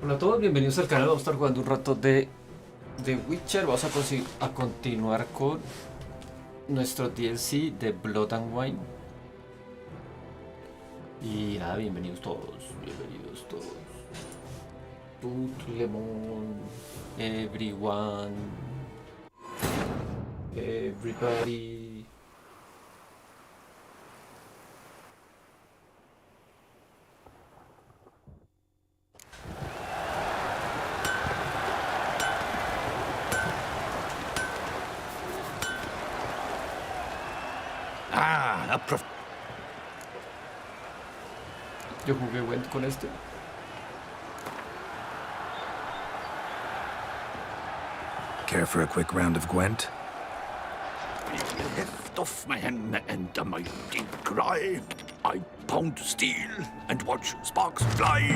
Hola a todos, bienvenidos al canal. Vamos a estar jugando un rato de Witcher. Vamos a continuar con nuestro DLC de Blood and Wine. Y nada, bienvenidos todos. Bienvenidos todos. Put Lemon. Everyone. Everybody. Ah, a prof... Yo jugué Went con este. Care for a quick round of Gwent? Lift off my hand and a mighty cry. I pound steel and watch sparks fly.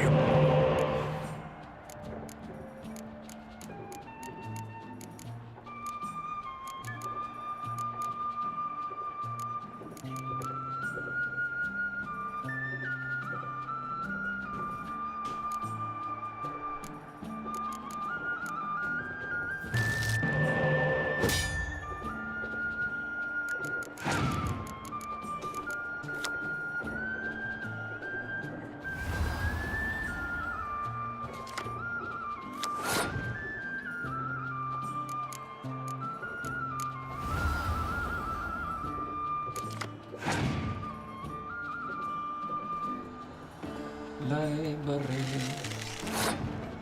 La embarré.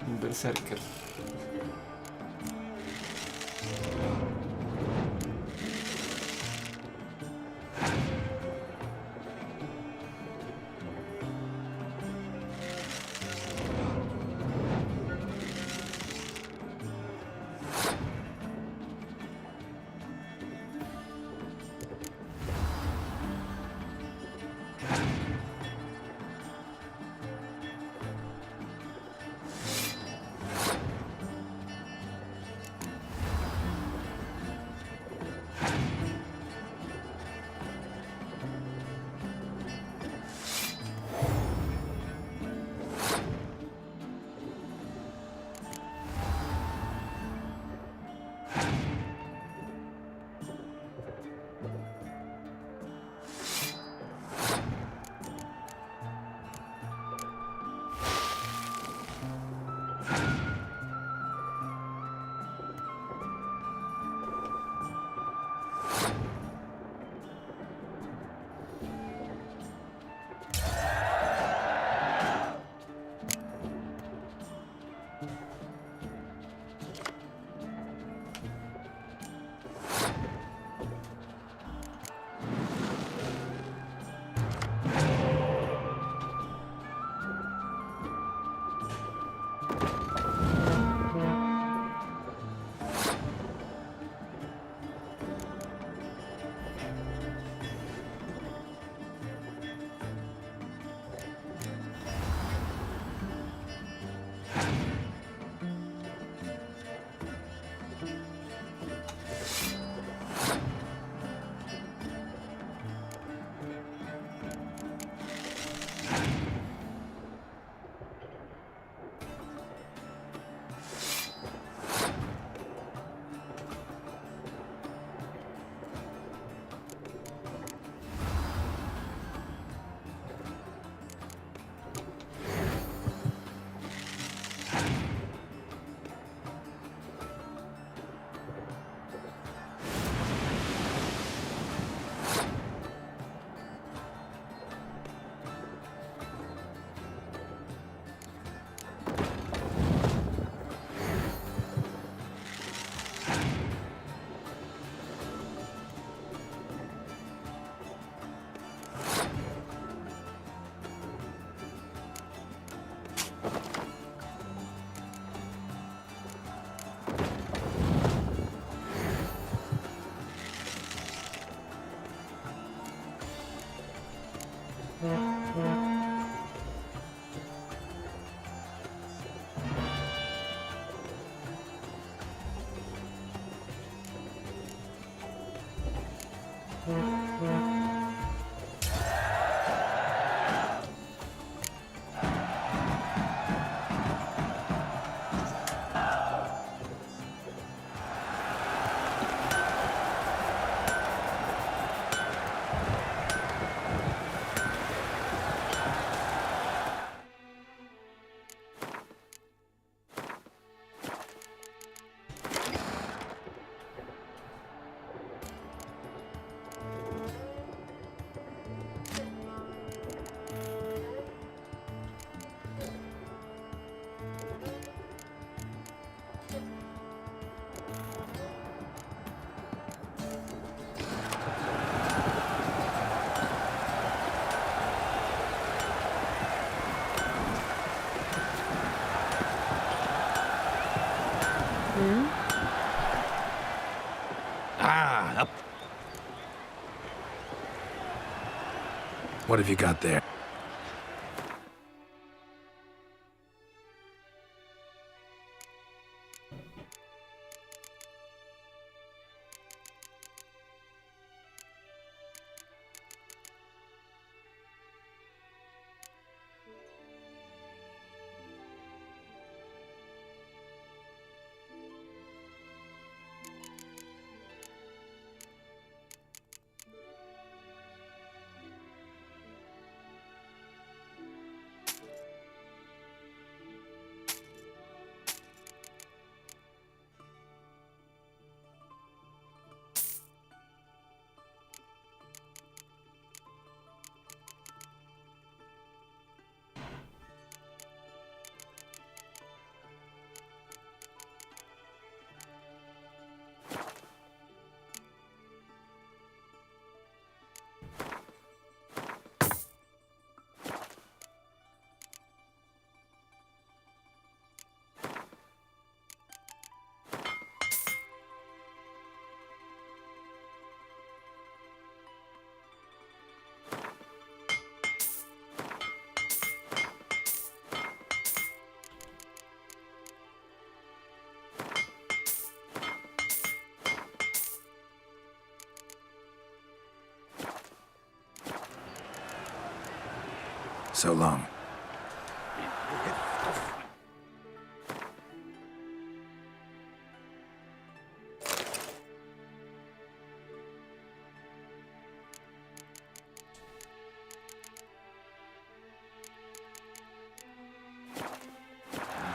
Un berserker. What have you got there? So long.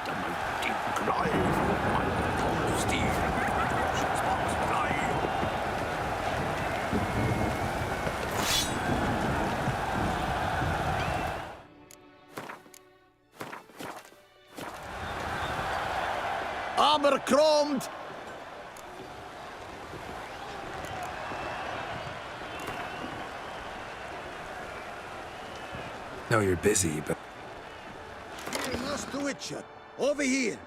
The mighty cry, I pound of steel, and watch sparks fly. Abercrombed! No, you're busy, but You must do it, Chuck. Over here.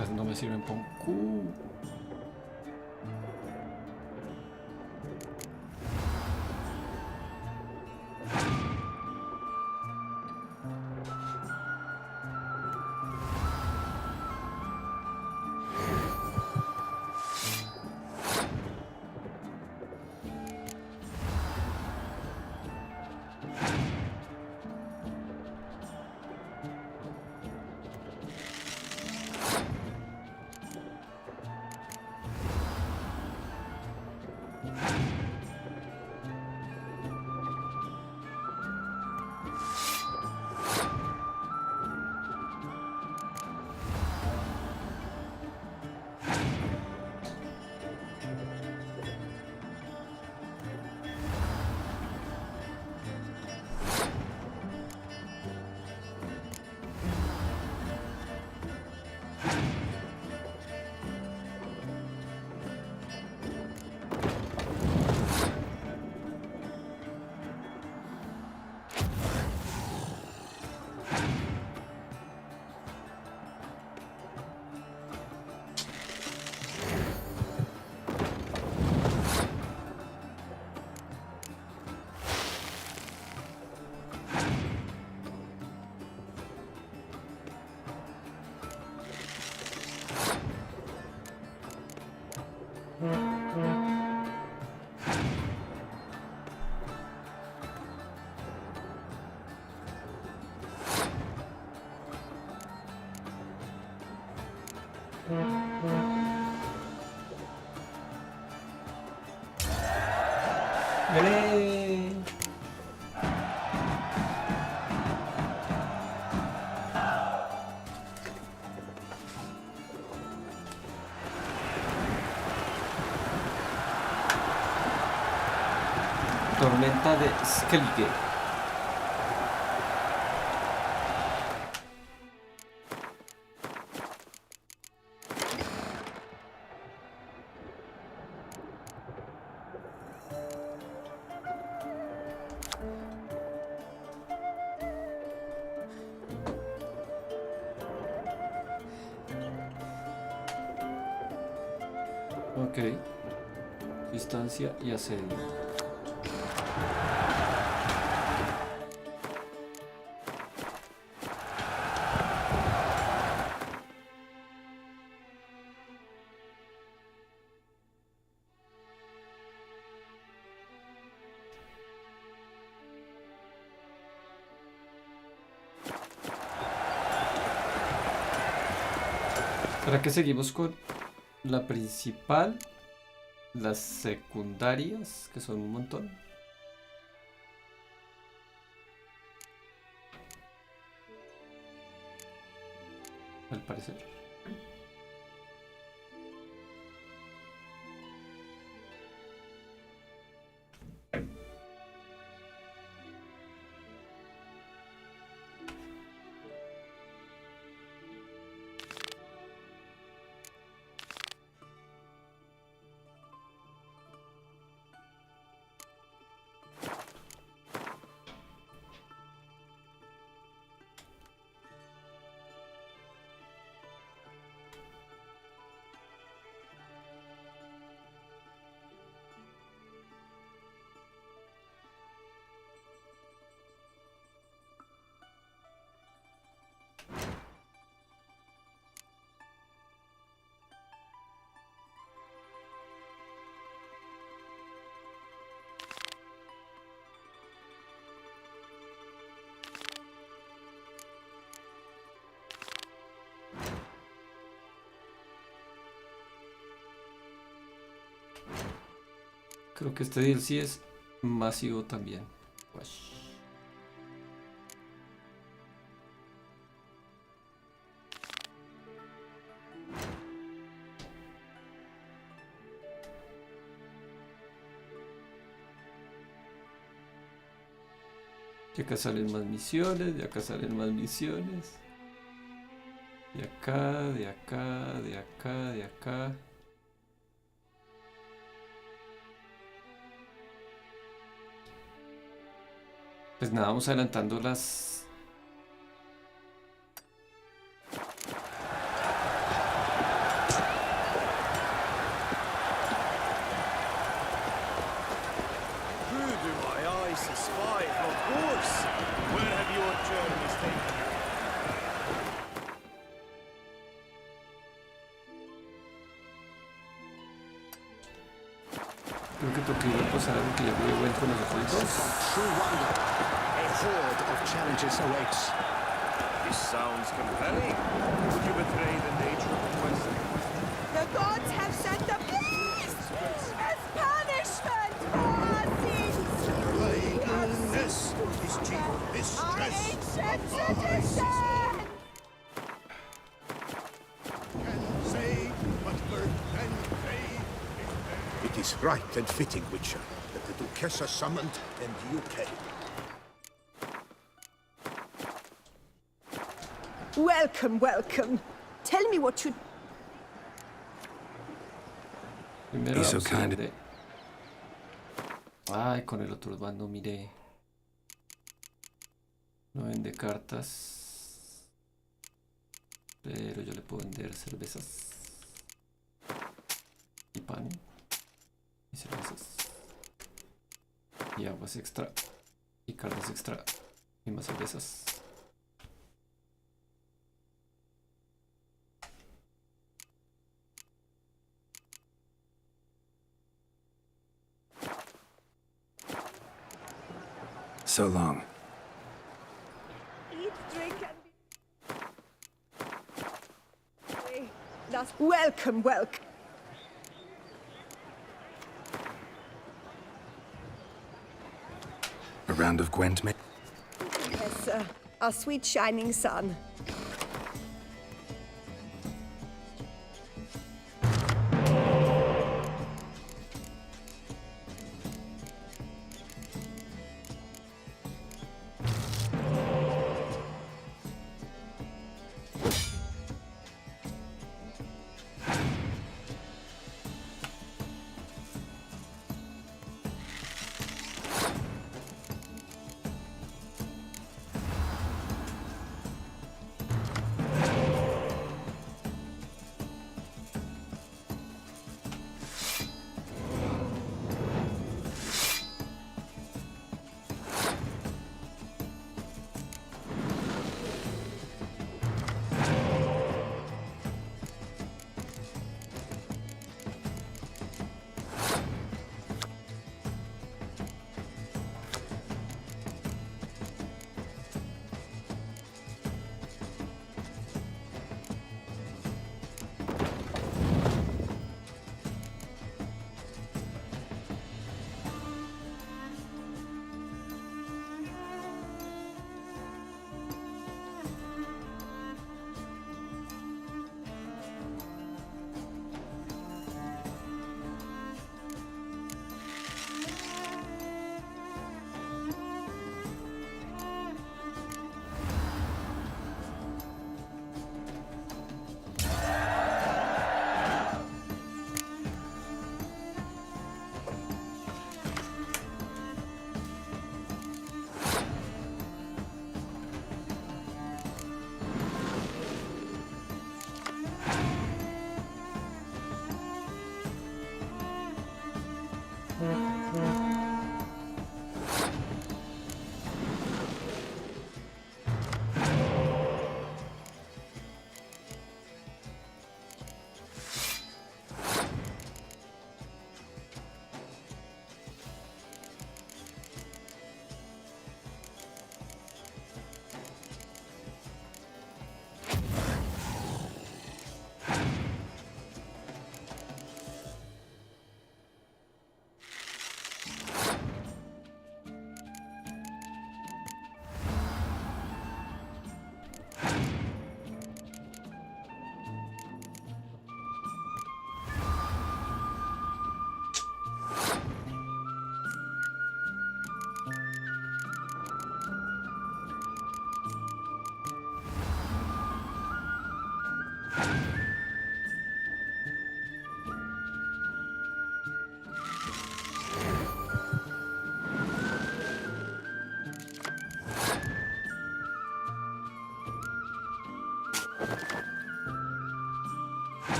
Cartas no me sirven para un cu. ¡Gané! Tormenta de Skellige. Ok. Distancia y asedio. ¿Para qué seguimos con la principal? Las secundarias, que son un montón. Al parecer. Creo que este DLC es masivo también. Uash. Y acá salen más misiones, de acá salen más misiones. De acá, de acá, de acá, de acá. Pues nada, vamos adelantando las... Who do my eyes espy? Of course. Where have your journeys taken you? Creo que toque ir a pasar algo que ya fue bueno con los otros dos. True wonder. A horde of challenges awaits. This sounds compelling. Would you betray the nature of the quest? The gods have sent a beast as punishment for our sins. Idleness is chief Our mistress ancient of our tradition! Can say, but birth and pay. It is right and fitting, Witcher, that the Duchessa summoned and you came. Welcome, welcome. Tell me what you... Primero He's so vamos a kind. ir de... Ay, con el otro bando miré. No vende cartas. Pero yo le puedo vender cervezas. Y pan. Y cervezas. Y aguas extra. Y cartas extra. Y más cervezas. So long. Eat, drink, and be... Welcome, welcome. A round of Gwent, mate? Yes, sir. Our sweet shining sun.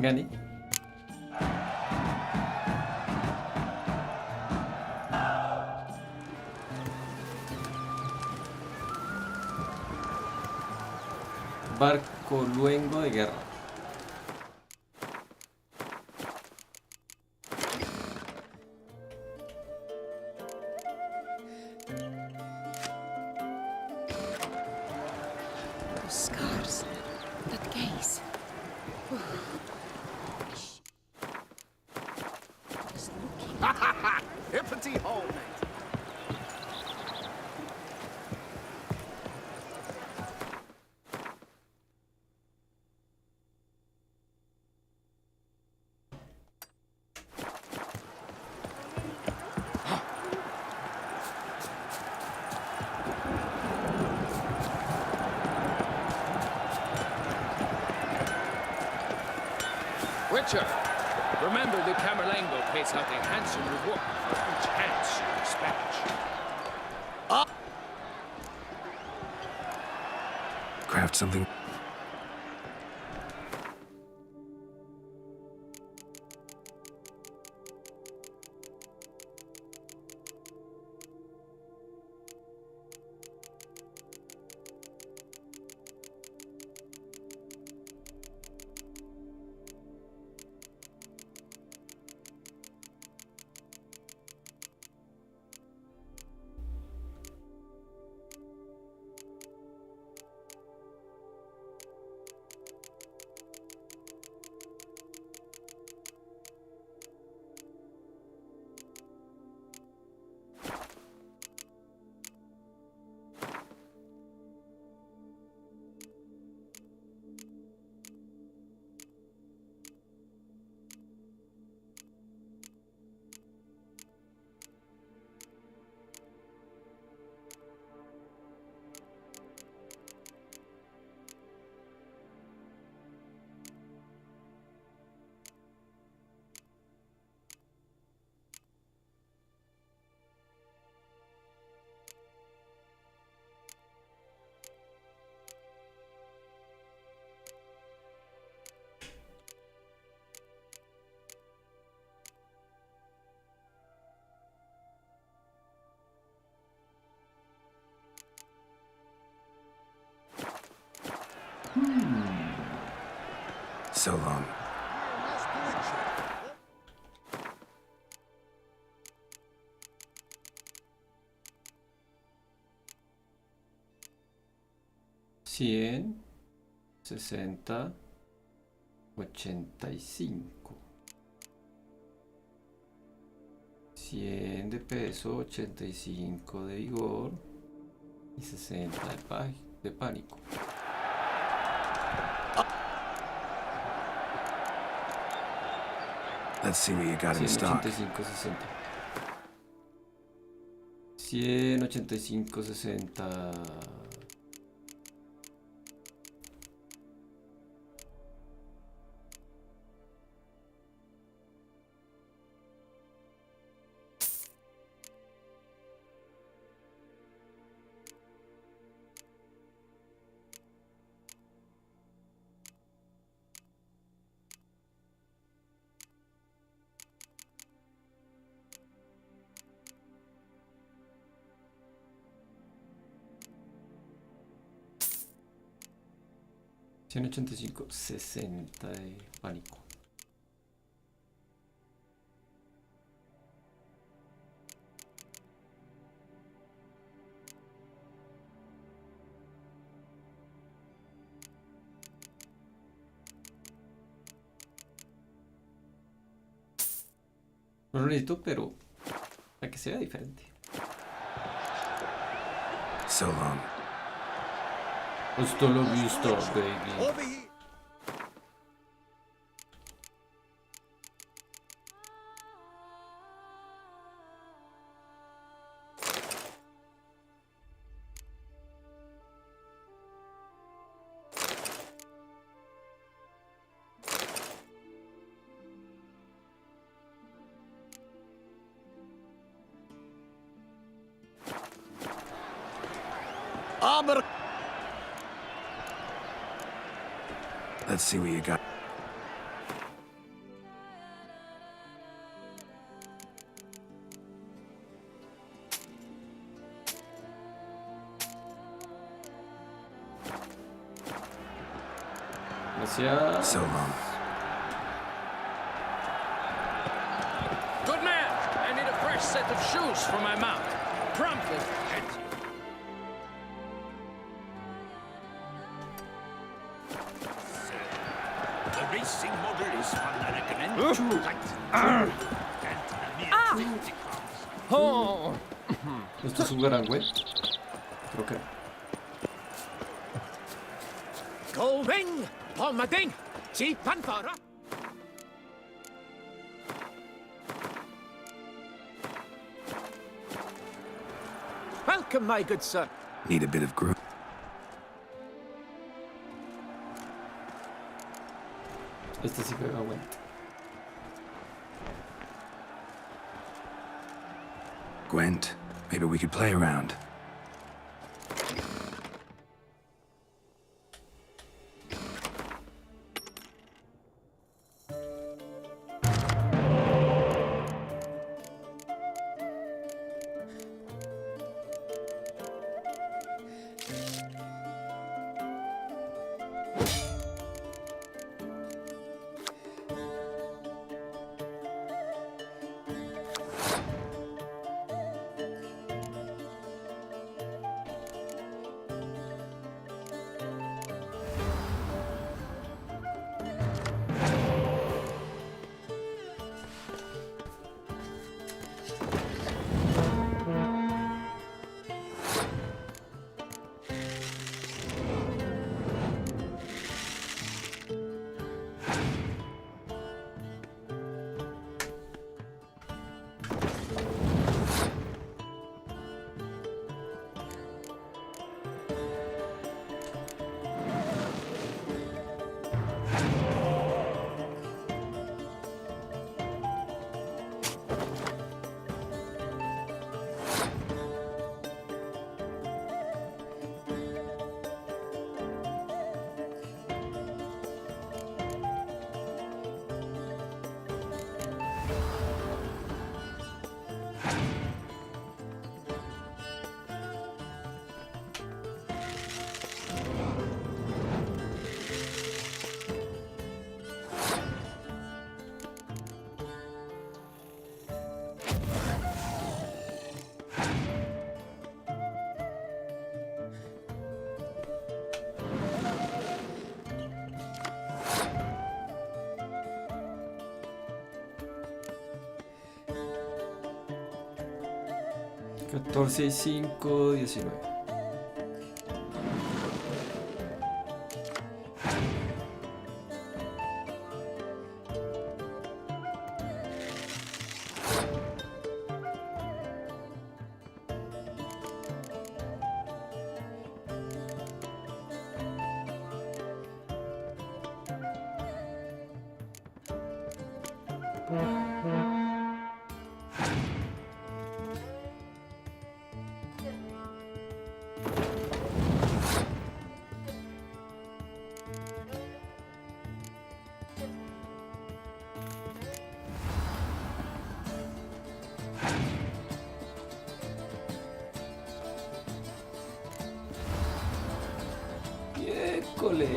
Gané. barco luengo de guerra. Those scars. That gaze. Just looking. Hippity hole, mate. Witcher, remember the Camerlengo pays out a handsome reward for each hands you dispatch. Craft something. So long. Cien, 60, 85. 100 de peso, 85 de vigor y 60 de pánico. Let's see what you got in stock. 185, 60. 185, 60. $185, 60 de pánico. No lo necesito, pero para que sea diferente. So long. Hasta la vista, baby. Over here. Armor. Let's see what you got. Gracias. So long. Good man. I need a fresh set of shoes for my mount. Promptly. The racing model is one I recommend. Right. Oh. ¿Esto es un gran güey? Creo que. Going on my ding. See, Panfara. Welcome, my good sir. Need a bit of groove. Este sí pega bueno. Gwent, maybe we could play around. $14 y 5, 19. ¡École!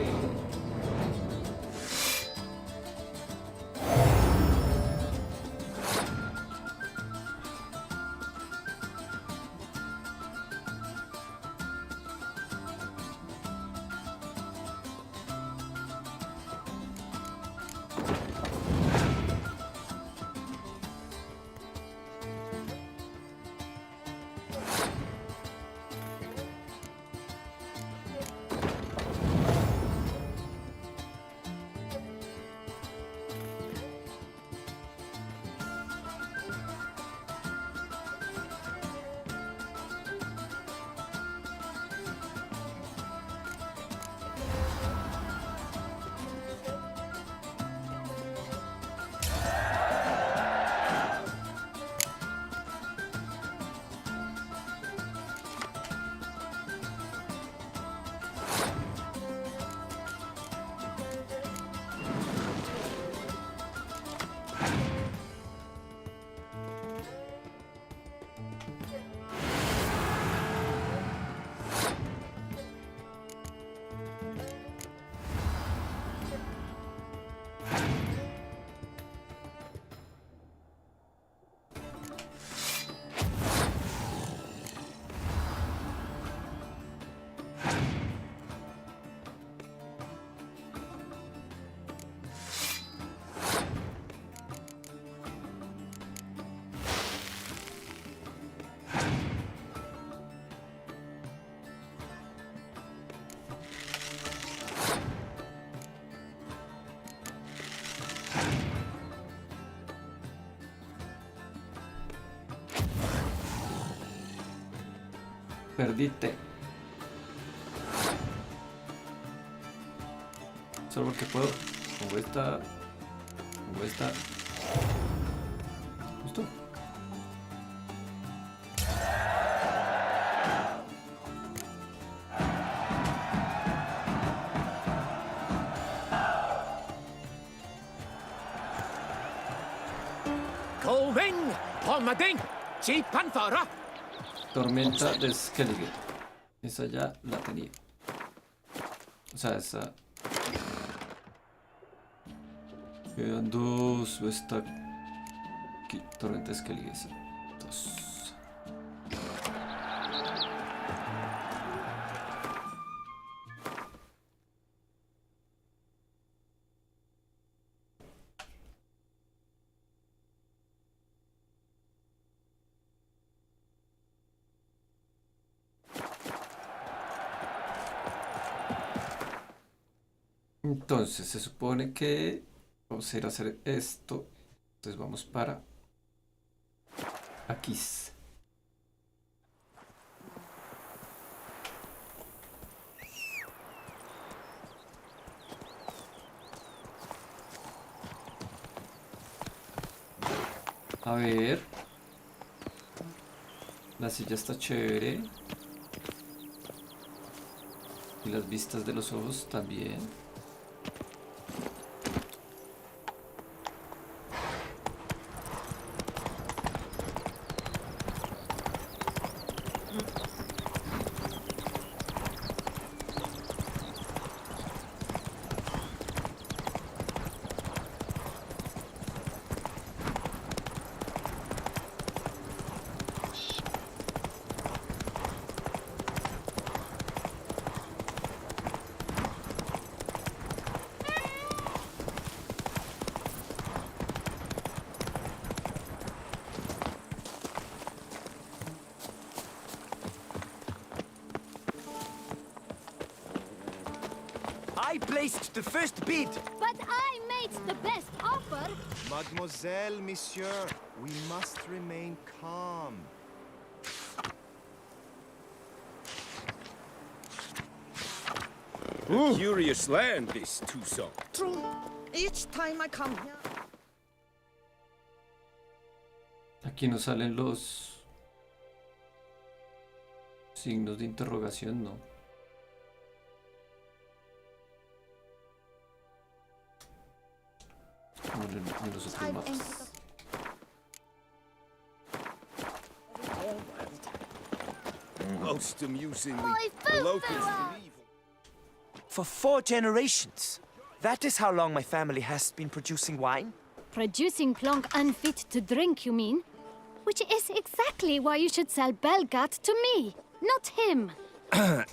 Perdiste. Solo porque puedo. Pongo esta. Pongo esta. ¿Listo? Going, Pomading, Chief Panfara. Tormenta de Skellige. Esa ya la tenía. O sea, esa. Quedan dos. O esta. Aquí, Tormenta de Skellige. Esa. Dos. Entonces se supone que vamos a ir a hacer esto. Entonces vamos para aquí. A ver. La silla está chévere. Y las vistas de los ojos también. I placed the first bid. But I made the best offer. Mademoiselle, monsieur, we must remain calm. Curious land, this Tucson. True. Each time I come here. Aquí no salen los signos de interrogación, ¿no? Como en los otros mapas. Most amusingly, My the food locals fella. believe. For 4 generations. That is how long my family has been producing wine. Producing plonk unfit to drink, you mean? Which is exactly why you should sell Belgat to me, not him.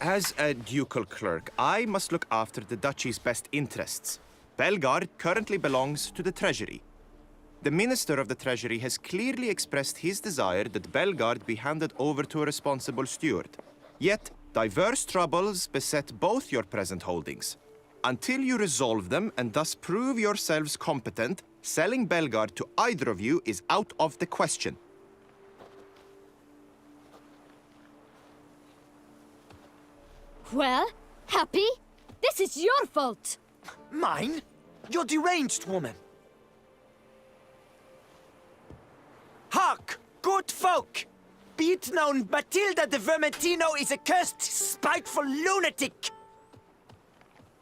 As a ducal clerk, I must look after the duchy's best interests. Belgard currently belongs to the treasury. The minister of the treasury has clearly expressed his desire that Belgard be handed over to a responsible steward. Yet, diverse troubles beset both your present holdings. Until you resolve them and thus prove yourselves competent, selling Belgard to either of you is out of the question. Well, Happy? This is your fault. Mine? You're deranged, woman. Hark, good folk! Be it known, Matilda de Vermentino is a cursed, spiteful lunatic!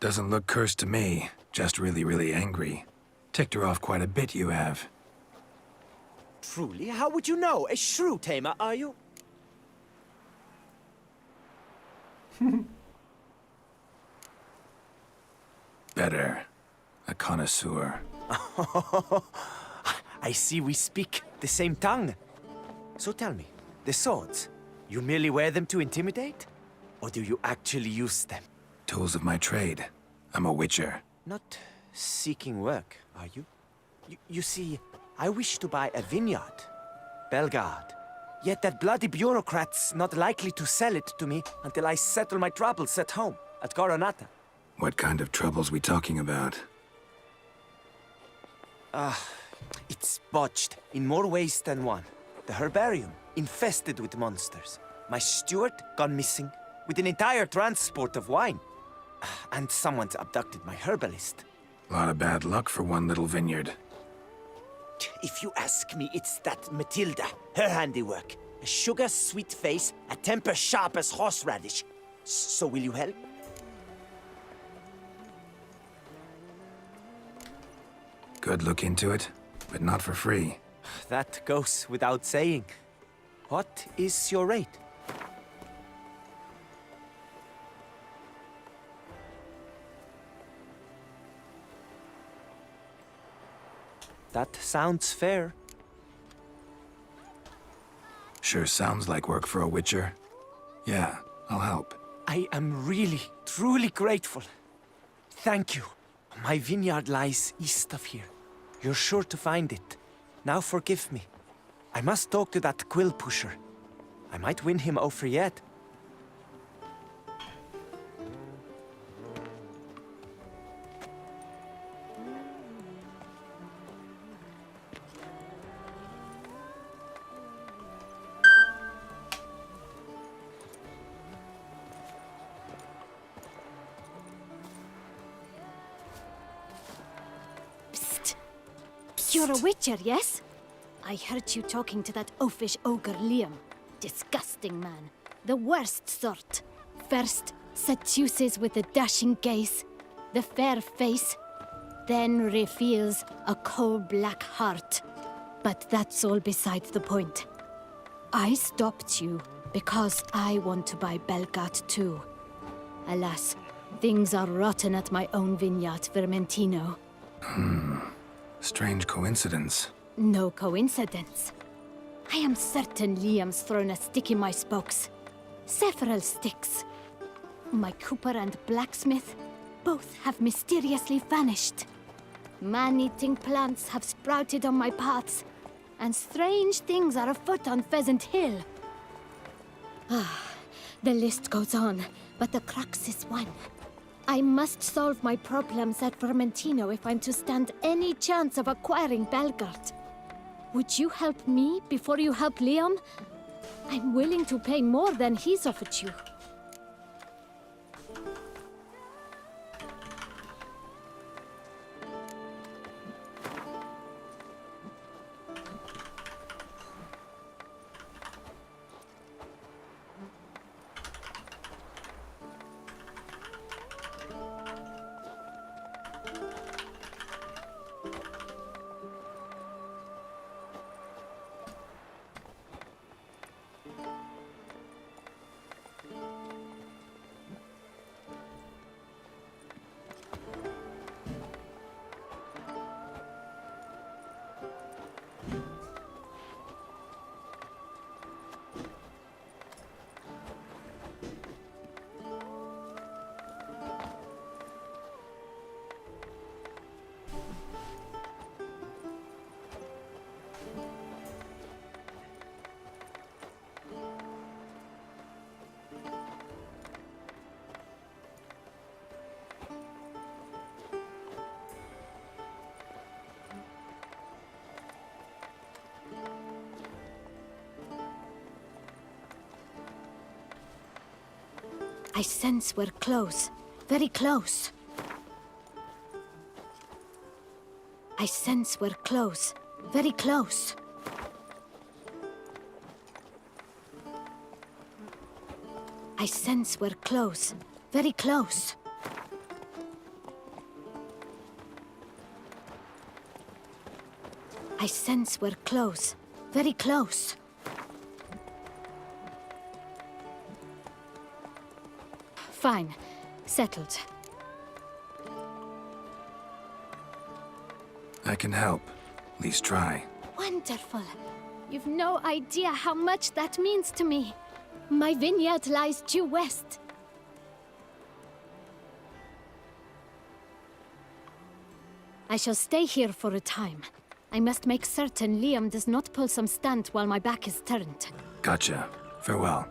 Doesn't look cursed to me. Just really, really angry. Ticked her off quite a bit, you have. Truly? How would you know? A shrew tamer, are you? Better. A connoisseur. I see we speak the same tongue. So tell me, the swords, you merely wear them to intimidate? Or do you actually use them? Tools of my trade. I'm a witcher. Not seeking work, are you? You see, I wish to buy a vineyard. Belgard. Yet that bloody bureaucrat's not likely to sell it to me until I settle my troubles at home, at Coronata. What kind of troubles we talking about? It's botched in more ways than one. The herbarium, infested with monsters. My steward gone missing, with an entire transport of wine. And someone's abducted my herbalist. A lot of bad luck for one little vineyard. If you ask me, it's that Matilda, her handiwork. A sugar-sweet face, a temper sharp as horseradish. So will you help? Could look into it, but not for free. That goes without saying. What is your rate? That sounds fair. Sure sounds like work for a witcher. Yeah, I'll help. I am really, truly grateful. Thank you. My vineyard lies east of here. You're sure to find it. Now forgive me. I must talk to that quill pusher. I might win him over yet. You're a witcher, yes? I heard you talking to that oafish ogre Liam. Disgusting man. The worst sort. First, seduces with the dashing gaze, the fair face, then reveals a coal-black heart. But that's all beside the point. I stopped you because I want to buy Belgat too. Alas, things are rotten at my own vineyard, Vermentino. Strange coincidence. No coincidence. I am certain Liam's thrown a stick in my spokes. Several sticks. My cooper and blacksmith both have mysteriously vanished. Man-eating plants have sprouted on my paths, and strange things are afoot on Pheasant Hill. The list goes on, but the crux is one. I must solve my problems at Vermentino if I'm to stand any chance of acquiring Belgard. Would you help me before you help Liam? I'm willing to pay more than he's offered you. I sense we're close. Very close. I sense we're close. Very close. I sense we're close. Very close. I sense we're close. Very close. Fine. Settled. I can help. At least try. Wonderful. You've no idea how much that means to me. My vineyard lies due west. I shall stay here for a time. I must make certain Liam does not pull some stunt while my back is turned. Gotcha. Farewell.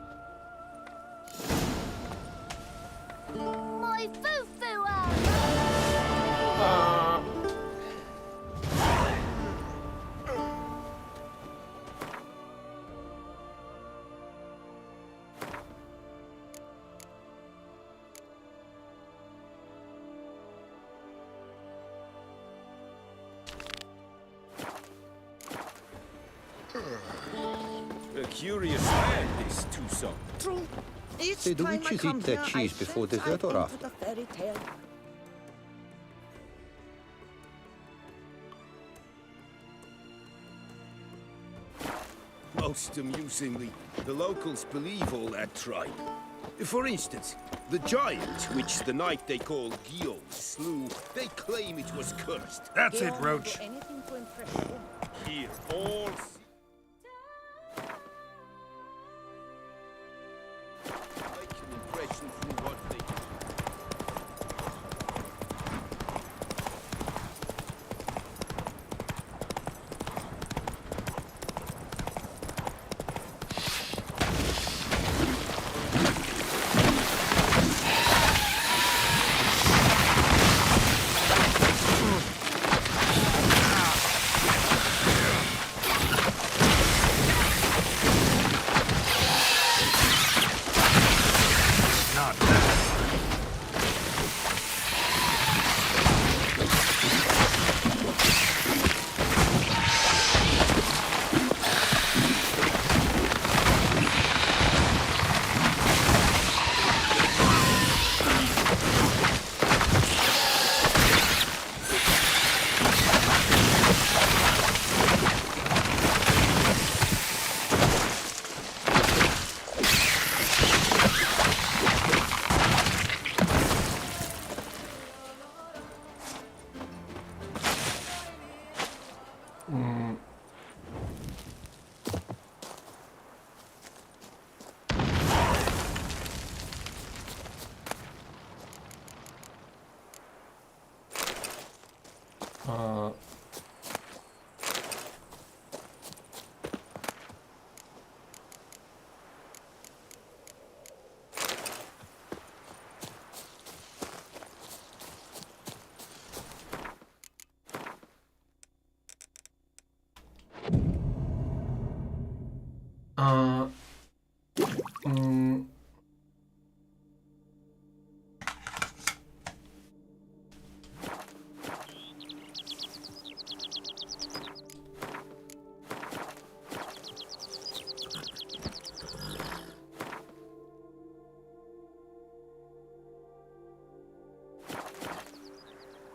My foo-foo! A curious man, this Tucson. True. Each Hey, do time I witches come eat their here, cheese I before sense dessert or I'm after? into the fairy tale. Most amusingly, the locals believe all that tribe. For instance, the giant, which the knight they call Guillaume slew, they claim it was cursed. That's it, Roach. Anything to impress you. Here, all make an impression through what they do. Not bad.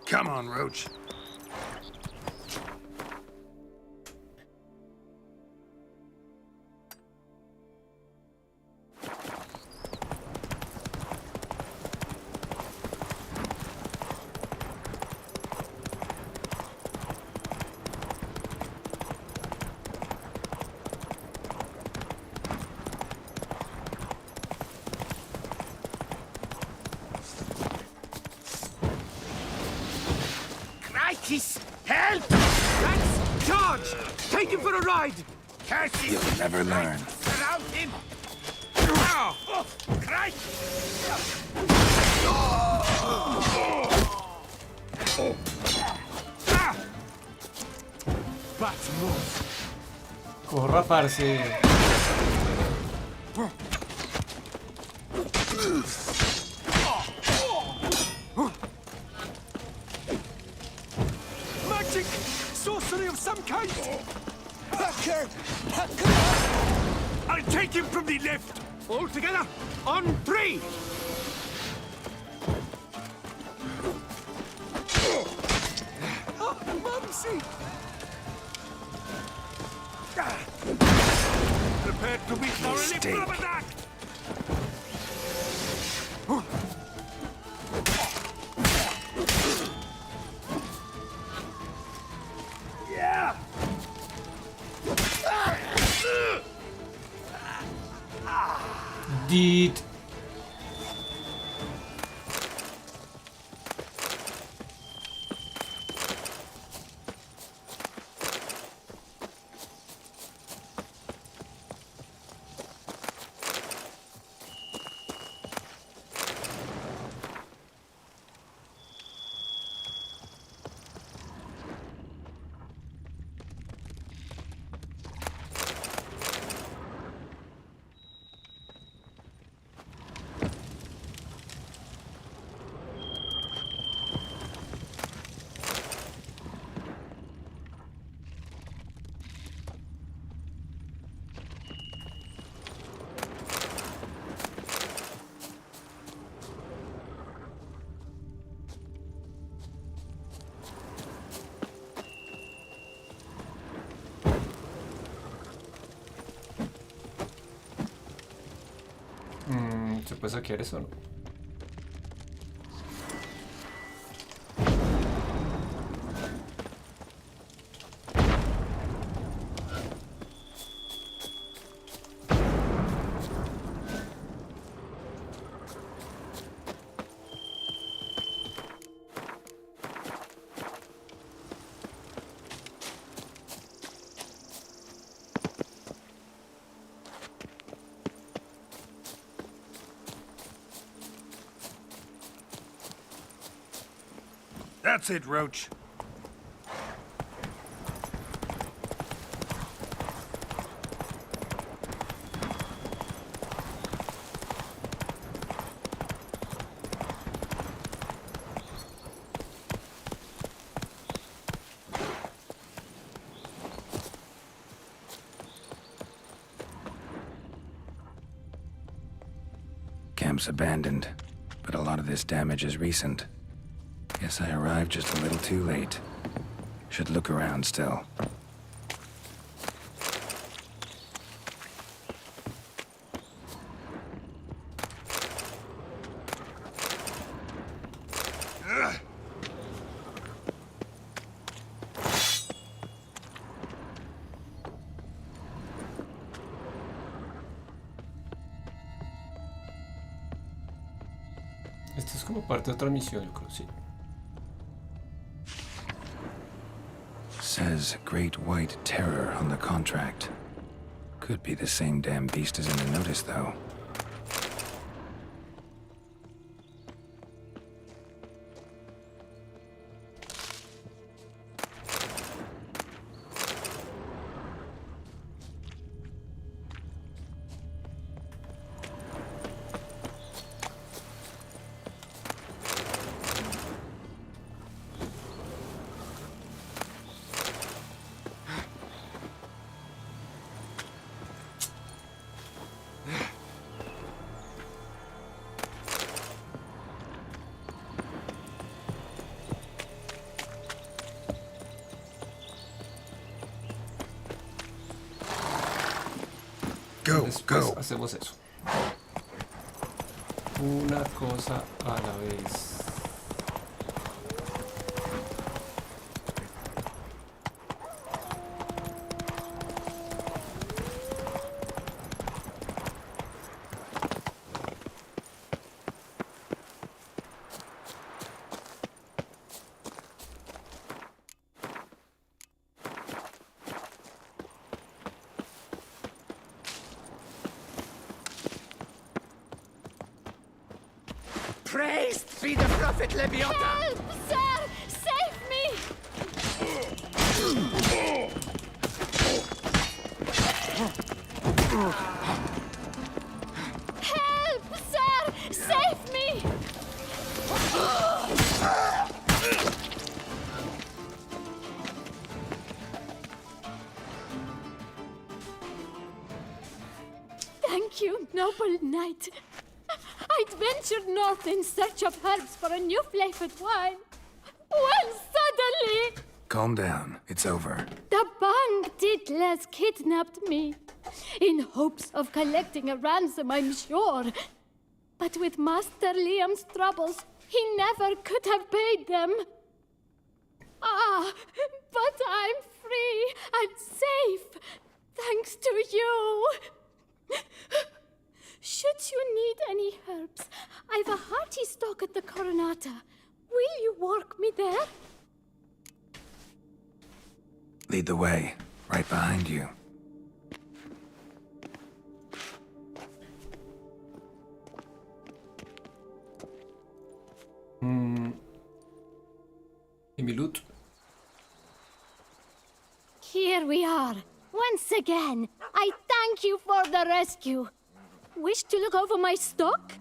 Come on, Roach. Crikey's! Help! That's George! Take him for a ride! Curses! You'll never learn. Surround him! Oh, Christ! But move! Corra, parce. Magic! Sorcery of some kind! Packer! I'll take him from the left! All together! On three! Oh, Mumsy! Prepared to be thoroughly Mistake. flabbergasted! Yeah! Deed. ¿Se puede saquear eso o no? That's it, Roach. Camp's abandoned, but a lot of this damage is recent. Guess I arrived just a little too late. Should look around still. Esto es como parte de otra misión, yo creo, sí. Says Great White Terror on the contract. Could be the same damn beast as in the notice, though. Después hacemos eso. Una cosa a la vez. Praised be the Prophet Leviathan! Help, sir! Save me! Help, sir! Save me! Thank you, noble knight. I'd ventured north in search of herbs for a new flavored wine. When suddenly... Calm down. It's over. the Bang Diddlers kidnapped me. In hopes of collecting a ransom, I'm sure. But with Master Liam's troubles, he never could have paid them. Ah, but I'm free and safe, thanks to you. Should you need any herbs, I've a hearty stock at the Coronata. Will you walk me there? Lead the way. Right behind you. ¿Y mi loot? Here we are. Once again, I thank you for the rescue. Wish to look over my stock?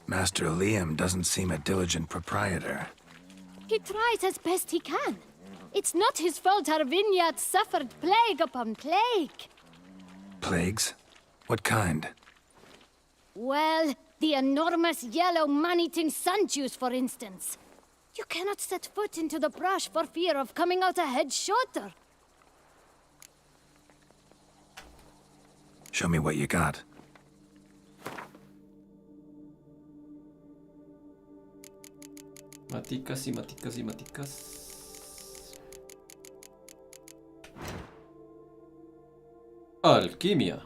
Master Liam doesn't seem a diligent proprietor. He tries as best he can. It's not his fault our vineyard suffered plague upon plague. Plagues? What kind? Well, the enormous yellow man-eating sun juice, for instance. You cannot set foot into the brush for fear of coming out a head shorter. Show me what you got. Maticas y maticas y maticas. Alquimia.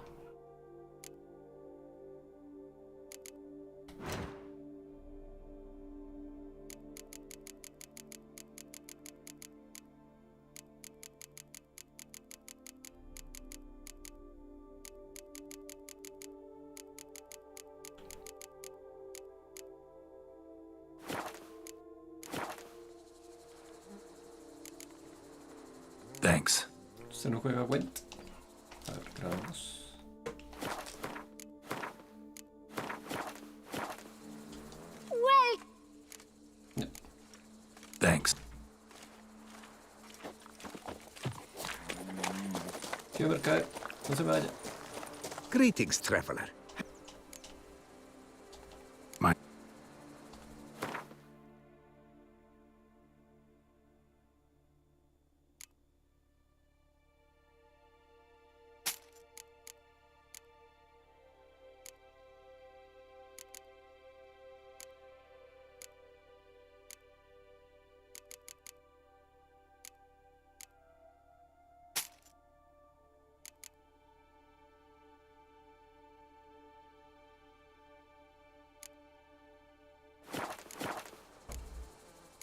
Thanks. ¿Se no juega Gwent? A ver, grabamos. Well, No. Thanks. Tío Mercader, no se me vaya. Greetings, traveler. My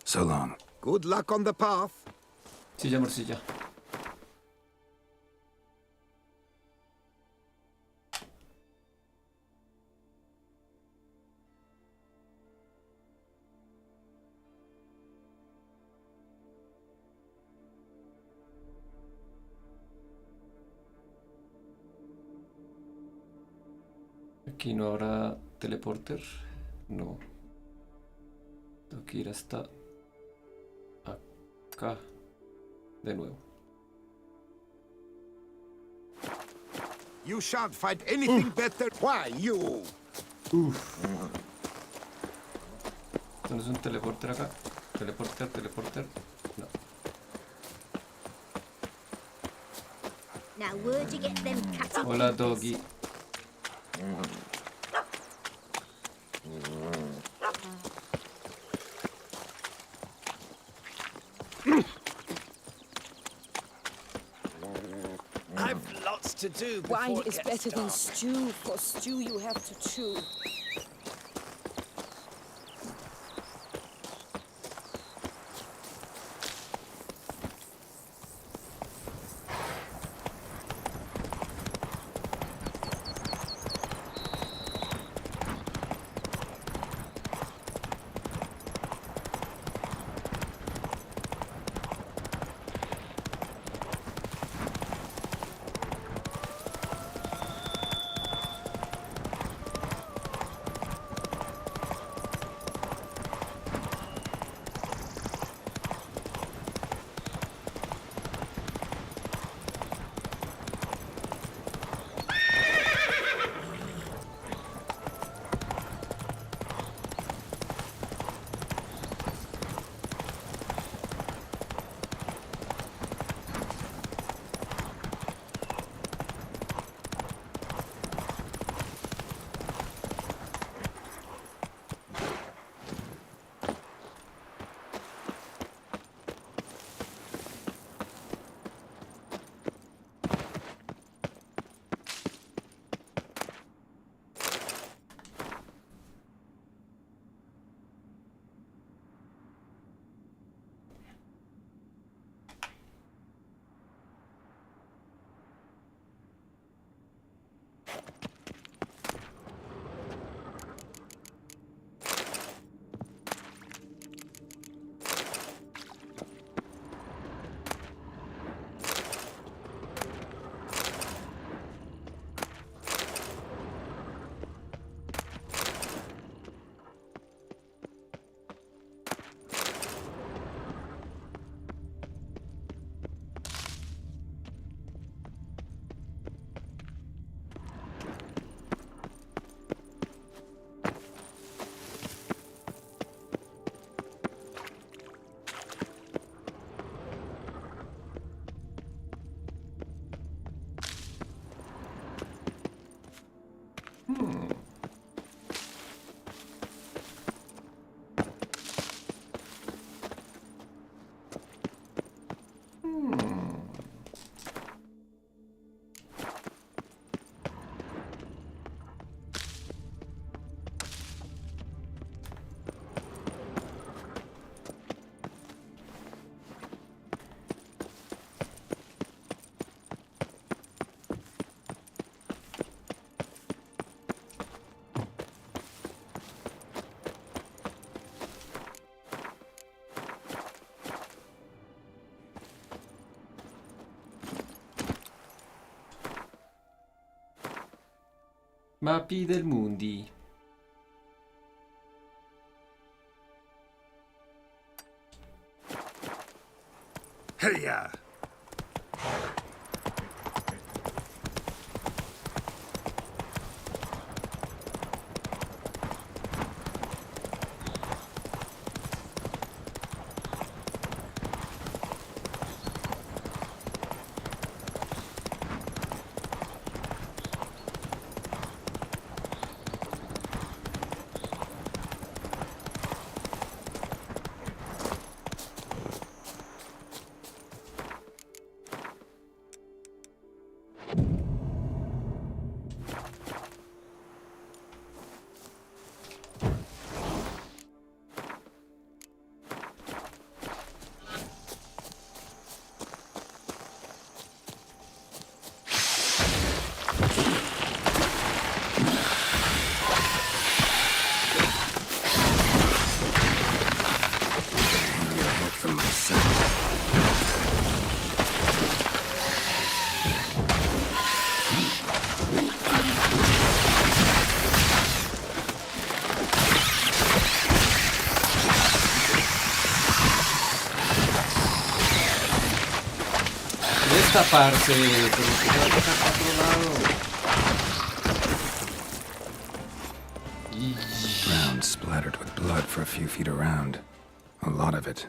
So long. Good luck on the path. Silla, morcilla. Aquí no habrá teleporter. No. Tengo que ir hasta acá. De nuevo. You shan't find anything better. Why, you? ¿No es un teleporter acá? Teleporter, teleporter. No. now where'd you get them catty Hola, fingers? doggy. I've lots to do. Wine is better than stew. For stew you have to chew. Mapi del Mundi. Heya! Esta parce, pero que va a tocar para otro lado. Ground splattered with blood for a few feet around. A lot of it.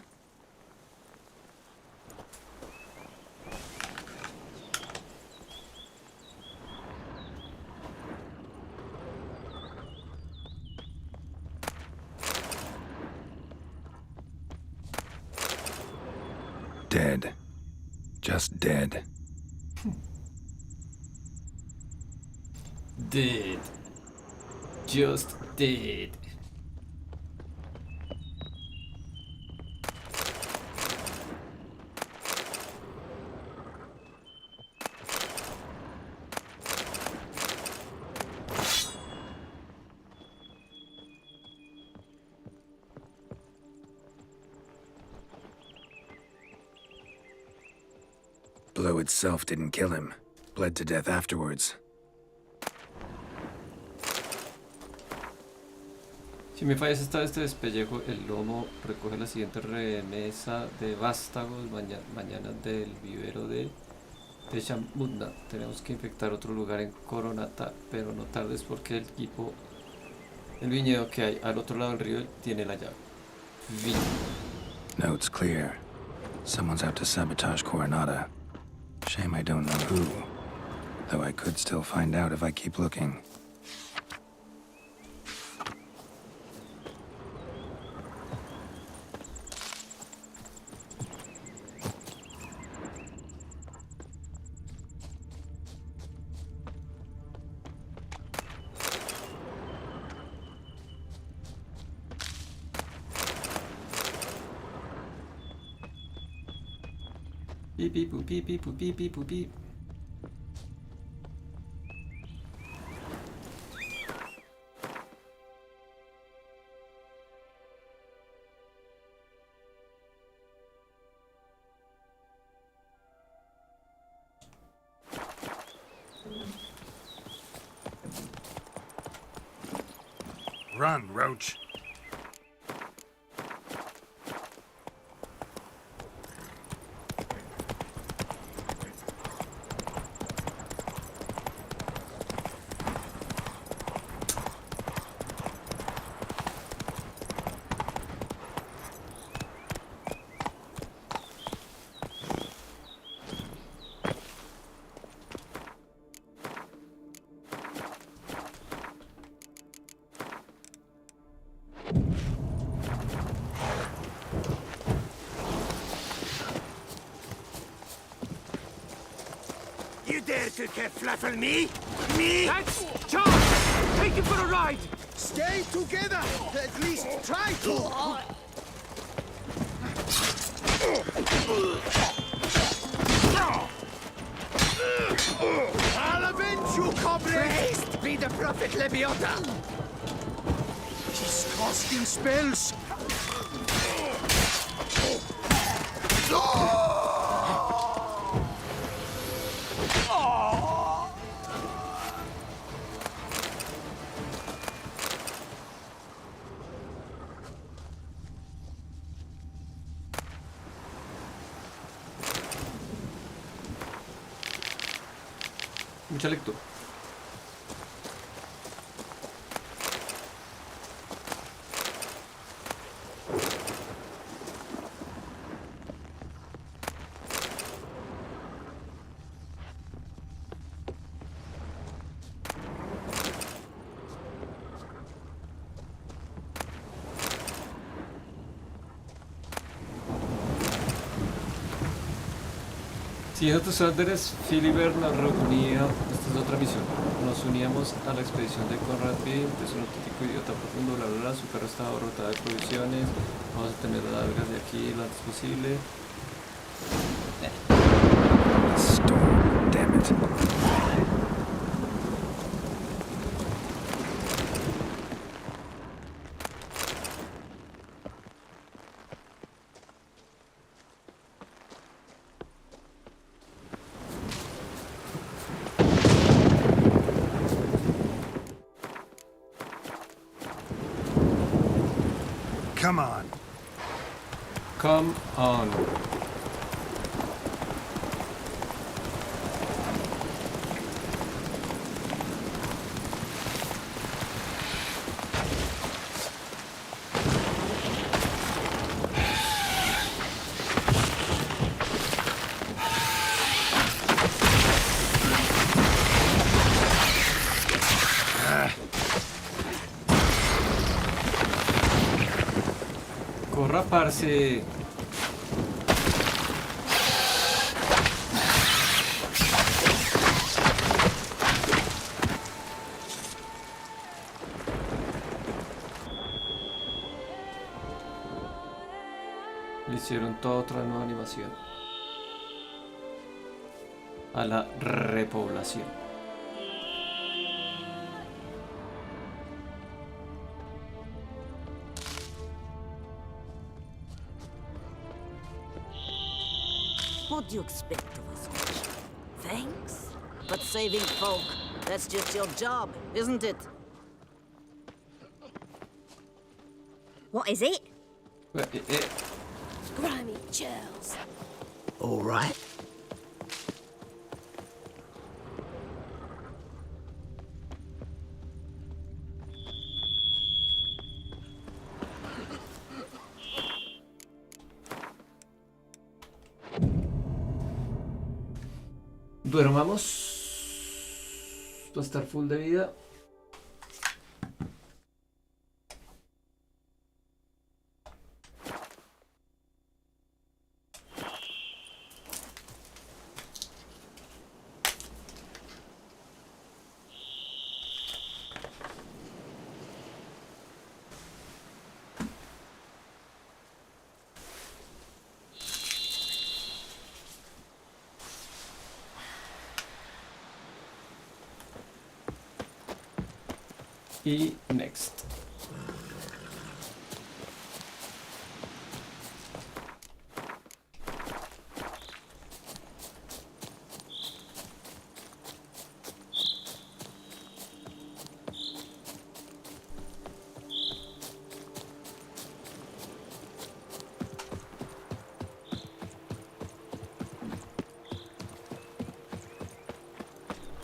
Dead. Just dead. Dead. Just dead. Blow itself didn't kill him. Bled to death afterwards. Si me fallas esta vez te despellejo el lomo. Recoge la siguiente remesa de vástagos mañana del vivero de Teshamutna. Tenemos que infectar otro lugar en Coronata, pero no tardes porque el viñedo que hay al otro lado del río tiene la llave. Note's clear. Someone's out to sabotage Coronata. Shame I don't know who. Though I could still find out if I keep looking. Beep beep boop beep beep boop beep beep boop beep. Run, Roach. You dare to flaffle me? Me? Lads, charge! Take him for a ride! Stay together! At least try to! I'll avenge you, Cobbler! Praised be the Prophet Leviota! He's casting spells. Mucha lectura. Siguiendo tus órdenes, Philibert nos reunía, esta es otra misión, nos uníamos a la expedición de Conrad B, es un auténtico idiota profundo, bla bla bla, su carro estaba abarrotado de provisiones, vamos a tener las algas de aquí lo antes posible. Storm, damn it. Come on. Come on. Corra, parce. Le hicieron toda otra nueva animación a la repoblación. What do you expect of us, Witcher? Thanks? But saving folk, that's just your job, isn't it? What is it? Grimy chills. All right. Duermamos. Va a estar full de vida. Y next.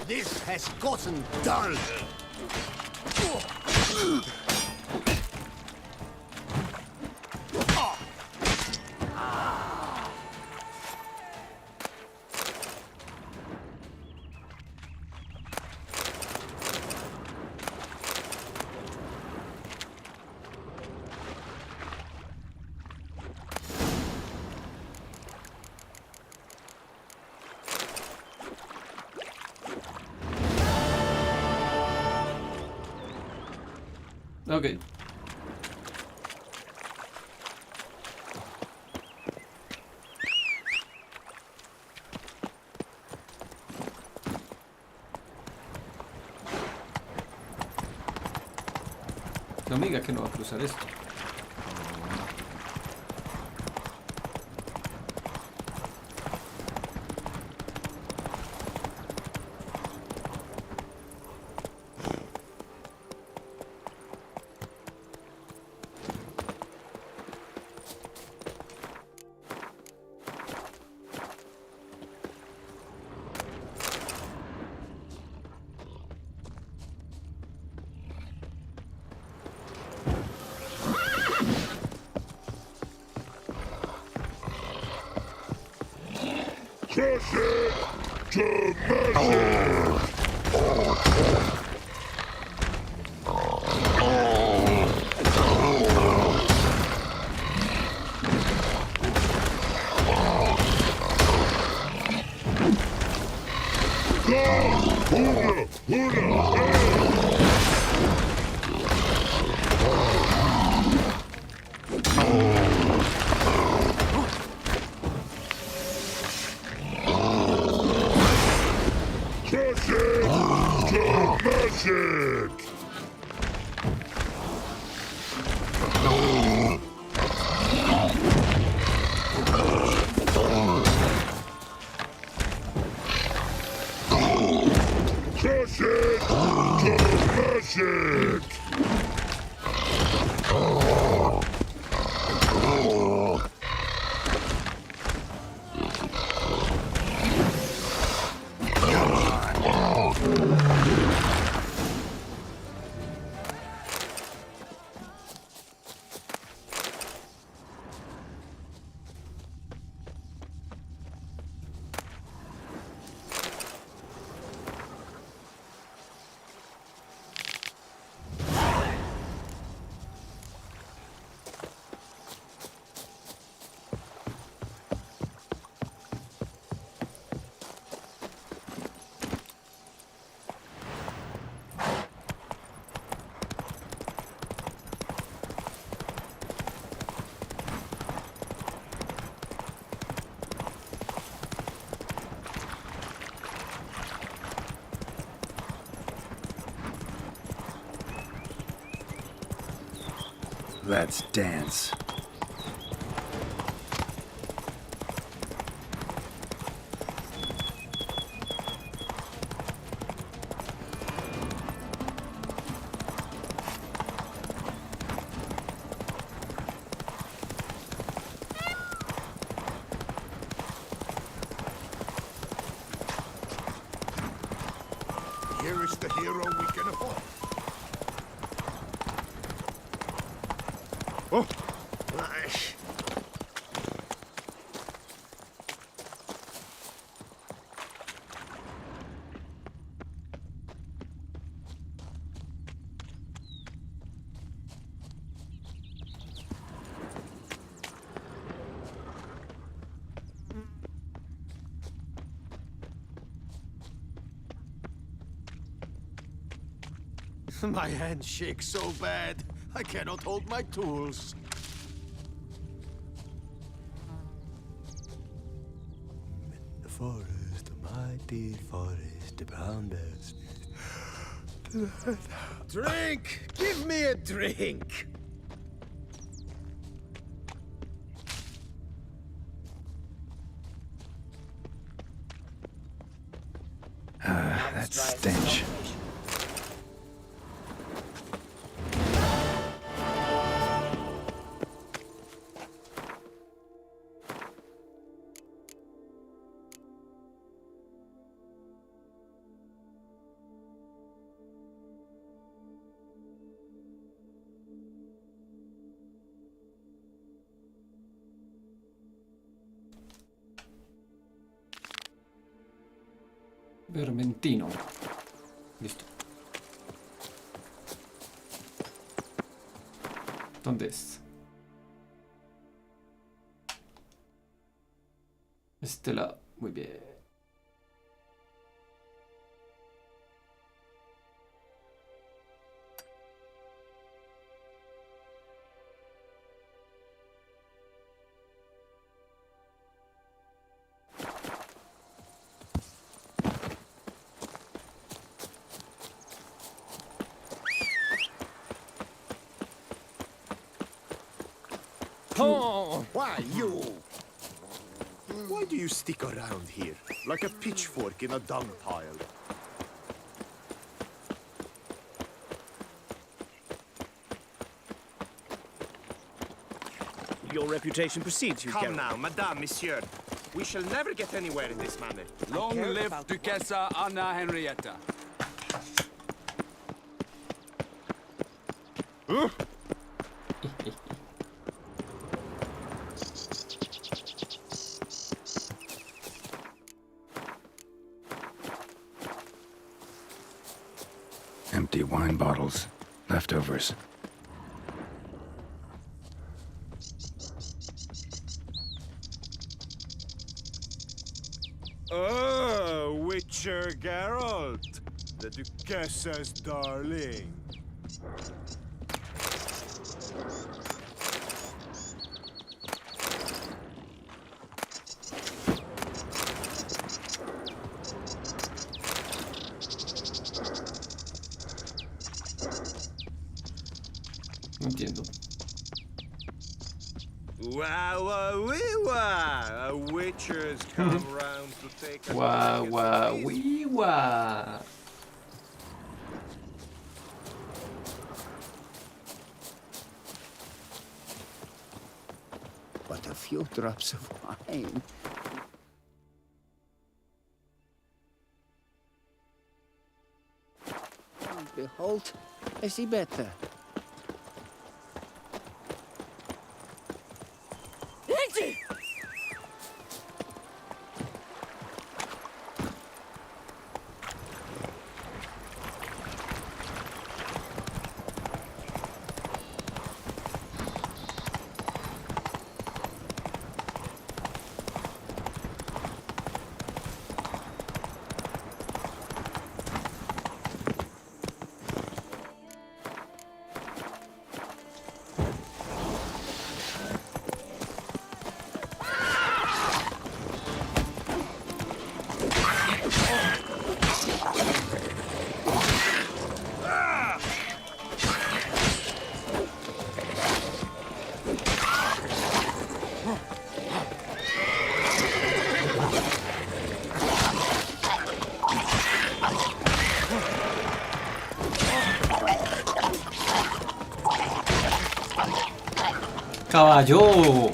This has gotten dull. Ok. No me diga que no va a cruzar esto. Crush it to mash it! Crush it to mash it! Let's dance. Here is the hero we can afford. Oh! Nice. My hand shakes so bad, I cannot hold my tools. The forest, the mighty forest, the brown bears. Drink! Give me a drink! That stench. Vermentino. Listo. ¿Dónde es? Este lado. Muy bien. Oh! Why, you? Why do you stick around here, like a pitchfork in a dung pile? Your reputation precedes you, Come now, madame, monsieur. We shall never get anywhere in this manner. Long live Duchessa Anna Henrietta. empty wine bottles. Leftovers. Oh, Witcher Geralt, the Duchessa's darling. No entiendo. Wow, a Witcher's come round to take a Guau, look guau, at his wii, guau. But a few drops of wine. Behold, I see better. ¡Caballo!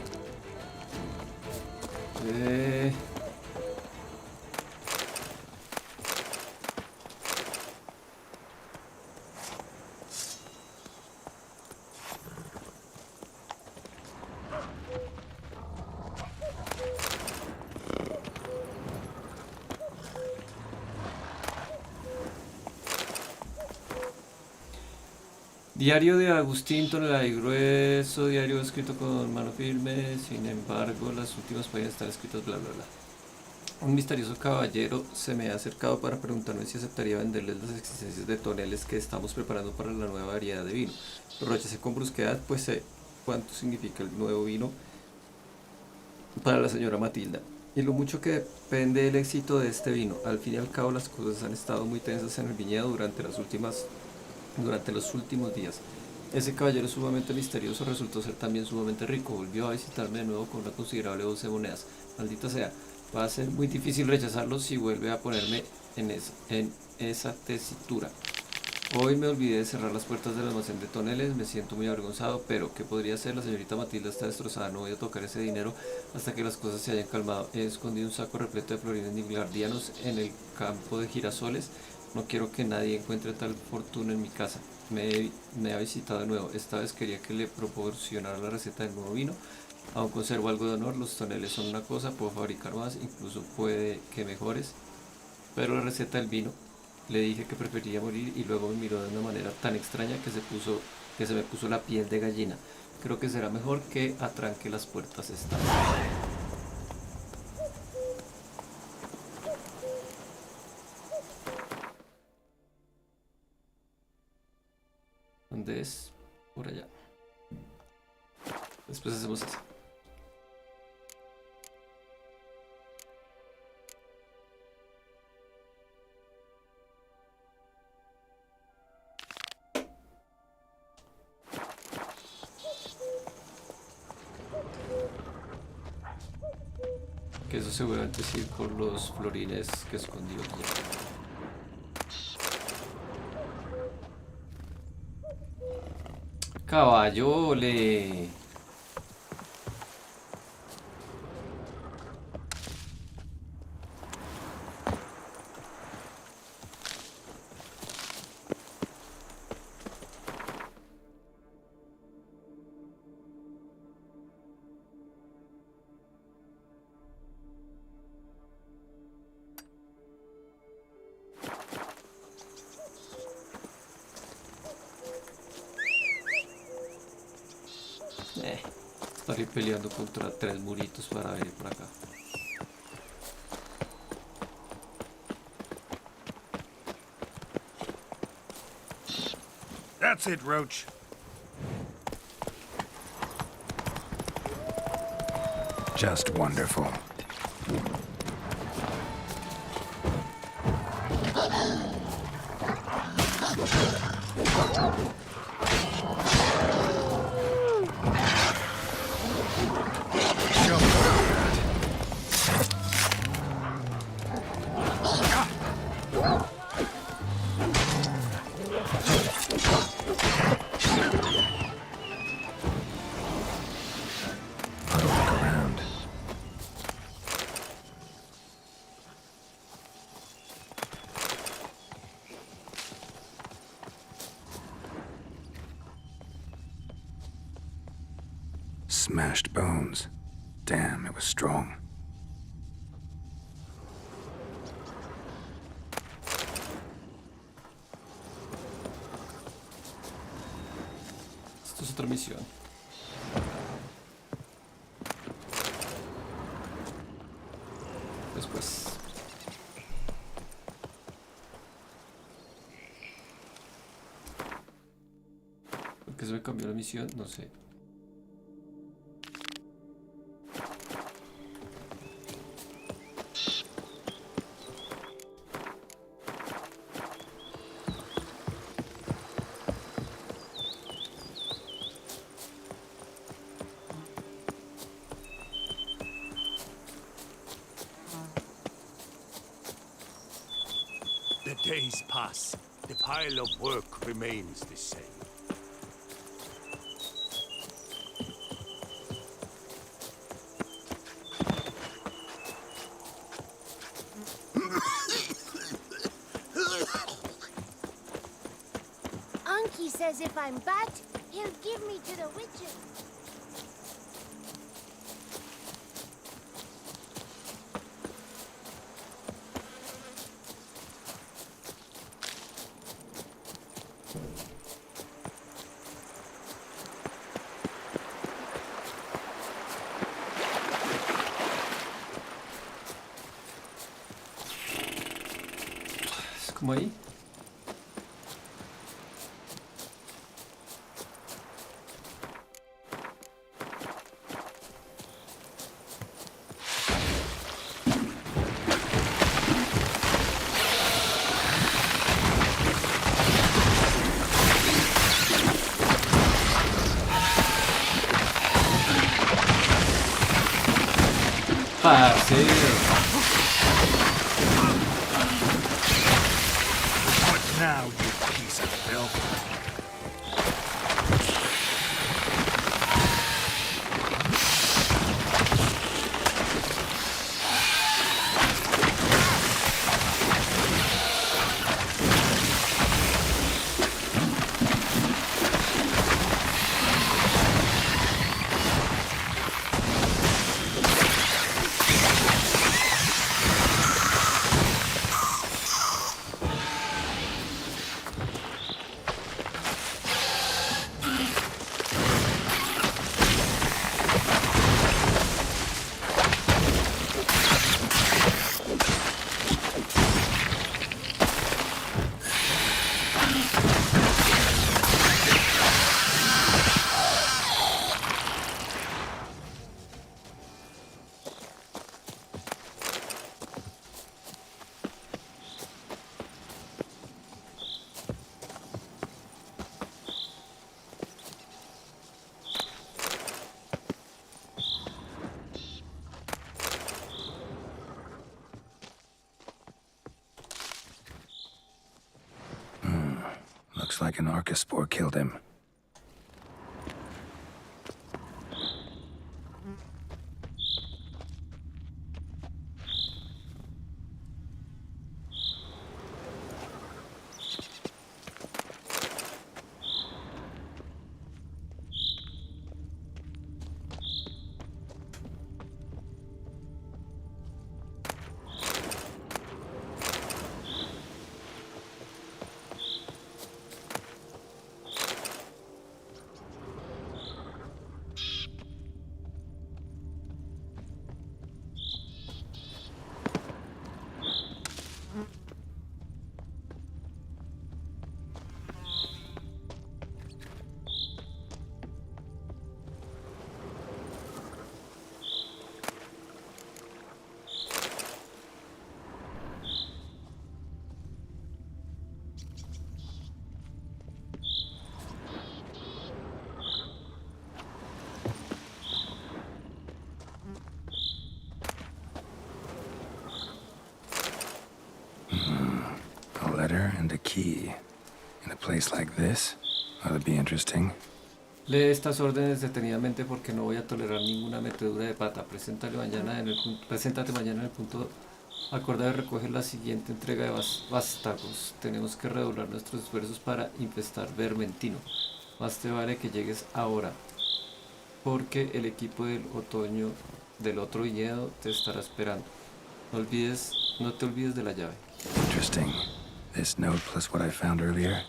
Diario de Agustín, tonelada y grueso, diario escrito con mano firme, sin embargo, las últimas páginas están escritas bla bla bla. Un misterioso caballero se me ha acercado para preguntarme si aceptaría venderles las existencias de toneles que estamos preparando para la nueva variedad de vino. Lo rechacé con brusquedad, pues sé cuánto significa el nuevo vino para la señora Matilda y lo mucho que depende del éxito de este vino. Al fin y al cabo, las cosas han estado muy tensas en el viñedo durante los últimos días. Ese caballero sumamente misterioso resultó ser también sumamente rico. Volvió a visitarme de nuevo con una considerable bolsa de monedas. Maldita sea, va a ser muy difícil rechazarlo si vuelve a ponerme en esa tesitura. Hoy me olvidé de cerrar las puertas del almacén de toneles, me siento muy avergonzado, pero ¿qué podría hacer? La señorita Matilda está destrozada, no voy a tocar ese dinero hasta que las cosas se hayan calmado. He escondido un saco repleto de florines niglardianos en el campo de girasoles. No quiero que nadie encuentre tal fortuna en mi casa. Me ha visitado de nuevo. Esta vez quería que le proporcionara la receta del nuevo vino. Aún conservo algo de honor. Los toneles son una cosa, puedo fabricar más, incluso puede que mejores. Pero la receta del vino, le dije que prefería morir y luego me miró de una manera tan extraña que se me puso la piel de gallina. Creo que será mejor que atranque las puertas esta vez. ¿Dónde es? Por allá. Después hacemos eso. Que eso seguramente sí por los florines que escondió aquí. Caballo, ole. Estaré peleando contra 3 muritos para venir por acá. That's it, Roach. Just wonderful. Smashed bones. Damn, it was strong. Esto es otra misión. Después. ¿Por qué se me cambió la misión? No sé. The days pass. The pile of work remains the same. Unky says if I'm bad, he'll give me to the witches. Es como ahí. Parce. What now, you piece of filth? Looks like an Archospore killed him. letter and a key. In a place like this, ought to be interesting. Lee estas órdenes detenidamente porque no voy a tolerar ninguna metedura de pata. Preséntate mañana en el punto acordado y recoge la siguiente entrega de vástagos. Tenemos que redoblar nuestros esfuerzos para infestar Vermentino. Más te vale que llegues ahora, porque el equipo del otoño del otro viñedo te estará esperando. No te olvides de la llave. Interesting. This note plus what I found earlier.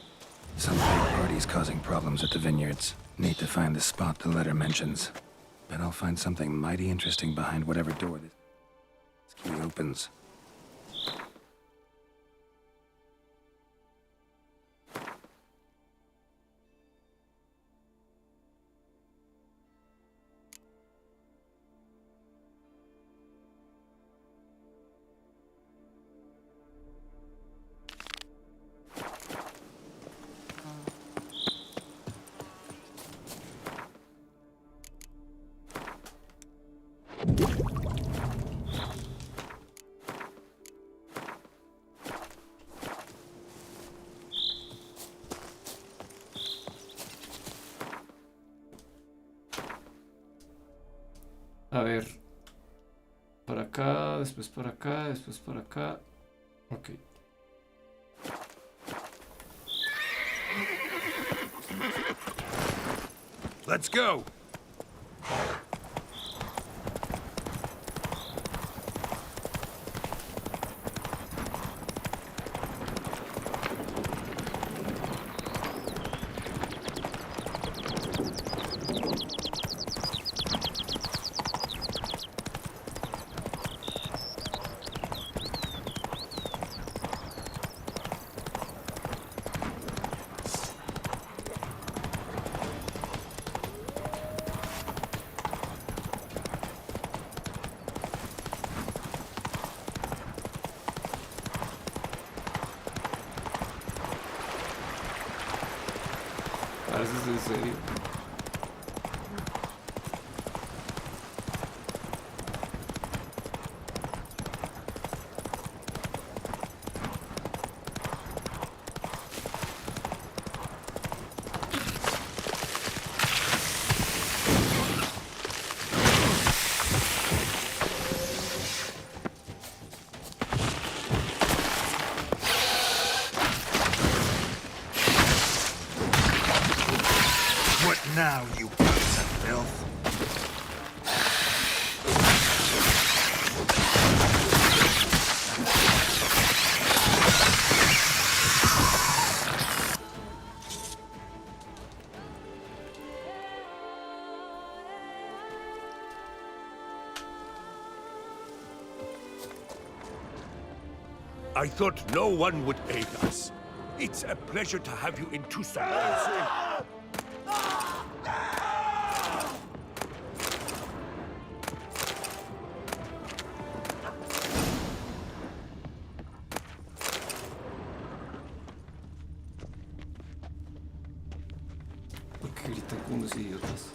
Some big parties causing problems at the vineyards. Need to find the spot the letter mentions. Bet I'll find something mighty interesting behind whatever door this key opens. A ver, para acá, después para acá, después para acá. Ok. Let's go. Parece en serio. What now, you piece of filth? I thought no one would aid us. It's a pleasure to have you in Tucson. Porque gritan como unos idiotas.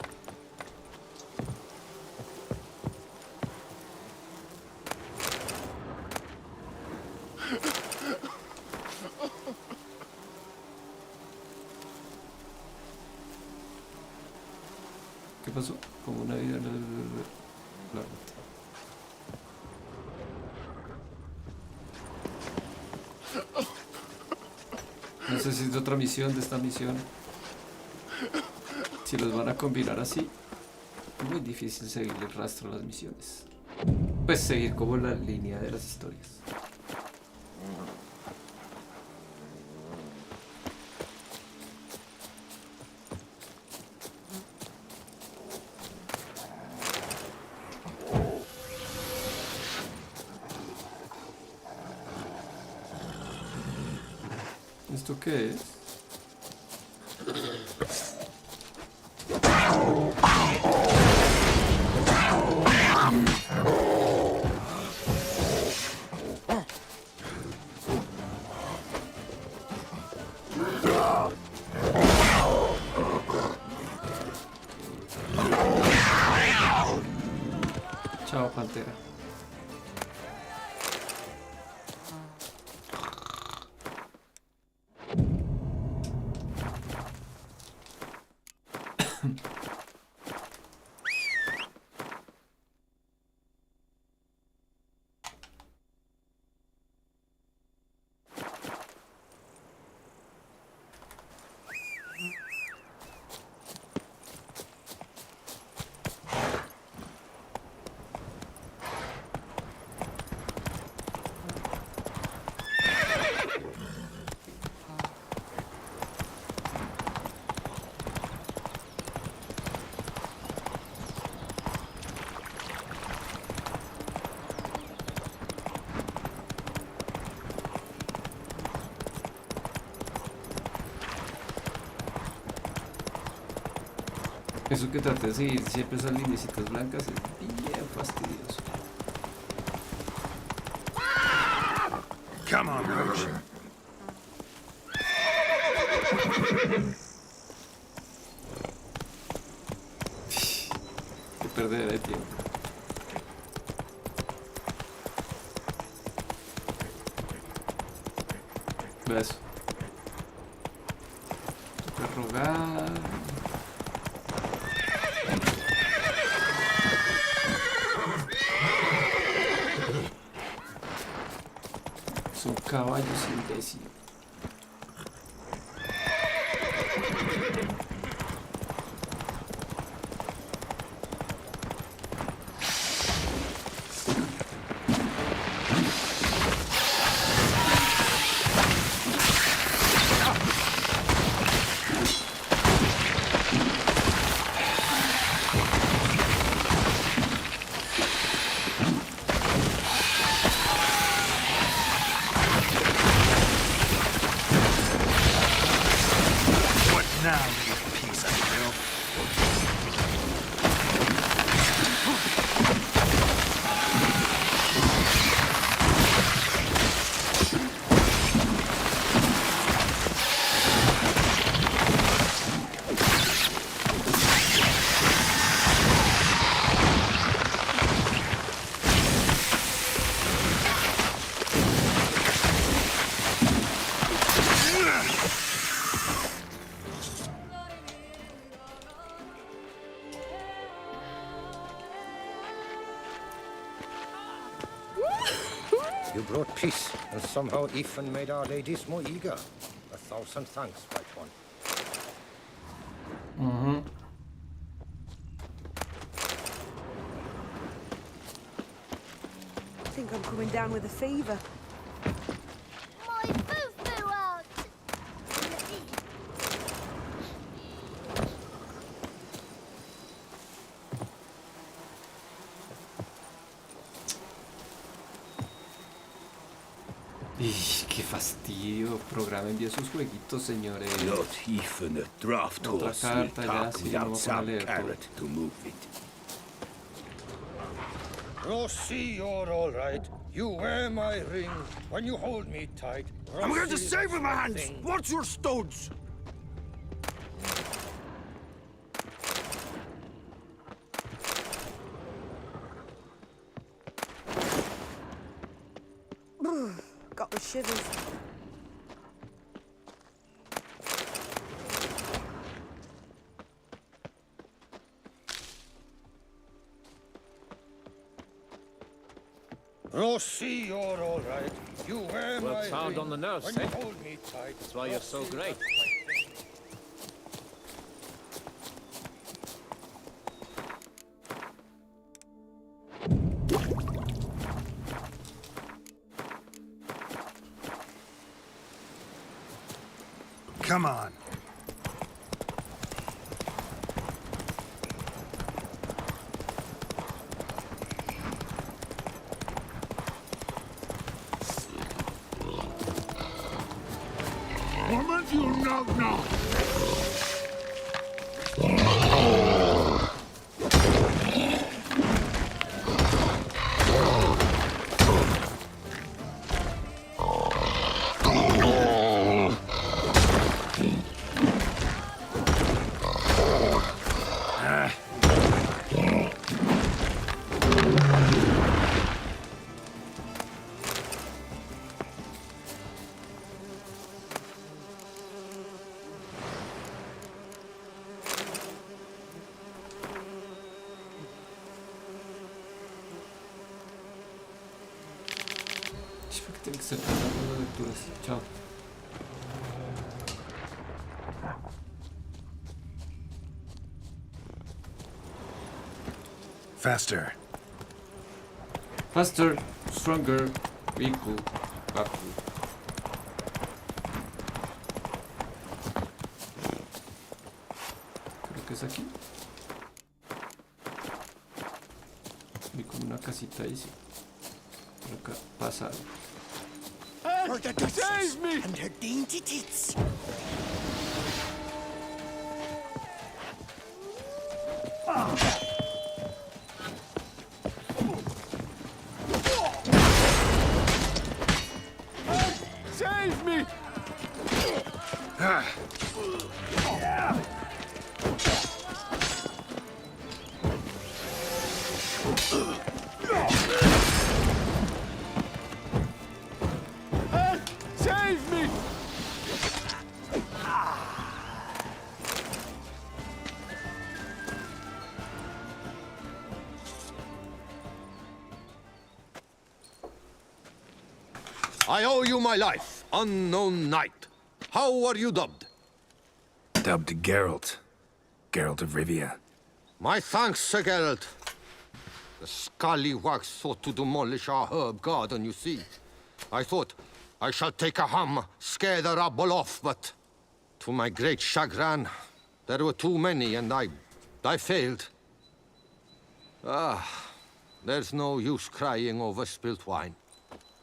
¿Qué pasó? Como una vida. No sé si es de otra misión, de esta misión. Si los van a combinar así, muy difícil seguir el rastro de las misiones. Pues seguir como la línea de las historias. ¿Esto qué es? Chao, pantera. Eso que trate de seguir siempre esas linecitas blancas es bien fastidioso. Come on, Roach. Qué perdedera de tiempo. Vea eso. Toca rogar. Son caballos imbéciles. Now, you piece of filth. You brought peace, and somehow Ethan made our ladies more eager. 1,000 thanks, white one. I think I'm coming down with a fever. My foo-foo out! Ih, qué fastidio. Programen bien sus jueguitos, señores. Not even a draft Otra horse will carta ya, talk sí, without no voy a some leer todo. carrot to move it. Rossi, you're all right. You wear my ring when you hold me tight. I'm going to Rossi, save with my hands. thing. What's your stones? Got the shivers. Rossi, you're all right. You wear Well my found ring on the nerves, when eh? you hold me tight. That's why you're so Rossi, great. Come on. Woman, you know not. Tiene que ser pasando de lecturas. Chao. Faster. Faster, stronger, Riku, Baku. Creo que es aquí. Vi como una casita ahí, sí. Por acá, pasar. For the Duchess and her dainty tits. Save me! Save me! I owe you my life, unknown knight. How are you dubbed? Dubbed Geralt. Geralt of Rivia. My thanks, Sir Geralt. The scallywags sought to demolish our herb garden, you see. I thought, I shall take a ham, scare the rabble off, but to my great chagrin, there were too many, and I failed. There's no use crying over spilt wine.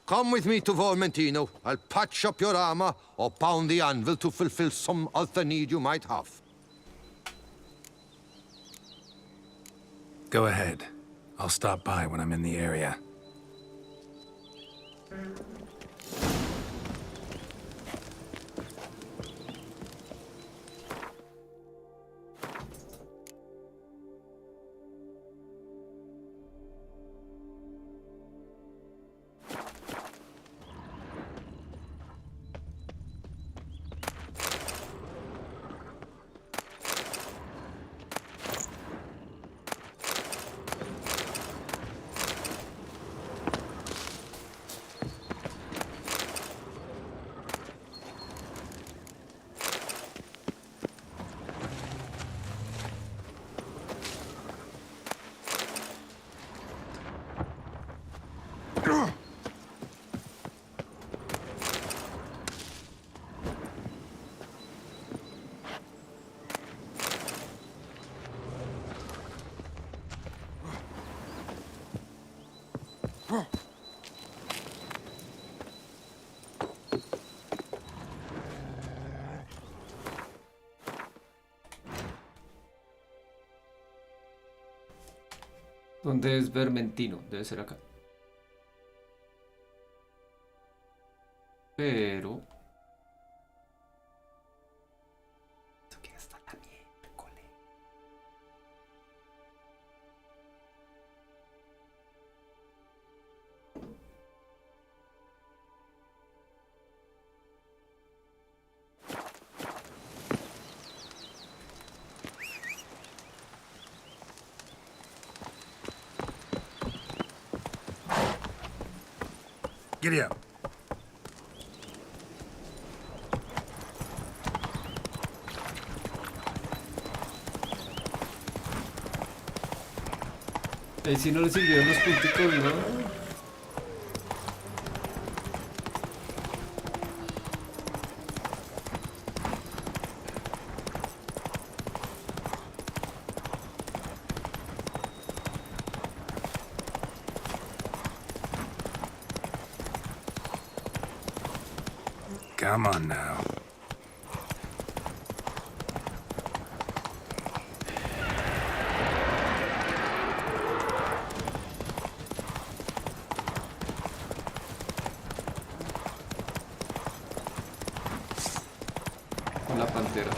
Come with me to Vermentino. I'll patch up your armor or pound the anvil to fulfill some other need you might have. Go ahead. I'll stop by when I'm in the area. ¿Dónde es Vermentino? Debe ser acá. Pero... aquí está la miércoles. Giddy up. Ahí sí no le sirvieron los punticos, ¿no? Come on now. Con la pantera.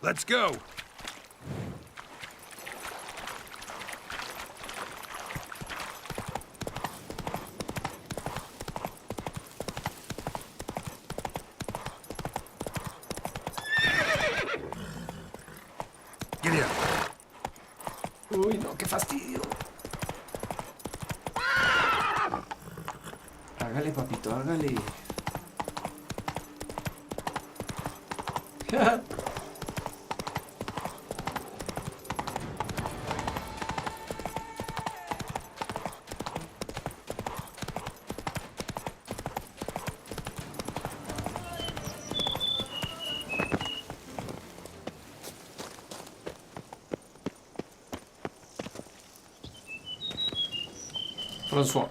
Let's go. Giddy up. Uy, no, qué fastidio. Hágale, papito, hágale. Francois.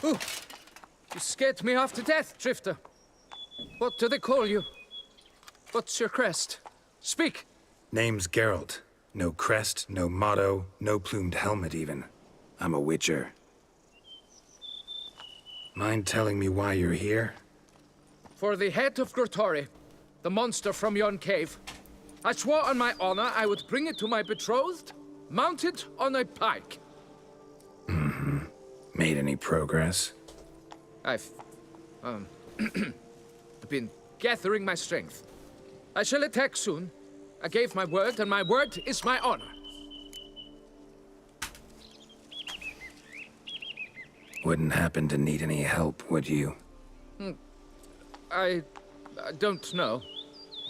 Oh, you scared me half to death, Drifter. What do they call you? What's your crest? Speak! Name's Geralt. No crest, no motto, no plumed helmet even. I'm a witcher. Mind telling me why you're here? For the head of Grottori, the monster from yon cave. I swore on my honor I would bring it to my betrothed, mounted on a pike. Mm-hmm. Made any progress? I've been gathering my strength. I shall attack soon. I gave my word, and my word is my honor. Wouldn't happen to need any help, would you? I don't know.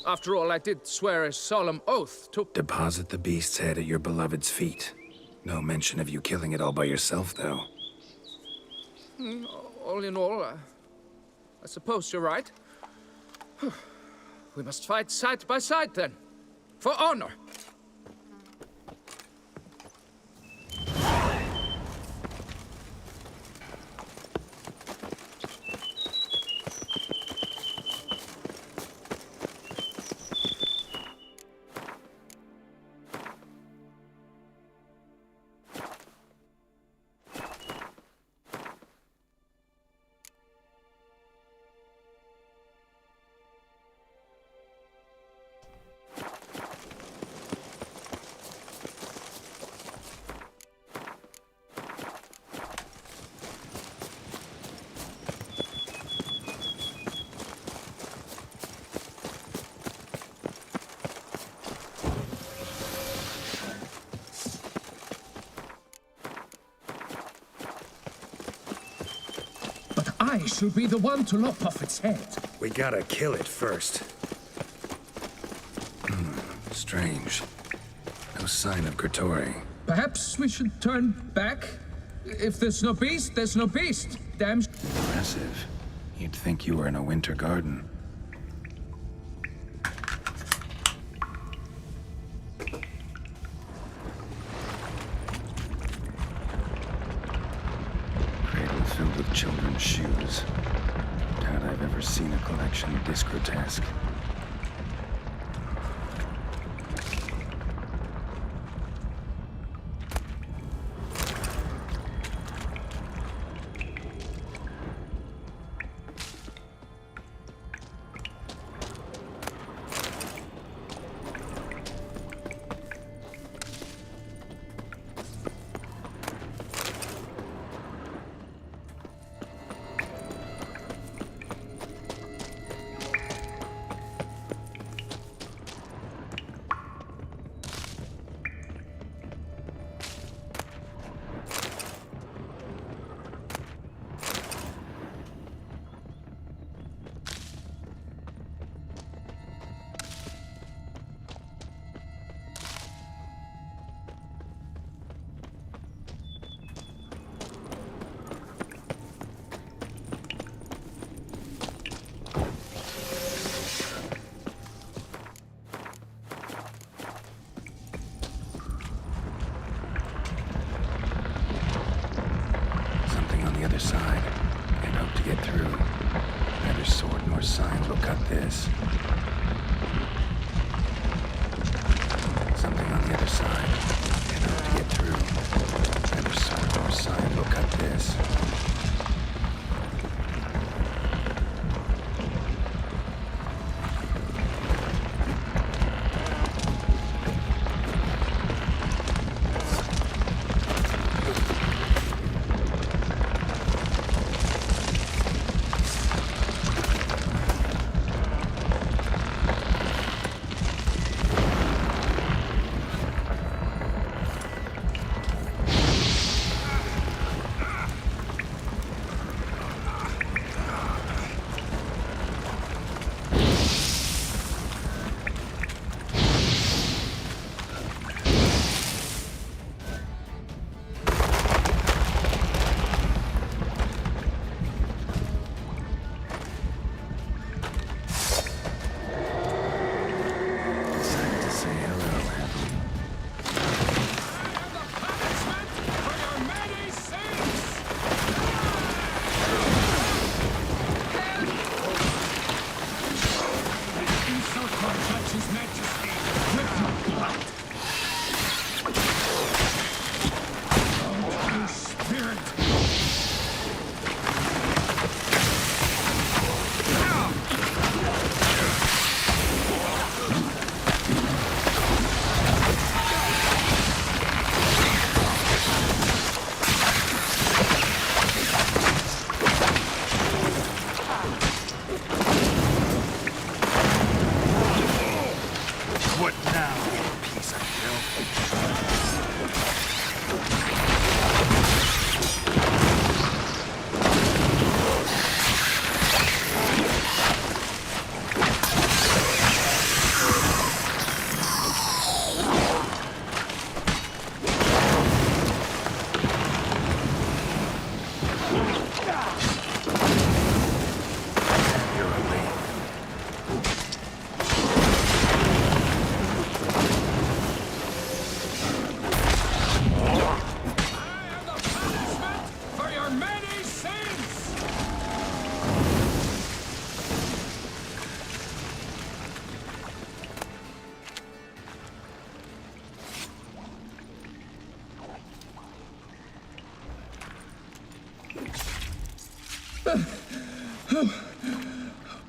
After all, I did swear a solemn oath to... Deposit the beast's head at your beloved's feet. No mention of you killing it all by yourself, though. All in all, I suppose you're right. We must fight side by side, then. For honor. I should be the one to lop off its head. We gotta kill it first. Strange. No sign of Grottori. Perhaps we should turn back? If there's no beast, there's no beast. Damn. Impressive. You'd think you were in a winter garden. Cradle filled with children's shoes. Doubt I've ever seen a collection this grotesque. Other side, and hope to get through. Neither sword nor signs will cut this. Something on the other side, and hope to get through. Neither sword nor sign will cut this.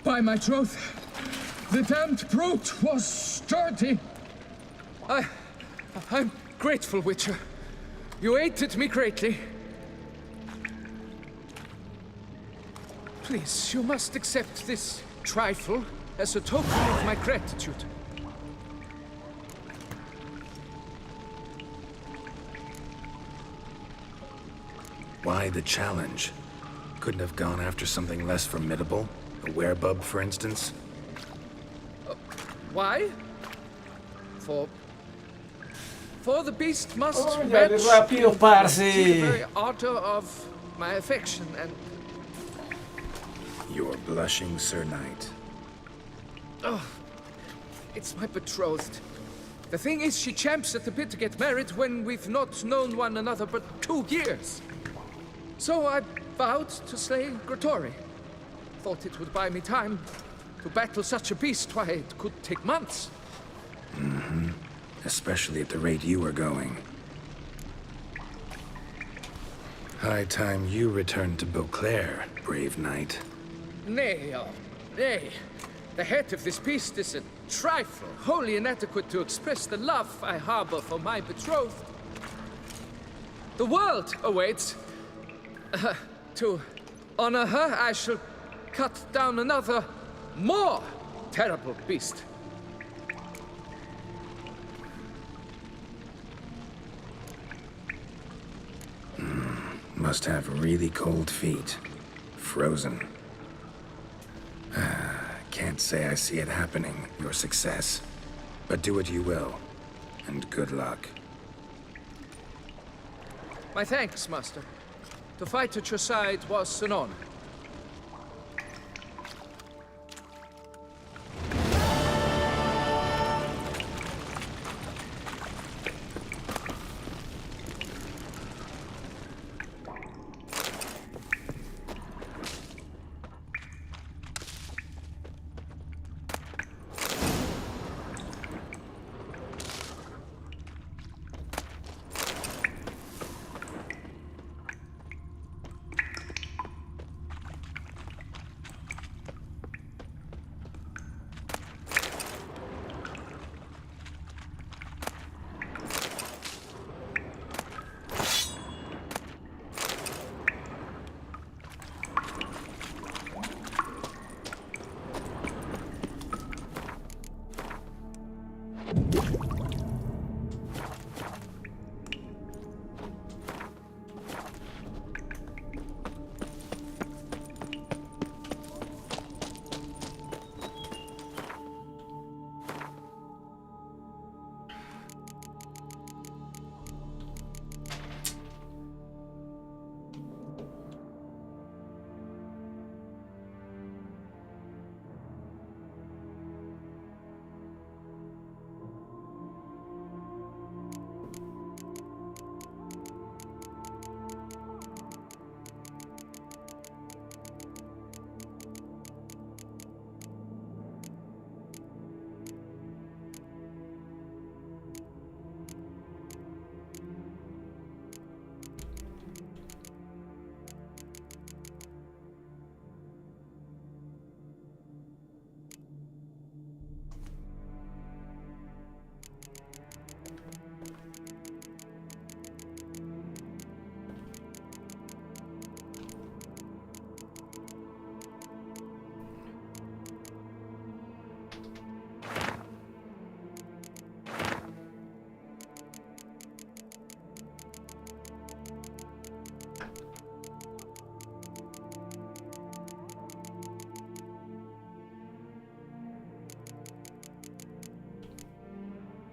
By my troth, the damned brute was sturdy. I'm grateful, Witcher. You aided me greatly. Please, you must accept this trifle as a token of my gratitude. Why the challenge? Couldn't have gone after something less formidable? A werebub, for instance? Why? For the beast must Oh, ya match eres rápido, the parce. very ardor of my affection and... You're blushing, Sir Knight. Oh, it's my betrothed. The thing is, she champs at the bit to get married when we've not known one another but 2 years. So I vowed to slay Grottori. Thought it would buy me time to battle such a beast. Why, it could take months. Mm-hmm. Especially at the rate you were going. High time you returned to Beauclair, brave knight. Nay, oh, nay. The head of this beast is a trifle, wholly inadequate to express the love I harbor for my betrothed. The world awaits. To honor her, I shall cut down another, more terrible beast. Must have really cold feet. Frozen. Can't say I see it happening, your success. But do what you will, and good luck. My thanks, Master. To fight at your side was an honor.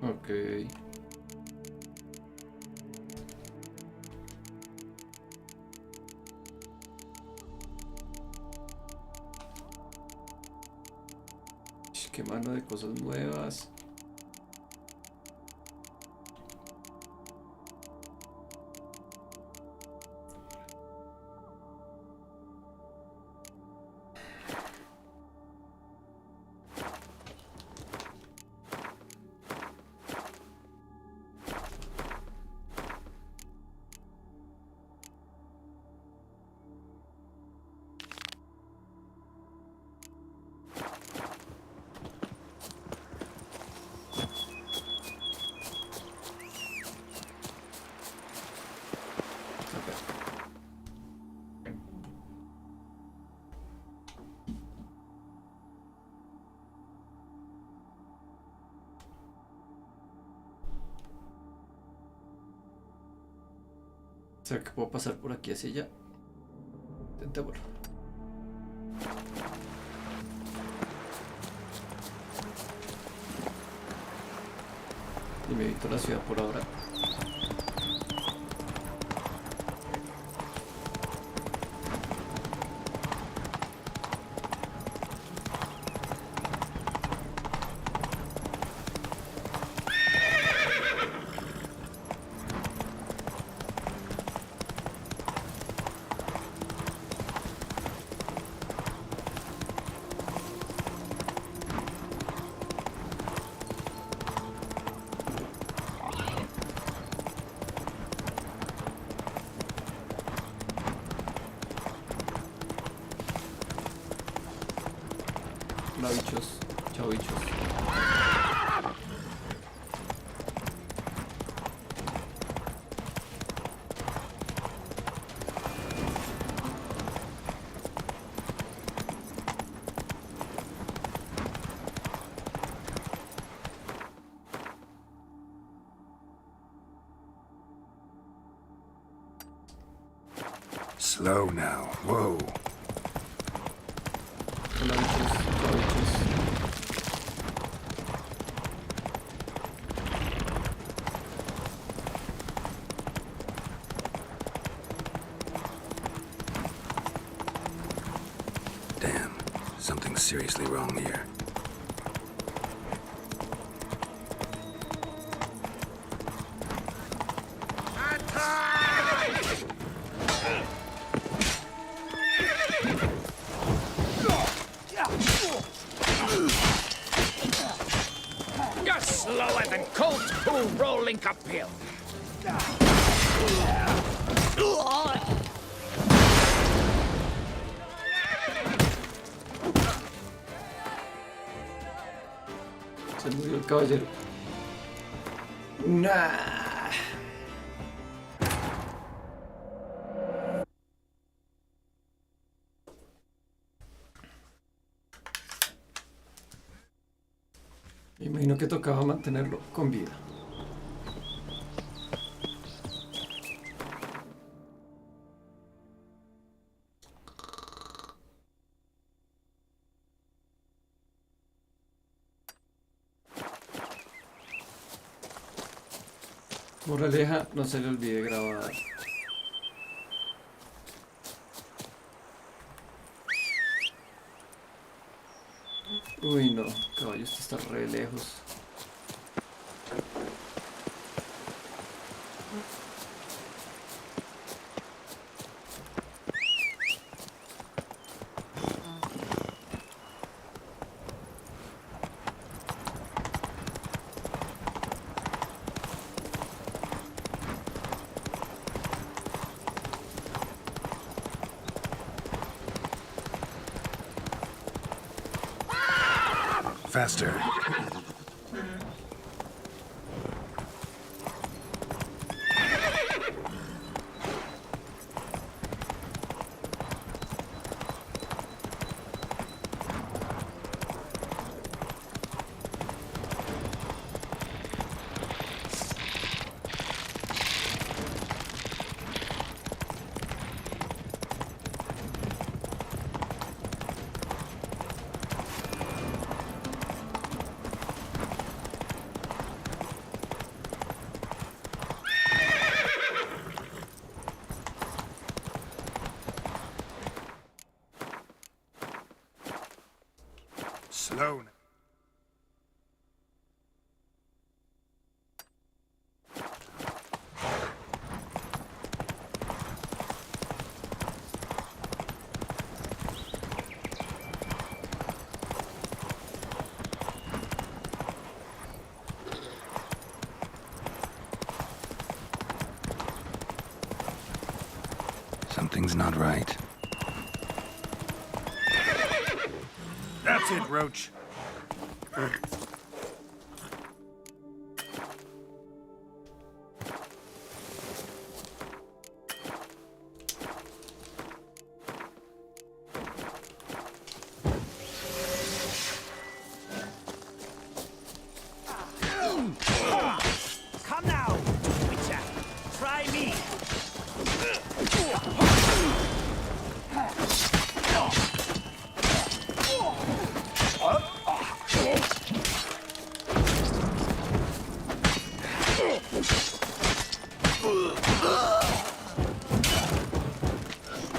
Ok. Qué mano de cosas nuevas. O sea que puedo pasar por aquí hacia allá. Intentémoslo. Y me evito la ciudad por ahora. Hola bichos, chao bichos. Slow now. Whoa. Hola bichos, chao bichos. Damn. Something's seriously wrong here. You're slower than cold poo rolling uphill. Se murió el caballero. Nah. Me imagino que tocaba mantenerlo con vida. Moraleja, no se le olvide grabar. Uy, no, caballo, esto está re lejos. Faster. Slow. Something's not right. That's it, Roach. Come now, Witcher. Try me.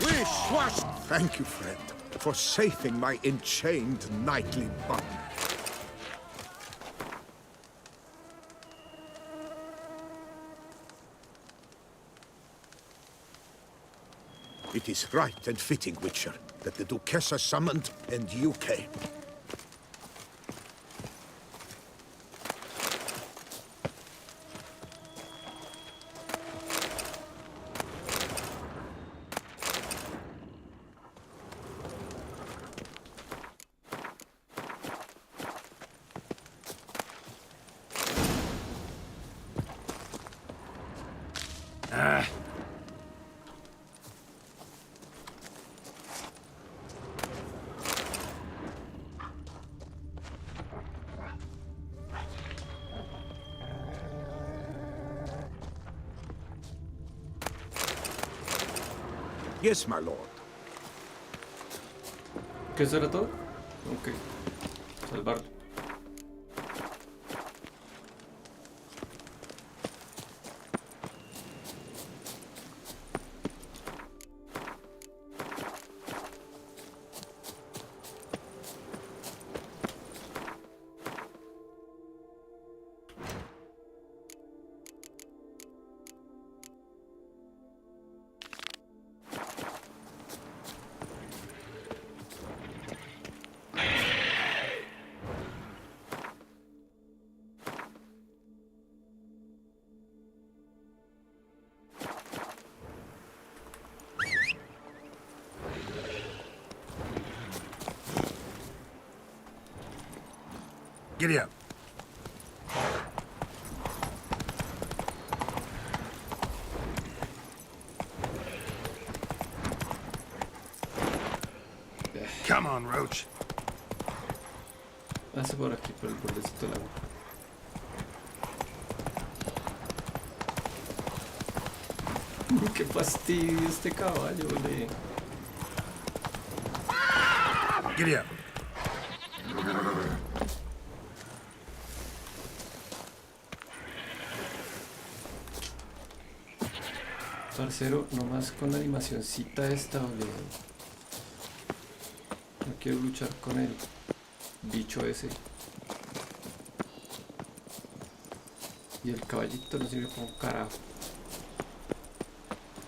Wish, wash. Thank you, friend, for saving my enchained knightly body. It is right and fitting, Witcher, that the Duchessa summoned and you came. Yes, my lord. ¿Qué eso era todo? Ok. Salvarlo. Giddy up. Come on, Roach. Pase por aquí, por el bordecito del agua. Qué fastidio este caballo, le. Giddy up. Parcero, nomás con la animacioncita esta, ole. No quiero luchar con el bicho ese. Y el caballito no sirve como carajo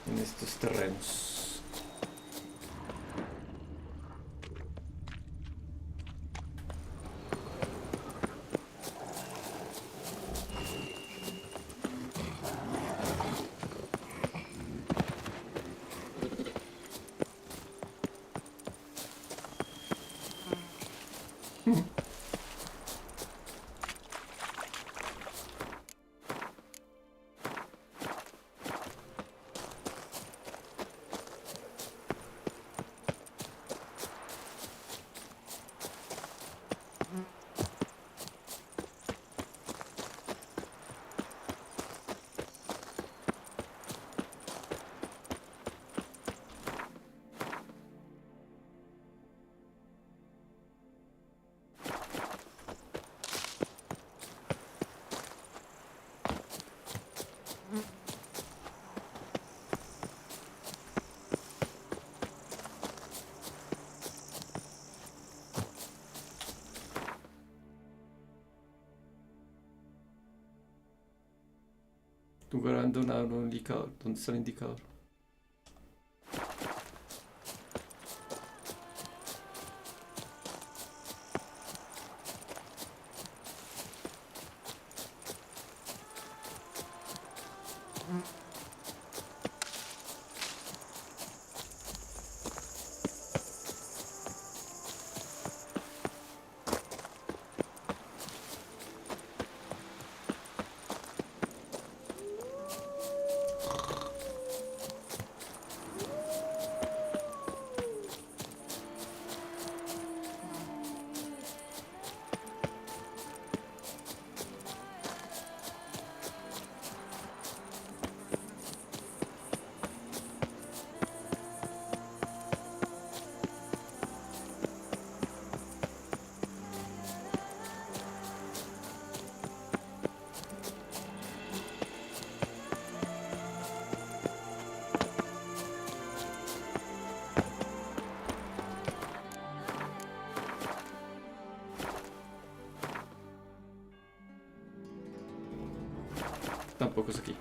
en estos terrenos. Lugar abandonado, no indicador. ¿Dónde está el indicador? pocos aquí.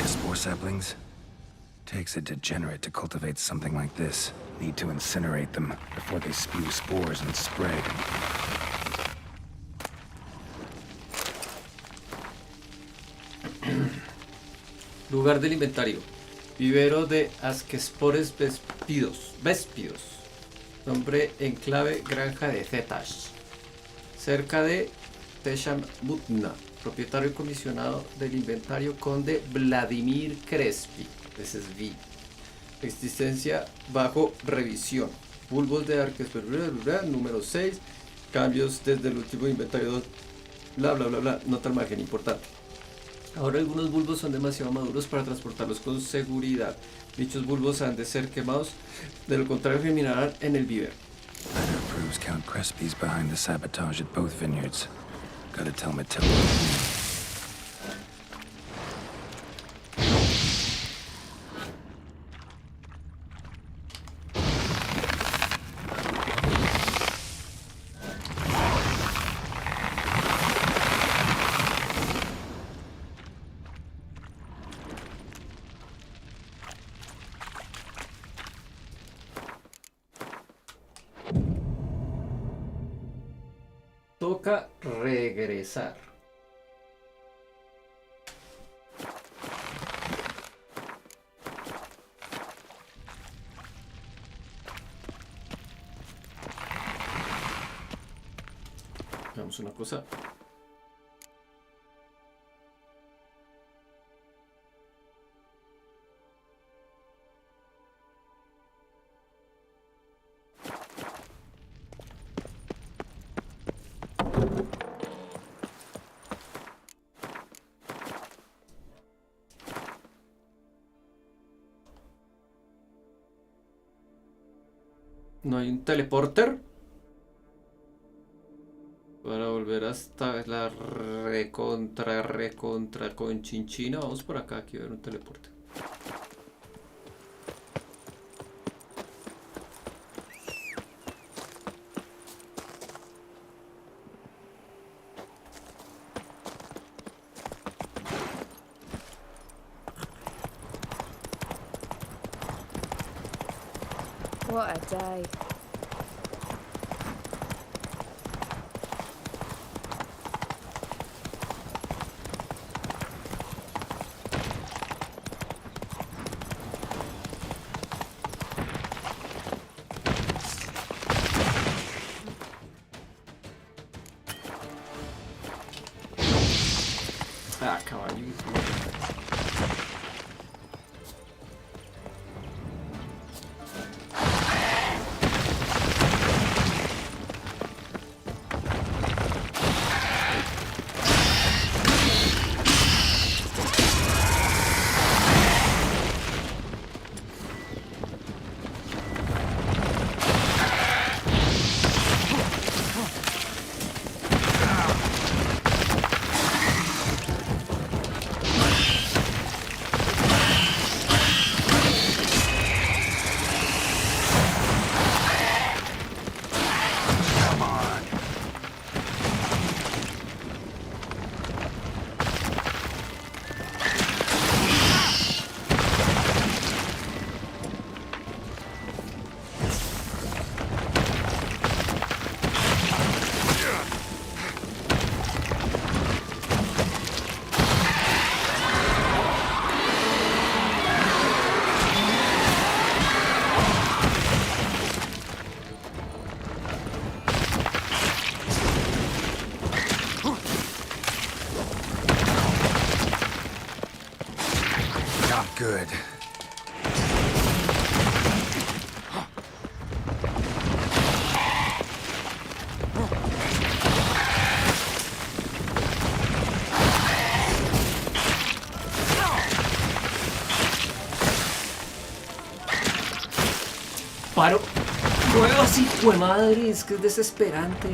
Spore saplings? Takes a degenerate to cultivate something like this. Need to incinerate them before they spew spores and spread. Lugar del inventario. Vivero de Asquespores Véspidos. Nombre en clave Granja de Zetash. Cerca de Teshamutna. Propietario y comisionado del inventario Conde Vladimir Crespi. Ese es V. Existencia bajo revisión. Bulbos de Arquesperura, número 6. Cambios desde el último inventario. Bla bla bla bla. Nota al margen importante. Ahora algunos bulbos son demasiado maduros para transportarlos con seguridad. Dichos bulbos han de ser quemados, de lo contrario germinarán en el vivero. Letter proves Count Crespi's behind the sabotage at both vineyards. Gotta tell Matilda. toca regresar. Hagamos una cosa. No hay un teleporter para volver hasta la recontra conchinchina. Vamos por acá, aquí va a haber un teleporte. What a day. Ah, caballito. Good. Paro. Nuevas, hijo de madre, es que es desesperante.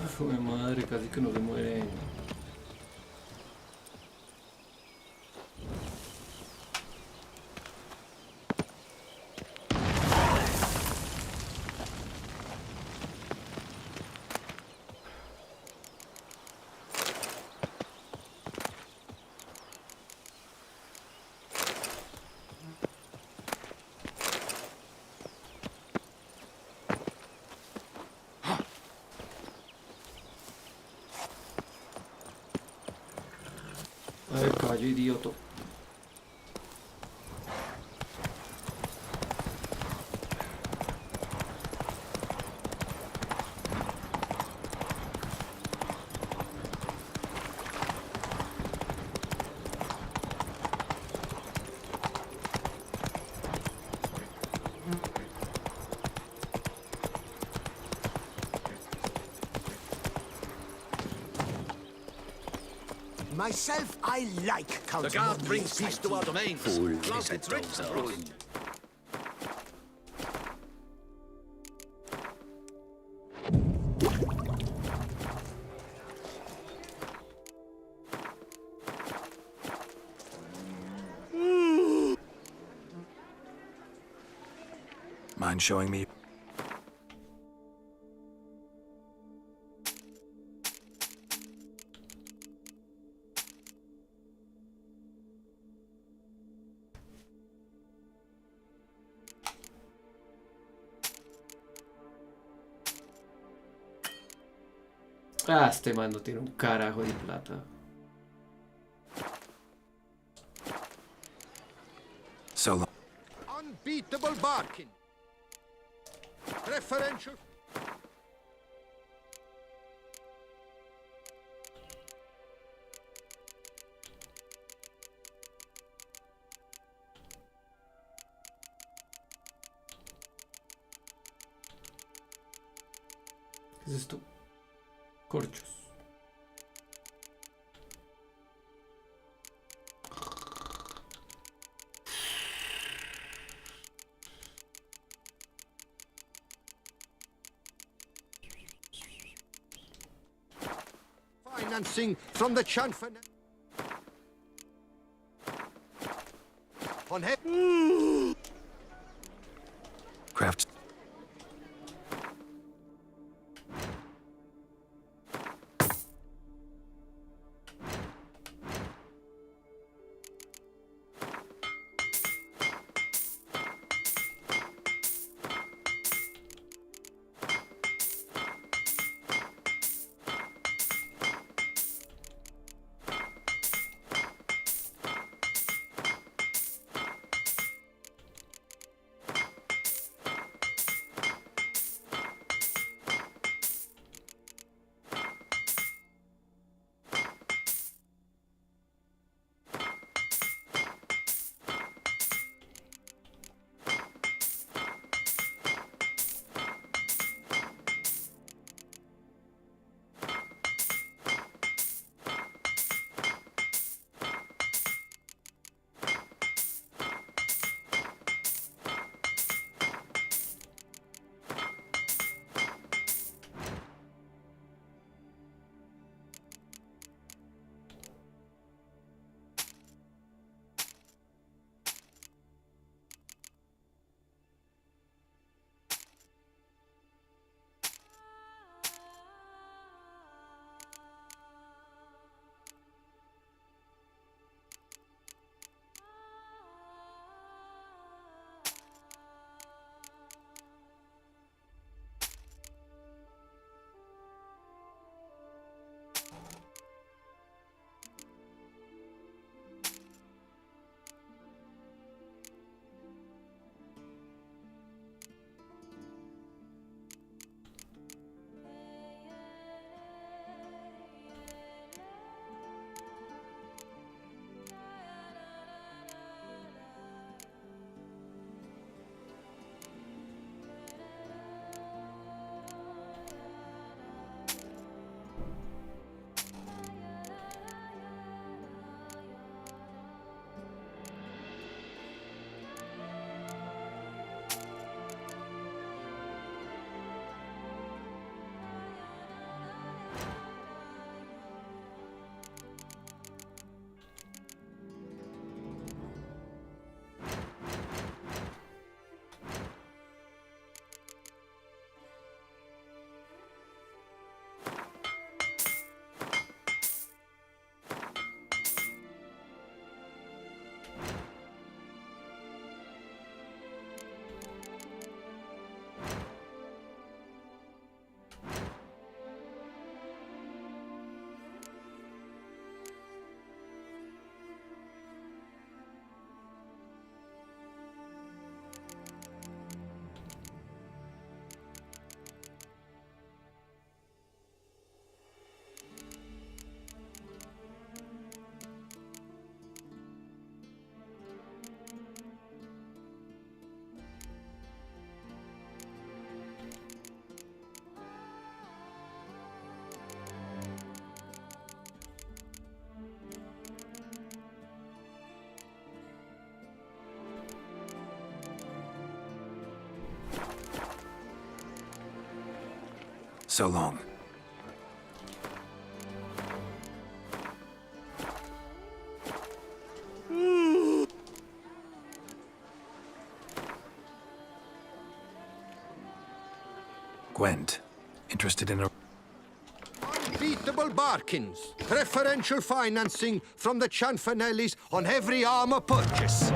Hijo de madre, casi que no se muere. A ver, caballo idioto. Myself, I like Count The guard Monnier brings peace to our fighting. domains. Whilst it's rich and ruined. mind showing me? Ah, este man no tiene un carajo de plata. So long. Unbeatable barking. Preferential. ¿Qué es esto? Corchos. Financing from the Chanfen. On head. Crafts. So long. Gwent. Interested in a... Unbeatable bargains. Preferential financing from the Chanfanellis on every armor purchase.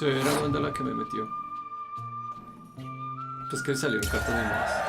Se ve la banda la que me metió. Pues que salieron cartas de más.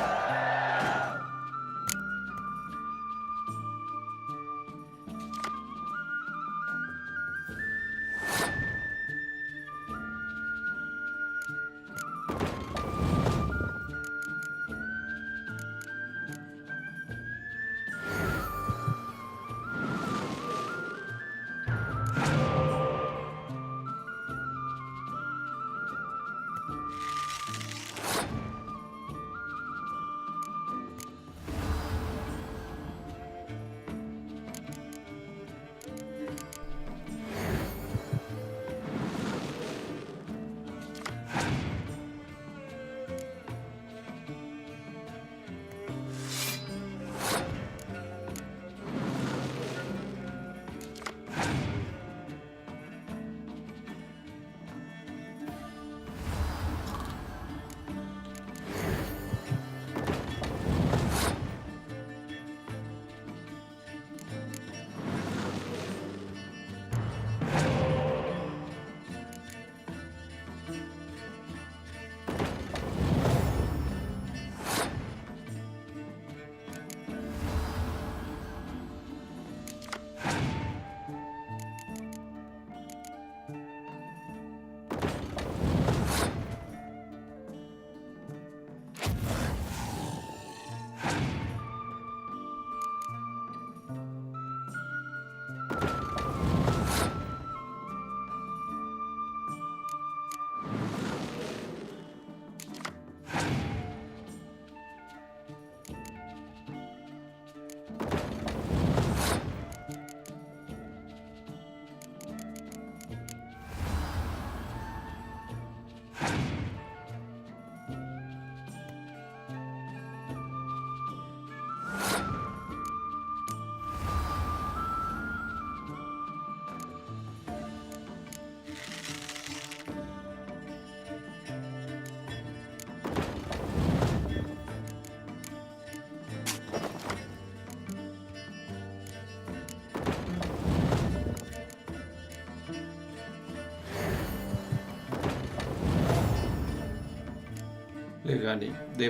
gane. De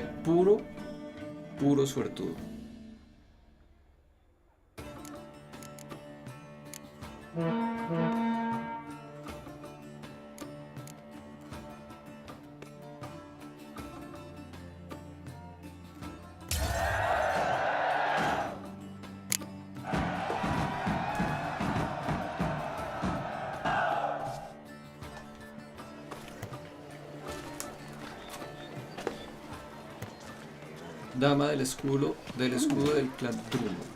puro suertudo. Dama del escudo del clan Truno.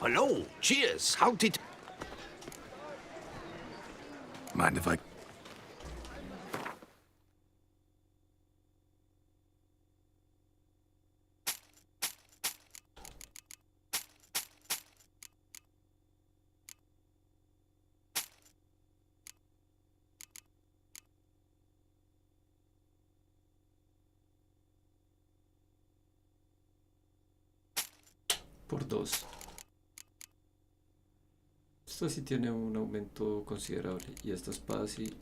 Hello, cheers. How did... Mind if I... Por 2. Esto sí tiene un aumento considerable. Y esta espada sí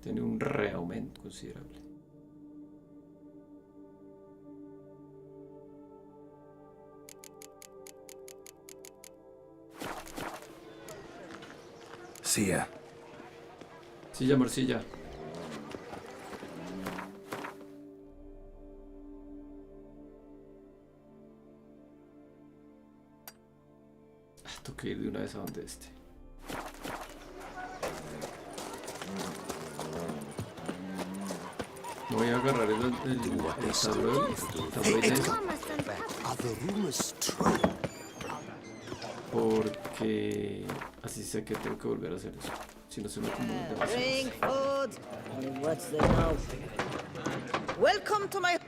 tiene un reaumento considerable. See ya. Silla, morcilla. Tengo que ir de una vez a donde este. Me voy a agarrar el tabloide porque así sé que tengo que volver a hacer eso. Si no se me acumulan Bring demasiados. food. What's the now? Welcome to my...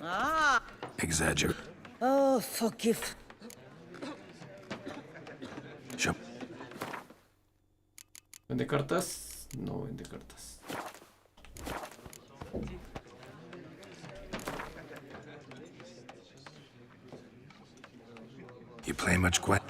Ah. Exaggerate. Oh, forgive. ¿Vende cartas? No vende cartas. You play much Gwent?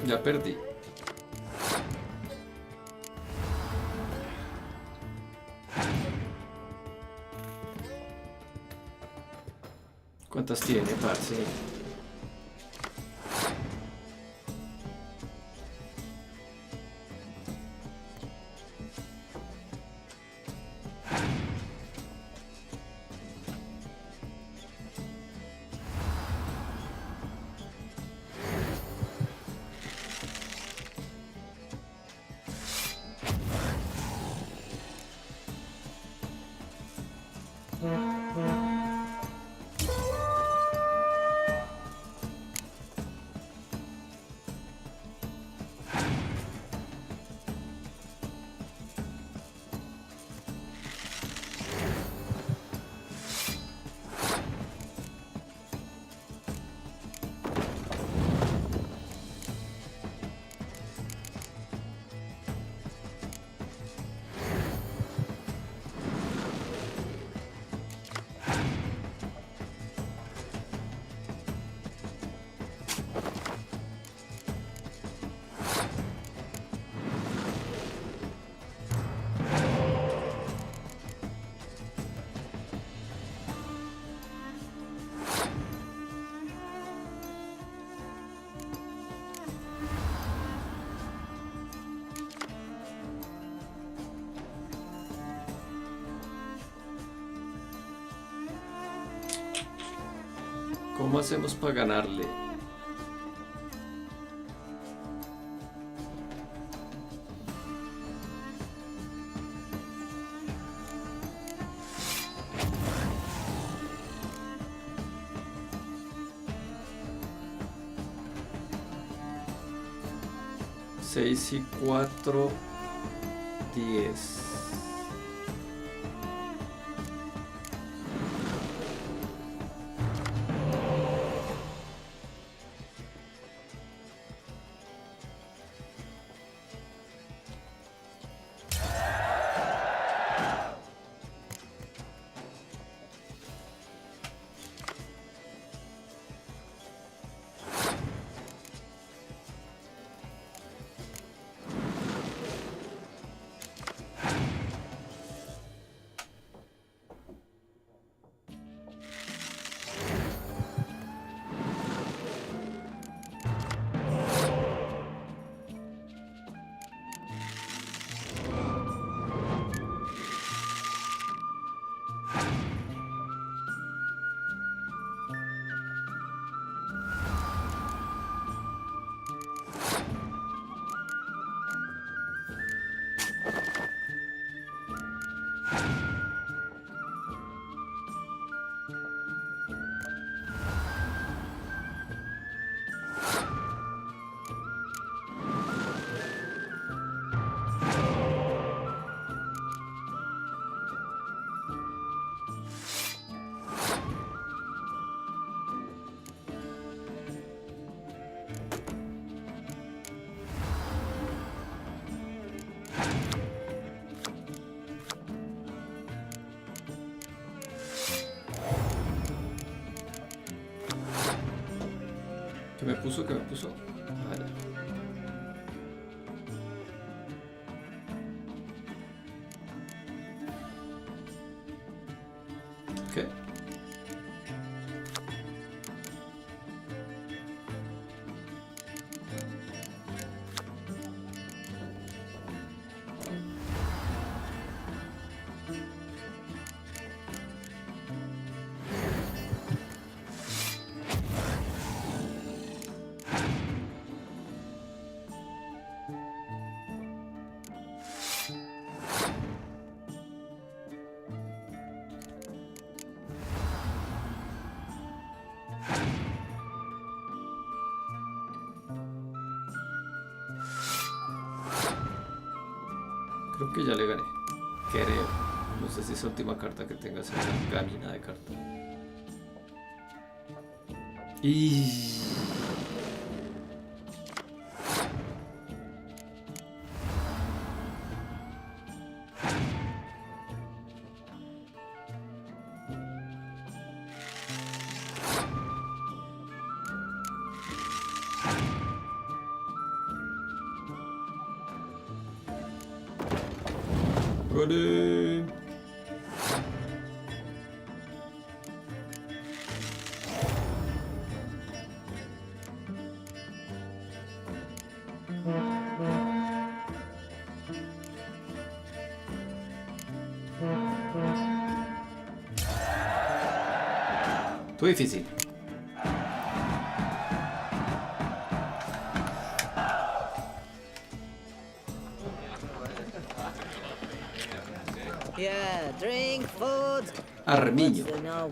Ya perdí. ¿Cuántas tiene, parce? ¿Cómo hacemos para ganarle? Seis y 4, 10. ¿Qué me puso? ¿Qué me puso? Ah, ya. ¿Qué? Creo que ya le gané. Creo. No sé si esa última carta que tenga sea una gamina de carta. Y... ¡Gané! Estuvo difícil. Yeah, drink, food. Armiño. What's the no?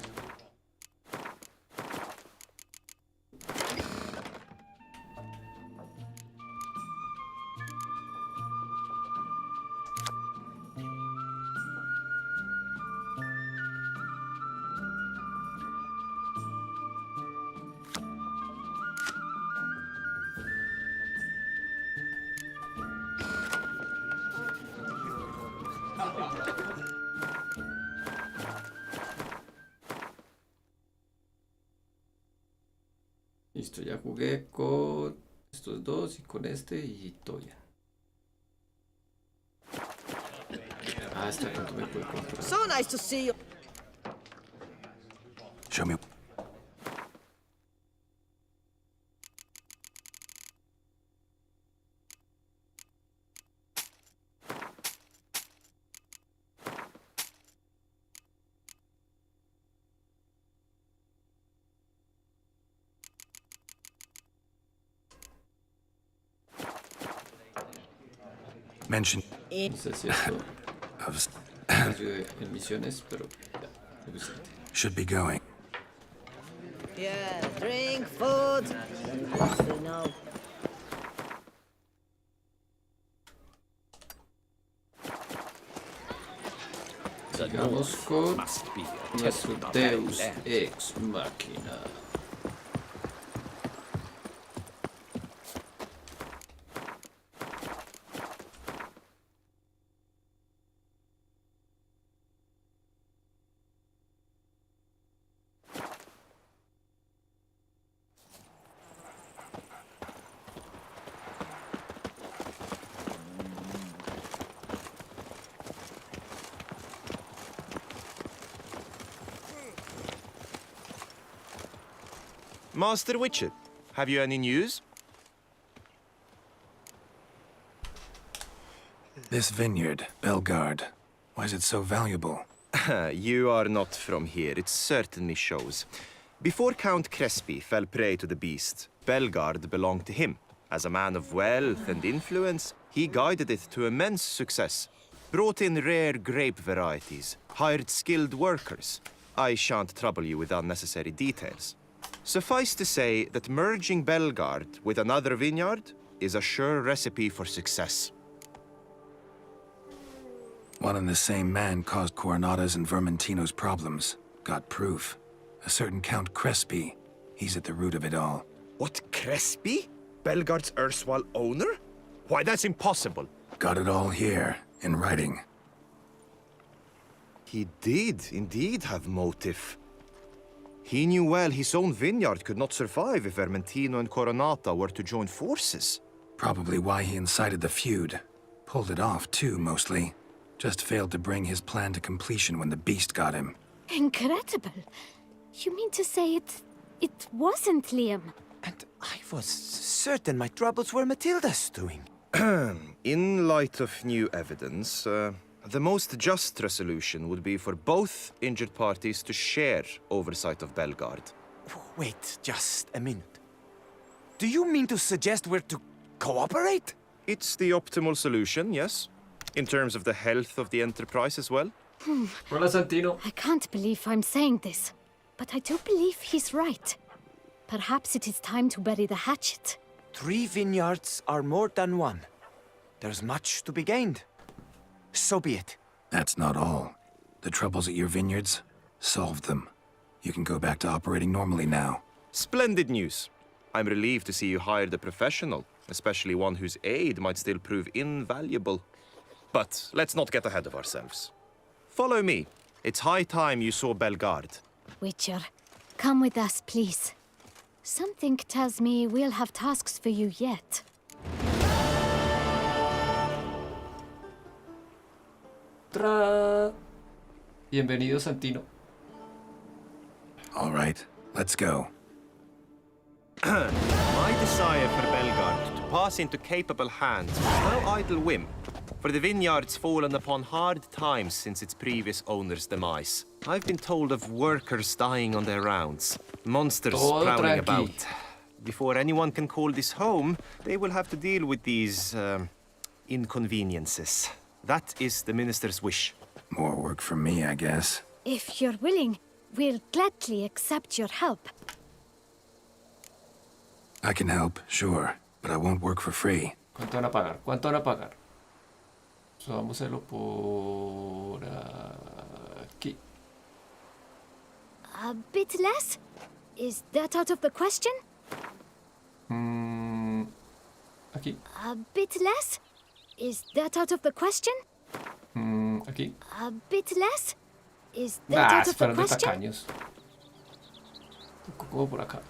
Listo, ya jugué con estos dos y con este y todo bien. Ah, ¿hasta cuánto me puede comprar? So nice to see you. Show me. mention No sé si esto of ayude en misiones, pero ya, suficiente. should be going. Yeah, drink, food. You know. Sigamos con nuestro Deus Ex Machina. Master Witcher, have you any news? This vineyard, Belgard, why is it so valuable? You are not from here, it certainly shows. Before Count Crespi fell prey to the beast, Belgard belonged to him. As a man of wealth and influence, he guided it to immense success. Brought in rare grape varieties, hired skilled workers. I shan't trouble you with unnecessary details. Suffice to say that merging Belgard with another vineyard is a sure recipe for success. One and the same man caused Coronada's and Vermentino's problems. Got proof. A certain Count Crespi. He's at the root of it all. What, Crespi? Belgard's erstwhile owner? Why, that's impossible. Got it all here, in writing. He did indeed have motive. He knew well his own vineyard could not survive if Vermentino and Coronata were to join forces. Probably why he incited the feud. Pulled it off, too, mostly. Just failed to bring his plan to completion when the beast got him. Incredible. You mean to say it wasn't Liam? And I was certain my troubles were Matilda's doing. In light of new evidence, the most just resolution would be for both injured parties to share oversight of Belgard. Wait just a minute. Do you mean to suggest we're to cooperate? It's the optimal solution, yes. In terms of the health of the enterprise as well. Hola, Santino. I can't believe I'm saying this, but I do believe he's right. Perhaps it is time to bury the hatchet. 3 vineyards are more than one. There's much to be gained. So be it. That's not all. The troubles at your vineyards? Solved them. You can go back to operating normally now. Splendid news. I'm relieved to see you hired a professional, especially one whose aid might still prove invaluable. But let's not get ahead of ourselves. Follow me. It's high time you saw Belgard. Witcher, come with us, please. Something tells me we'll have tasks for you yet. Tra. Bienvenido, Santino. All right, let's go. My desire for Belgard to pass into capable hands was no idle whim, for the vineyard's fallen upon hard times since its previous owner's demise. I've been told of workers dying on their rounds, monsters prowling about. Before anyone can call this home, they will have to deal with these, inconveniences. That is the minister's wish. More work for me, I guess. If you're willing, we'll gladly accept your help. I can help, sure, but I won't work for free. ¿Cuánto van a pagar? ¿Cuánto van a pagar? So, vamos a hacerlo por aquí. A bit less? Is that out of the question? Aquí. A bit less? Is that out of the question? Aquí. A bit less? Is that out of the fueron de question? tacaños. Como por acá.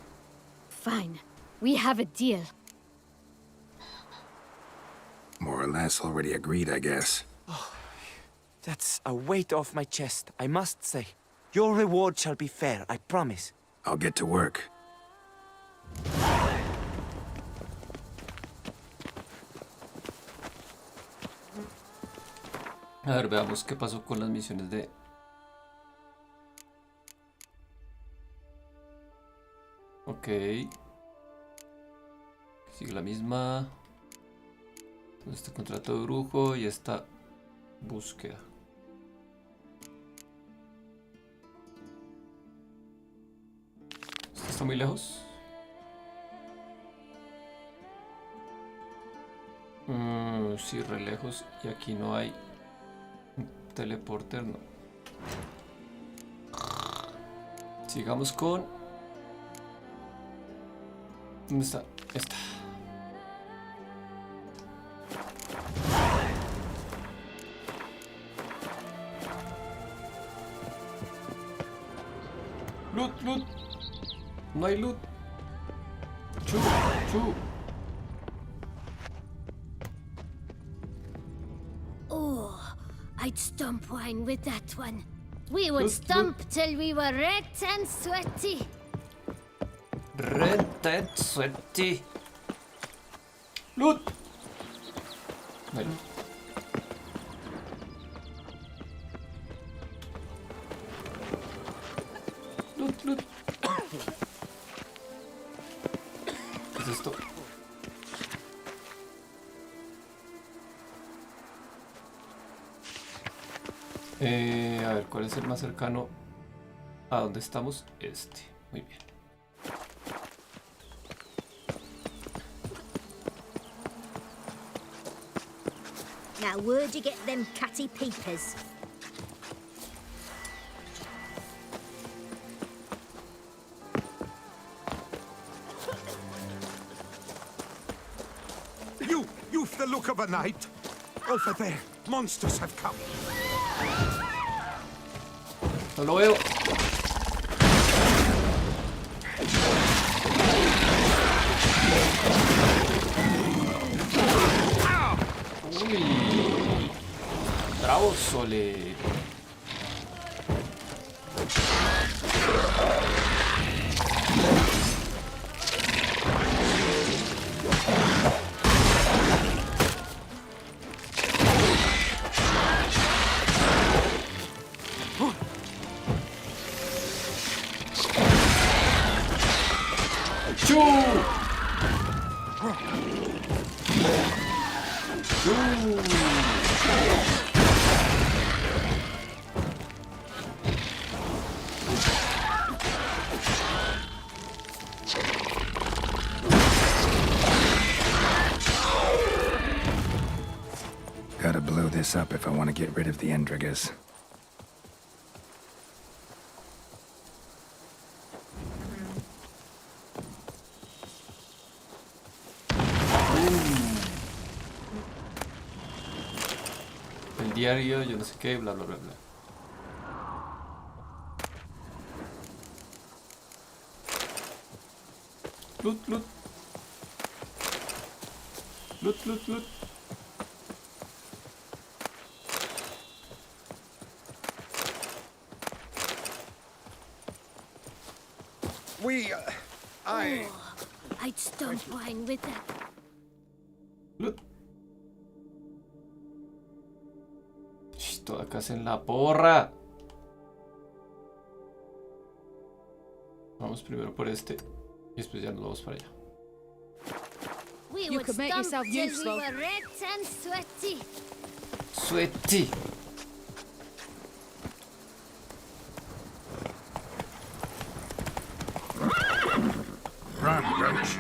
Fine. We have a deal. More or less already agreed, I guess. That's a weight off my chest, I must say. Your reward shall be fair, I promise. I'll get to work. A ver, veamos qué pasó con las misiones de... Ok. Sigue la misma. Este contrato de brujo y esta búsqueda. ¿Esto está muy lejos? Sí, re lejos. Y aquí no hay un teleporter, no. Sigamos con... ¿Dónde está? Esta. Loot, loot. No hay loot. Chu, chu. Oh, I'd stomp wine with that one. We would Look, stomp till we were red and sweaty. Red and sweaty. Loot. No hay loot. Loot, loot. ¿Qué es esto? A ver, ¿cuál es el más cercano a donde estamos? Este. Muy bien. Now, where'd you get them catty peepers? You've the look of a knight. Over there, monsters have come. No lo veo. Uy. Bravo, Sole. Gotta blow this up if I want to get rid of the Endrigas. El diario, yo no sé qué, bla, bla, bla, bla. Loot, loot. Loot, loot, loot. Oh, I'd stomp wine with that. Loot. Shh, toda casa en la porra. Vamos primero por este y después ya nos vamos para allá. We You would could make stomp yourself till useful. we were red and sweaty. Sweaty. Run, roach.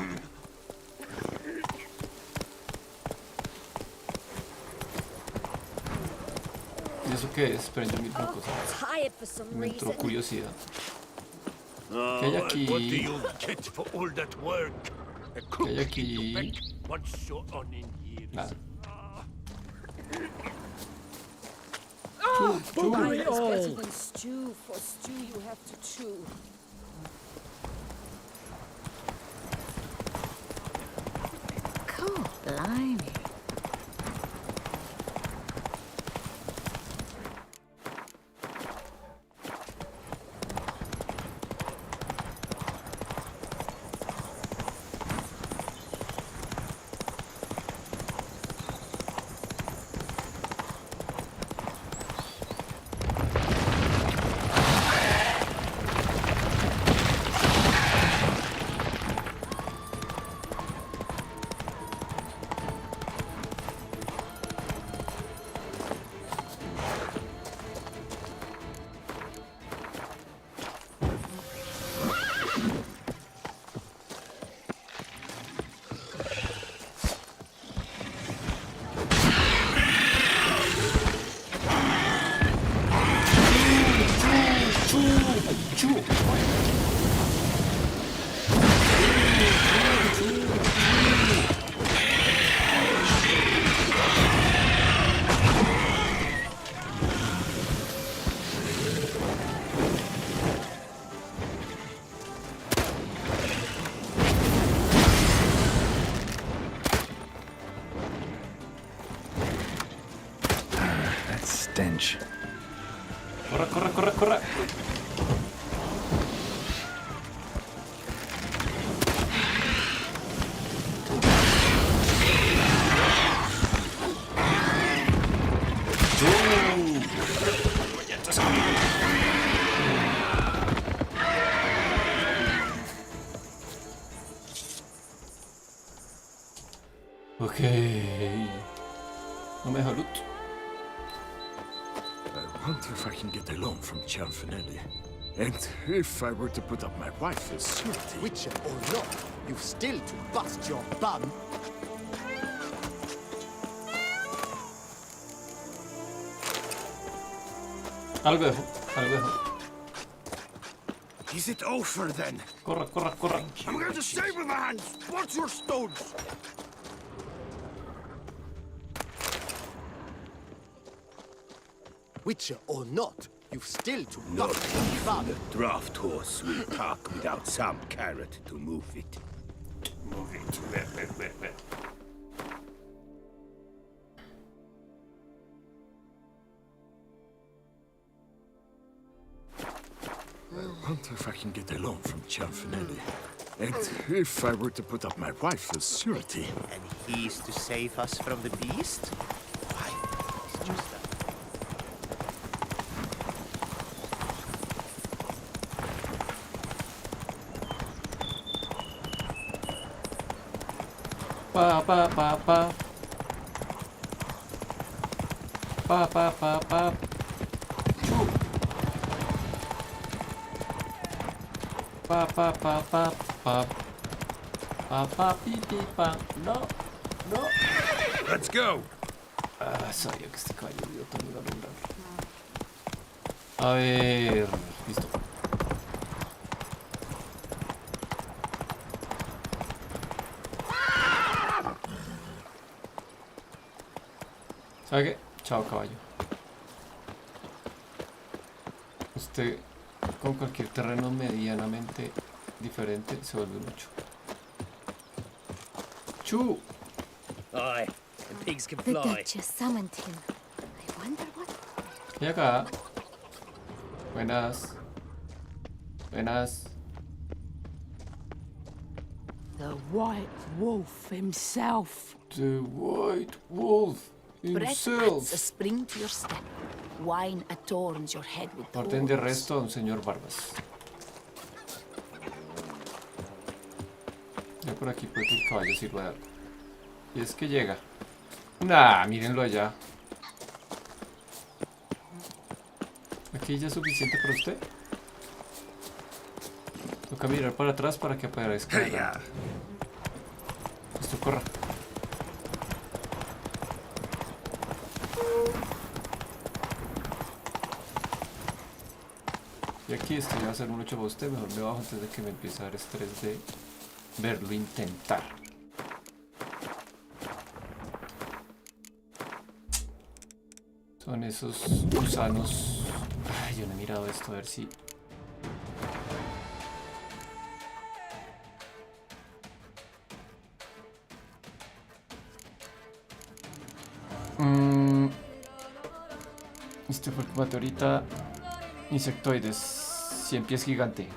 ¿Y eso qué es? Esperen, yo miro una cosa. Tired for some Me entró reason. curiosidad. ¿Qué hay aquí? What do you get for all that work? A cook hay aquí? in Quebec, what's so on in years? Nada. Buggery It's all. better than stew. For stew, you have to chew. Cool. Blimey. cinch. Corra, corra, corra, corra. Ok. No me deja loot. I wonder if I can get a loan from Cianfinelli. And if I were to put up my wife as surety. Witcher or not, you've still to bust your bum. Algo dejo, algo dejo. Is it over then? Corra, corra, corra. I'm going to save with my hands. What's your stones? Witcher or not, you've still to Not bust your bum. the draft horse will talk without some carrot to move it. Move it. Where? I wonder if I can get a loan from Cianfinelli. And if I were to put up my wife as surety. And he's to save us from the beast? Why, it's just that. Pa pa pa pa. Pa pa pa pa. Chu. Pa pa pa pa pa. Pa pa pi pi pa. No. No. Let's go. Ah, sabía que este caballo idiota me iba a lograr. A ver. Listo. ¿Sabe qué? Chao, caballo. Usted con cualquier terreno medianamente diferente se vuelve mucho. ¡Chu! Aye, the pigs can The fly. Duchess summoned him. I wonder what... Y acá. Buenas. Buenas. The White Wolf himself. The White Wolf Breath himself. adds a spring to your step. Wine adorns your head with Orden de thorns. resto a un señor Barbas. Ya por aquí puede que el caballo sirva de algo. Y es que llega. Nah, mírenlo allá. Aquí ya es suficiente para usted. Toca mirar para atrás para que aparezca. Listo, corra. Y aquí esto ya va a ser mucho para usted. Mejor me bajo antes de que me empiece a dar estrés de verlo intentar. Son esos gusanos. Ay, yo no he mirado esto a ver si. Este fue el combate ahorita. Insectoides. 100 pies gigante.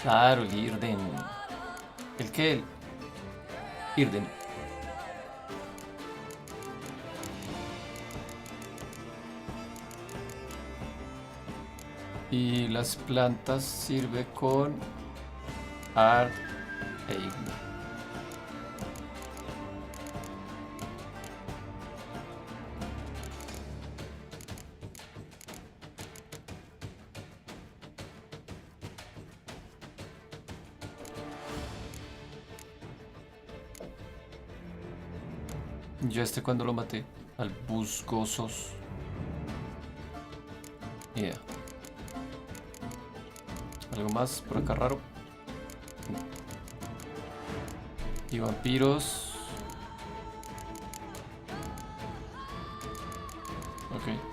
Claro, el Irden. ¿El qué? El Irden. Y las plantas sirve con Art e Igno. Yo cuando lo maté al busgosos. Yeah. ¿Algo más por acá raro? Y vampiros. Ok.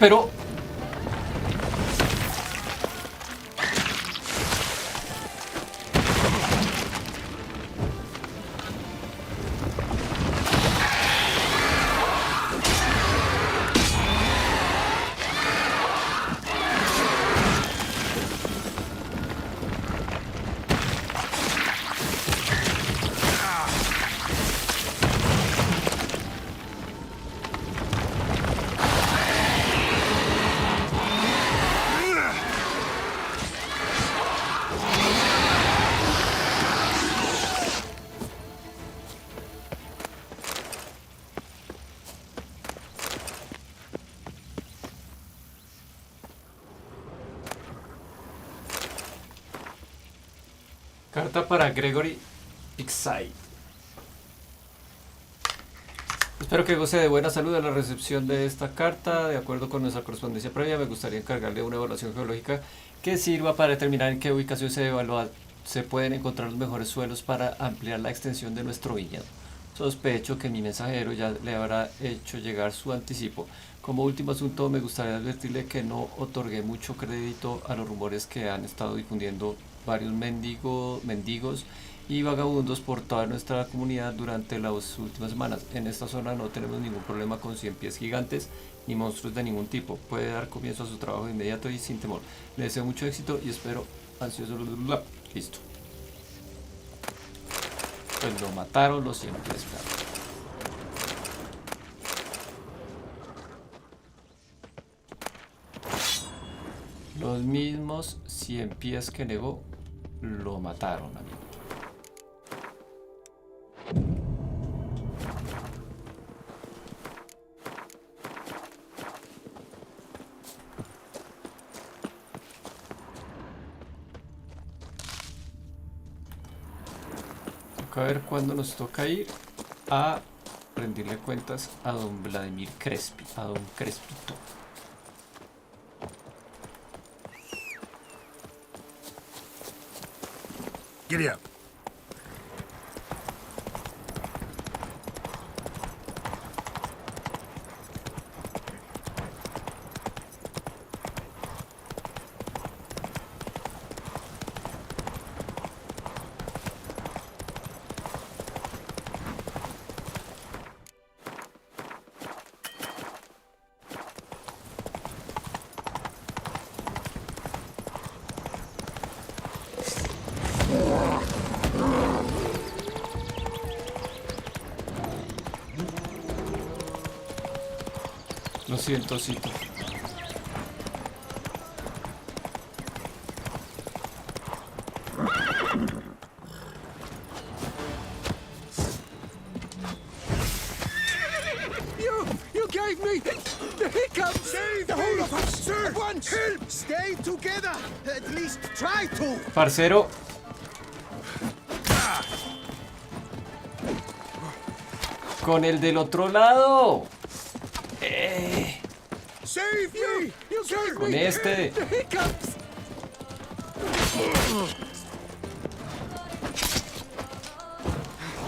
Pero... Carta para Gregory Pixai. Espero que goce de buena salud a la recepción de esta carta. De acuerdo con nuestra correspondencia previa, me gustaría encargarle una evaluación geológica que sirva para determinar en qué ubicación se pueden encontrar los mejores suelos para ampliar la extensión de nuestro viñedo. Sospecho que mi mensajero ya le habrá hecho llegar su anticipo. Como último asunto, me gustaría advertirle que no otorgué mucho crédito a los rumores que han estado difundiendo varios mendigos y vagabundos por toda nuestra comunidad durante las últimas semanas. En esta zona no tenemos ningún problema con 100 pies gigantes ni monstruos de ningún tipo. Puede dar comienzo a su trabajo de inmediato y sin temor. Le deseo mucho éxito y espero ansioso. Listo. Pues lo mataron los 100 pies, claro. Los mismos 100 pies que negó lo mataron, amigo. Toca ver cuándo nos toca ir a rendirle cuentas a don Vladimir Crespi, a don Crespito. Giddy up. Lo siento, Cito. You gave me the hiccups! Save the whole of us, sir! At once! Help! Stay together! At least try to! Parcero. Con el del otro lado. Save me! You gave Con me este. the hiccups!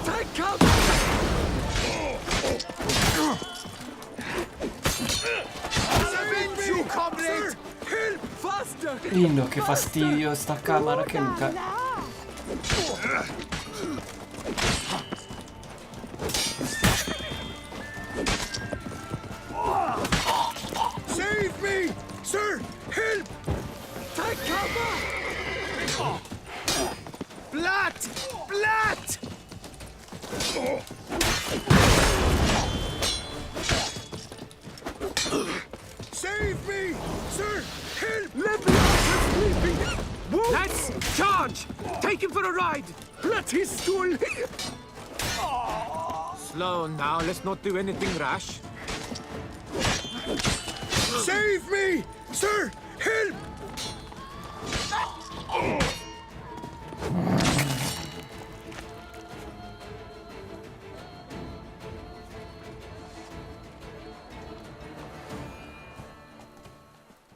Take cover! Avenge you, comrade! Help! Faster! Y no, qué fastidio esta cámara que nunca... Save me! Sir! Help! Take cover! Blood! Blood! Save me! Sir! Help! Let me out! I'm sleeping! Let's charge! Take him for a ride! Bloody stool! Slow now, let's not do anything rash. Save me! Sir! Help!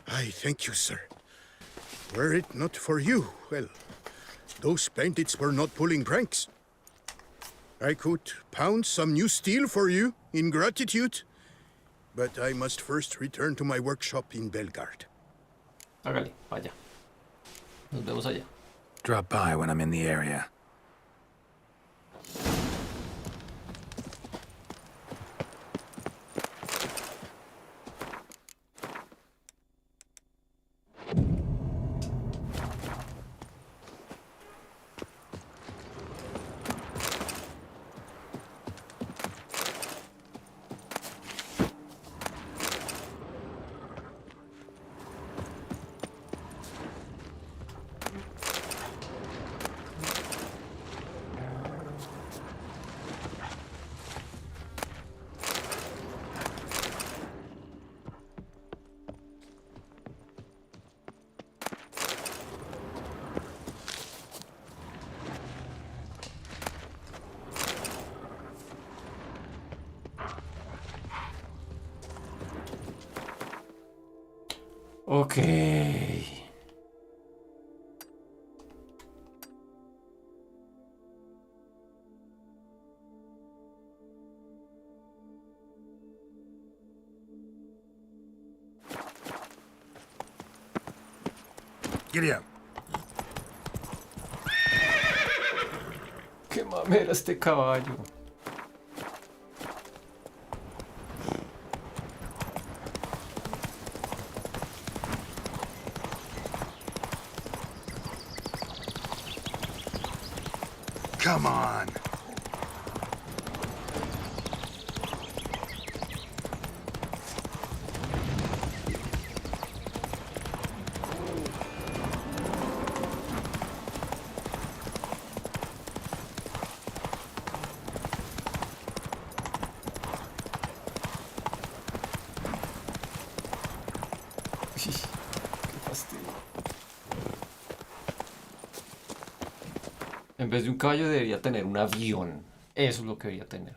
I thank you, sir. Were it not for you, well, those bandits were not pulling pranks. I could pound some new steel for you in gratitude. but I must first return to my workshop in Belgard. Hágale, vaya. Nos vemos allá. Drop by when I'm in the area. Ok. Giddy up. Qué mamera este caballo. Come on. Qué fastidio. En vez de un caballo debería tener un avión. Eso es lo que debería tener.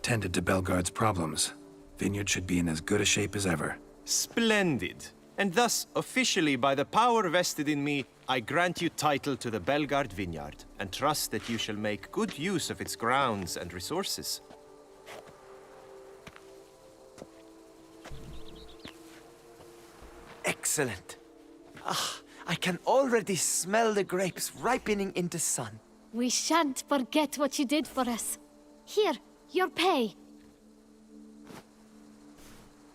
Tended to Belgard's problems. Vineyard should be in as good a shape as ever. Splendid. And thus, officially, by the power vested in me, I grant you title to the Belgard vineyard, and trust that you shall make good use of its grounds and resources. Excellent. Ah, I can already smell the grapes ripening in the sun. We shan't forget what you did for us. Here, your pay.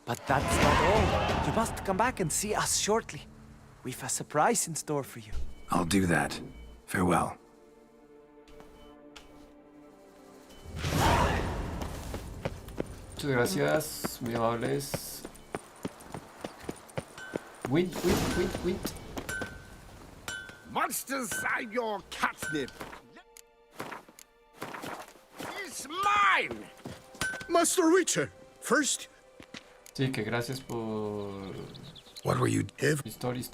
But that's not all. You must come back and see us shortly. We've a surprise in store for you. I'll do that. Farewell. Muchas gracias, muy amables. Wind. Monsters are your catnip. It's mine! Master Witcher, first... Sí, que gracias por... What were you... Historia.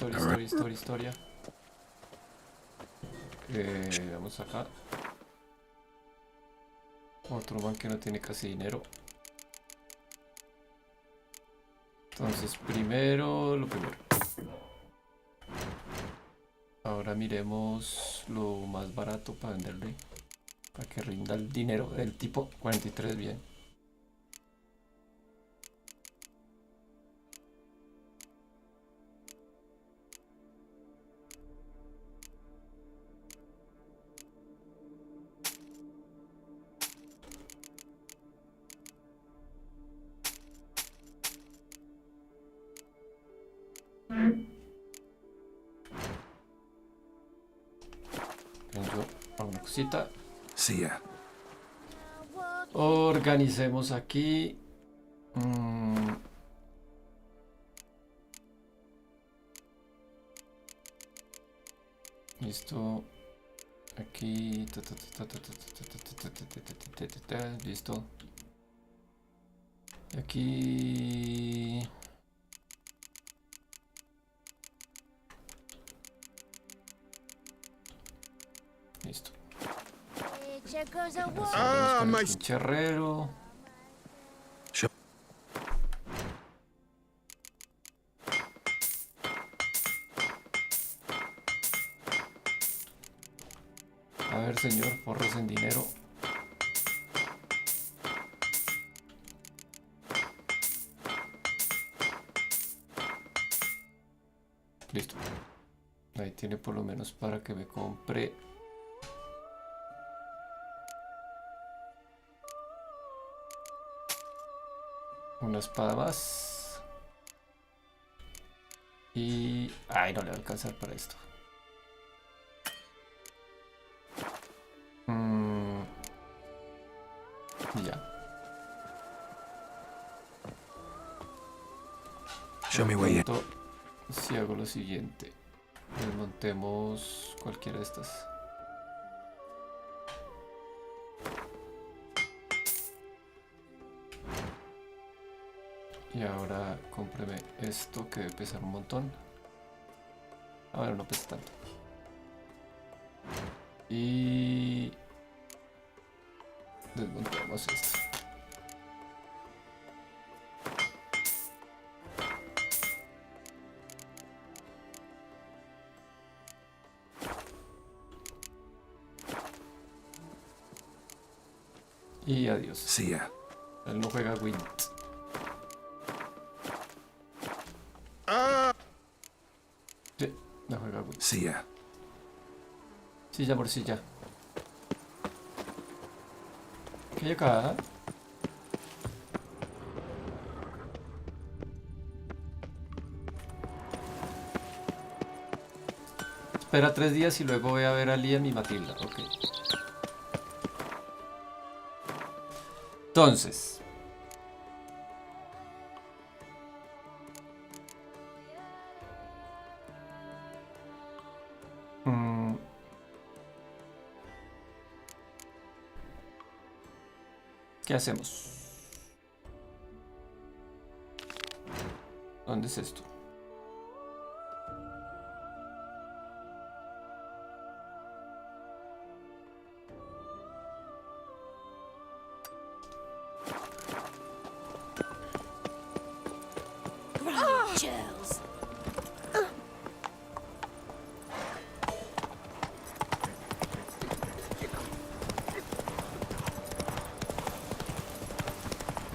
Vamos acá. Otro man que no tiene casi dinero. Entonces, lo primero. Ahora miremos lo más barato para venderle. Para que rinda el dinero del tipo 43, bien. Yo hago una cosita. See ya. Organicemos aquí. Listo. Aquí. Listo. Aquí. Listo. Ah, my... Herrero. A ver, señor, forres en dinero. Listo. Ahí tiene por lo menos para que me compre una espada más. Y... ay, no le va a alcanzar para esto. Ya. Show me where you... Si hago lo siguiente. Desmontemos cualquiera de estas. Y ahora cómpreme esto que debe pesar un montón. A ver, no pesa tanto. Y desmontemos esto. Y adiós. See ya. Él no juega Wind. Sí, no juega Wind. See ya. Silla por silla. ¿Qué hay acá? Espera 3 días y luego voy a ver a Liam y Matilda. Ok. Entonces. ¿Qué hacemos? ¿Dónde es esto? Chills.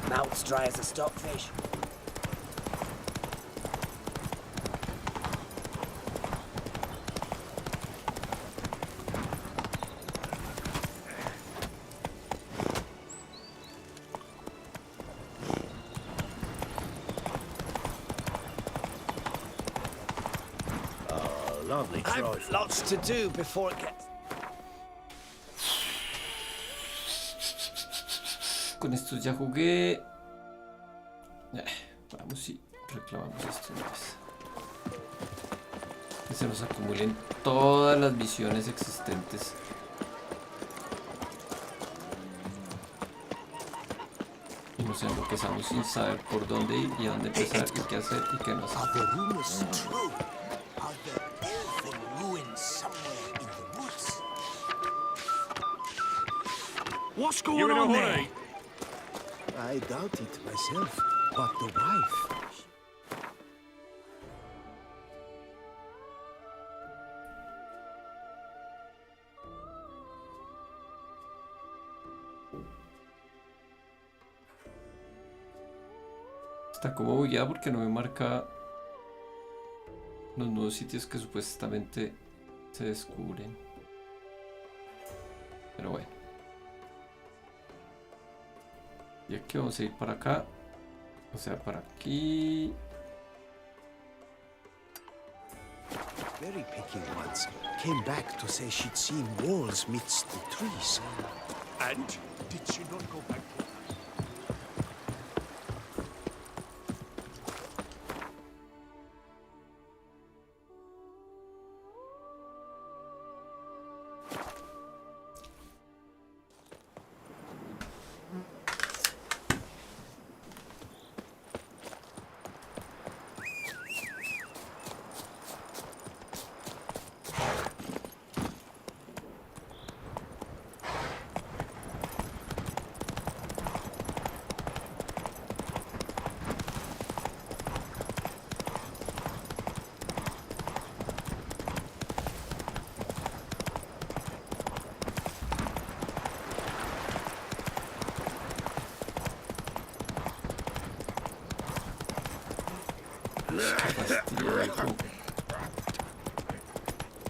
Mouth's dry as a stockfish. Lovely try. I've lots to do before it gets... Con esto ya jugué. Vamos y reclamamos esto. Que se nos acumulen todas las misiones existentes. Y nos enloquezamos sin saber por dónde ir y a dónde empezar y qué hacer y qué no hacer. What's going on there? I doubt it myself, but the wife... Está como bugueado porque no me marca los nuevos sitios que supuestamente se descubren. Pero bueno. Y aquí vamos a ir para acá. O sea, para aquí. very picky once, came back to say she'd seen walls midst the trees. And did she not go back?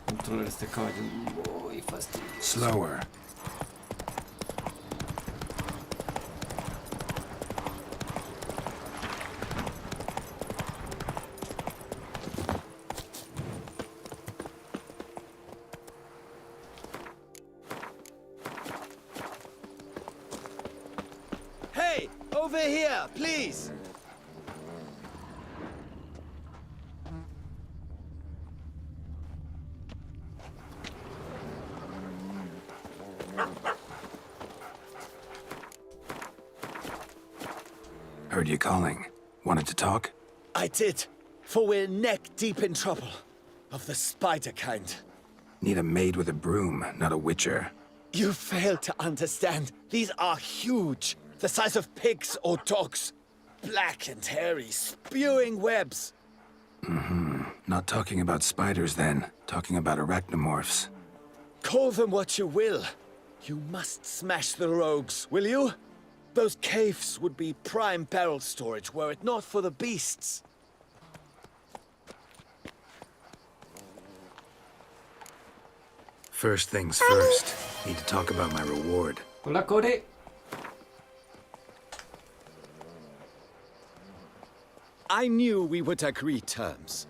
Controlar este caballo es muy fastidioso. Slower. Hey, over here, please. Heard you calling. Wanted to talk? I did, for we're neck deep in trouble. Of the spider kind. Need a maid with a broom, not a witcher. You fail to understand. These are huge. The size of pigs or dogs. Black and hairy, spewing webs. Mm-hmm. Not talking about spiders then. Talking about arachnomorphs. Call them what you will. You must smash the rogues, will you? Those caves would be prime barrel storage were it not for the beasts. First things first. Need to talk about my reward. Hola, Core. I knew we would agree terms.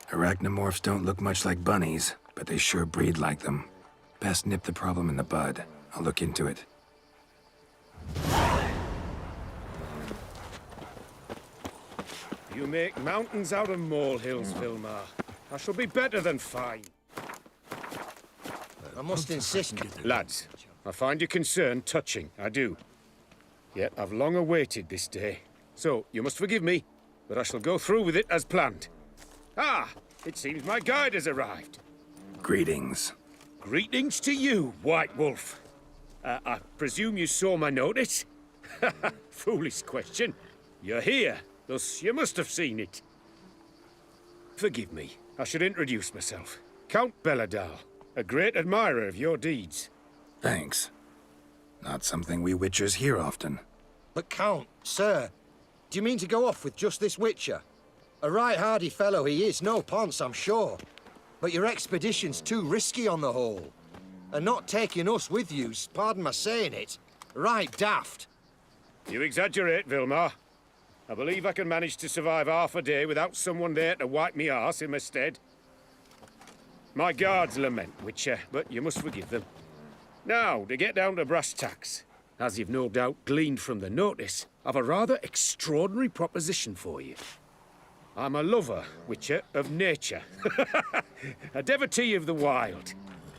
Arachnomorphs don't look much like bunnies, but they sure breed like them. Best nip the problem in the bud. I'll look into it. You make mountains out of molehills, Vilmar. I shall be better than fine. I must insist. Lads, I find your concern touching, I do. Yet I've long awaited this day. So, you must forgive me, but I shall go through with it as planned. Ah, it seems my guide has arrived. Greetings. Greetings to you, White Wolf. I presume you saw my notice? Foolish question. You're here, thus you must have seen it. Forgive me, I should introduce myself. Count Belladal, a great admirer of your deeds. Thanks. Not something we witchers hear often. But Count, sir, do you mean to go off with just this witcher? A right hardy fellow he is, no ponce, I'm sure. But your expedition's too risky on the whole. And not taking us with you's, pardon my saying it, right daft. You exaggerate, Vilmar. I believe I can manage to survive half a day without someone there to wipe me arse in my stead. My guards lament, Witcher, but you must forgive them. Now, to get down to brass tacks. As you've no doubt gleaned from the notice, I've a rather extraordinary proposition for you. I'm a lover, Witcher, of nature. A devotee of the wild.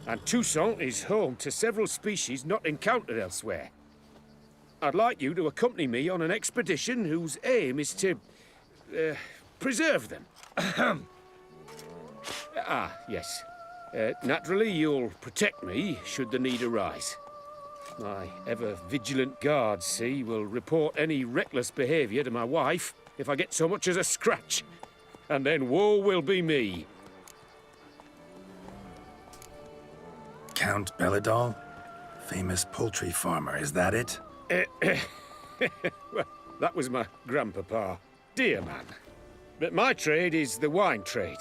And Toussaint is home to several species not encountered elsewhere. I'd like you to accompany me on an expedition whose aim is to preserve them. Yes. Naturally, you'll protect me should the need arise. My ever-vigilant guards, see, will report any reckless behavior to my wife if I get so much as a scratch. And then woe will be me. Count Belladal? Famous poultry farmer, is that it? Well, that was my grandpapa. Dear man. But my trade is the wine trade.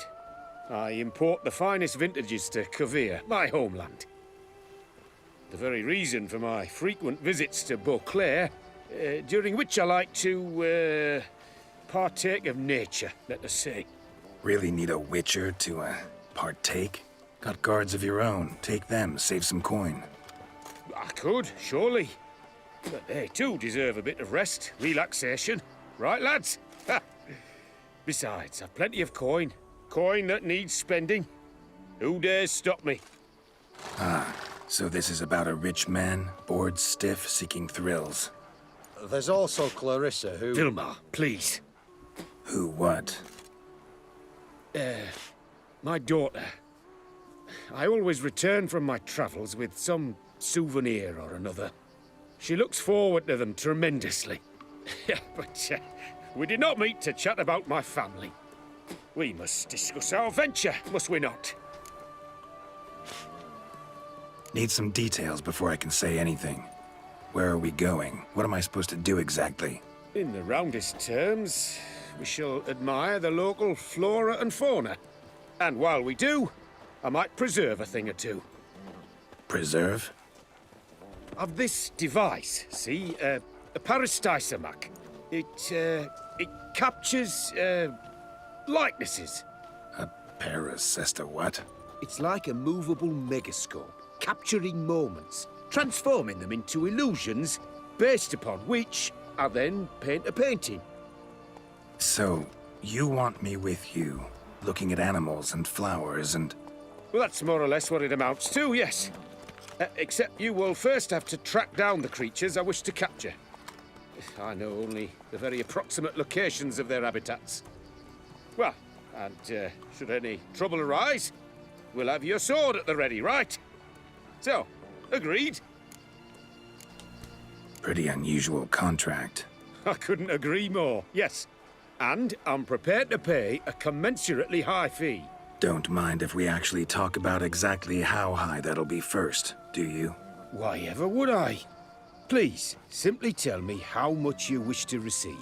I import the finest vintages to Cavir, my homeland. The very reason for my frequent visits to Beauclair, during which I like to partake of nature, let us say. Really need a witcher to, partake? Got guards of your own. Take them, save some coin. I could, surely. But they too deserve a bit of rest, relaxation. Right, lads? Besides, I've plenty of coin. Coin that needs spending. Who dares stop me? Ah, so this is about a rich man, bored stiff, seeking thrills. There's also Clarissa, who... Vilma, please. Who what? My daughter. I always return from my travels with some souvenir or another. She looks forward to them tremendously. But we did not meet to chat about my family. We must discuss our venture, must we not? Need some details before I can say anything. Where are we going? What am I supposed to do exactly? In the roundest terms, we shall admire the local flora and fauna. And while we do, I might preserve a thing or two. Preserve? Of this device, see? A parastysamac. It captures, likenesses. A parasesta what? It's like a movable megascope, capturing moments, transforming them into illusions, based upon which I then paint a painting. So, you want me with you, looking at animals and flowers and... Well, that's more or less what it amounts to, yes. Except you will first have to track down the creatures I wish to capture. I know only the very approximate locations of their habitats. Well, and should any trouble arise, we'll have your sword at the ready, right? So, agreed? Pretty unusual contract. I couldn't agree more, yes. And I'm prepared to pay a commensurately high fee. Don't mind if we actually talk about exactly how high that'll be first, do you? Why ever would I? Please, simply tell me how much you wish to receive.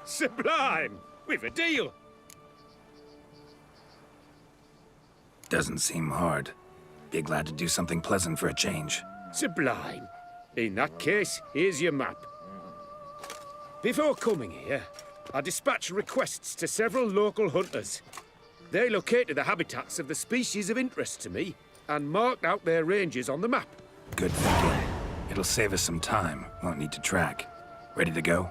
Sublime! We've a deal! Doesn't seem hard. Be glad to do something pleasant for a change. Sublime. In that case, here's your map. Before coming here, I dispatched requests to several local hunters. They located the habitats of the species of interest to me and marked out their ranges on the map. Good thinking. It'll save us some time. Won't need to track. Ready to go?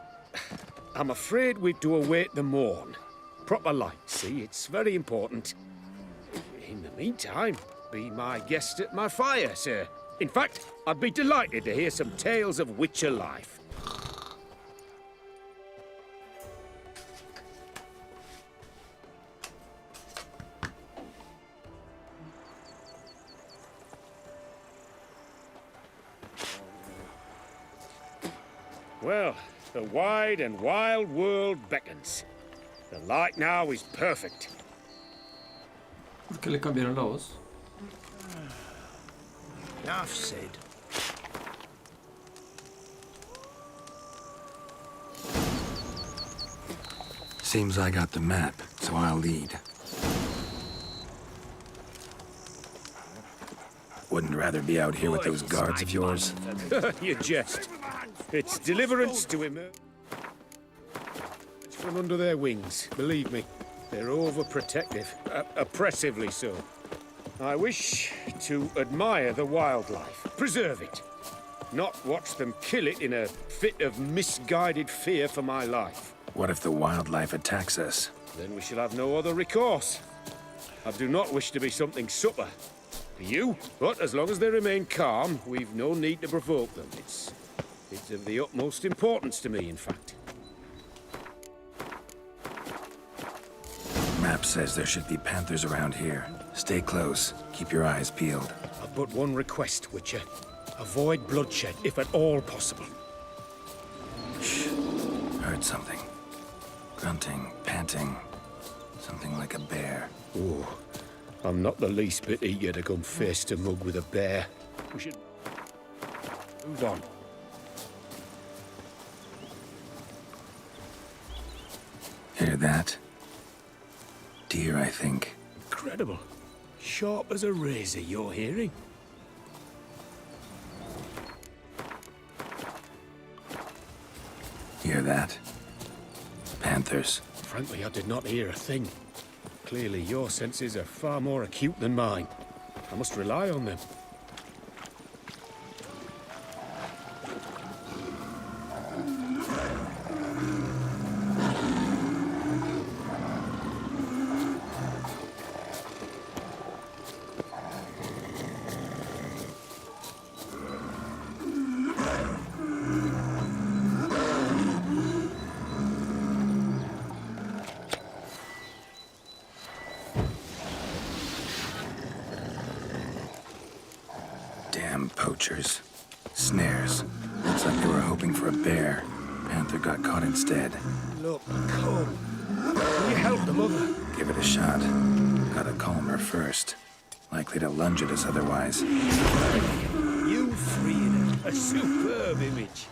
I'm afraid we've to await the morn. Proper light, see? It's very important. In the meantime, be my guest at my fire, sir. In fact, I'd be delighted to hear some tales of Witcher life. Well, the wide and wild world beckons. The light now is perfect. ¿Por qué le cambiaron la voz? Enough said. Seems I got the map, so I'll lead. Wouldn't rather be out here with those guards of yours. You jest. It's deliverance to emerge from under their wings, believe me. They're overprotective, oppressively so. I wish to admire the wildlife, preserve it, not watch them kill it in a fit of misguided fear for my life. What if the wildlife attacks us? Then we shall have no other recourse. I do not wish to be something supper for you, but as long as they remain calm, we've no need to provoke them. It's of the utmost importance to me, in fact. Map says there should be panthers around here. Stay close. Keep your eyes peeled. I've but one request, Witcher. Avoid bloodshed, if at all possible. Shh. Heard something. Grunting, panting. Something like a bear. Oh, I'm not the least bit eager to come face to mug with a bear. We should move on. Hear that? Deer, I think. Incredible. Sharp as a razor, you're hearing. hear that? Panthers. Frankly, I did not hear a thing. Clearly, your senses are far more acute than mine. I must rely on them. Damn poachers. Snares. Looks like they were hoping for a bear. Panther got caught instead. Look, come. Will you help the mother? Give it a shot. Gotta calm her first. Likely to lunge at us otherwise. You freed her. A superb image.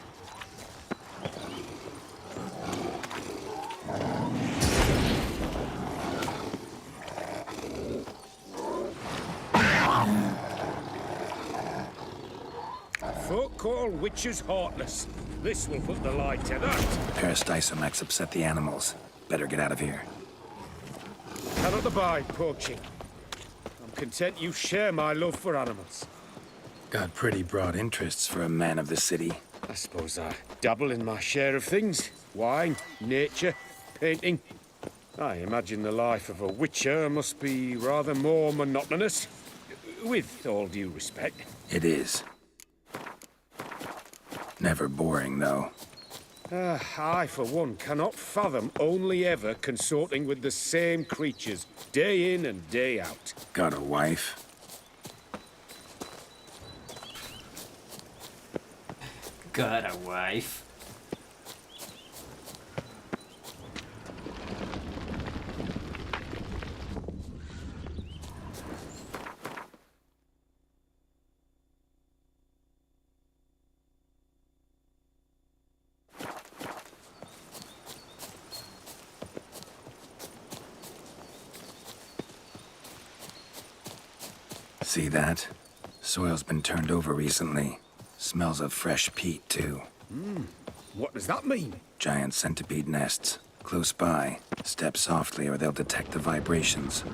Folk call witches heartless. This will put the light to that. Peristysomax upset the animals. Better get out of here. Cannot abide poaching. I'm content you share my love for animals. Got pretty broad interests for a man of the city. I suppose I dabble in my share of things. Wine, nature, painting. I imagine the life of a witcher must be rather more monotonous. With all due respect. It is. Never boring, though. I, for one, cannot fathom only ever consorting with the same creatures, day in and day out. Got a wife? Got a wife. See that? Soil's been turned over recently. Smells of fresh peat, too. What does that mean? Giant centipede nests. Close by. Step softly or they'll detect the vibrations.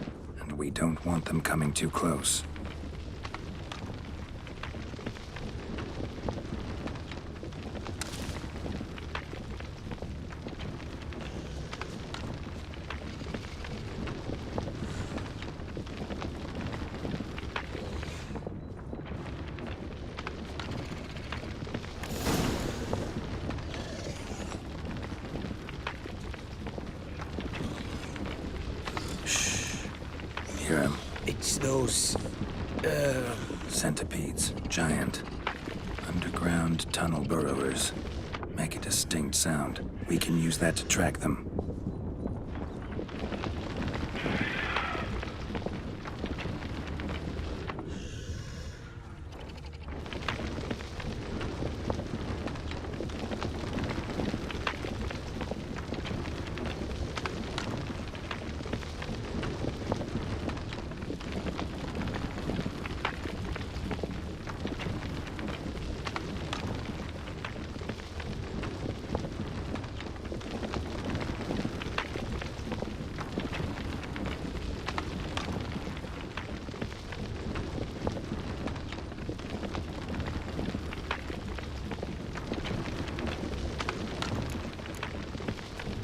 And we don't want them coming too close. Hear 'em? It's those... Centipedes. Giant. Underground tunnel burrowers. Make a distinct sound. We can use that to track them.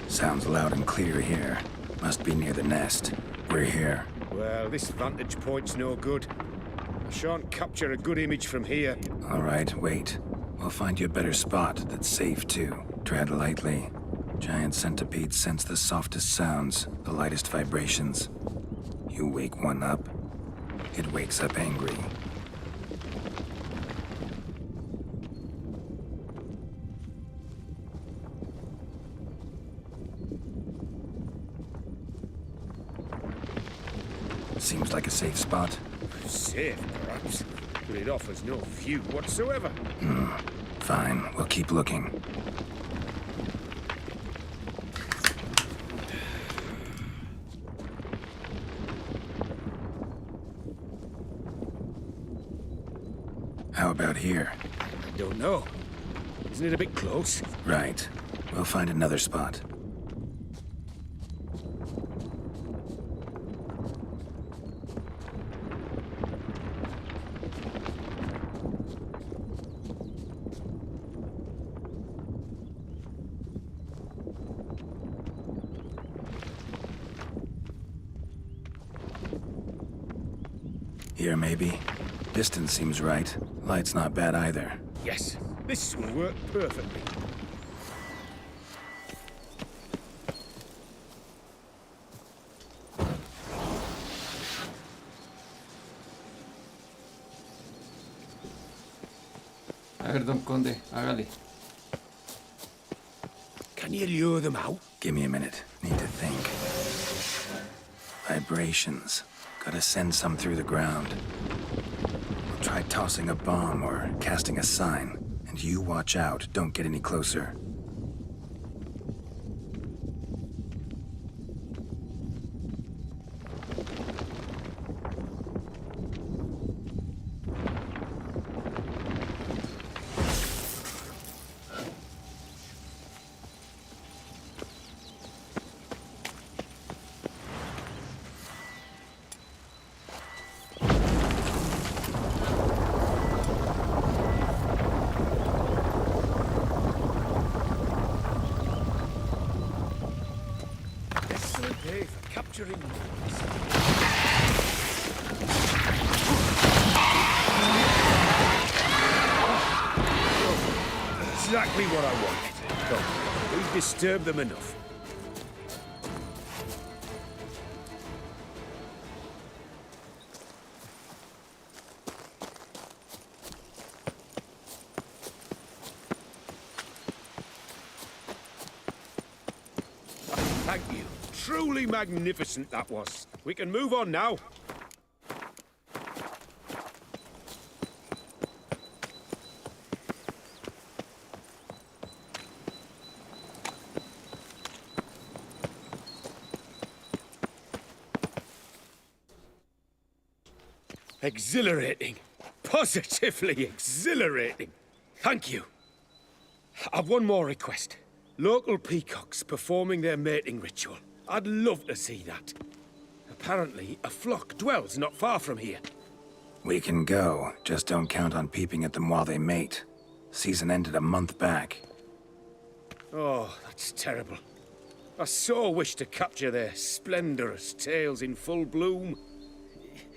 Sounds loud and clear here. Must be near the nest. We're here. Well, this vantage point's no good. I shan't capture a good image from here. All right, wait. We'll find you a better spot that's safe, too. Tread lightly. Giant centipedes sense the softest sounds, the lightest vibrations. You wake one up, it wakes up angry. Seems like a safe spot. Safe, perhaps, but it offers no view whatsoever. Fine, we'll keep looking. How about here? I don't know. Isn't it a bit close? Right. We'll find another spot. Here, maybe. Distance seems right. Light's not bad either. Yes, this will work perfectly. A ver, Don Conde, hágale. Can you lure them out? Give me a minute. Need to think. Vibrations. Gotta send some through the ground. I'll try tossing a bomb or casting a sign. And you watch out. Don't get any closer. Excellent day for capturing mines. Exactly what I wanted. Come, we've disturbed them enough. Thank you. Truly magnificent that was. We can move on now. Exhilarating. Positively exhilarating. Thank you. I've one more request. Local peacocks performing their mating ritual. I'd love to see that. Apparently, a flock dwells not far from here. We can go. Just don't count on peeping at them while they mate. Season ended a month back. Oh, that's terrible. I so wish to capture their splendorous tails in full bloom.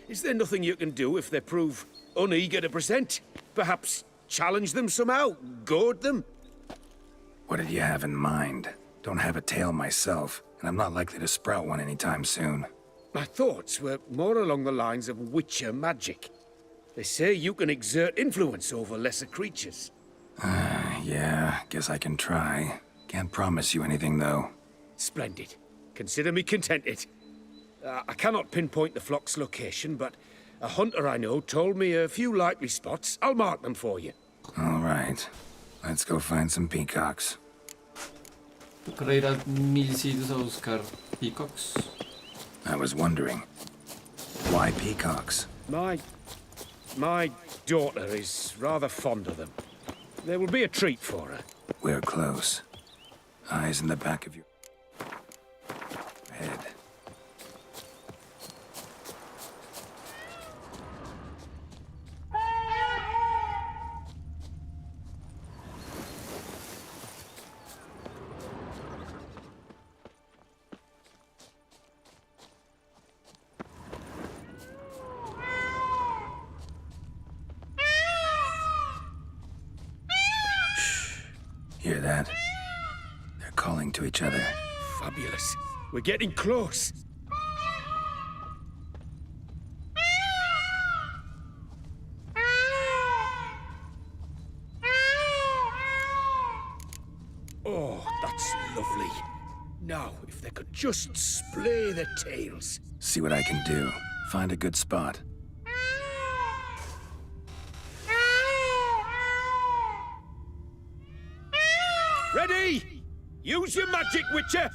Is there nothing you can do if they prove uneager to present? Perhaps challenge them somehow? Goad them? What did you have in mind? Don't have a tail myself, and I'm not likely to sprout one anytime soon. My thoughts were more along the lines of witcher magic. They say you can exert influence over lesser creatures. Yeah, guess I can try. Can't promise you anything, though. Splendid. Consider me contented. I cannot pinpoint the flock's location, but a hunter I know told me a few likely spots. I'll mark them for you. All right. Let's go find some peacocks. Tocará ir a 1000 sitios a buscar peacocks. I was wondering, why peacocks? My daughter is rather fond of them. There will be a treat for her. We're close. Eyes in the back of your head. Hear that? They're calling to each other. Fabulous. We're getting close. Oh, that's lovely. Now, if they could just splay their tails. See what I can do. Find a good spot. Ready? Use your magic, Witcher!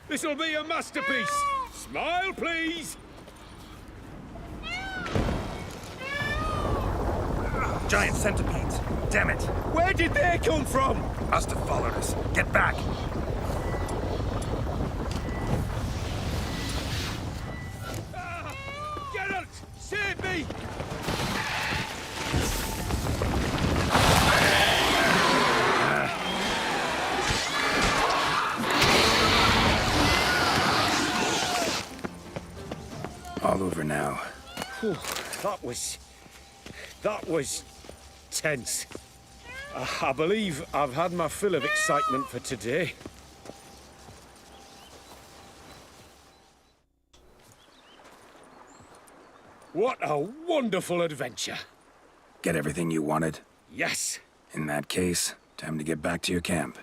This'll be a masterpiece. Smile, please. Giant centipedes. Damn it. Where did they come from? Must have followed us. Get back. Geralt, save me! All over now. Whew, that was tense. I believe I've had my fill of excitement for today. What a wonderful adventure. Get everything you wanted? Yes. In that case, time to get back to your camp.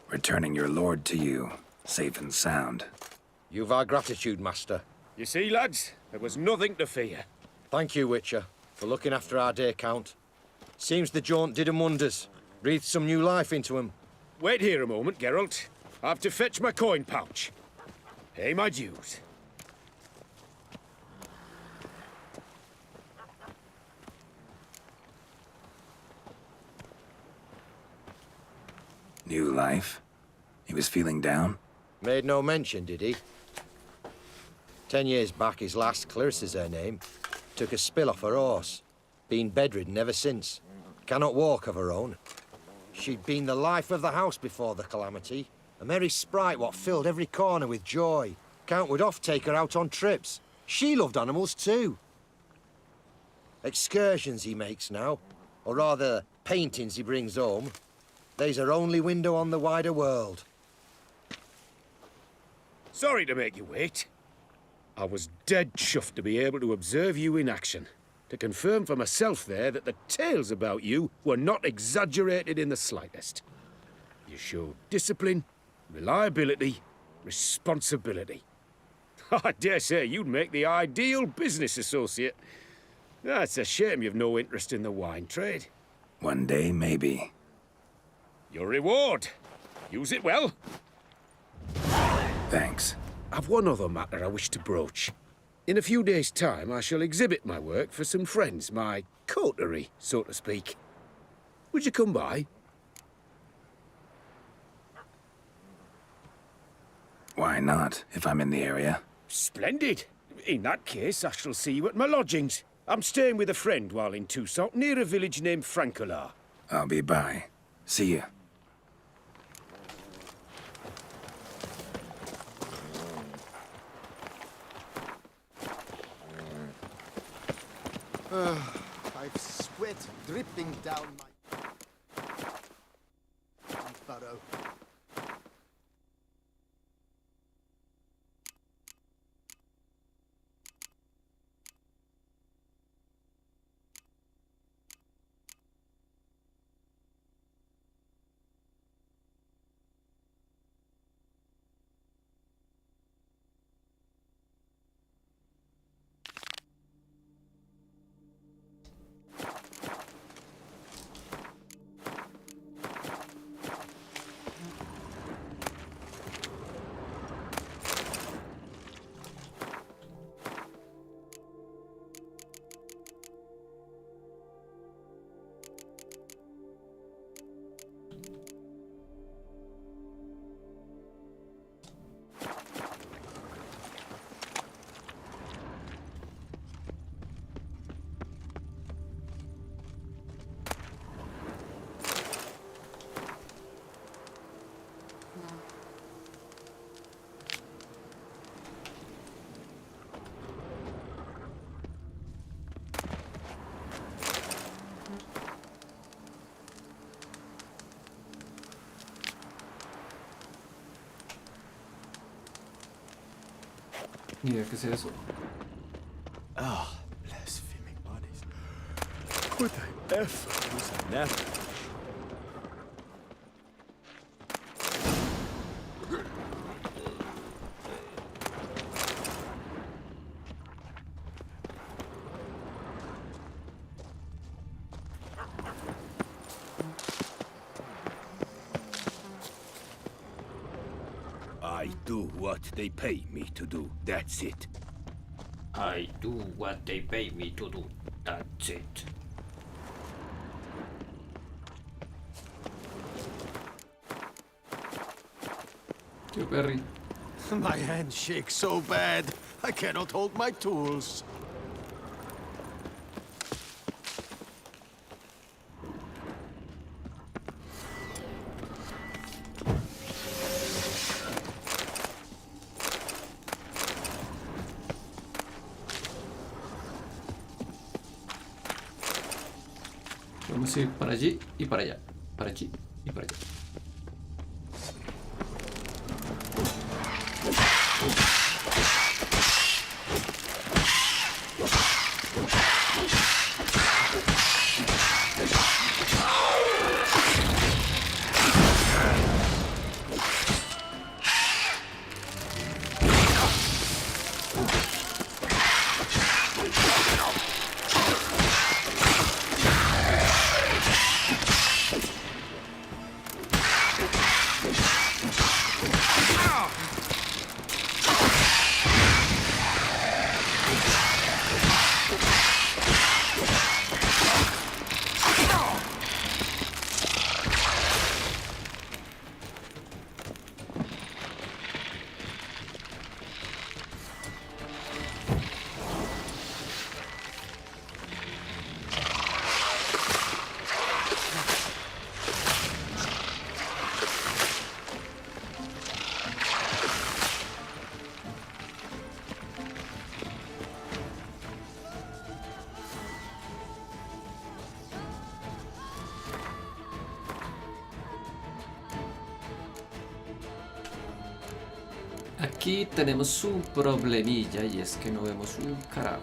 Returning your lord to you, safe and sound. You've our gratitude, Master. You see, lads, there was nothing to fear. Thank you, Witcher, for looking after our day count. Seems the jaunt did 'em wonders. Breathed some new life into 'em. Wait here a moment, Geralt. I have to fetch my coin pouch. Pay my dues. New life? He was feeling down? Made no mention, did he? 10 years back, his last, Clarissa's her name, took a spill off her horse. Been bedridden ever since. Cannot walk of her own. She'd been the life of the house before the calamity. A merry sprite what filled every corner with joy. Count would oft take her out on trips. She loved animals too. Excursions he makes now, or rather, paintings he brings home. They's her only window on the wider world. Sorry to make you wait. I was dead chuffed to be able to observe you in action. To confirm for myself there that the tales about you were not exaggerated in the slightest. You showed discipline, reliability, responsibility. I dare say you'd make the ideal business associate. It's a shame you've no interest in the wine trade. One day, maybe. Your reward. Use it well. Thanks. I've one other matter I wish to broach. In a few days' time, I shall exhibit my work for some friends, my coterie, so to speak. Would you come by? Why not, if I'm in the area? Splendid. In that case, I shall see you at my lodgings. I'm staying with a friend while in Toussaint, near a village named Francois. I'll be by. See you. I've sweat dripping down my furrow. Mira, ¿qué es eso? Ah, blaspheming bodies. Could I ever use a nap? do what they pay me to do. That's it. I do what they pay me to do. That's it. Tío Perry. My hand shakes so bad, I cannot hold my tools. Vamos a ir para allí y para allá. Para allí y para allá. Aquí tenemos un problemilla y es que no vemos un carajo.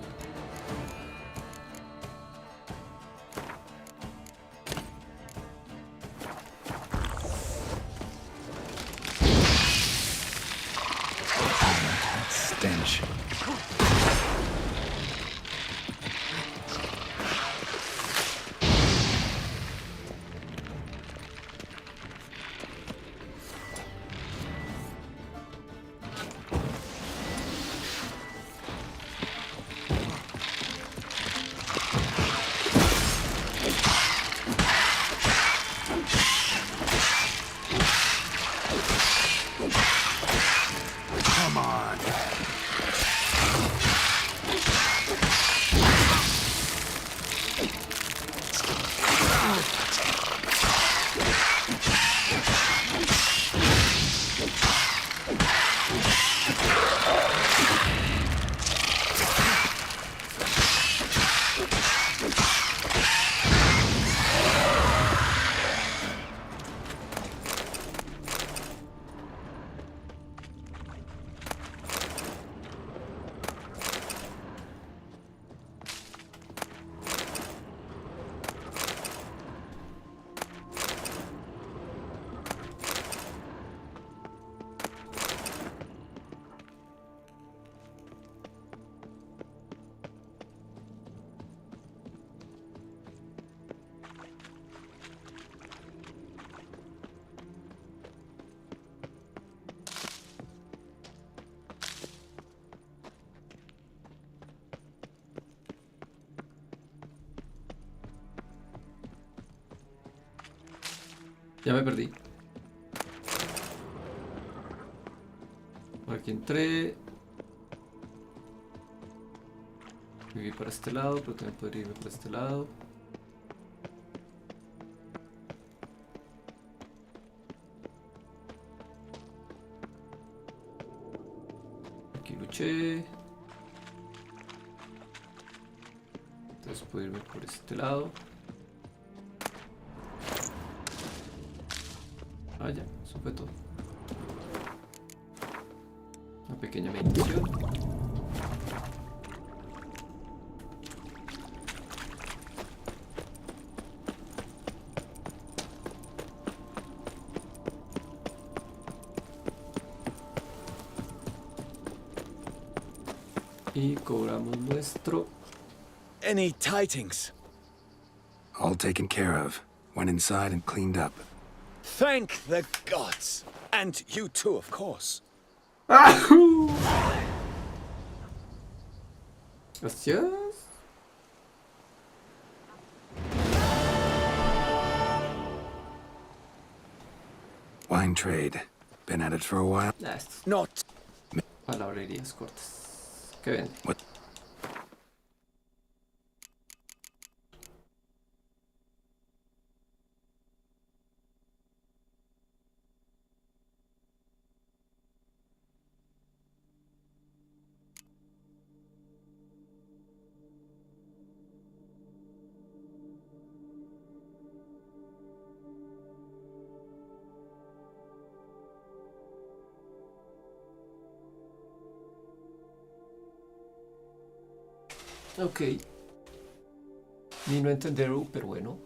Stench. Come on. Ya me perdí. Por aquí entré. Viví para este lado, pero también podría irme para este lado. Aquí luché. Entonces puedo irme por este lado. Ah, ya, eso fue todo. Una pequeña meditación. Y cobramos nuestro. Any tidings? All taken care of. Went inside and cleaned up. Thank the gods. And you too, of course. ¡Ajú! Gracias. Wine trade. Been at it for a while. Not. Palabrerías cortas. ¿Qué vende? What? Ok. Ni no entender, pero bueno.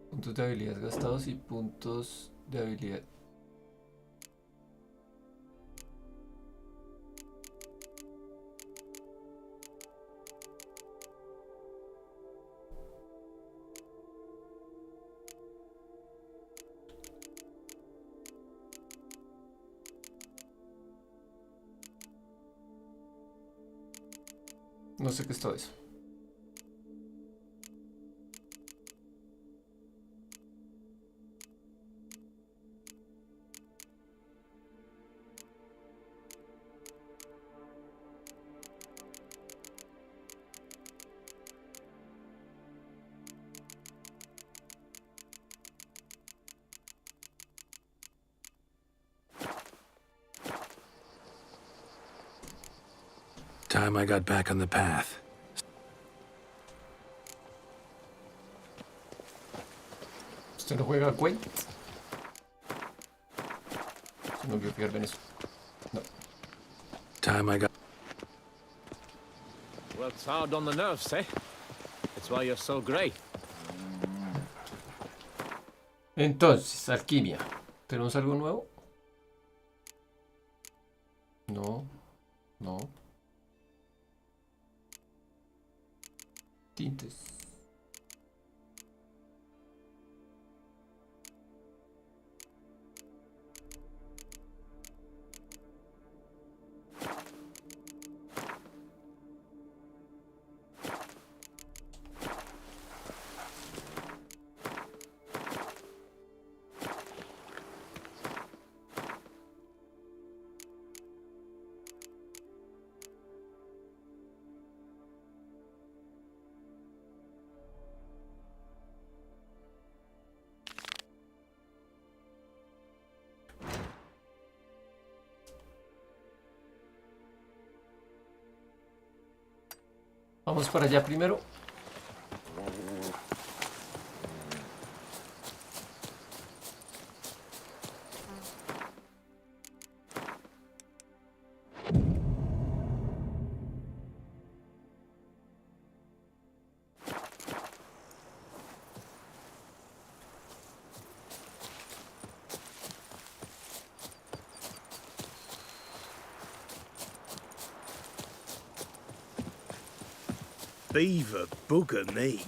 Puntos de habilidad gastados y puntos de habilidad. No sé qué es todo eso. Time I got back on the path. ¿Usted no juega Quake? Se me olvidó fijarme en eso. No. Time I got... Works hard on the nerves, eh? That's why you're so great. Entonces, alquimia. ¿Tenemos algo nuevo? No. No. Tintes. Vamos para allá primero. Beaver bugger me.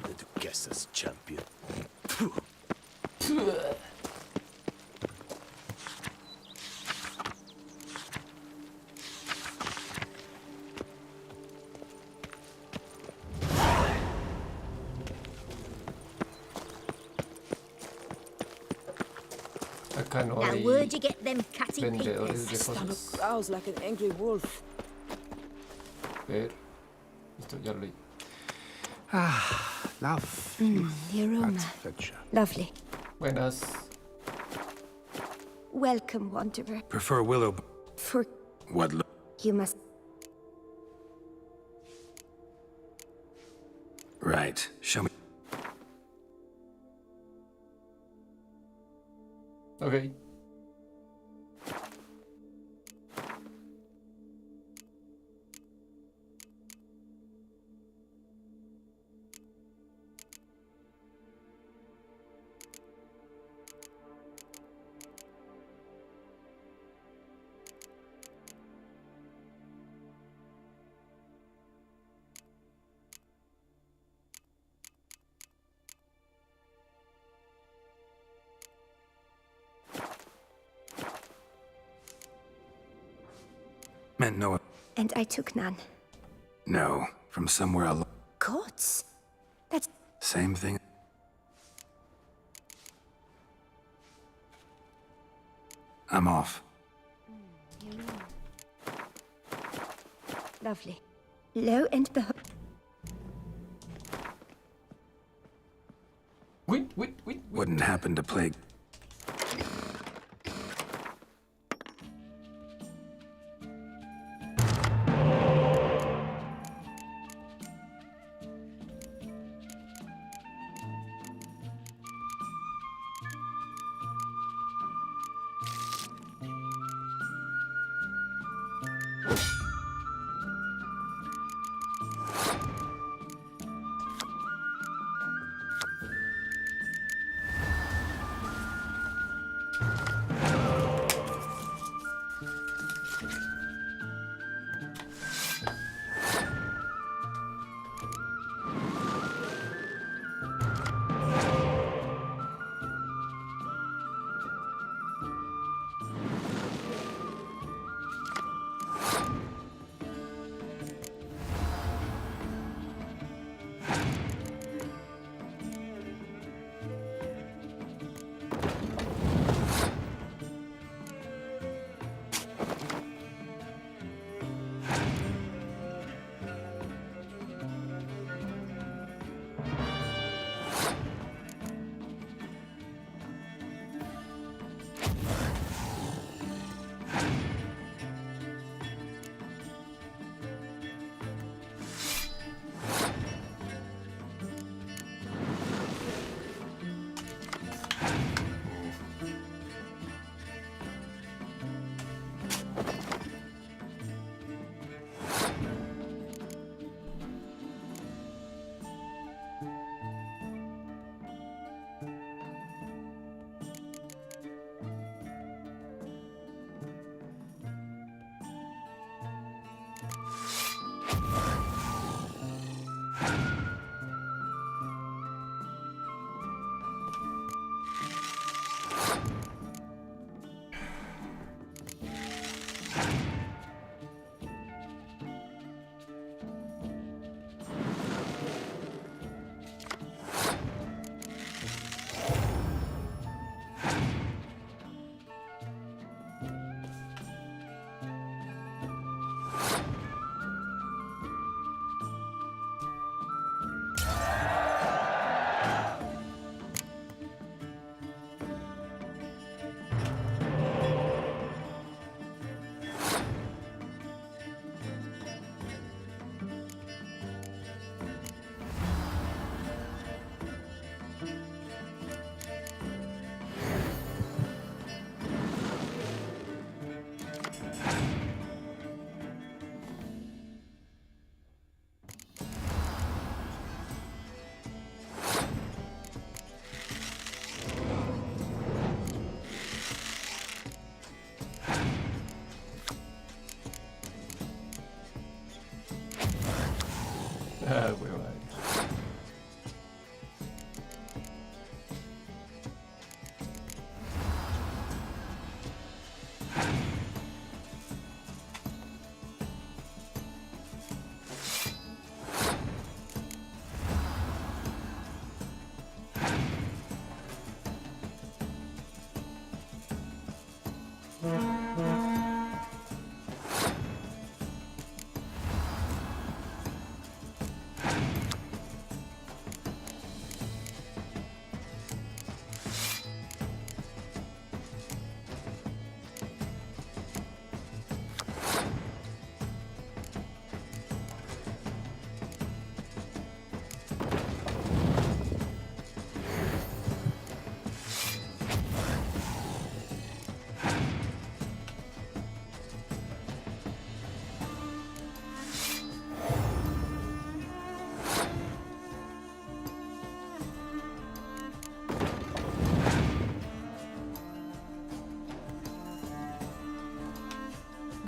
Little guesser's champion. Acá no Now, hay where'd you get them catty vendedores peepers? de cosas. Growls like an angry wolf. Ver. Esto ya lo leí. Ah, love. The aroma. Lovely. Buenas. Welcome, wanderer. Prefer willow... For What you must... Right. Show me... Ok. Meant no... And I took none. No, from somewhere along... Gods? That's... Same thing. I'm off. Lovely. Lo and behold... Wait. Wouldn't happen to play...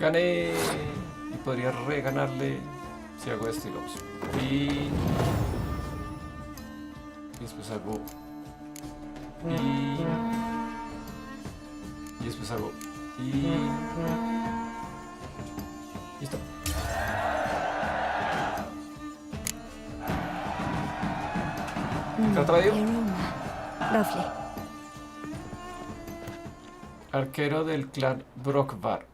Gané. Y podría reganarle si hago esto, digamos. Y después hago. Y después hago. Listo. ¿Qué traído? Lovely. Arquero del clan Brockvar.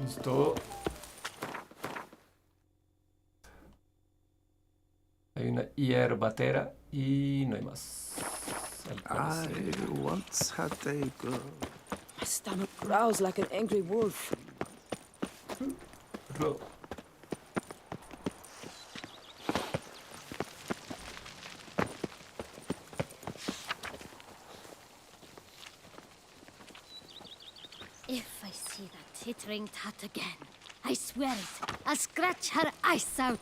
Listo. Hay una hierbatera y no hay más. Al parecer. I once had a girl. My stomach growls like an angry wolf. Ro- If I see that tittering tat again, I swear it, I'll scratch her eyes out.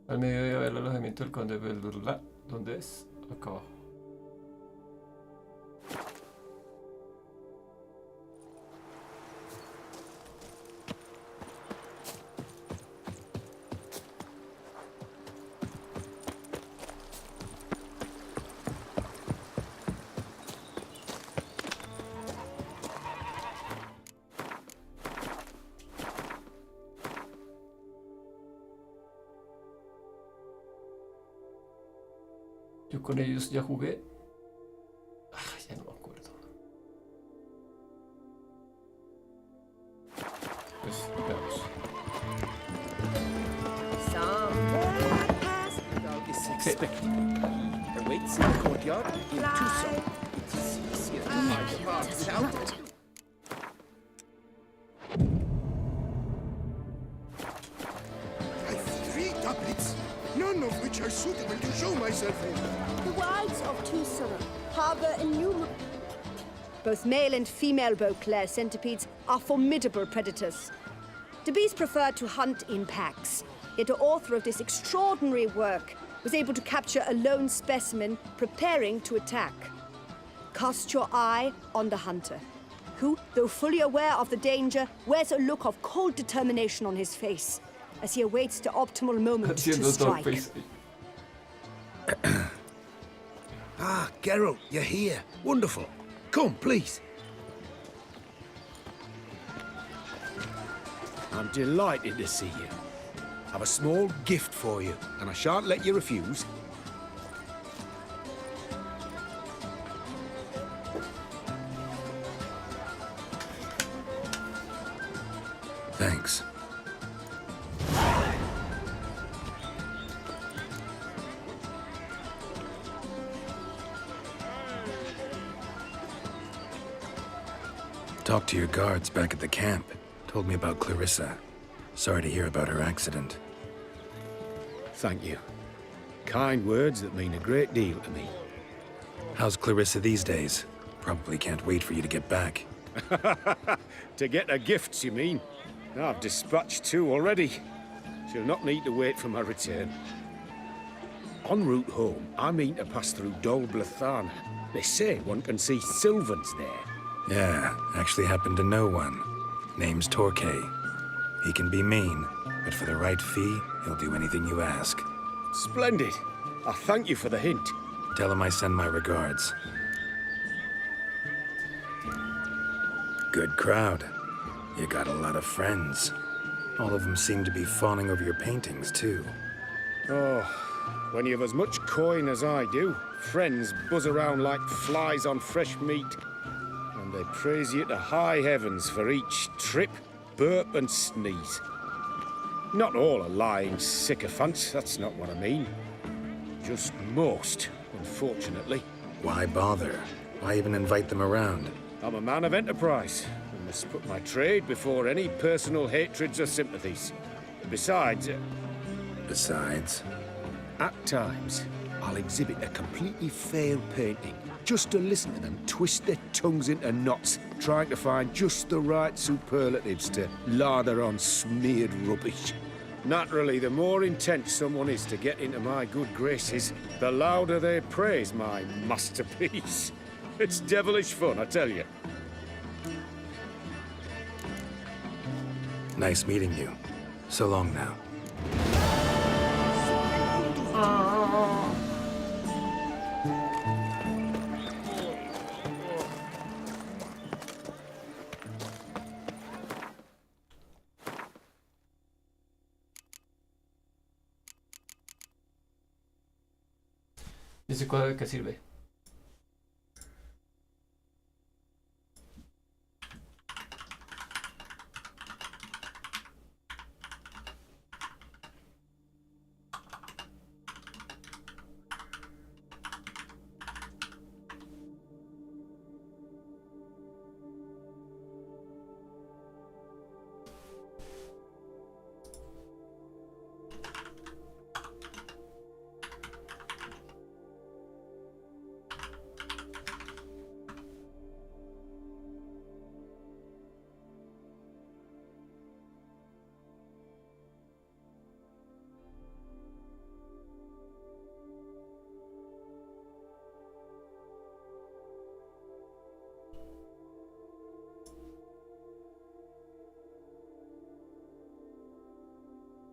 Al mediodía ver el alojamiento del conde Beldurla. ¿Dónde es? Acá abajo. Yo con ellos ya jugué. Ya no me acuerdo. Pues veamos. Somewhere past Dog is expecting me. Her waits in the courtyard in Tucson. It is easier to find the bar without. I've 3 doublets, none of which are suitable to show myself in. The wilds of Tucson harbor innumerable. Both male and female Beauclair centipedes are formidable predators. The bees prefer to hunt in packs, yet the author of this extraordinary work was able to capture a lone specimen preparing to attack. Cast your eye on the hunter, who, though fully aware of the danger, wears a look of cold determination on his face as he awaits the optimal moment to strike. Ah, Geralt, you're here. Wonderful. Come, please. I'm delighted to see you. I've a small gift for you, and I shan't let you refuse. Thanks. Talked to your guards back at the camp. Told me about Clarissa. Sorry to hear about her accident. Thank you. Kind words that mean a great deal to me. How's Clarissa these days? Probably can't wait for you to get back. To get her gifts, you mean? I've dispatched 2 already. She'll not need to wait for my return. En route home, I mean to pass through Dol Blathan. They say one can see Sylvans there. Yeah, actually happen to know one. Name's Torquay. He can be mean, but for the right fee, he'll do anything you ask. Splendid. I thank you for the hint. Tell him I send my regards. Good crowd. You got a lot of friends. All of them seem to be fawning over your paintings, too. Oh, when you've as much coin as I do, friends buzz around like flies on fresh meat. And they praise you to high heavens for each trip, burp and sneeze. Not all are lying sycophants, that's not what I mean. Just most, unfortunately. Why bother? Why even invite them around? I'm a man of enterprise, and must put my trade before any personal hatreds or sympathies. Besides... Besides? At times, I'll exhibit a completely failed painting just to listen to them twist their tongues into knots, trying to find just the right superlatives to lather on smeared rubbish. Naturally, the more intent someone is to get into my good graces, the louder they praise my masterpiece. It's devilish fun, I tell you. Nice meeting you. So long now. ¿Y ese cuadro de qué sirve?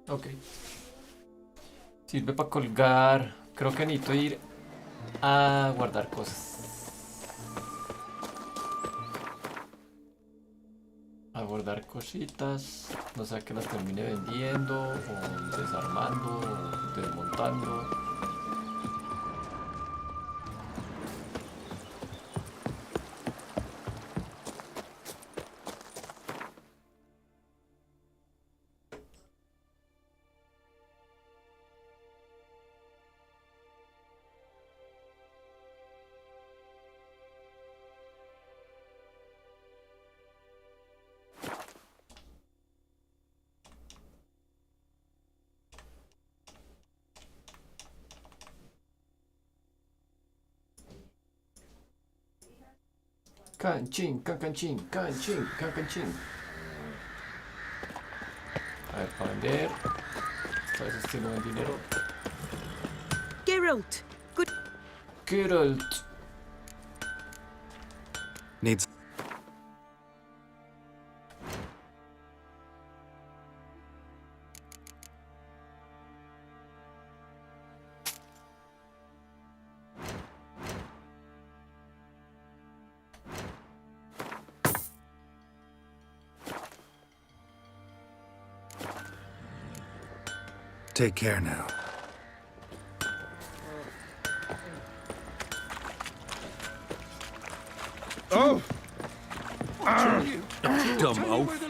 Ok. Sirve para colgar. Creo que necesito ir a guardar cosas. A guardar cositas. No sé, que las termine vendiendo o desarmando o desmontando. Canchín, canchín, canchín, canchín. A ver, para vender. Esta vez estoy no en dinero. Geralt! Good. Geralt. Needs. Take care now. Oh! You dumb oaf.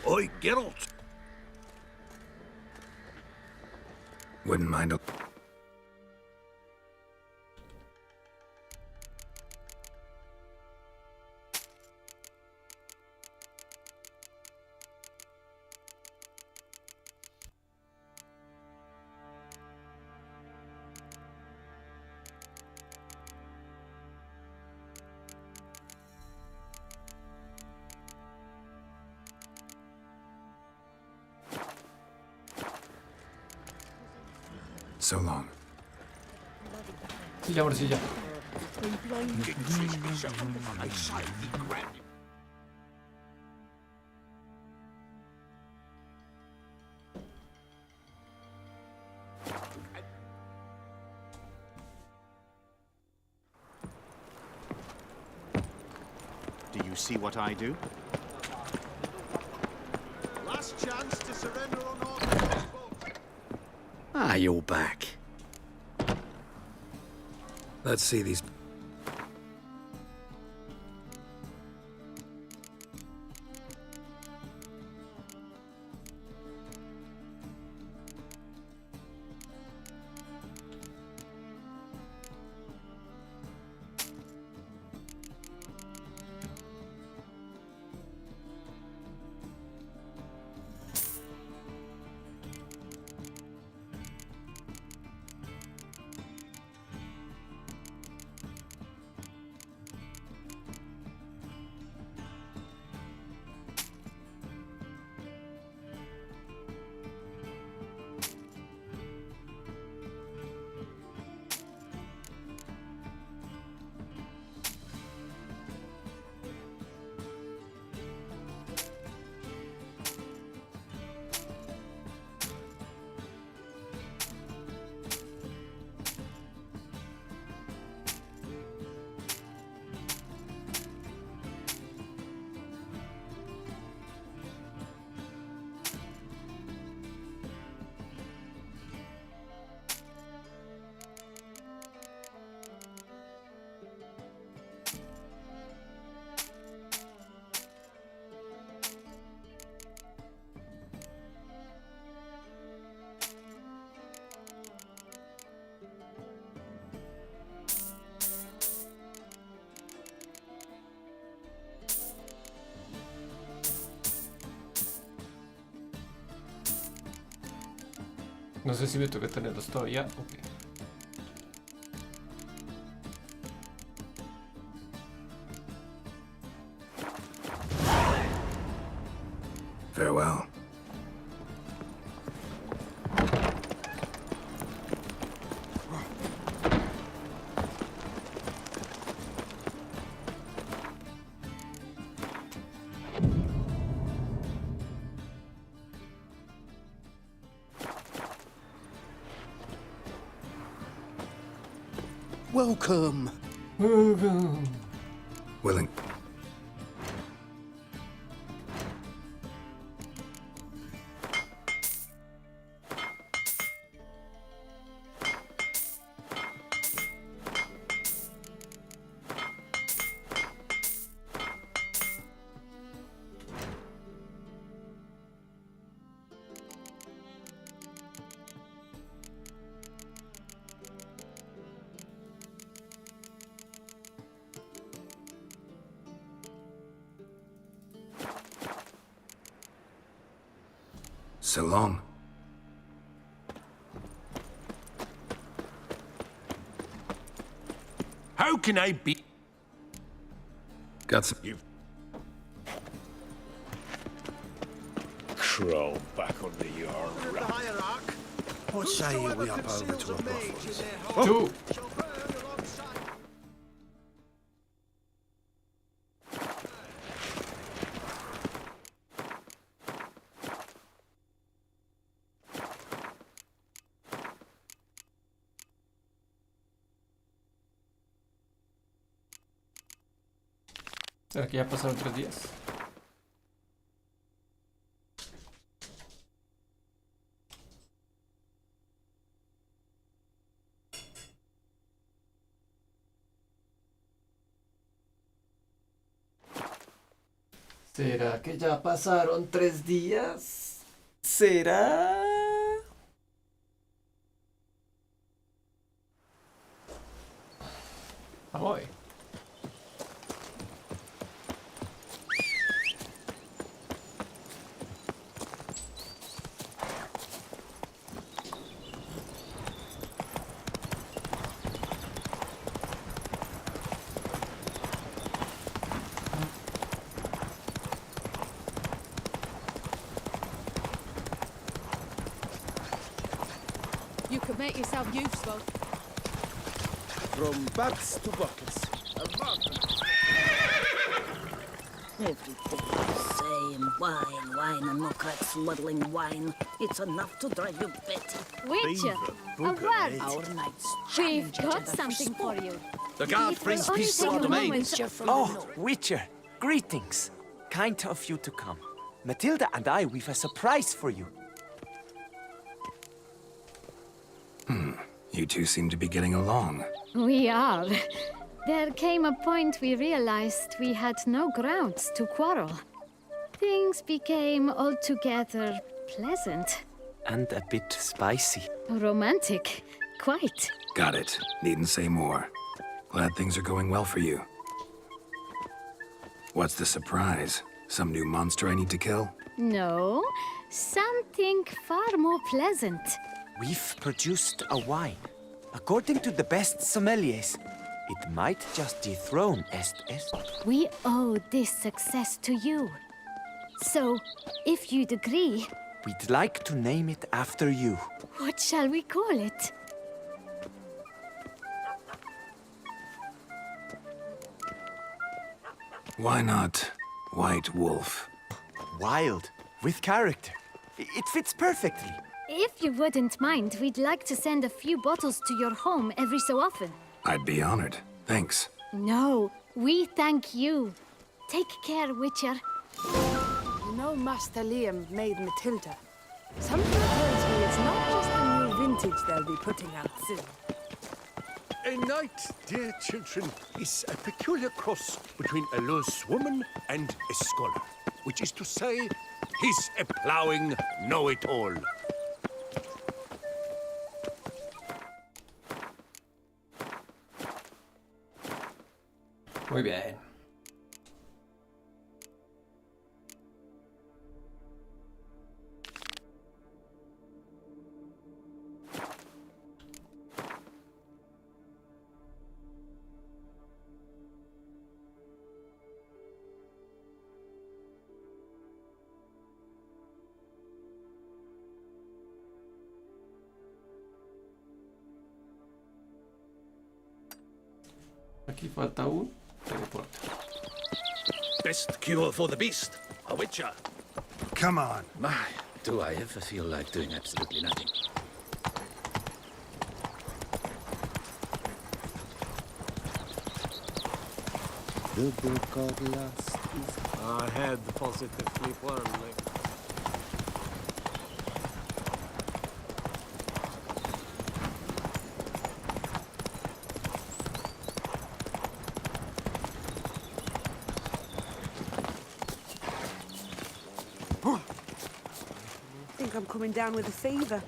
Oi, Geralt. Wouldn't mind a... So long. Silla, morcilla. Do you see what I do? Last chance to surrender or not. Ah, you're back. Let's see these... No sé si me toca tenerlos todavía. Ok. Farewell. Welcome. Willing. So long. How can I be? Got some... You crawl back under your rock. What say you we up over to a brothels? Two. ¿Será que ya pasaron 3 días? ¿Será que ya pasaron 3 días? ¿Será? Vamos a ver. You could make yourself useful. From butts to buckets. Everything the same. Wine, wine, and more crack smuggling wine. It's enough to drive you batty. Witcher, a word. Our knights We've got something for you. The guard It will brings only peace to take our a domain. moment. Oh, Witcher, greetings. Kind of you to come. Matilda and I, we've a surprise for you. You two seem to be getting along. We are. There came a point we realized we had no grounds to quarrel. Things became altogether pleasant. And a bit spicy. Romantic. Quite. Got it. Needn't say more. Glad things are going well for you. What's the surprise? Some new monster I need to kill? No, something far more pleasant. We've produced a wine. According to the best sommeliers, it might just dethrone Est. We owe this success to you. So, if you'd agree, We'd like to name it after you. what shall we call it? Why not White Wolf? Wild, with character. It fits perfectly. If you wouldn't mind, we'd like to send a few bottles to your home every so often. I'd be honored. Thanks. No, we thank you. Take care, Witcher. You know Master Liam made Matilda. Something tells me it's not just the new vintage they'll be putting out soon. A knight, dear children, is a peculiar cross between a loose woman and a scholar, which is to say, he's a plowing know-it-all. Muy bien. Aquí falta un teleporte. Best cure for the beast, a witcher. Come on. My, do I ever feel like doing absolutely nothing. The book of lust is Our head positively whirling. I think I'm coming down with a fever.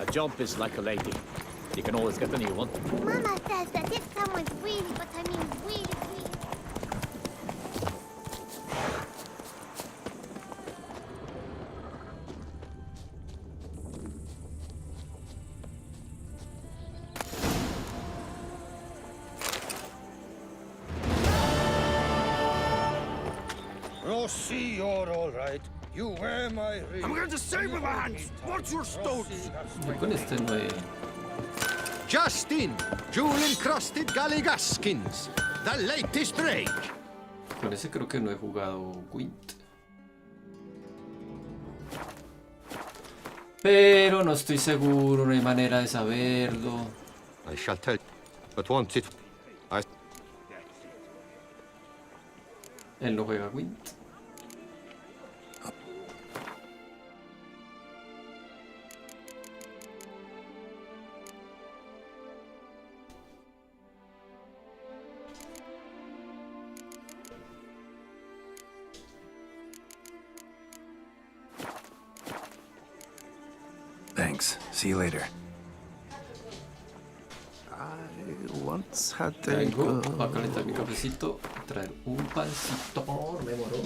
A jump is like a lady. You can always get a new one. Mama says that if someone's really, but I mean really, really... Oh, see, you're all right. You wear my ring. I'm going to save with my hands. Watch your stones. Yo con este no he... Justin, jewel-encrusted galligaskins. The latest break. Con ese creo que no he jugado Gwent. Pero no estoy seguro, no hay manera de saberlo. I shall tell you, but once it... Él no juega Gwent. Thanks. See you later. I once had a Vengo girl. a calentar mi cafecito, a traer un pancito. Oh, me moró.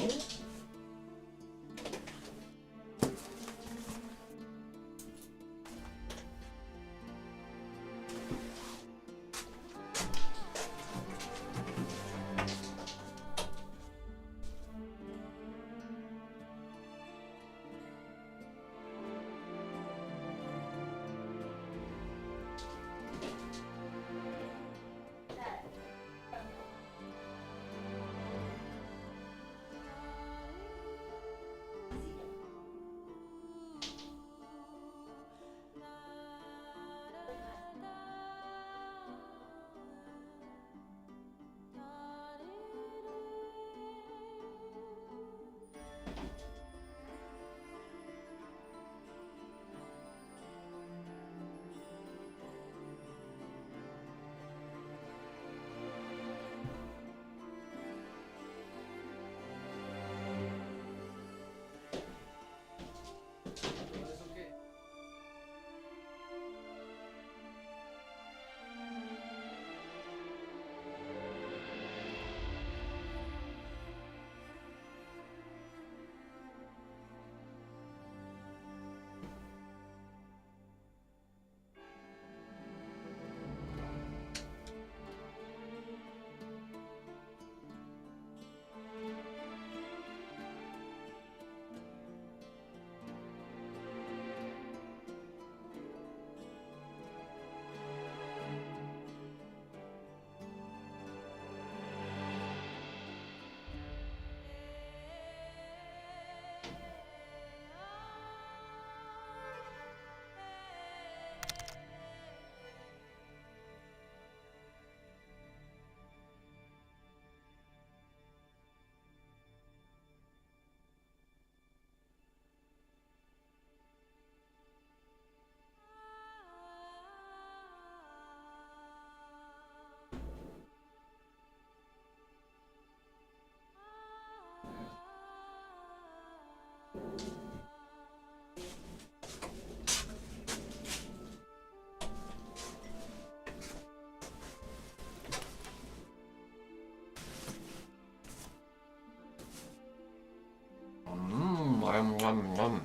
Nom, nom, nom.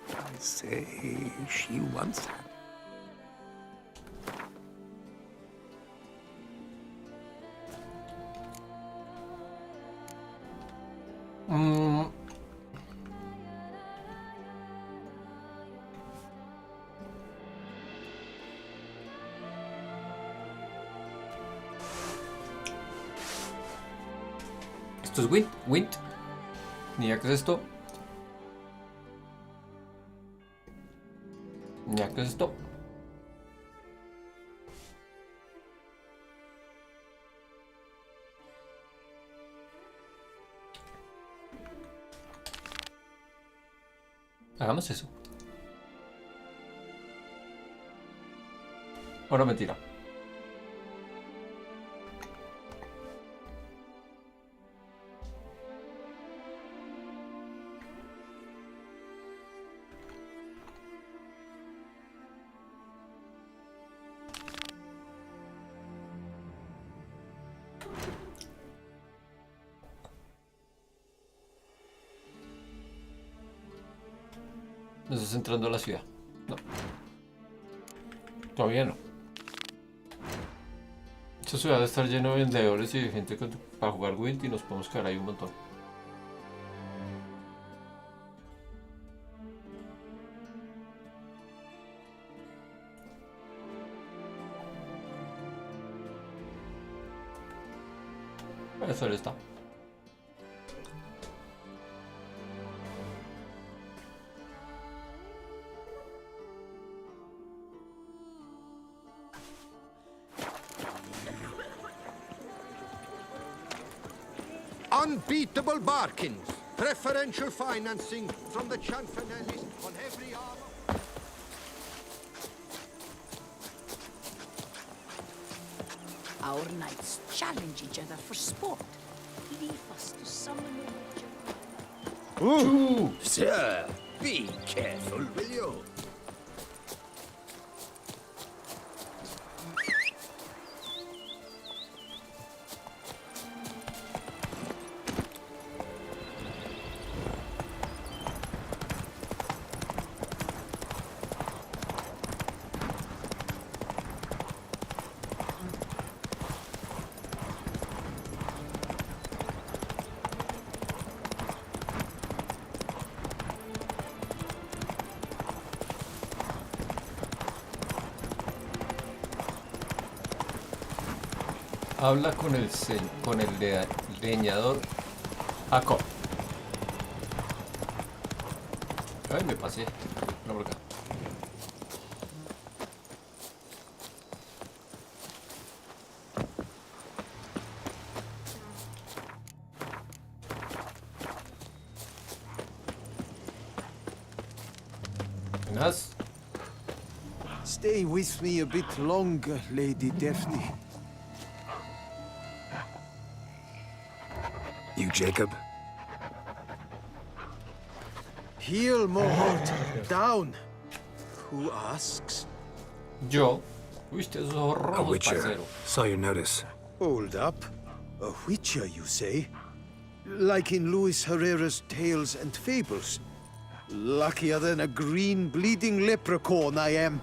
I say she once had. Esto es Wint. Ni idea qué es esto. Ni idea qué es esto. Hagamos eso. Ahora mentira. ¿No estás entrando a la ciudad? No. Todavía no. Esta ciudad debe estar lleno de vendedores y de gente para jugar Gwent y nos podemos quedar ahí un montón. Eso ya está. Unbeatable bargains. Preferential financing from the Chanfanellis on every armor. Our knights challenge each other for sport. Leave us to summon a witcher. Ooh. Sir, be careful, will you? Habla con el leñador Jacob. Ay, me pasé. No, por acá. Vengas. Stay with me a bit longer, Lady Daphne. You, Jacob? Heel, Mohort. Down. Who asks? Yo. Viste esos ojos A rojos, witcher. parcero. Saw your notice. Hold up. A witcher, you say? Like in Luis Herrera's Tales and Fables. Luckier than a green bleeding leprechaun I am.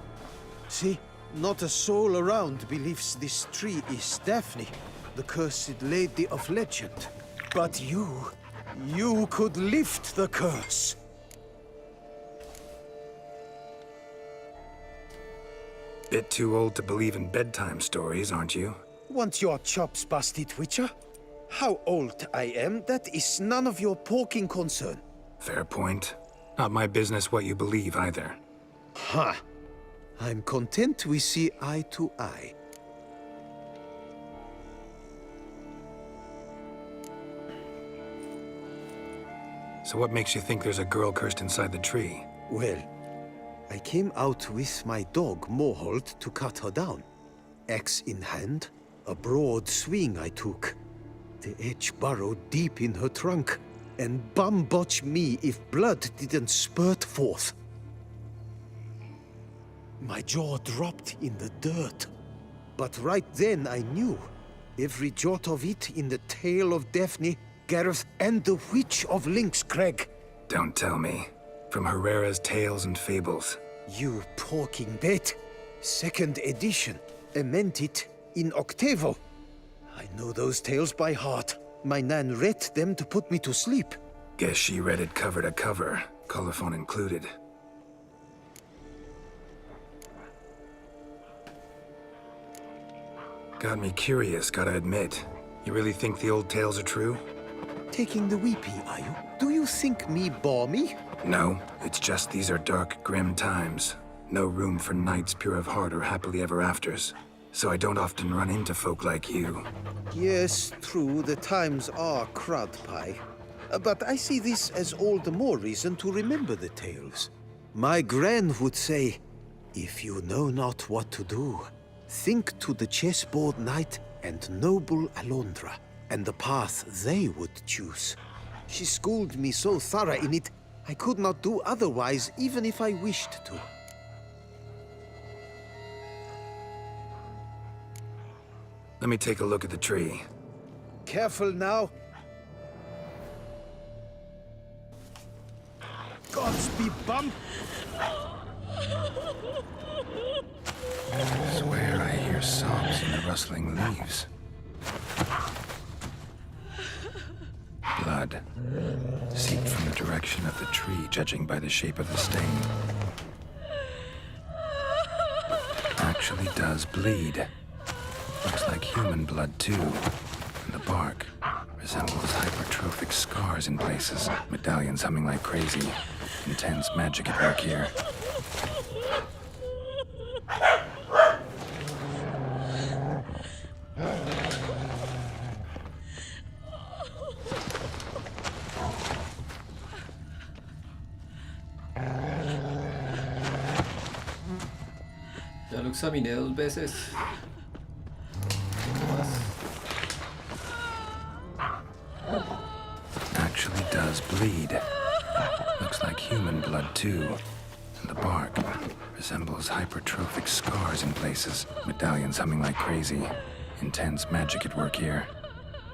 See, not a soul around believes this tree is Daphne, the cursed lady of legend. But you could lift the curse. Bit too old to believe in bedtime stories, aren't you? Want your chops busted, Witcher? How old I am, that is none of your poking concern. Fair point. Not my business what you believe, either. Ha! I'm content we see eye to eye. So what makes you think there's a girl cursed inside the tree? Well, I came out with my dog, Moholt, to cut her down. Axe in hand, a broad swing I took. The edge burrowed deep in her trunk, and bum-botch me if blood didn't spurt forth. My jaw dropped in the dirt. But right then I knew. Every jot of it in the tale of Daphne, Gareth, and the Witch of Lynxcrag. Don't tell me. From Herrera's Tales and Fables. You porking bet. Second edition. I meant it in octavo. I know those tales by heart. My nan read them to put me to sleep. Guess she read it cover to cover, colophon included. Got me curious, gotta admit. You really think the old tales are true? Taking the weepy, are you? Do you think me balmy? No, it's just these are dark, grim times. No room for knights pure of heart or happily ever afters. So I don't often run into folk like you. Yes, true, the times are crud pie. But I see this as all the more reason to remember the tales. My gran would say, if you know not what to do, think to the chessboard knight and noble Alondra, and the path they would choose. She schooled me so thorough in it, I could not do otherwise even if I wished to. Let me take a look at the tree. Careful now. Godspeed, bum! I swear I hear hear sobs in the rustling leaves. Blood seeped from the direction of the tree, judging by the shape of the stain. Actually does bleed. Looks like human blood, too. And the bark resembles hypertrophic scars in places. Medallions humming like crazy. Intense magic at work here. Ya lo examiné 2 veces. ¿Qué más? Actually does bleed. Looks like human blood, too. And the bark resembles hypertrophic scars in places. Medallions humming like crazy. Intense magic at work here.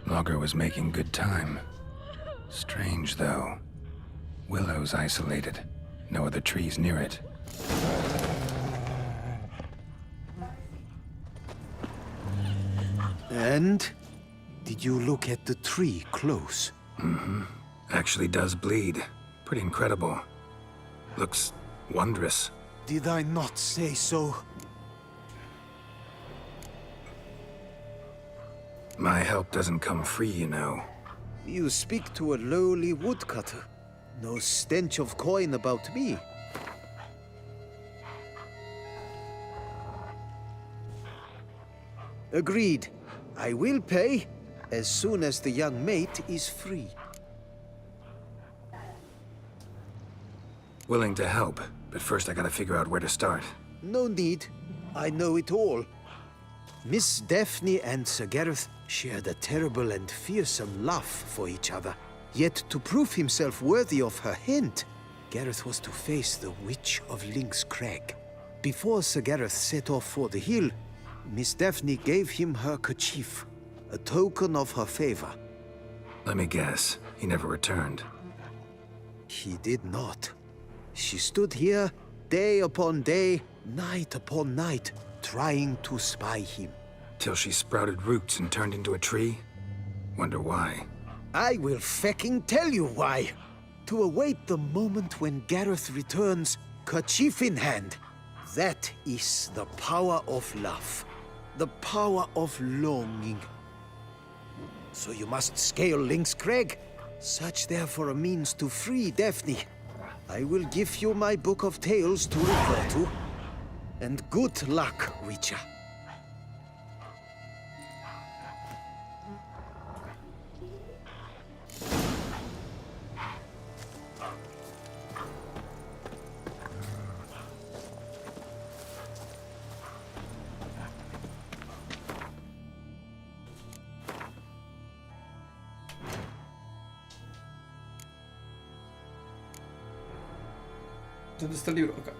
Logger was making good time. Strange, though. Willow's isolated. No other trees near it. And? Did you look at the tree close? Mm-hmm. Actually does bleed. Pretty incredible. Looks wondrous. Did I not say so? My help doesn't come free, you know. You speak to a lowly woodcutter. No stench of coin about me. Agreed. I will pay as soon as the young mate is free. Willing to help, but first I gotta figure out where to start. No need. I know it all. Miss Daphne and Sir Gareth shared a terrible and fearsome love for each other. Yet to prove himself worthy of her hint, Gareth was to face the Witch of Lynx Crag. Before Sir Gareth set off for the hill, Miss Daphne gave him her kerchief, a token of her favor. Let me guess, he never returned. He did not. She stood here, day upon day, night upon night, trying to spy him. Till she sprouted roots and turned into a tree? Wonder why. I will fecking tell you why. To await the moment when Gareth returns, kerchief in hand. That is the power of love. The power of longing. So you must scale Lynx Crag. Search there for a means to free Daphne. I will give you my book of tales to refer to. And good luck, Witcher. ¿Dónde está el libro? Acá.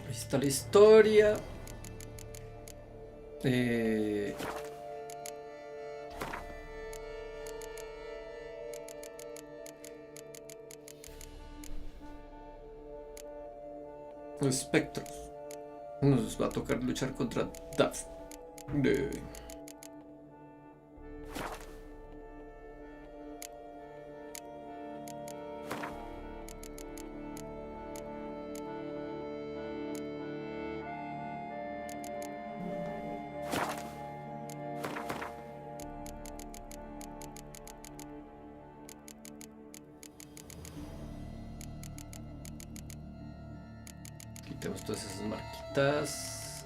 Ahí está la historia. Espectros. Nos va a tocar luchar contra Daphne. Quitemos todas esas marquitas.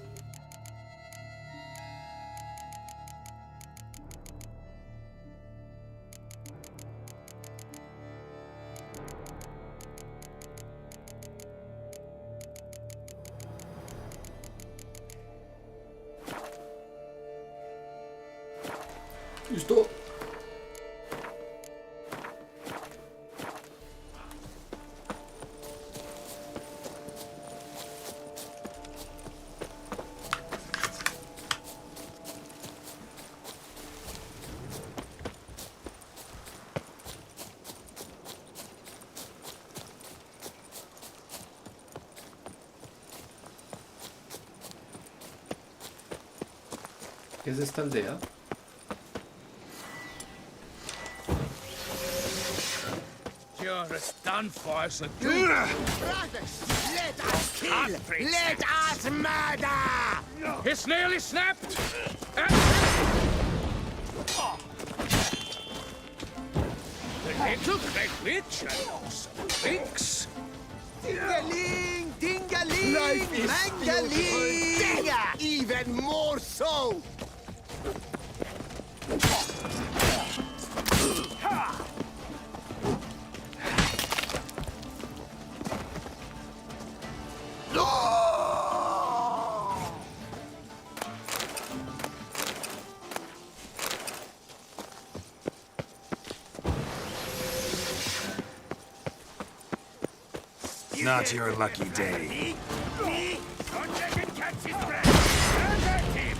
Listo. ¿Qué es esta aldea? You're as done for as a Brothers, let us kill! Let us murder! It's nearly snapped! The little Great Witch and some drinks. Ding-a-ling! Ding-a-ling! Life is Mang-a-ling! Even more so! Not your lucky day. Don't let him catch his breath! Hurt him!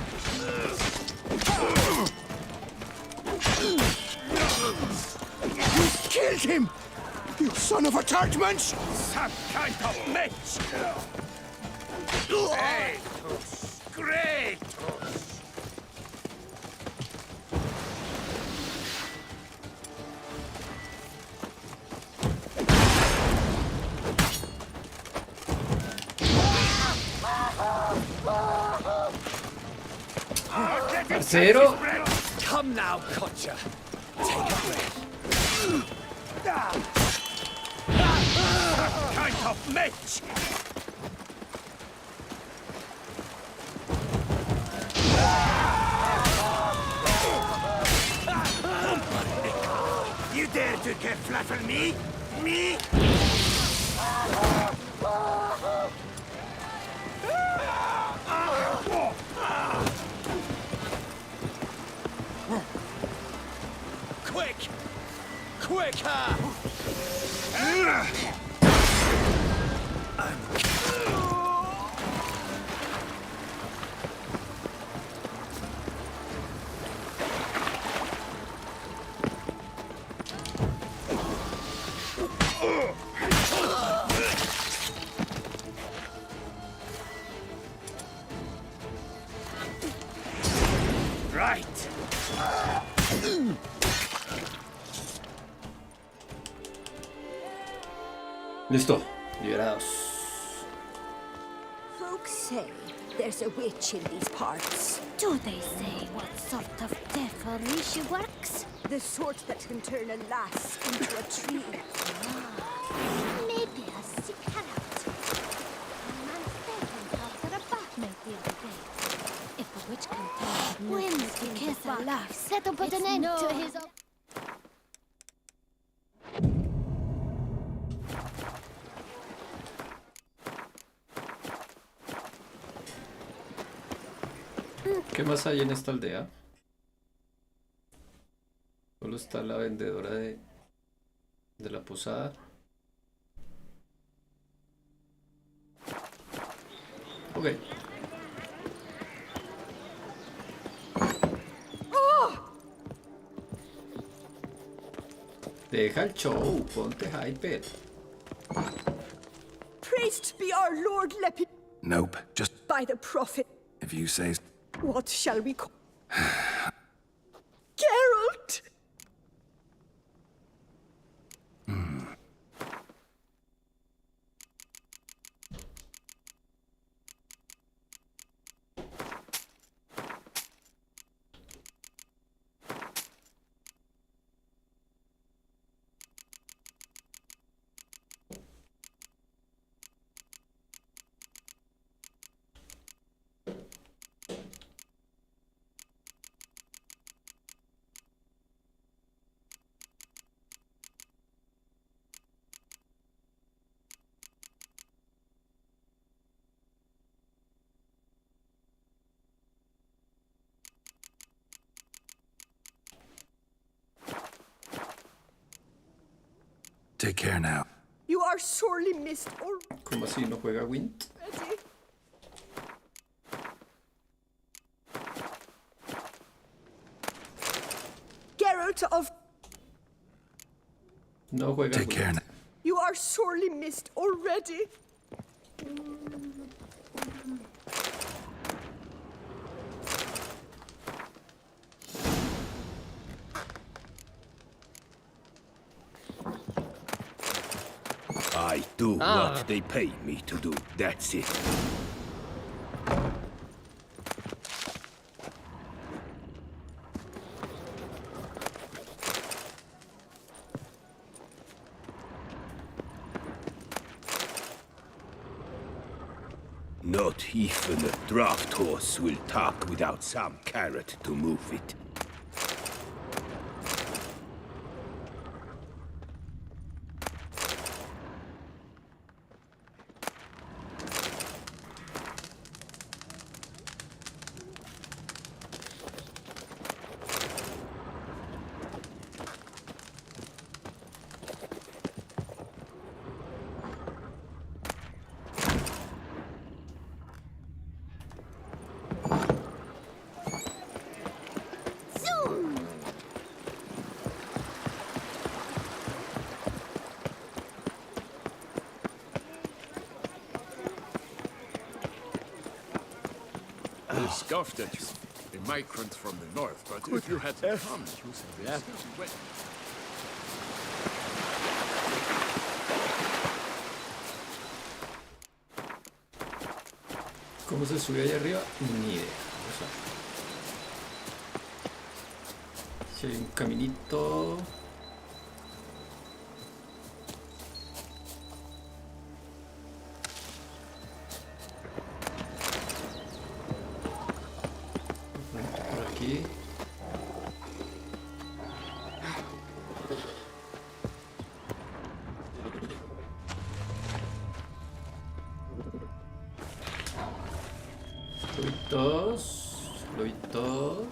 You killed him! You son of a tartmanch! Some kind of mess! Kratos! Kratos! Parcero. Come now, Kocha. Take a breath. Some kind of mess! You dare to get flatter me? Me? Quick! Quicker! Right! Listo. Liberados. Folks say there's a witch in these parts. Do they say what sort of devilry she works? The sort that can turn a lass into a tree. Maybe a sick out. A man said him after a bathmate the other day. If a witch can turn when the kiss a laugh, that'll put an end to his own. ¿Qué más hay en esta aldea? Solo está la vendedora de la posada. Ok. Deja el show, ponte hyper. Praised be our Lord Lepi Nope. Just by the prophet. if you say. What shall we call Geralt? Take care now. You are sorely missed already. ¿Cómo así no juega Wind? Geralt of... No juega Take care Wind. now. You are sorely missed already. I do what they pay me to do. That's it. Not even a draft horse will talk without some carrot to move it. They scoffed at you, a migrant from the north, but if you had come using this way... ¿Cómo se sube allá arriba? Ni idea. Vamos a ver. Si hay un caminito. Por aquí. Loitos.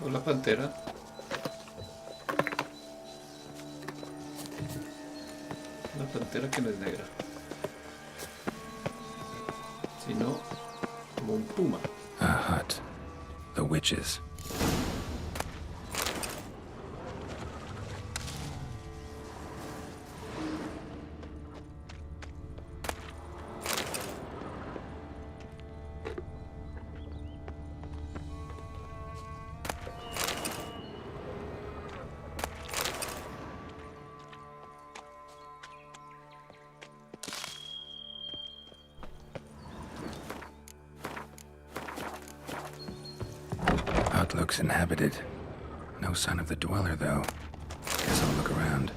Hola, pantera. Una pantera que no es negra, sino como un puma. A hut. The witches. Hut looks inhabited. No sign of the dweller, though. Guess I'll look around.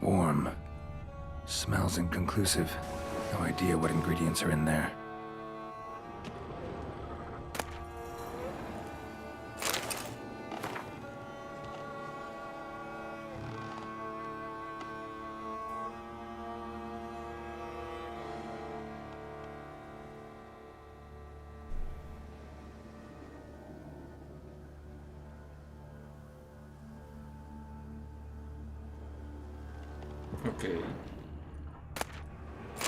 Warm. Smells inconclusive. No idea what ingredients are in there. Okay.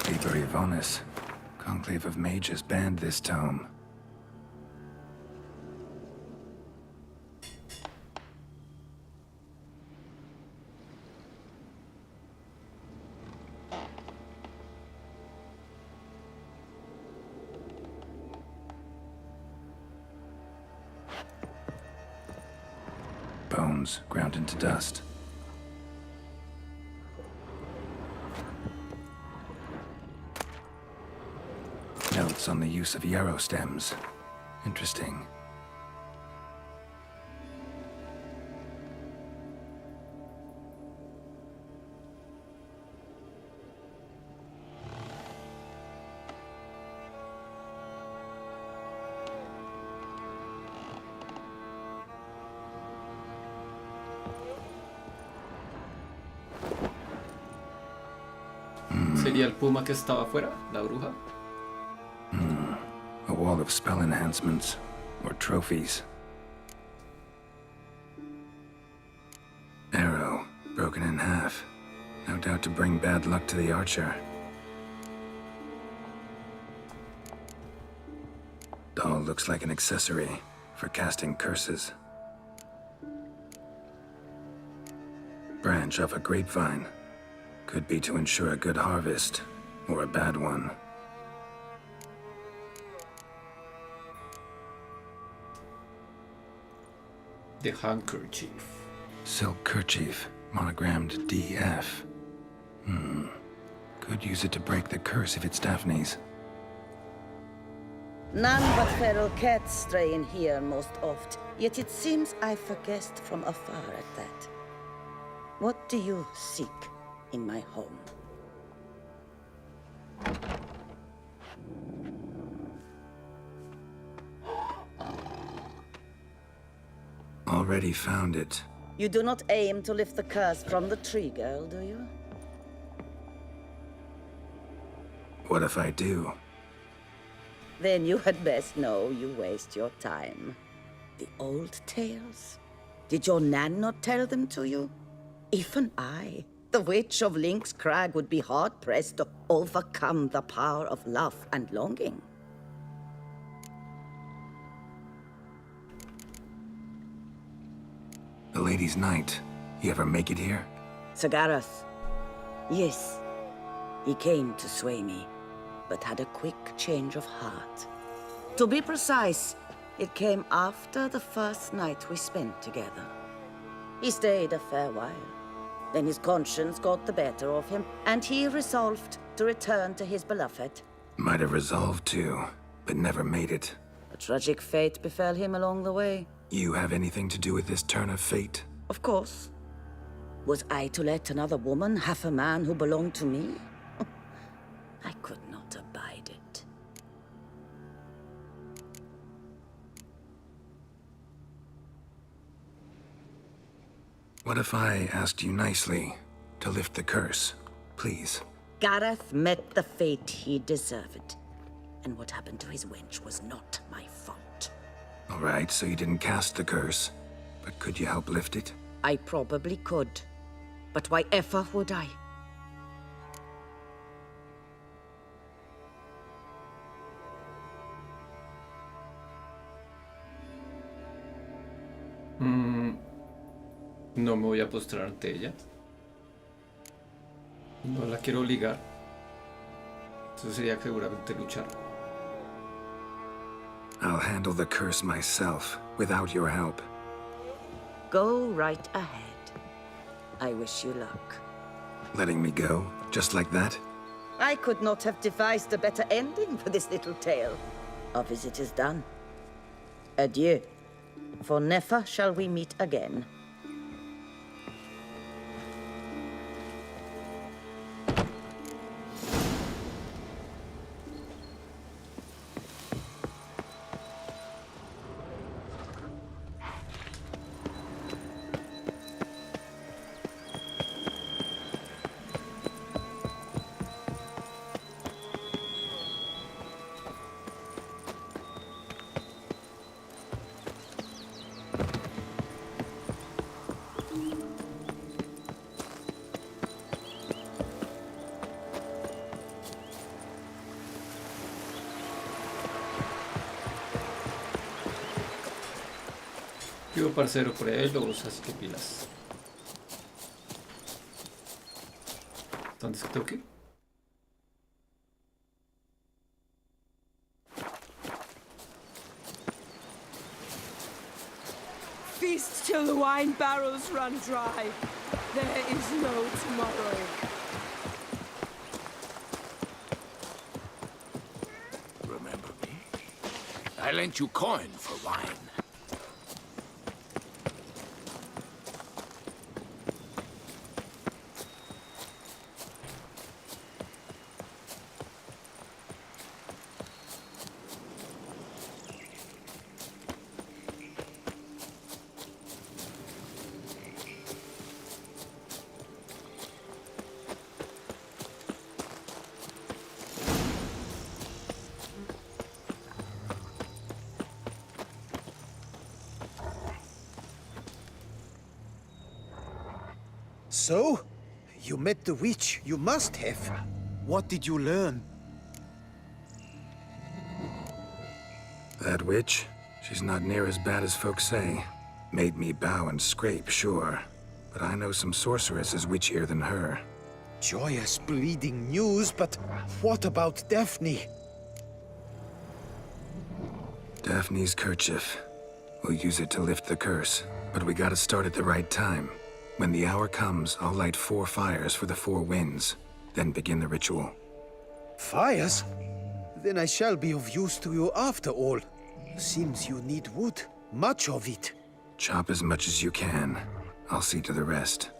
Liber Yvonis. Conclave of Mages banned this tome. Bones ground into dust. Notes on the use of yarrow stems. Interesting. ¿Sería el puma que estaba afuera? ¿La bruja? A wall of spell enhancements, or trophies. Arrow, broken in half. No doubt to bring bad luck to the archer. Doll looks like an accessory for casting curses. Branch off a grapevine. Could be to ensure a good harvest, or a bad one. The handkerchief. Silk kerchief, monogrammed DF. Could use it to break the curse if it's Daphne's. None but feral cats stray in here most oft, yet it seems I forguessed from afar at that. What do you seek in my home? Already found it. You do not aim to lift the curse from the tree girl, do you? What if I do? Then you had best know you waste your time. The old tales? Did your Nan not tell them to you? Even I, the witch of Link's Crag, would be hard-pressed to overcome the power of love and longing. The Lady's Knight. You ever make it here? Sir Gareth. Yes. He came to sway me, but had a quick change of heart. To be precise, it came after the first night we spent together. He stayed a fair while. Then his conscience got the better of him, and he resolved to return to his beloved. Might have resolved to, but never made it. A tragic fate befell him along the way. You have anything to do with this turn of fate? Of course. Was I to let another woman have a man who belonged to me? I could not abide it. What if I asked you nicely to lift the curse, please? Gareth met the fate he deserved. And what happened to his wench was not my fault. All right, so you didn't cast the curse, but could you help lift it? I probably could. But why ever would I? No me voy a postrar ante ella. No la quiero obligar. Eso sería seguramente luchar. I'll handle the curse myself, without your help. Go right ahead. I wish you luck. Letting me go, just like that? I could not have devised a better ending for this little tale. Our visit is done. Adieu. For never shall we meet again. Pido parcero por ahí, lobos, así que pilas. ¿Dónde es que tengo que ir? Feast till the wine barrels run dry. There is no tomorrow. Remember me? I lent you coin for wine. So? You met the witch. You must have. What did you learn? That witch? She's not near as bad as folks say. Made me bow and scrape, sure. But I know some sorceresses witchier than her. Joyous bleeding news, but what about Daphne? Daphne's kerchief. We'll use it to lift the curse. But we gotta start at the right time. When the hour comes, I'll light 4 fires for the 4 winds. Then begin the ritual. Fires? Then I shall be of use to you after all. Seems you need wood. Much of it. Chop as much as you can. I'll see to the rest.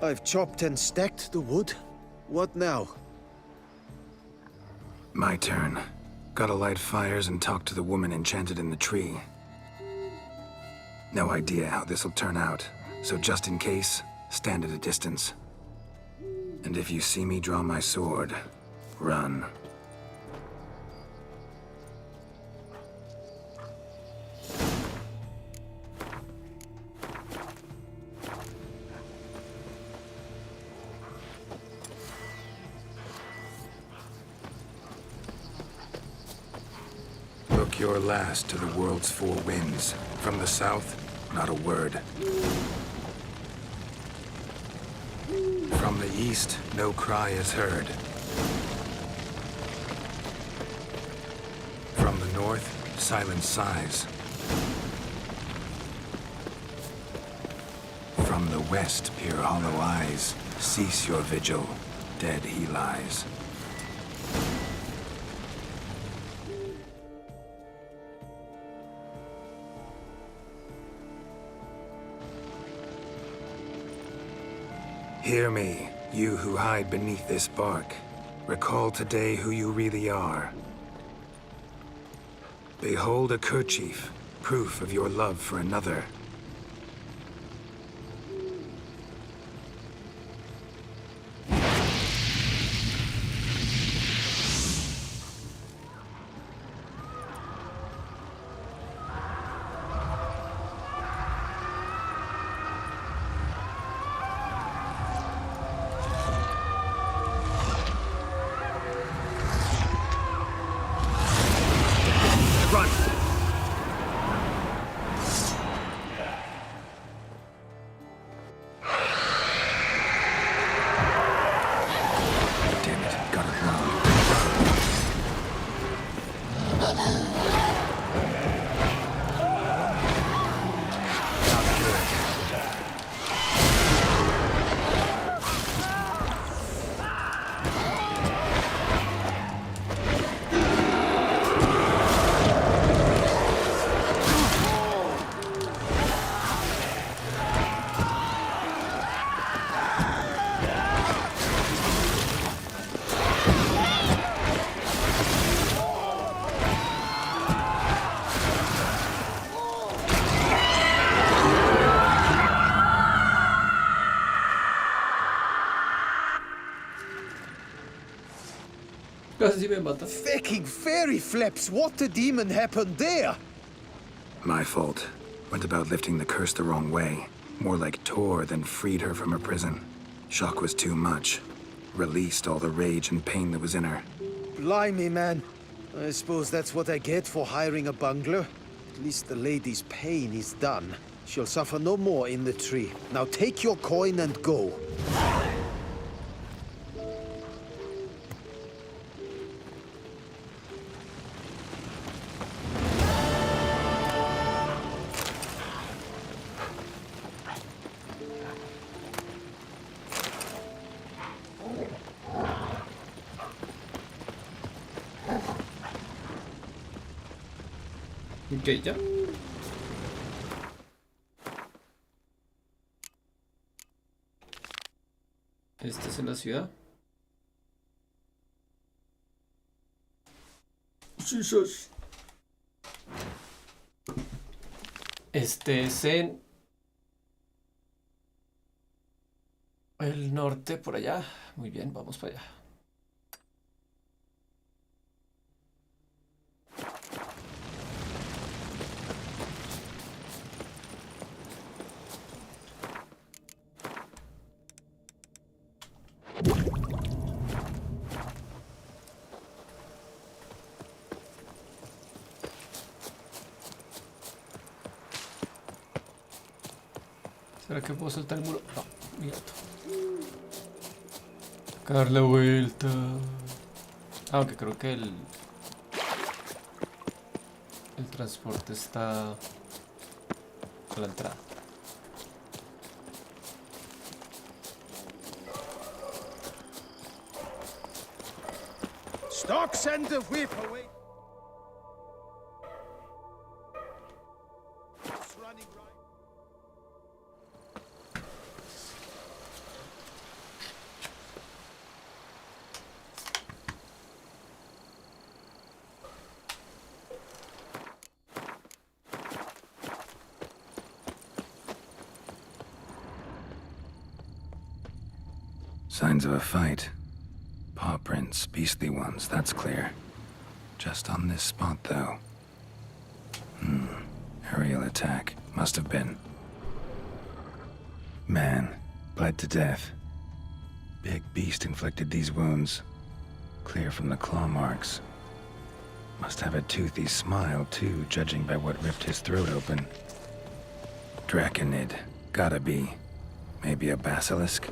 I've chopped and stacked the wood. What now? My turn. Gotta light fires and talk to the woman enchanted in the tree. No idea how this'll turn out, so just in case, stand at a distance. And if you see me draw my sword, run. Look your last to the world's 4 winds. From the south, not a word. From the east, no cry is heard. From the north, silent sighs. From the west, peer hollow eyes. Cease your vigil, dead he lies. Hear me, you who hide beneath this bark. Recall today who you really are. Behold a kerchief, proof of your love for another. Casi me mata. Fucking fairy flaps! What the demon happened there? My fault. Went about lifting the curse the wrong way. More like tore than freed her from her prison. Shock was too much. Released all the rage and pain that was in her. Blimey, man. I suppose that's what I get for hiring a bungler. At least the lady's pain is done. She'll suffer no more in the tree. Now take your coin and go. Ok, ya. Este es en la ciudad. Jesus. Este es en el norte, por allá. Muy bien, vamos para allá. ¿Será que puedo saltar el muro? No, mi gato. Dar la vuelta. Aunque creo que el transporte está a la entrada. Stocks and the whip away. Signs of a fight. Paw prints, beastly ones, that's clear. Just on this spot, though. Aerial attack. Must have been. Man, bled to death. Big beast inflicted these wounds. Clear from the claw marks. Must have a toothy smile, too, judging by what ripped his throat open. Draconid. Gotta be. Maybe a basilisk?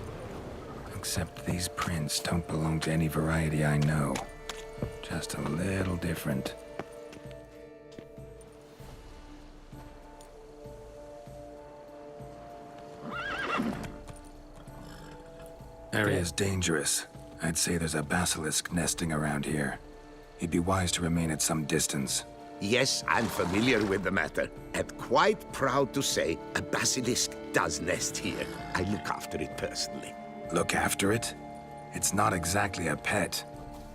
Except these prints don't belong to any variety I know. Just a little different. Area's dangerous. I'd say there's a basilisk nesting around here. You'd be wise to remain at some distance. Yes, I'm familiar with the matter, and quite proud to say a basilisk does nest here. I look after it personally. Look after it? It's not exactly a pet.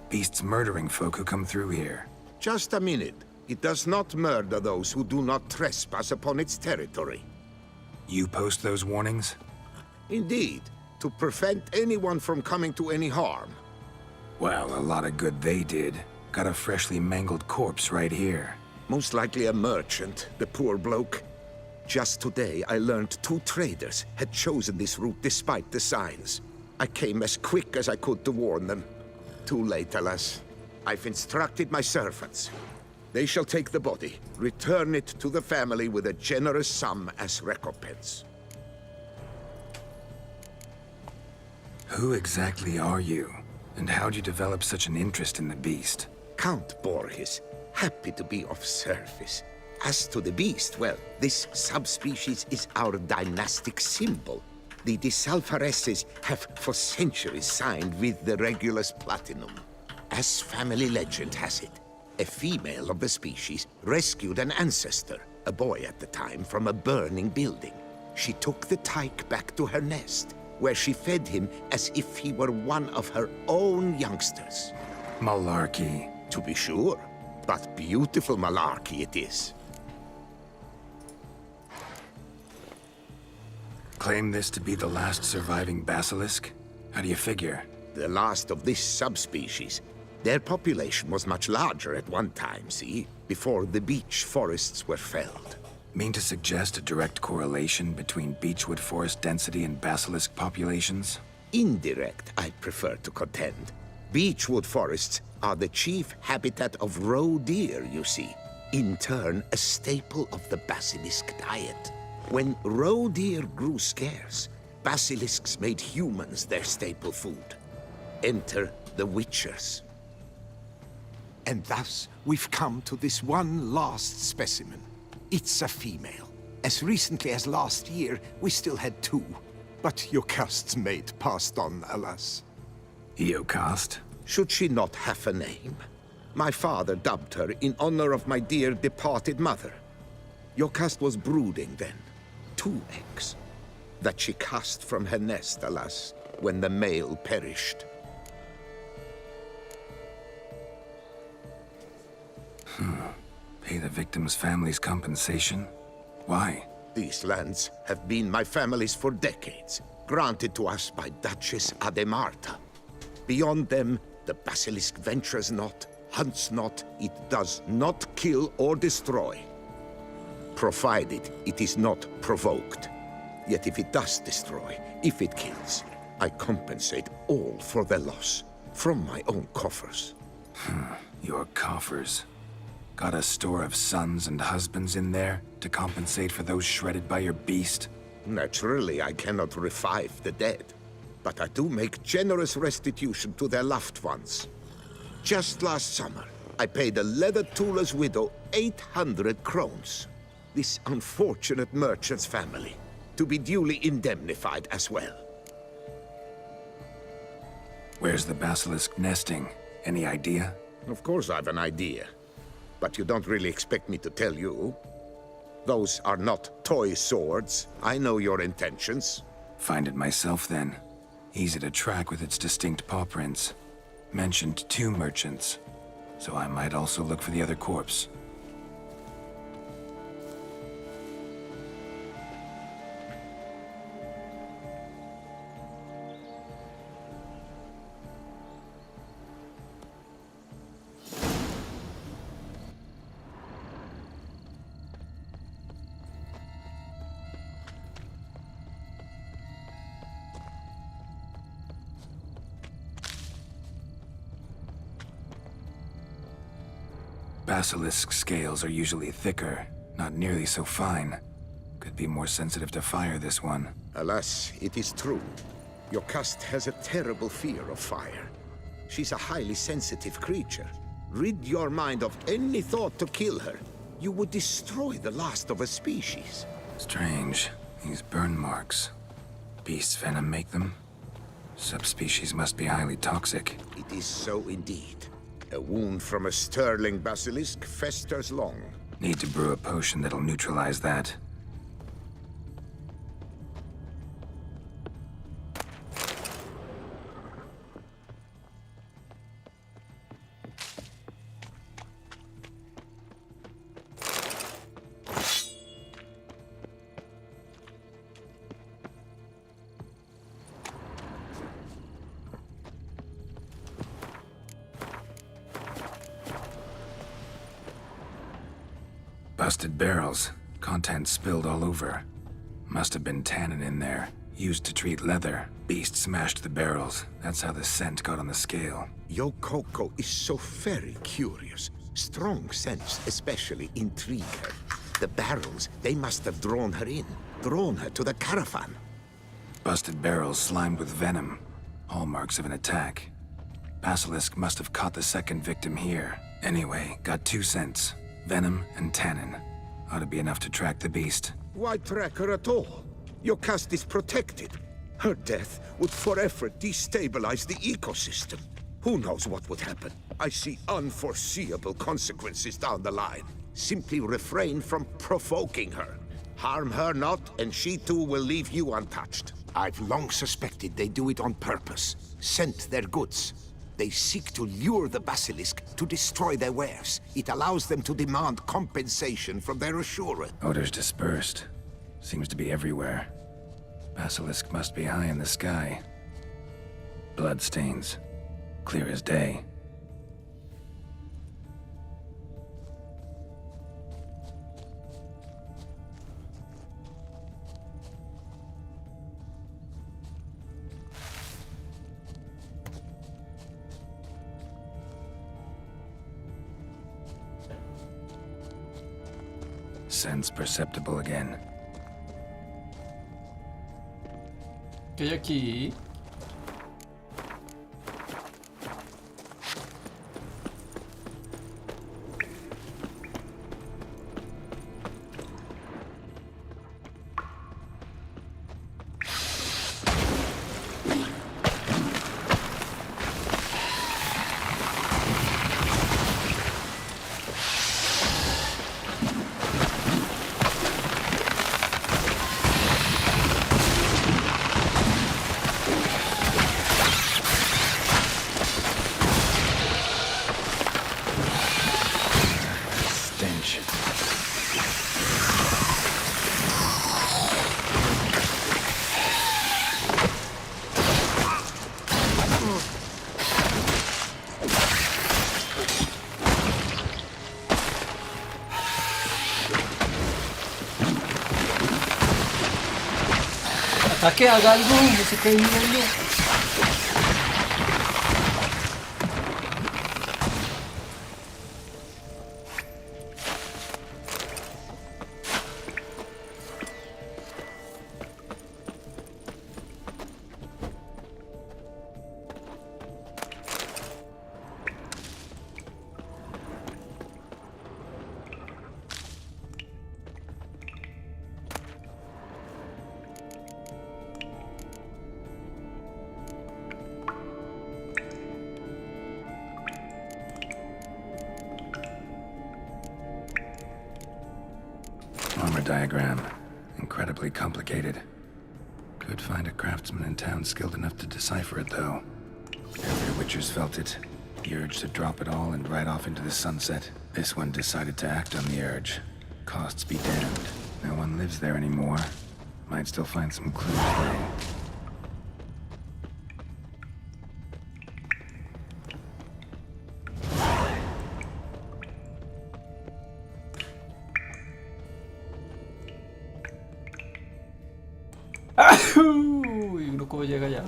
Beasts murdering folk who come through here. Just a minute. It does not murder those who do not trespass upon its territory. You post those warnings? Indeed, to prevent anyone from coming to any harm. Well, a lot of good they did. Got a freshly mangled corpse right here. Most likely a merchant, the poor bloke. Just today, I learned 2 traders had chosen this route despite the signs. I came as quick as I could to warn them. Too late, alas. I've instructed my servants. They shall take the body, return it to the family with a generous sum as recompense. Who exactly are you? And how'd you develop such an interest in the beast? Count Borges, happy to be of service. As to the beast, well, this subspecies is our dynastic symbol. The Disalfareses have for centuries signed with the Regulus Platinum. As family legend has it, a female of the species rescued an ancestor, a boy at the time, from a burning building. She took the tyke back to her nest, where she fed him as if he were one of her own youngsters. Malarkey. To be sure, but beautiful malarkey it is. Claim this to be the last surviving basilisk? How do you figure? The last of this subspecies. Their population was much larger at one time, see? Before the beech forests were felled. Mean to suggest a direct correlation between beechwood forest density and basilisk populations? Indirect, I'd prefer to contend. Beechwood forests are the chief habitat of roe deer, you see. In turn, a staple of the basilisk diet. When roe deer grew scarce, basilisks made humans their staple food. Enter the witchers. And thus, we've come to this one last specimen. It's a female. As recently as last year, we still had 2. But Jocast's mate passed on, alas. Jocast? Should she not have a name? My father dubbed her in honor of my dear departed mother. Jocast was brooding then. 2 eggs. That she cast from her nest, alas, when the male perished. Pay the victim's family's compensation? Why? These lands have been my family's for decades, granted to us by Duchess Ademarta. Beyond them, the basilisk ventures not, hunts not, it does not kill or destroy. Provided it is not provoked. Yet if it does destroy, if it kills, I compensate all for the loss, from my own coffers. Your coffers. Got a store of sons and husbands in there to compensate for those shredded by your beast? Naturally, I cannot revive the dead, but I do make generous restitution to their loved ones. Just last summer, I paid a leather tooler's widow 800 crowns. This unfortunate merchant's family, to be duly indemnified as well. Where's the basilisk nesting? Any idea? Of course I've an idea, but you don't really expect me to tell you. Those are not toy swords. I know your intentions. Find it myself then. Easy to track with its distinct paw prints. Mentioned 2 merchants, so I might also look for the other corpse. Basilisk scales are usually thicker, not nearly so fine. Could be more sensitive to fire, this one. Alas, it is true. Your caste has a terrible fear of fire. She's a highly sensitive creature. Rid your mind of any thought to kill her. You would destroy the last of a species. Strange. These burn marks. Beast's venom make them? Subspecies must be highly toxic. It is so indeed. A wound from a sterling basilisk festers long. Need to brew a potion that'll neutralize that. Busted barrels. Contents spilled all over. Must have been tannin in there. Used to treat leather. Beast smashed the barrels. That's how the scent got on the scale. Yokoko is so very curious. Strong scents especially intrigue her. The barrels, they must have drawn her in. Drawn her to the caravan. Busted barrels slimed with venom. Hallmarks of an attack. Basilisk must have caught the second victim here. Anyway, got 2 scents. Venom and tannin. Ought to be enough to track the beast. Why track her at all? Your caste is protected. Her death would forever destabilize the ecosystem. Who knows what would happen? I see unforeseeable consequences down the line. Simply refrain from provoking her. Harm her not, and she too will leave you untouched. I've long suspected they do it on purpose. Scent their goods. They seek to lure the basilisk to destroy their wares. It allows them to demand compensation from their assurer. Odors dispersed. Seems to be everywhere. Basilisk must be high in the sky. Bloodstains. Clear as day. Sense perceptible again. ¿Qué hay aquí? Ataque, haga algo, no sé qué nivel. diagram. Incredibly complicated. Could find a craftsman in town skilled enough to decipher it, though. Every Witcher's felt it. The urge to drop it all and ride off into the sunset. This one decided to act on the urge. Costs be damned. No one lives there anymore. Might still find some clues, though. ¿Y uno cómo llega allá?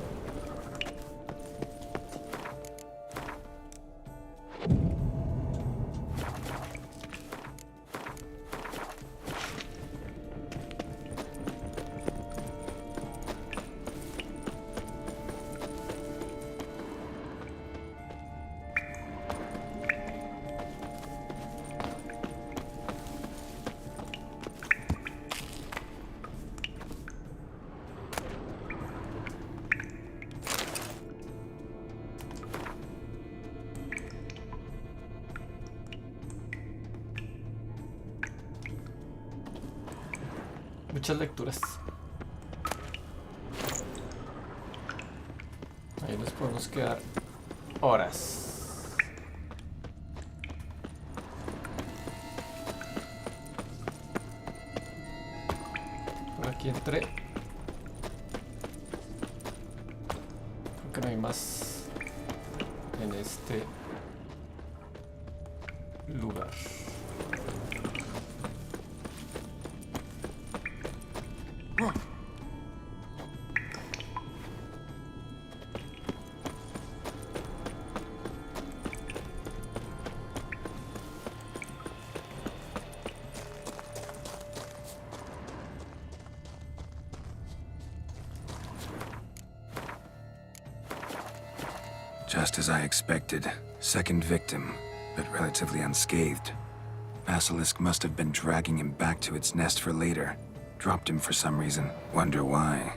Muchas lecturas. Ahí nos podemos quedar horas. Por aquí entré. Creo que no hay más en este lugar. Just as I expected. Second victim, but relatively unscathed. Basilisk must have been dragging him back to its nest for later. Dropped him for some reason. Wonder why.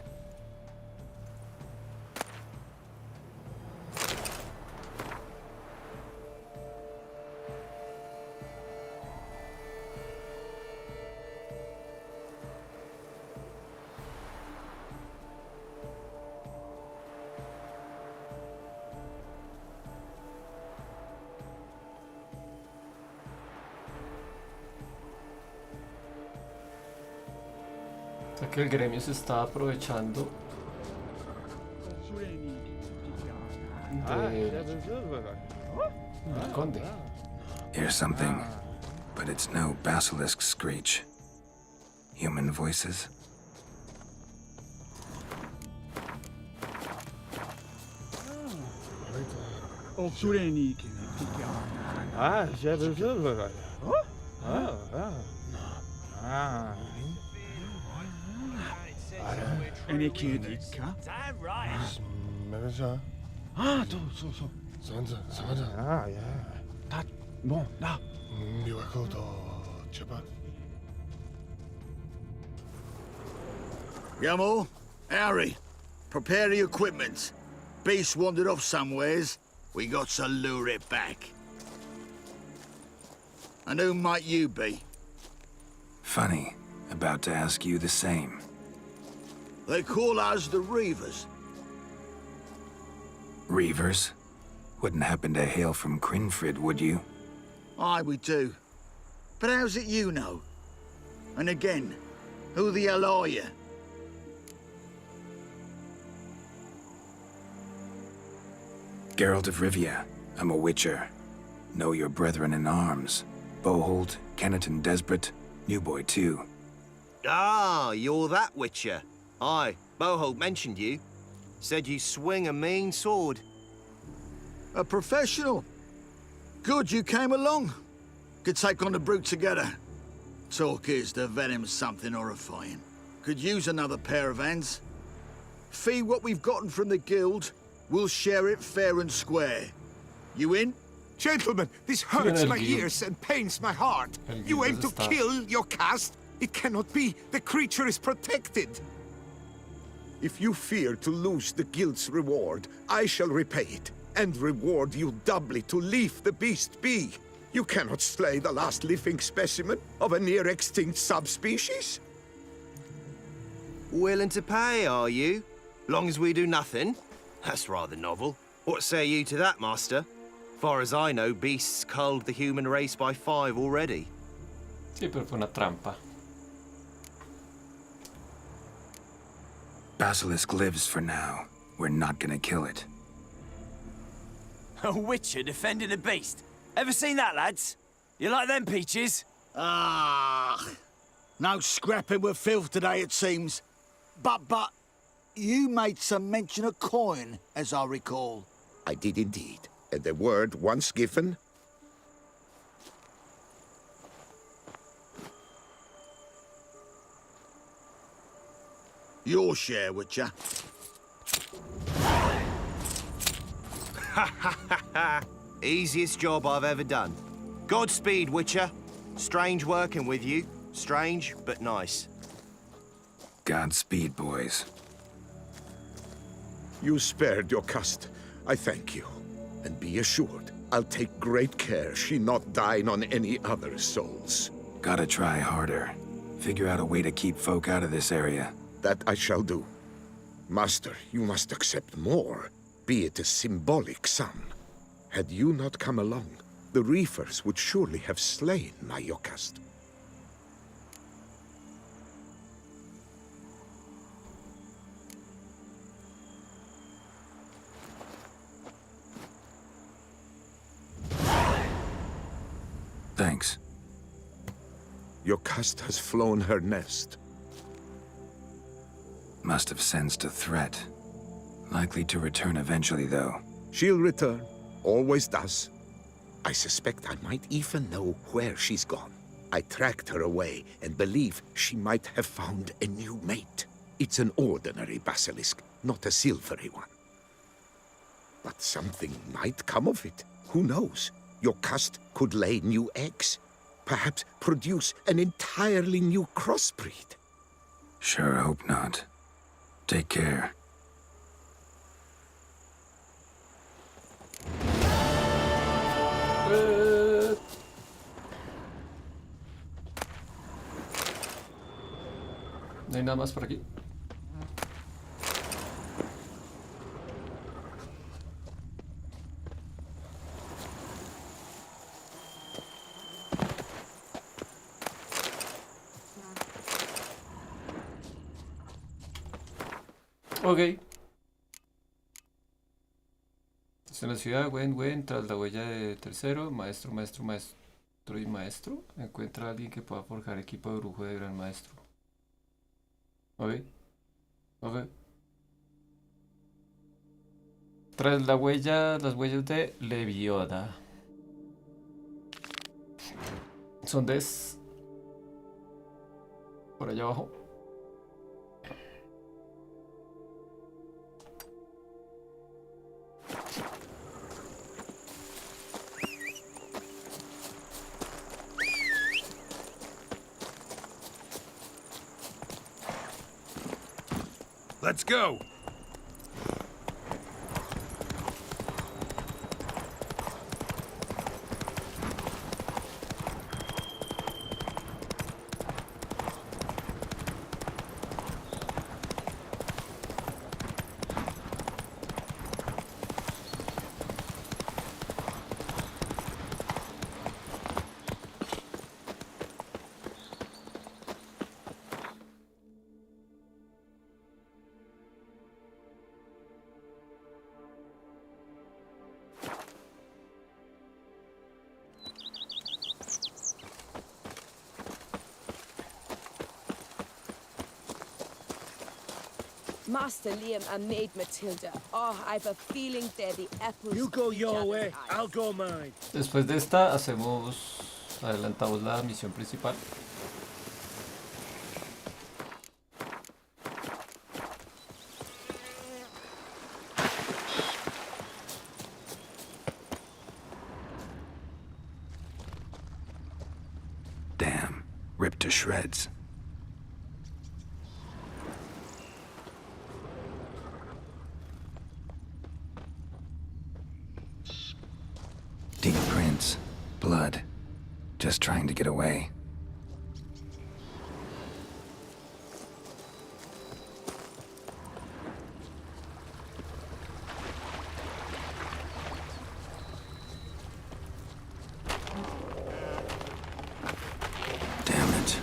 O sea que el gremio se está aprovechando del conde. Here's something, but it's no basilisk screech. Human voices? Yamo, Harry, prepare the equipment. Beast wandered off somewheres. We got to lure it back. And who might you be? Funny. About to ask you the same. They call us the Reavers. Reavers? Wouldn't happen to hail from Crinfrid, would you? Aye, we do. But how's it you know? And again, who the hell are you? Geralt of Rivia. I'm a Witcher. Know your brethren in arms. Boholt, Kenneton Desperate, New Boy too. Ah, you're that Witcher. Aye, Boholt mentioned you. Said you swing a mean sword. A professional. Good you came along. Could take on the brute together. Talk is, the venom's something horrifying. Could use another pair of hands. Fee what we've gotten from the guild, we'll share it fair and square. You in? Gentlemen, this hurts my ears and pains my heart. You aim to kill your caste? It cannot be. The creature is protected. If you fear to lose the guild's reward, I shall repay it, and reward you doubly to leave the beast be. You cannot slay the last living specimen of a near-extinct subspecies? Willing to pay, are you? Long as we do nothing? That's rather novel. What say you to that, Master? Far as I know, beasts culled the human race by 5 already. Sí, pero fue una trampa. Basilisk lives for now. We're not gonna kill it. A witcher defending a beast. Ever seen that, lads? You like them peaches? Ah, no scrapping with filth today, it seems. But, you made some mention of coin, as I recall. I did indeed. And the word once given... Your share, Witcher. Easiest job I've ever done. Godspeed, Witcher. Strange working with you. Strange, but nice. Godspeed, boys. You spared your cust. I thank you. And be assured, I'll take great care she not dine on any other souls. Gotta try harder. Figure out a way to keep folk out of this area. That I shall do. Master, you must accept more, be it a symbolic sum. Had you not come along, the reefers would surely have slain my Yokast. Thanks. Yokast has flown her nest. Must have sensed a threat. Likely to return eventually, though. She'll return. Always does. I suspect I might even know where she's gone. I tracked her away and believe she might have found a new mate. It's an ordinary basilisk, not a silvery one. But something might come of it. Who knows? Your cust could lay new eggs. Perhaps produce an entirely new crossbreed. Sure hope not. Take care. No hay nada más por aquí. Ok. Estás en la ciudad, Wen, tras la huella de tercero, maestro y maestro. Encuentra a alguien que pueda forjar equipo de brujo de gran maestro. Ok. Tras las huellas de Levioda. Son por allá abajo. Let's go. Master Liam and Maid Matilda. Oh, I've a feeling they're the apples. You go of each your other's way, eyes. I'll go mine. Después de esta adelantamos la misión principal. Damn. Ripped to shreds. Deep prints. blood. Just trying to get away. Damn it.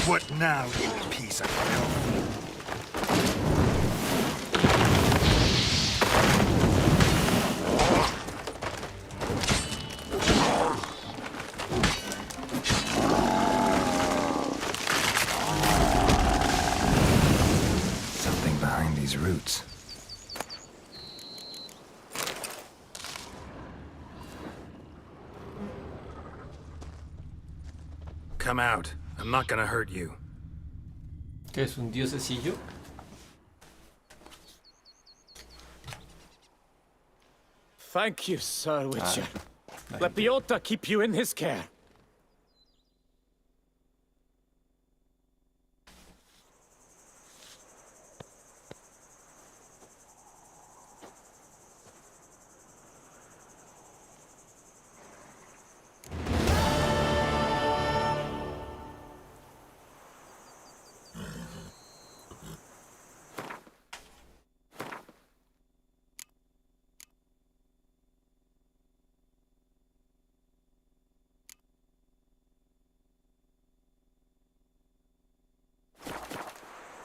What now, you piece of filth? Something behind these roots. Come out. I'm not gonna hurt you. ¿Qué es un diosecillo? Thank you, Sir Witcher. Ah, Let the Ota keep you in his care.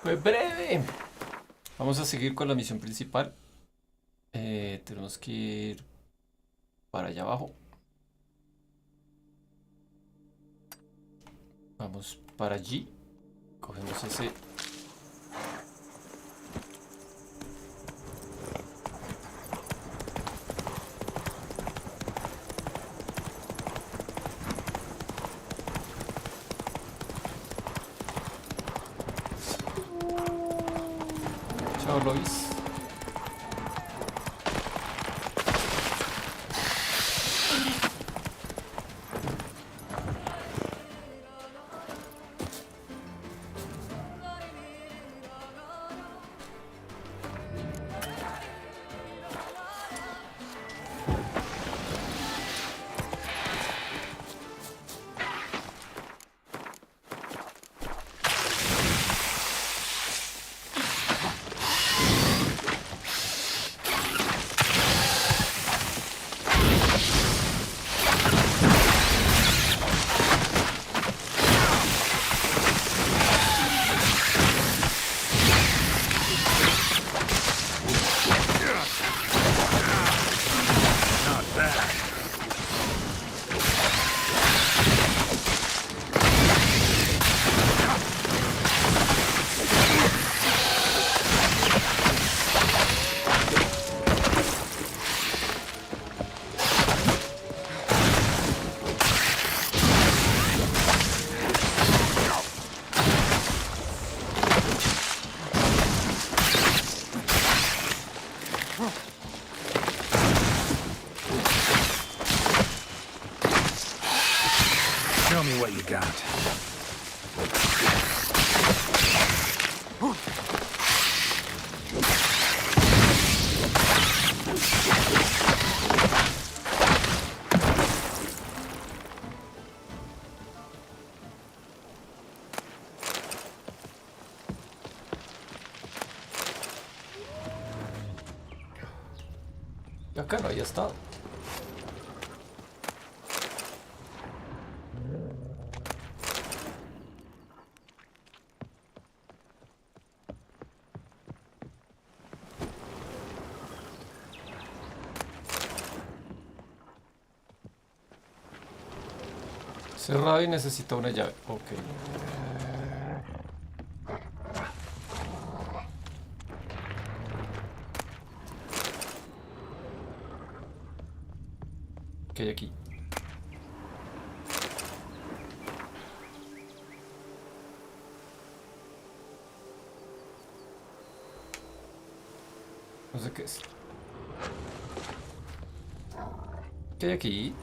Fue breve. Vamos a seguir con la misión principal. Tenemos que ir para allá abajo. Vamos para allí. Cogemos ese. Chao, Lois. Show me what you got. Y acá no había estado. Cerrado y necesita una llave. Ok. ¿Qué hay aquí? No sé qué es. ¿Qué hay aquí?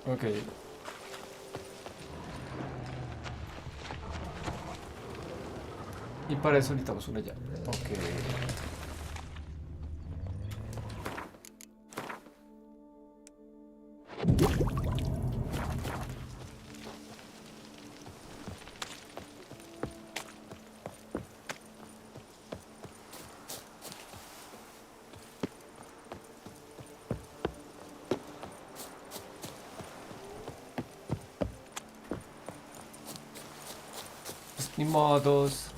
Ok. Y para eso necesitamos una llave. Ok. Pues, ni modos.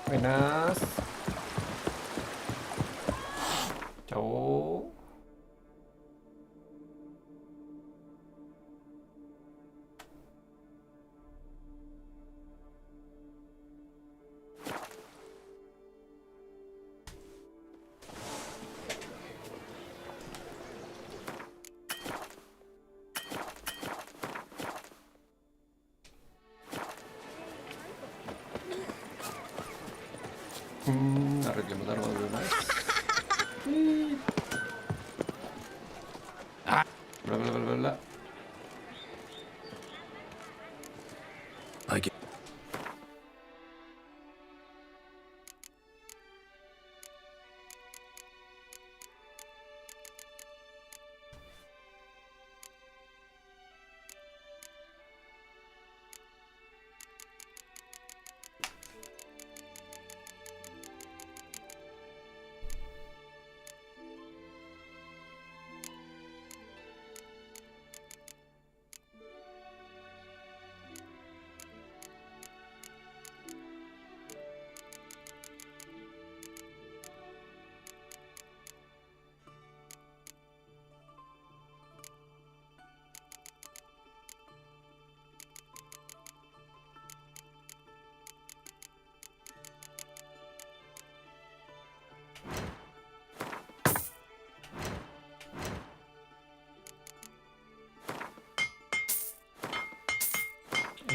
Buenas. Chao. Arreglemos la armadura una vez. Bla, bla, bla, bla, bla.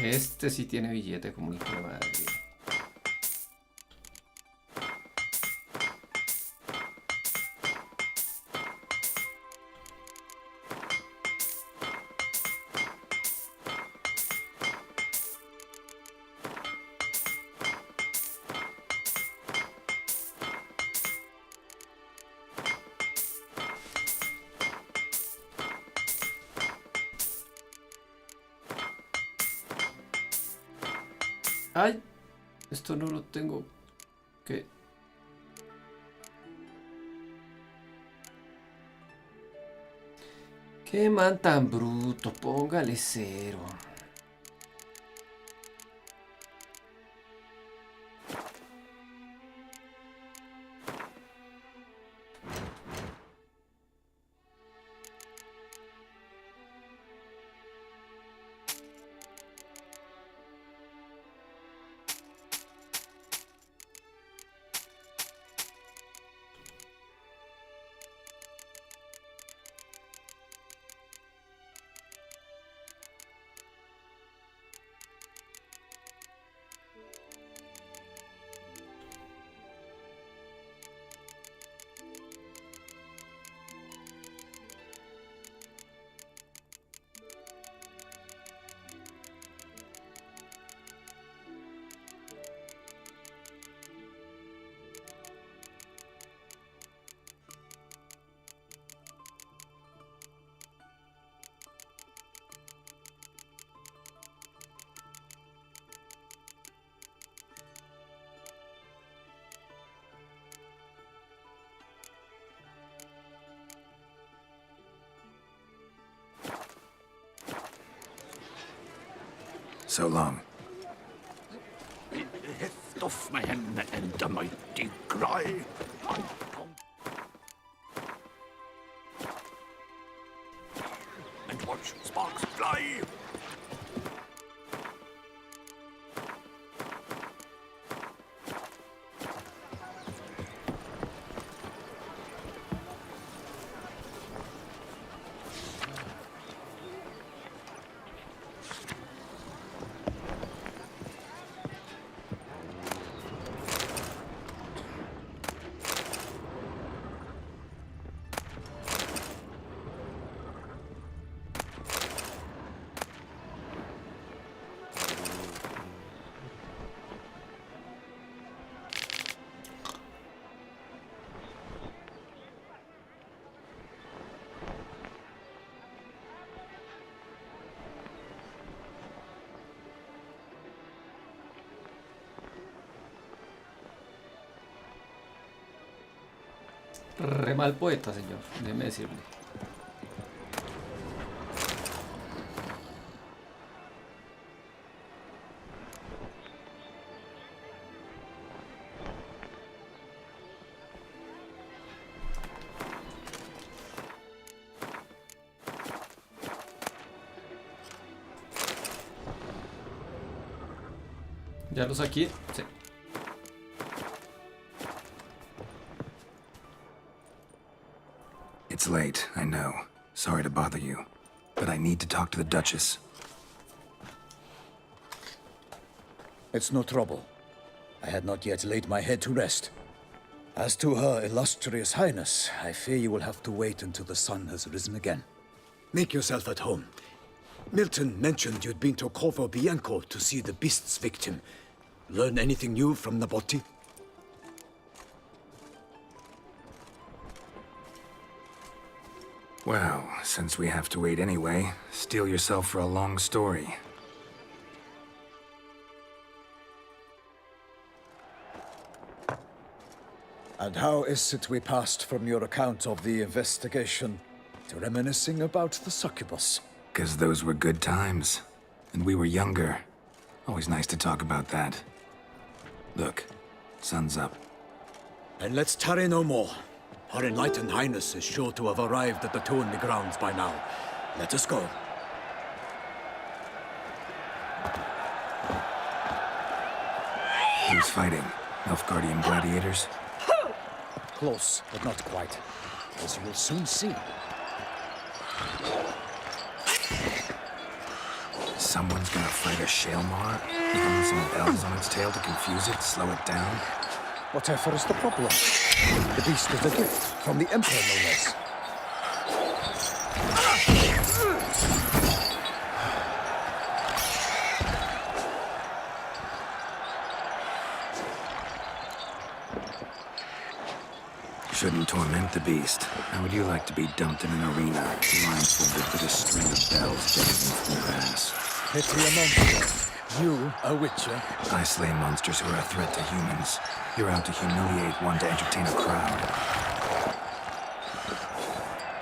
Este sí tiene billete como el de madre. ¡Ay! Esto no lo tengo. ¿Qué? ¡Qué man tan bruto! Póngale 0. So long. In the heft of man and the mighty cry. And watch sparks fly. Re mal poeta, señor, déjeme decirle. Ya los aquí, sí. It's late, I know. Sorry to bother you. But I need to talk to the Duchess. It's no trouble. I had not yet laid my head to rest. As to her illustrious highness, I fear you will have to wait until the sun has risen again. Make yourself at home. Milton mentioned you'd been to Corvo Bianco to see the beast's victim. Learn anything new from Nabotti? Well, since we have to wait anyway, steel yourself for a long story. And how is it we passed from your account of the investigation to reminiscing about the succubus? 'Cause those were good times. And we were younger. Always nice to talk about that. Look, sun's up. And let's tarry no more. Her enlightened highness is sure to have arrived at the Tourney grounds by now. Let us go. Who's fighting? Nilfgaardian gladiators? Close, but not quite. As you will soon see. Someone's gonna fight a Shaelmar? Even some bells on its tail to confuse it, slow it down? Whatever is the problem? The beast is a gift from the Emperor, no less. Shouldn't torment the beast. How would you like to be dumped in an arena, blindfolded with a string of bells dangling from your ass? Pity a monster. You, a witcher? I slay monsters who are a threat to humans. You're out to humiliate one to entertain a crowd.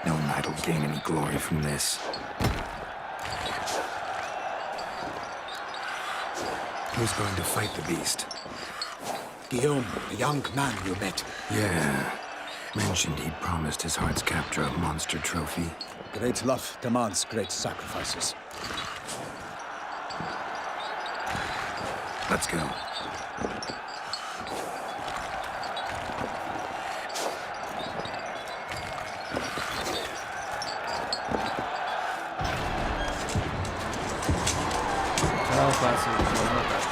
No knight will gain any glory from this. Who's going to fight the beast? Guillaume, the young man you met. Yeah. Mentioned he'd promised his heart's captor a monster trophy. Great love demands great sacrifices. Let's go. Chao, parce, nos vamos a matar.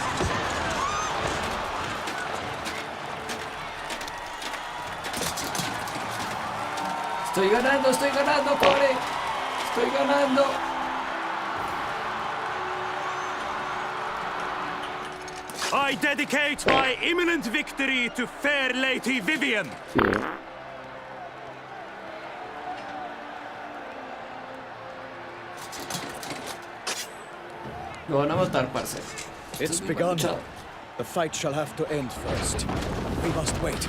Estoy ganando, pobre. Estoy ganando. I dedicate my imminent victory to fair Lady Vivian. Lo van a matar, parce. It's begun. The fight shall have to end first. We must wait.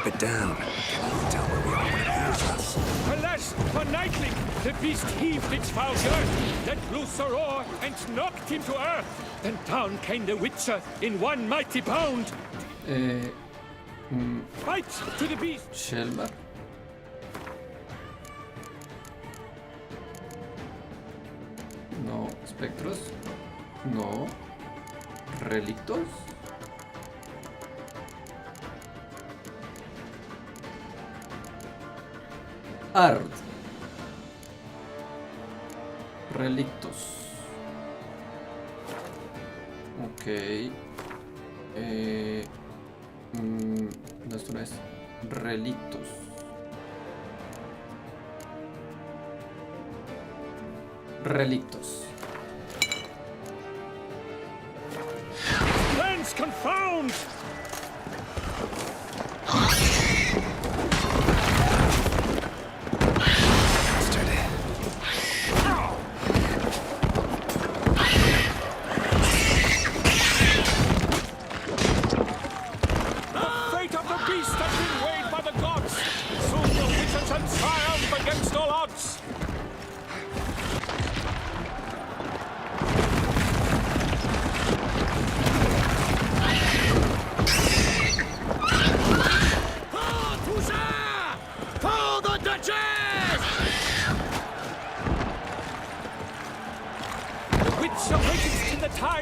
keep it down. Can't even tell where we are when it hears us. Alas, for Nightling, the beast heaved its foul girth, let loose a roar, and knocked him to earth. Then down came the Witcher in one mighty bound. Fight to the beast! Shelma. No. Espectros. No. Relictos. Art. Relictos. Ok. No, esto no es. Relictos. Relictos. Lands confound!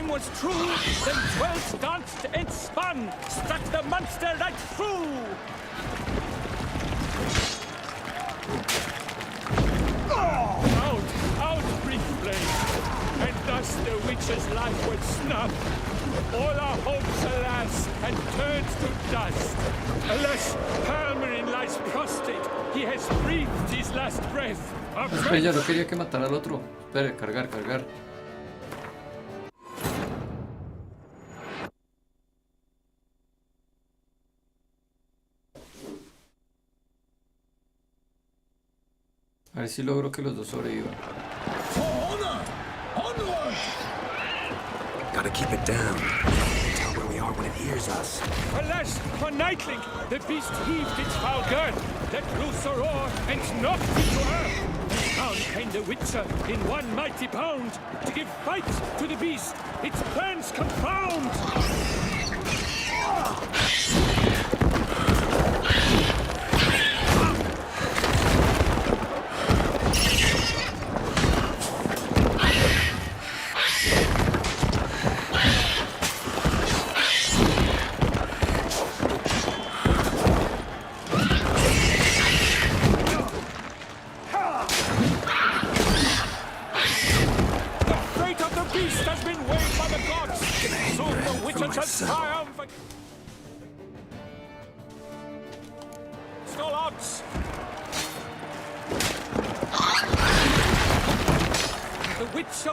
Was true, then 12 danced and spun, struck the monster right through. Out, brief flame, and thus the witch's life was snuffed. All our hopes, alas, had turned to dust. Alas, Halmarin lies prostrate. He has breathed his last breath. Espera, ya no quería que matara al otro. Espere, cargar. A ver si logro que los dos sobrevivan. Gotta keep it down. Can't tell where we are when it hears us. Alas, for Nightling, the beast heaved its foul girth, let loose a roar, and knocked it to earth. Down came the Witcher in one mighty bound to give fight to the beast. Its plans confound.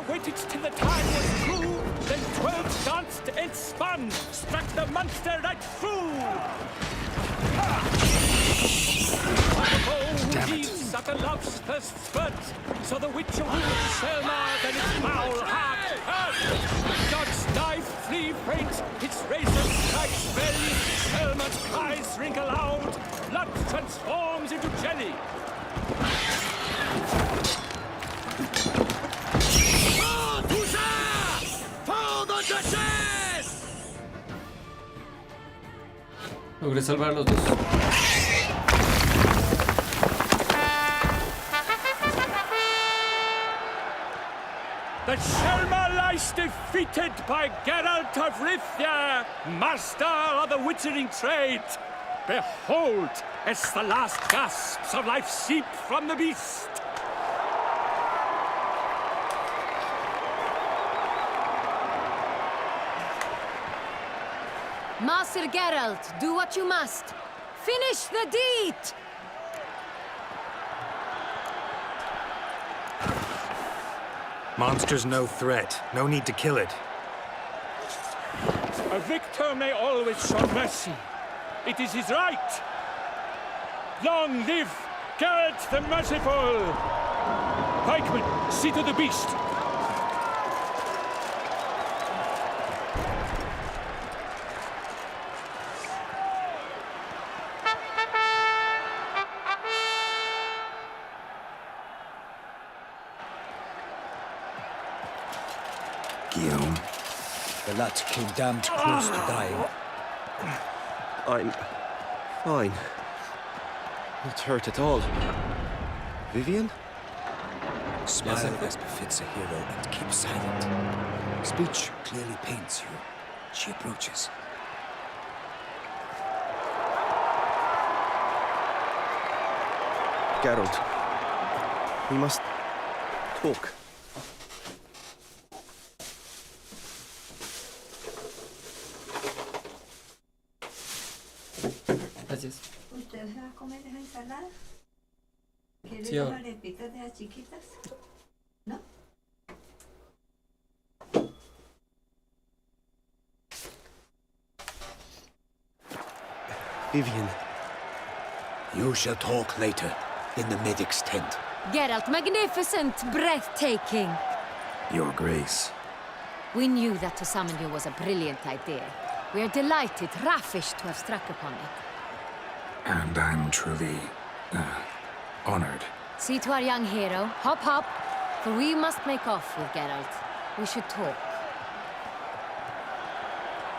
Waited till the time was through, then 12 danced and spun, struck the monster right through. Oh, heaves at the love's first spurt, so the Witcher wounds Selma, then its foul heart hurt. Dodge, dive, flee, faint, its razor strikes belly, Selma's cries ring aloud, blood transforms into jelly. Logré salvar a los dos. The Shelma lies defeated by Geralt of Rivia, master of the witchering trade. Behold, as the last gasps of life seep from the beast. Master Geralt, do what you must. Finish the deed! Monster's no threat. No need to kill it. A victor may always show mercy. It is his right. Long live Geralt the Merciful! Pikeman, see to the beast. Guillaume? The lad came damned close to dying. I'm fine. Not hurt at all. Vivian? Smile as befits a hero and keep silent. Speech clearly pains you. She approaches. Geralt, we must talk. Gracias. ¿Usted va a comer esa ensalada? ¿Quiere Sí, unas arepitas de las chiquitas? ¿No? Vivian. You shall talk later, in the medic's tent. Geralt, magnificent, breathtaking. Your Grace. We knew that to summon you was a brilliant idea. We are delighted, ravished to have struck upon it. And I'm truly, honored. See to our young hero. Hop, hop. For we must make off with Geralt. We should talk.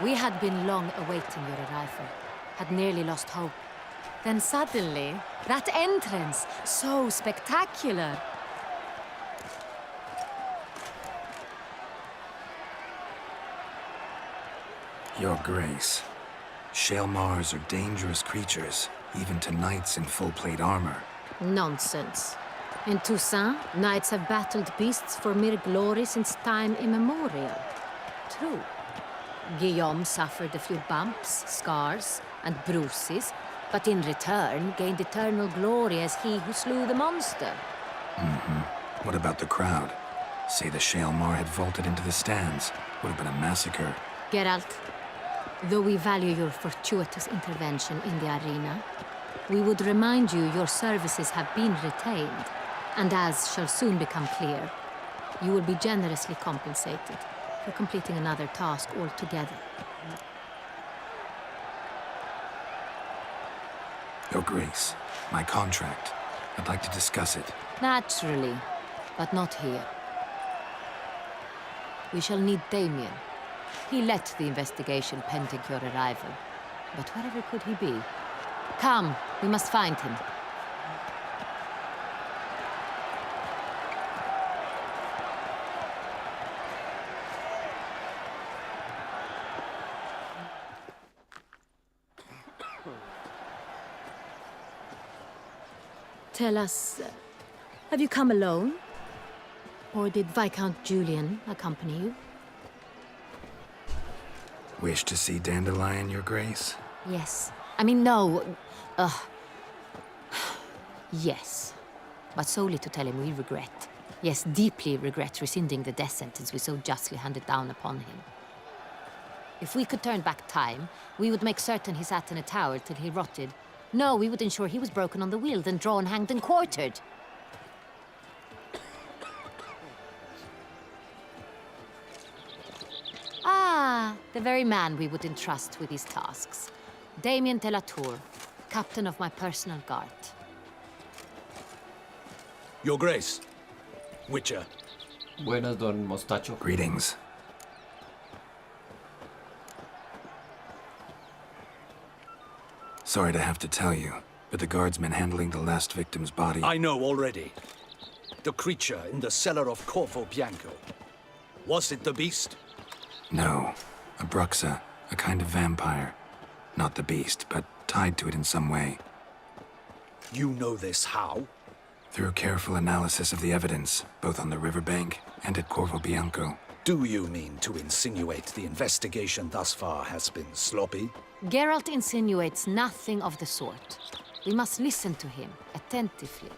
We had been long awaiting your arrival. Had nearly lost hope. Then suddenly, that entrance, so spectacular. Your Grace. Shaelmars are dangerous creatures, even to knights in full-plate armor. Nonsense. In Toussaint, knights have battled beasts for mere glory since time immemorial. True. Guillaume suffered a few bumps, scars, and bruises, but in return gained eternal glory as he who slew the monster. Mm-hmm. What about the crowd? Say the Shaelmar had vaulted into the stands. Would have been a massacre. Geralt, though we value your fortuitous intervention in the arena, we would remind you your services have been retained, and as shall soon become clear, you will be generously compensated for completing another task altogether. Your Grace, my contract. I'd like to discuss it. Naturally, but not here. We shall need Damien. He let the investigation pending your arrival. But wherever could he be? Come, we must find him. Tell us, have you come alone? Or did Viscount Julian accompany you? Wish to see Dandelion, Your Grace? Yes. I mean, no. Yes. But solely to tell him we regret. Yes, deeply regret rescinding the death sentence we so justly handed down upon him. If we could turn back time, we would make certain he sat in a tower till he rotted. No, we would ensure he was broken on the wheel, then drawn, hanged, and quartered. Ah, the very man we would entrust with these tasks. Damien de la Tour, captain of my personal guard. Your Grace. Witcher. Buenas, don Mostacho. Greetings. Sorry to have to tell you, but the guardsmen handling the last victim's body... I know already. The creature in the cellar of Corvo Bianco. Was it the beast? No. A Bruxa, a kind of vampire. Not the beast, but tied to it in some way. You know this how? Through careful analysis of the evidence, both on the riverbank and at Corvo Bianco. Do you mean to insinuate the investigation thus far has been sloppy? Geralt insinuates nothing of the sort. We must listen to him attentively.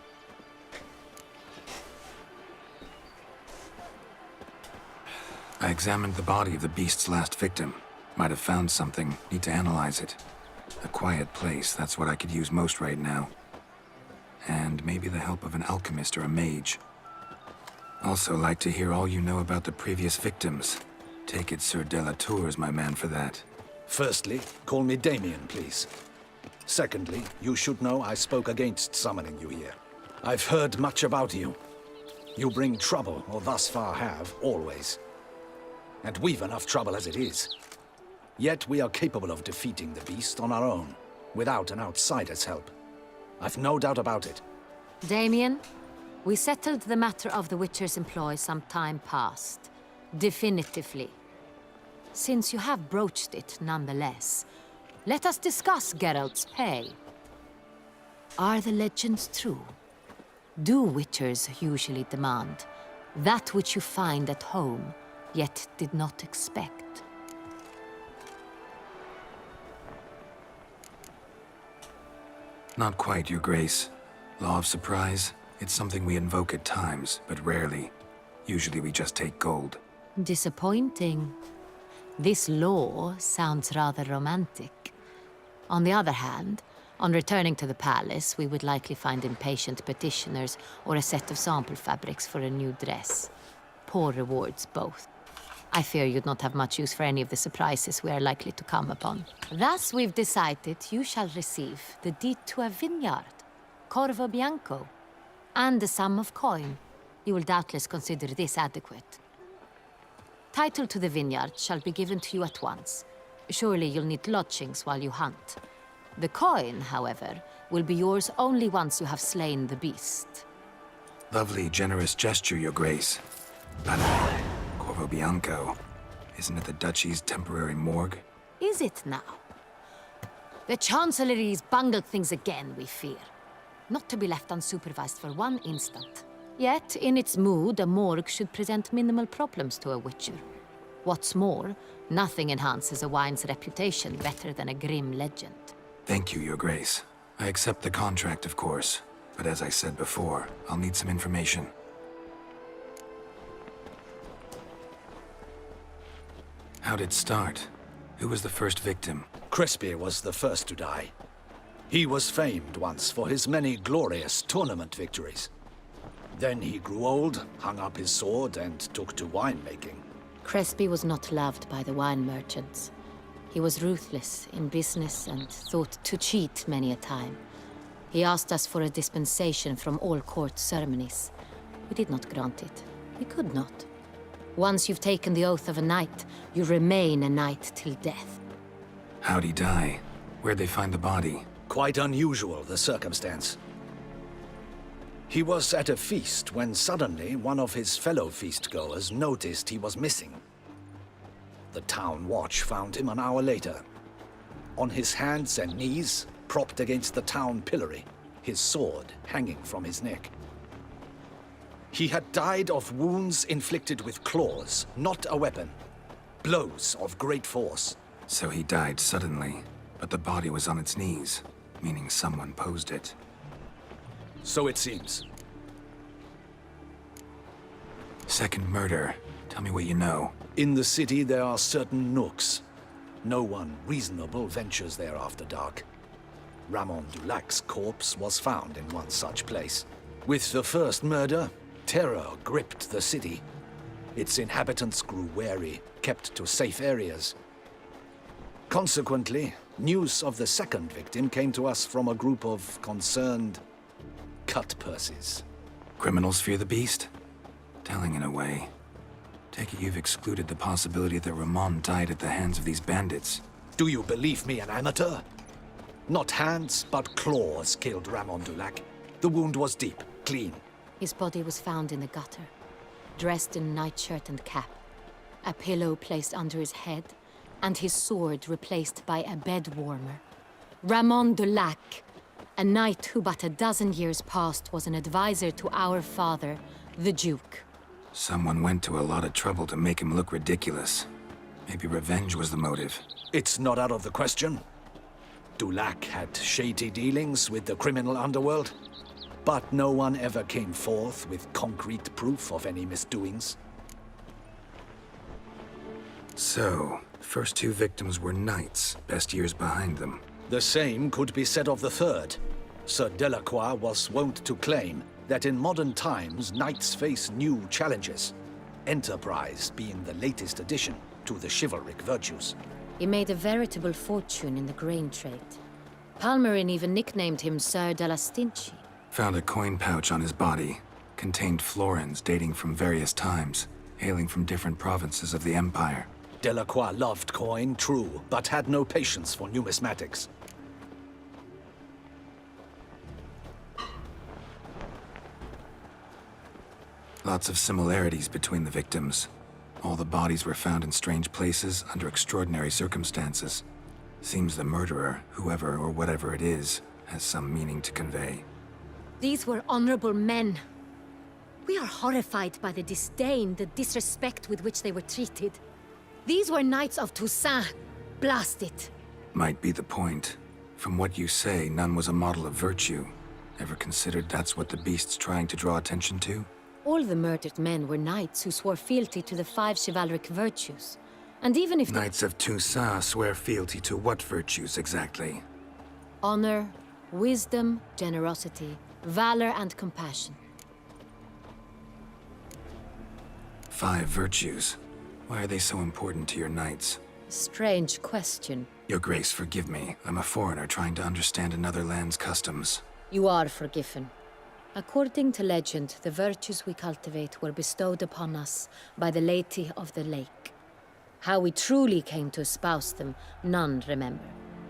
I examined the body of the beast's last victim. Might have found something. Need to analyze it. A quiet place, that's what I could use most right now. And maybe the help of an alchemist or a mage. Also like to hear all you know about the previous victims. Take it Sir de la Tour is my man for that. Firstly, call me Damien, please. Secondly, you should know I spoke against summoning you here. I've heard much about you. You bring trouble, or thus far have, always. and we've enough trouble as it is. Yet we are capable of defeating the beast on our own, without an outsider's help. I've no doubt about it. Damien, we settled the matter of the Witcher's employ some time past. Definitively. Since you have broached it nonetheless, let us discuss Geralt's pay. Are the legends true? Do Witchers usually demand that which you find at home, yet did not expect? Not quite, Your Grace. Law of surprise, it's something we invoke at times, but rarely. Usually we just take gold. Disappointing. This law sounds rather romantic. On the other hand, on returning to the palace, we would likely find impatient petitioners or a set of sample fabrics for a new dress. Poor rewards, both. I fear you'd not have much use for any of the surprises we are likely to come upon. Thus, we've decided you shall receive the deed to a vineyard, Corvo Bianco, and the sum of coin. You will doubtless consider this adequate. Title to the vineyard shall be given to you at once. Surely you'll need lodgings while you hunt. The coin, however, will be yours only once you have slain the beast. Lovely, generous gesture, Your Grace. But Corvo Bianco, isn't it the Duchy's temporary morgue? Is it now? The Chancellery's bungled things again, we fear. Not to be left unsupervised for one instant. Yet, in its mood, a morgue should present minimal problems to a Witcher. What's more, nothing enhances a wine's reputation better than a grim legend. Thank you, Your Grace. I accept the contract, of course. But as I said before, I'll need some information. How'd it start? Who was the first victim? Crespi was the first to die. He was famed once for his many glorious tournament victories. Then he grew old, hung up his sword, and took to winemaking. Crespi was not loved by the wine merchants. He was ruthless in business and thought to cheat many a time. He asked us for a dispensation from all court ceremonies. We did not grant it. We could not. Once you've taken the oath of a knight, you remain a knight till death. How'd he die? Where'd they find the body? Quite unusual, the circumstance. He was at a feast when suddenly one of his fellow feastgoers noticed he was missing. The town watch found him an hour later. On his hands and knees, propped against the town pillory, his sword hanging from his neck. He had died of wounds inflicted with claws, not a weapon. Blows of great force. So he died suddenly, but the body was on its knees, meaning someone posed it. So it seems. Second murder. Tell me what you know. In the city, there are certain nooks. No one reasonable ventures there after dark. Ramon Dulac's corpse was found in one such place. With the first murder, terror gripped the city. Its inhabitants grew wary, kept to safe areas. Consequently, news of the second victim came to us from a group of concerned cut-purses. Criminals fear the beast? Telling in a way. Take it you've excluded the possibility that Ramon died at the hands of these bandits. Do you believe me an amateur? Not hands, but claws killed Ramon Dulac. The wound was deep, clean. His body was found in the gutter, dressed in nightshirt and cap, a pillow placed under his head, and his sword replaced by a bed warmer. Ramon Dulac, a knight who but a dozen years past was an advisor to our father, the Duke. Someone went to a lot of trouble to make him look ridiculous. Maybe revenge was the motive. It's not out of the question. Dulac had shady dealings with the criminal underworld, but no one ever came forth with concrete proof of any misdoings. So, the first two victims were knights, best years behind them. The same could be said of the third. Sir Delacroix was wont to claim that in modern times, knights face new challenges, enterprise being the latest addition to the chivalric virtues. He made a veritable fortune in the grain trade. Palmerin even nicknamed him Sir de la Found a coin pouch on his body. Contained florins dating from various times. hailing from different provinces of the Empire. Delacroix loved coin, true, but had no patience for numismatics. Lots of similarities between the victims. All the bodies were found in strange places under extraordinary circumstances. Seems the murderer, whoever or whatever it is, has some meaning to convey. These were honorable men. We are horrified by the disdain, the disrespect with which they were treated. These were knights of Toussaint. Blast it. Might be the point. From what you say, none was a model of virtue. Ever considered that's what the beast's trying to draw attention to? All the murdered men were knights who swore fealty to the 5 chivalric virtues. And even if Knights of Toussaint swear fealty to what virtues exactly? honor, wisdom, generosity, valor, and compassion. 5 virtues. Why are they so important to your knights? Strange question. Your Grace, forgive me. I'm a foreigner trying to understand another land's customs. You are forgiven. According to legend, the virtues we cultivate were bestowed upon us by the Lady of the Lake. How we truly came to espouse them, none remember.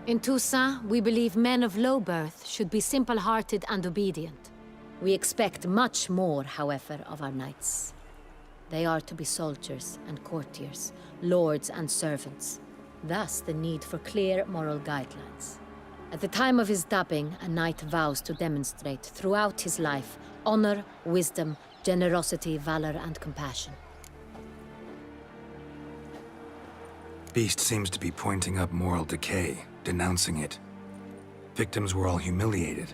In Toussaint, we believe men of low birth should be simple-hearted and obedient. We expect much more, however, of our knights. They are to be soldiers and courtiers, lords and servants. Thus, the need for clear moral guidelines. At the time of his dubbing, a knight vows to demonstrate throughout his life honor, wisdom, generosity, valor, and compassion. Beast seems to be pointing up moral decay, denouncing it. Victims were all humiliated.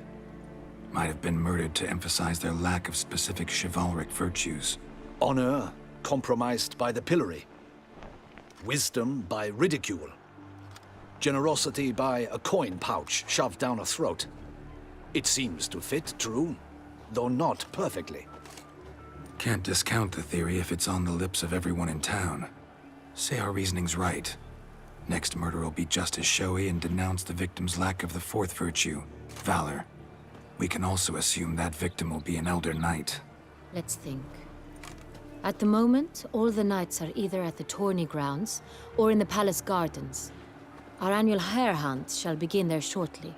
Might have been murdered to emphasize their lack of specific chivalric virtues. Honor compromised by the pillory. Wisdom by ridicule. Generosity by a coin pouch shoved down a throat. It seems to fit, true, though not perfectly. Can't discount the theory if it's on the lips of everyone in town. Say our reasoning's right. Next murder will be just as showy and denounce the victim's lack of the 4th virtue, valor. We can also assume that victim will be an elder knight. Let's think. At the moment, all the knights are either at the tourney grounds or in the palace gardens. Our annual hare hunt shall begin there shortly.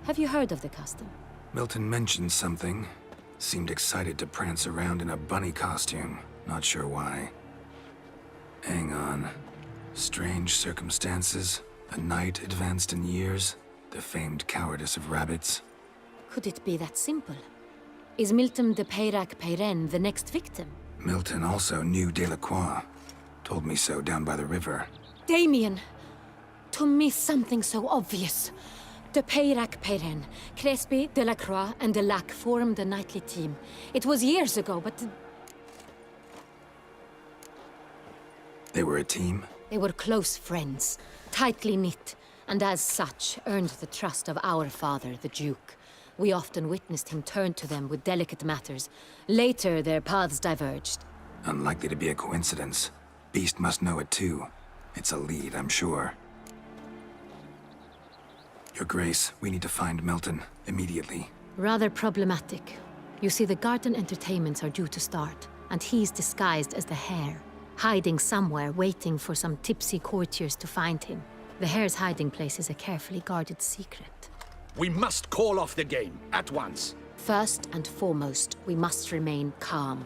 Have you heard of the custom? Milton mentioned something. Seemed excited to prance around in a bunny costume. Not sure why. Hang on. Strange circumstances. A knight advanced in years. The famed cowardice of rabbits. Could it be that simple? Is Milton de Peyrac-Peyren the next victim? Milton also knew Delacroix. Told me so down by the river. Damien! To miss something so obvious. De Peyrac-Peyren, Crespi, Delacroix, and Delac formed a knightly team. It was years ago, but... They were a team? They were close friends, tightly knit, and as such earned the trust of our father, the Duke. We often witnessed him turn to them with delicate matters. Later, their paths diverged. Unlikely to be a coincidence. Beast must know it too. It's a lead, I'm sure. Your Grace, we need to find Milton, immediately. Rather problematic. You see, the garden entertainments are due to start, and he's disguised as the hare, hiding somewhere, waiting for some tipsy courtiers to find him. The hare's hiding place is a carefully guarded secret. We must call off the game, at once. First and foremost, we must remain calm.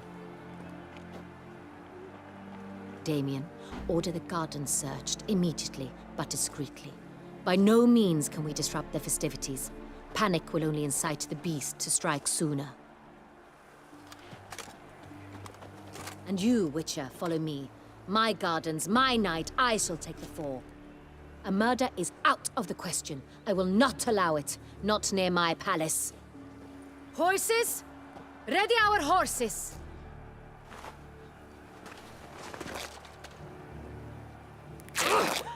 Damien, order the garden searched immediately, but discreetly. By no means can we disrupt the festivities. Panic will only incite the beast to strike sooner. And you, Witcher, follow me. My gardens, my night, I shall take the fall. A murder is out of the question. I will not allow it. Not near my palace. Horses? Ready our horses!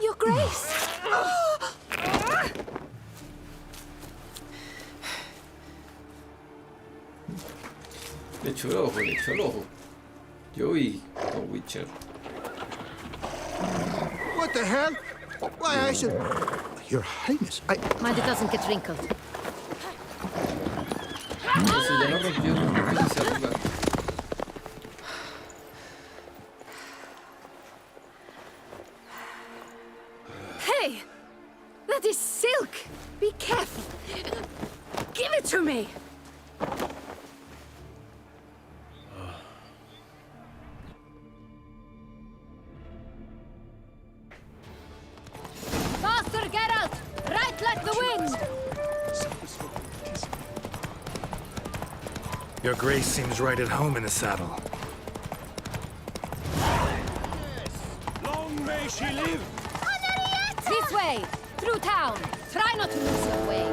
Your Grace! Le echo el ojo, le echo el ojo. Yo y con Witcher. What the hell? Why, I should... Your Highness, Mind it doesn't get wrinkled. Entonces ya no rompió, no quise jugar. to me! Faster, Geralt! Right like the wind! Your grace seems right at home in the saddle. Long may she live! This way! Through town! Try not to lose your way!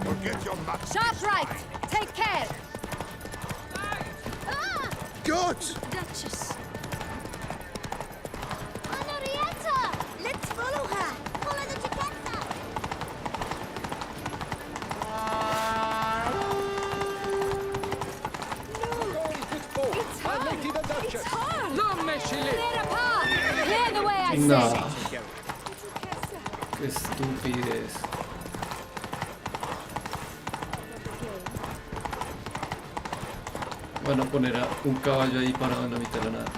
Forget your mouth. Sharp right! Take care! God! Duchess! Henrietta! Let's follow her! Follow the Chiquetta! It's her! It's her! Long may she live! Clear apart! Clear the way, I No. say! Qué estupidez. Van a poner a un caballo ahí parado en la mitad de la nada.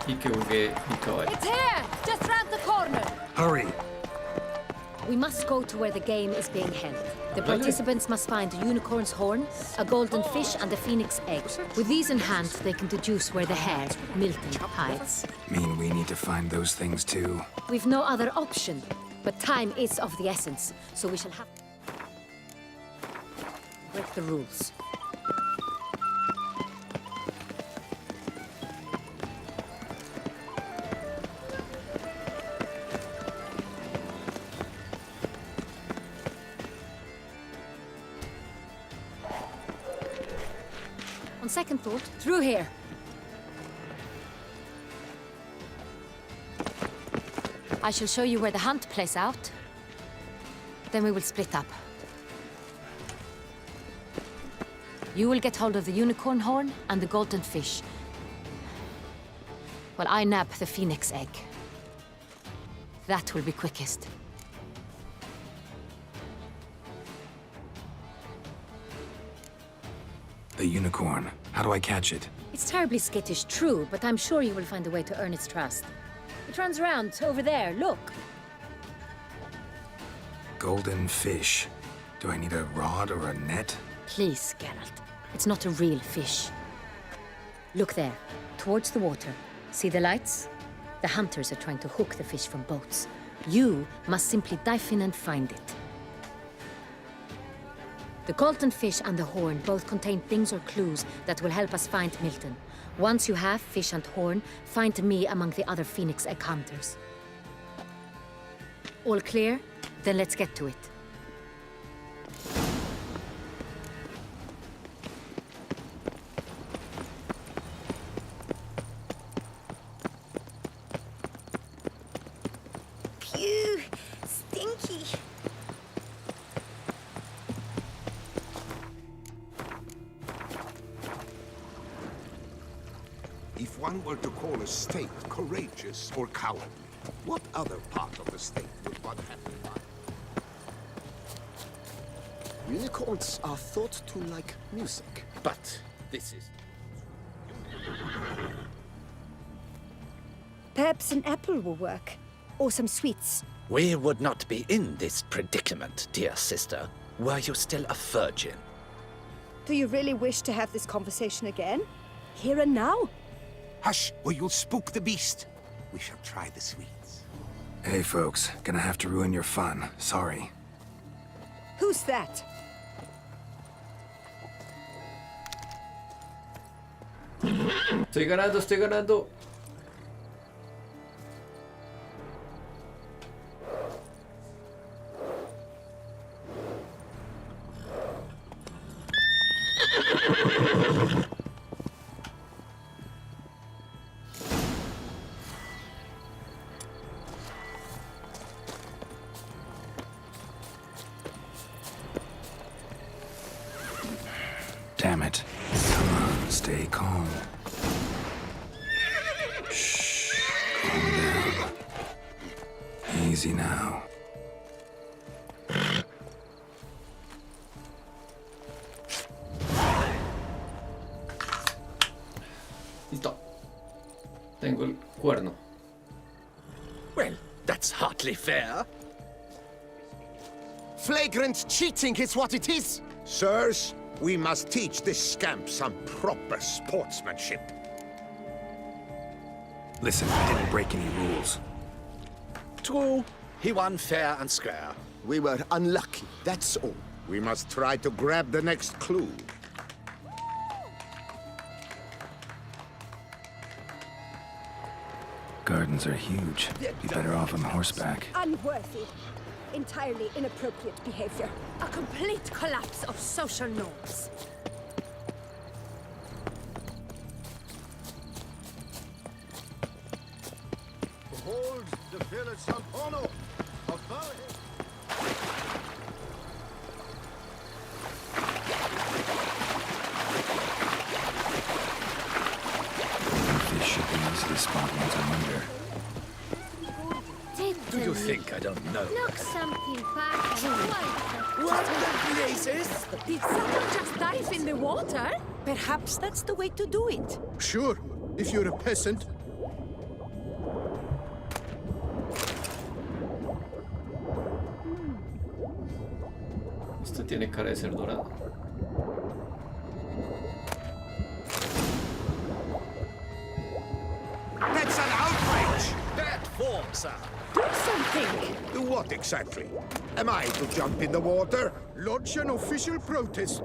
Y que buguee mi caballo. It's here! Just round the corner! Hurry! We must go to where the game is being held. The Vale. participants must find a unicorn's horn, a golden fish, and a phoenix egg. With these in hand, they can deduce where the hare, Milton, hides. Mean we need to find those things too. We've no other option, but time is of the essence, so we shall have to break the rules. On second thought, Through here! I shall show you where the hunt plays out. Then we will split up. You will get hold of the unicorn horn and the golden fish, while I nab the phoenix egg. That will be quickest. The unicorn. How do I catch it? It's terribly skittish, true, but I'm sure you will find a way to earn its trust. It runs around over there, look. Golden fish. Do I need a rod or a net? Please, Geralt. It's not a real fish. Look there, towards the water. See the lights? The hunters are trying to hook the fish from boats. You must simply dive in and find it. The golden fish and the horn both contain things or clues that will help us find Milton. Once you have fish and horn, find me among the other phoenix egg hunters. All clear? Then let's get to it. Phew! Stinky! If one were to call a state courageous or cowardly, what other part of the state would one have in mind? Unicorns are thought to like music, but this is... Perhaps an apple will work. Or some sweets. We would not be in this predicament, dear sister, were you still a virgin. Do you really wish to have this conversation again? Here and now? Hush, or you'll spook the beast. We shall try the sweets. Hey folks, gonna have to ruin your fun. Sorry. Who's that? Estoy ganando, estoy ganando. Damn it. Come on, stay calm. Shh. Calm down. Easy now. Listo. Tengo el cuerno. Well, that's hardly fair. Flagrant cheating is what it is! Sirs, we must teach this scamp some proper sportsmanship. Listen, I didn't break any rules. True. He won fair and square. We were unlucky, that's all. We must try to grab the next clue. Gardens are huge. Be better off on horseback. Unworthy. Entirely inappropriate behavior. A complete collapse of social norms. Behold the village Sampono of Valhalla. This should be easy to spot once I'm under. Do you think I don't know? Look something back. What the blazes? Did someone just dive in the water? Perhaps that's the way to do it. Sure, if you're a peasant. Este tiene cara de ser dorado. That's an outrage! Bad form, sir. Do something! Do what exactly? Am I to jump in the water? Lodge an official protest.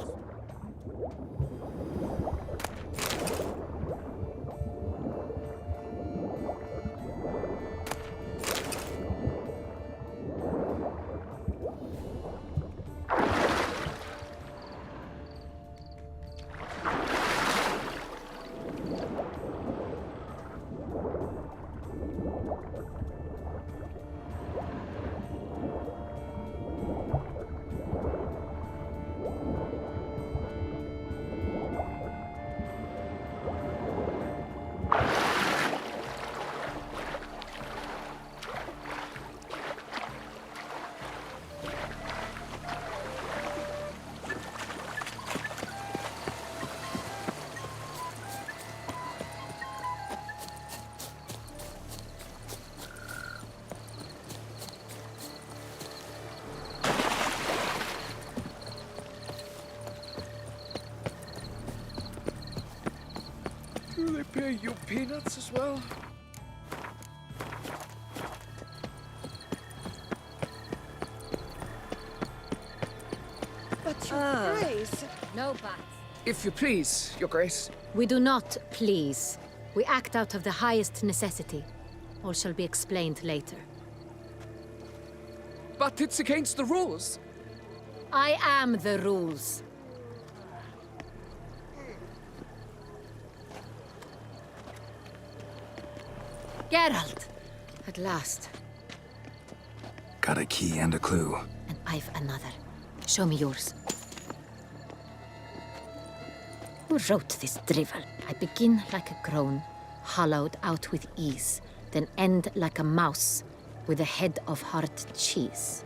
Do they pay you peanuts as well? But your grace... No but. If you please, Your Grace. We do not please. We act out of the highest necessity. All shall be explained later. But it's against the rules. I am the rules. Geralt! At last. Got a key and a clue. And I've another. Show me yours. Who wrote this drivel? I begin like a crone, hollowed out with ease, then end like a mouse, with a head of hard cheese.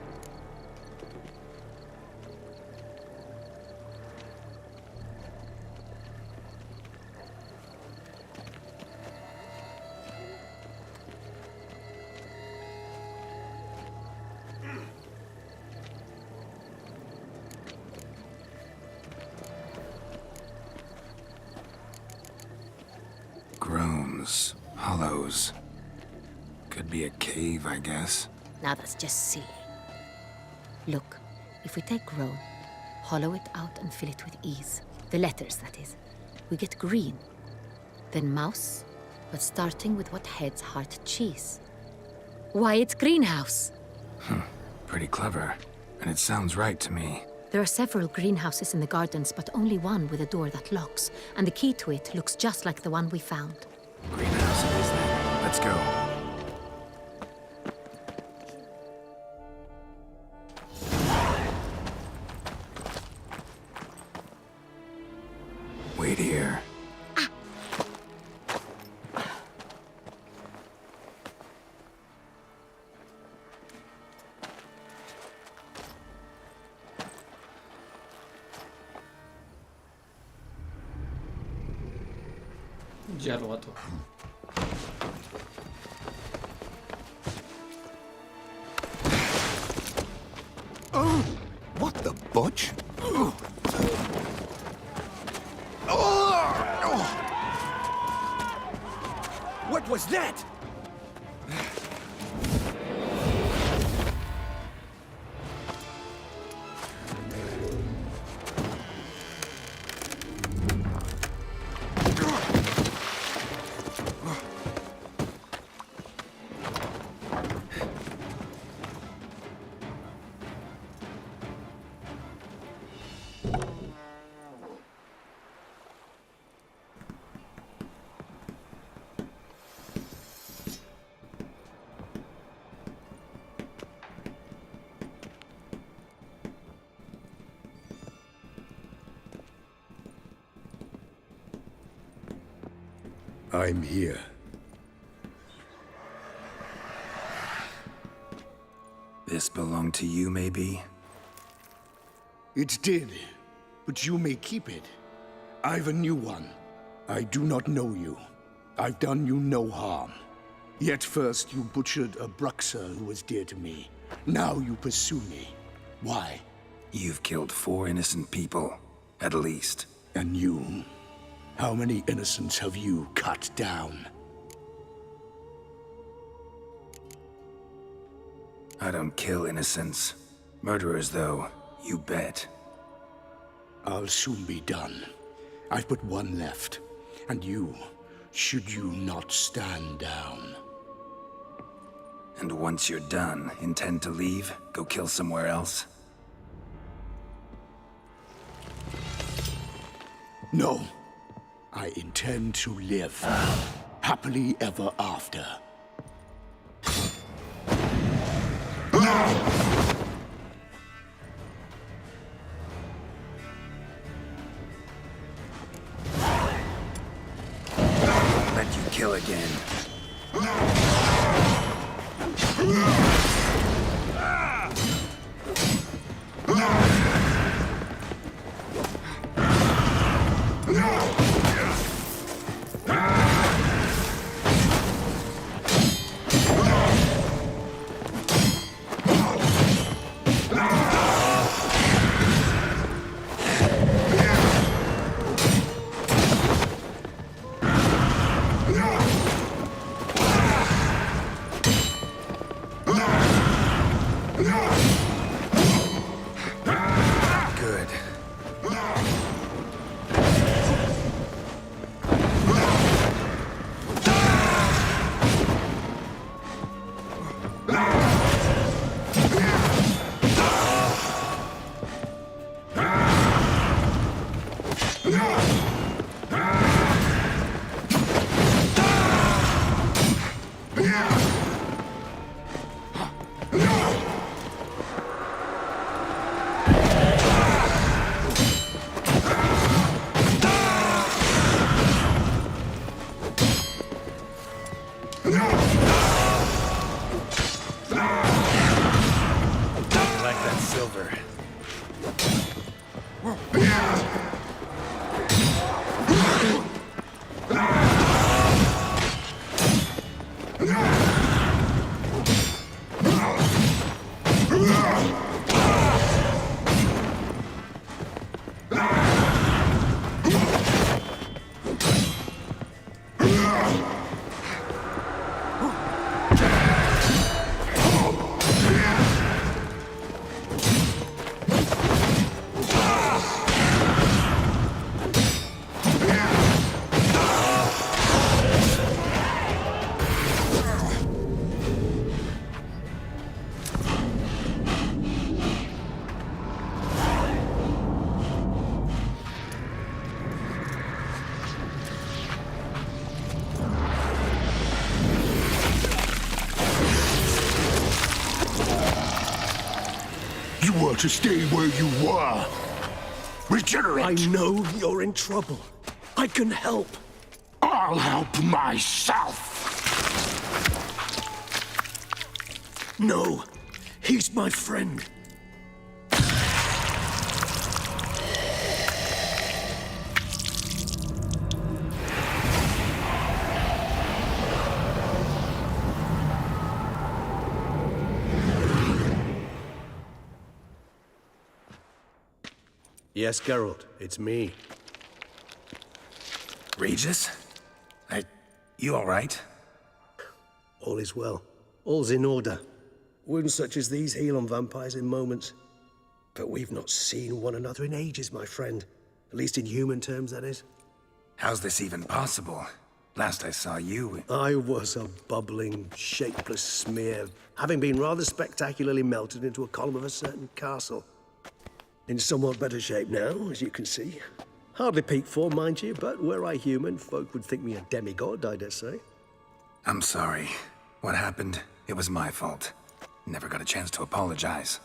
Groans, hollows. Could be a cave, I guess. Now that's just silly. Look, if we take groan, hollow it out and fill it with ease, the letters, that is, we get green. Then mouse, but starting with what heads heart cheese. Why, it's greenhouse. Pretty clever. And it sounds right to me. There are several greenhouses in the gardens, but only one with a door that locks, and the key to it looks just like the one we found. Greenhouse it is then. Let's go. Wait here. Ya lo mato. reach. What was that? I'm here. This belonged to you, maybe? It did, but you may keep it. I've a new one. I do not know you. I've done you no harm. Yet first you butchered a Bruxer who was dear to me. Now you pursue me. Why? You've killed 4 innocent people, at least. And you? How many innocents have you cut down? I don't kill innocents. Murderers, though, you bet. I'll soon be done. I've but one left. And you, should you not stand down. And once you're done, intend to leave? Go kill somewhere else? No. I intend to live. Happily ever after. Let you kill again. Good. Like that silver. You were to stay where you were. Regenerate. I know you're in trouble. I can help. I'll help myself. No, he's my friend. Yes, Geralt, it's me. Regis? You all right? All is well. All's in order. Wounds such as these heal on vampires in moments. But we've not seen one another in ages, my friend. At least in human terms, that is. How's this even possible? Last I saw you... I was a bubbling, shapeless smear, having been rather spectacularly melted into a column of a certain castle. In somewhat better shape now, as you can see. Hardly peak form, mind you, but were I human, folk would think me a demigod, I dare say. I'm sorry. What happened, it was my fault. Never got a chance to apologize.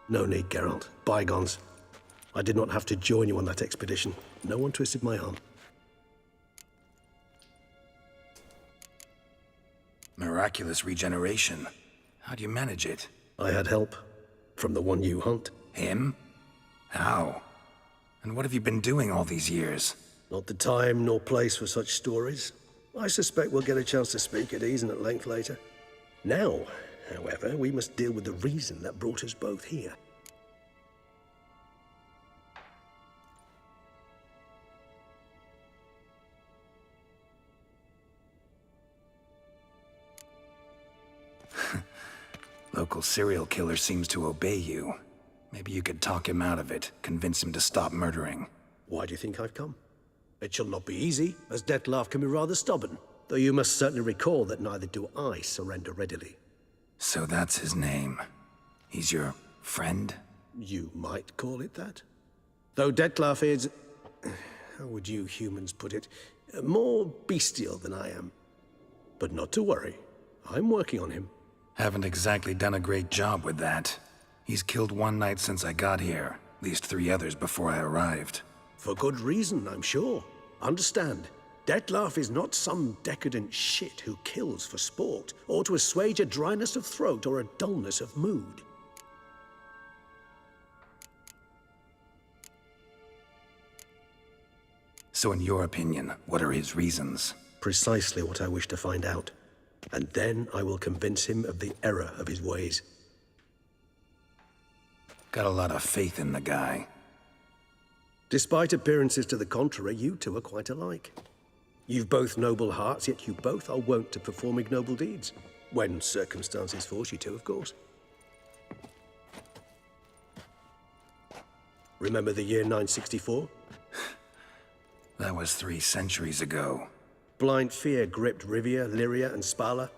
No need, Geralt. Bygones. I did not have to join you on that expedition. No one twisted my arm. Miraculous regeneration. How do you manage it? I had help. From the one you hunt. Him? How? And what have you been doing all these years? Not the time nor place for such stories. I suspect we'll get a chance to speak at ease and at length later. Now, however, we must deal with the reason that brought us both here. Local serial killer seems to obey you. Maybe you could talk him out of it, convince him to stop murdering. Why do you think I've come? It shall not be easy, as Dettlaff can be rather stubborn. Though you must certainly recall that neither do I surrender readily. So that's his name. He's your friend? You might call it that. Though Dettlaff is... how would you humans put it? More bestial than I am. But not to worry. I'm working on him. Haven't exactly done a great job with that. He's killed one knight since I got here, at least 3 others before I arrived. For good reason, I'm sure. Understand, Dettlaff is not some decadent shit who kills for sport, or to assuage a dryness of throat or a dullness of mood. So in your opinion, what are his reasons? Precisely what I wish to find out. And then I will convince him of the error of his ways. Got a lot of faith in the guy. Despite appearances to the contrary, you two are quite alike. You've both noble hearts, yet you both are wont to perform ignoble deeds. When circumstances force you to, of course. Remember the year 964? That was 3 centuries ago. Blind fear gripped Rivia, Lyria, and Spala.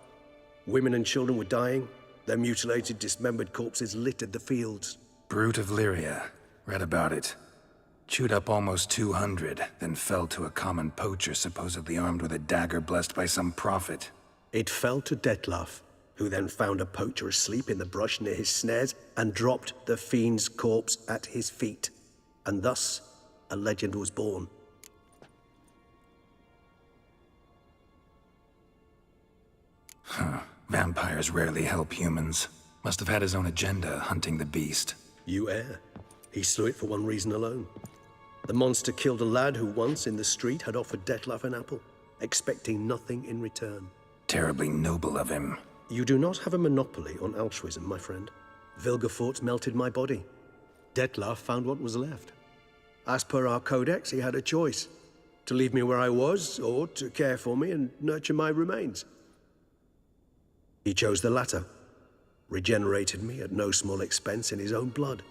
Women and children were dying. Their mutilated, dismembered corpses littered the fields. Brute of Lyria. Read about it. Chewed up almost 200, then fell to a common poacher supposedly armed with a dagger blessed by some prophet. It fell to Dettlaff, who then found a poacher asleep in the brush near his snares and dropped the fiend's corpse at his feet. And thus, a legend was born. Huh. Vampires rarely help humans. Must have had his own agenda, hunting the beast. You err. He slew it for one reason alone. The monster killed a lad who once, in the street, had offered Dettlaff an apple, expecting nothing in return. Terribly noble of him. You do not have a monopoly on altruism, my friend. Vilgefortz melted my body. Dettlaff found what was left. As per our codex, he had a choice. To leave me where I was, or to care for me and nurture my remains. He chose the latter. Regenerated me at no small expense in his own blood.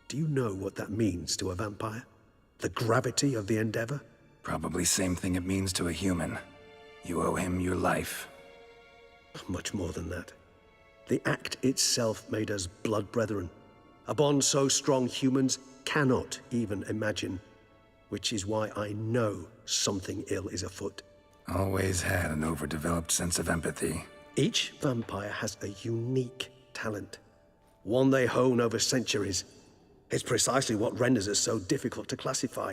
Do you know what that means to a vampire? The gravity of the endeavor? Probably same thing it means to a human. You owe him your life. Much more than that. The act itself made us blood brethren. A bond so strong humans cannot even imagine. Which is why I know something ill is afoot. Always had an overdeveloped sense of empathy. Each vampire has a unique talent. One they hone over centuries. It's precisely what renders us so difficult to classify.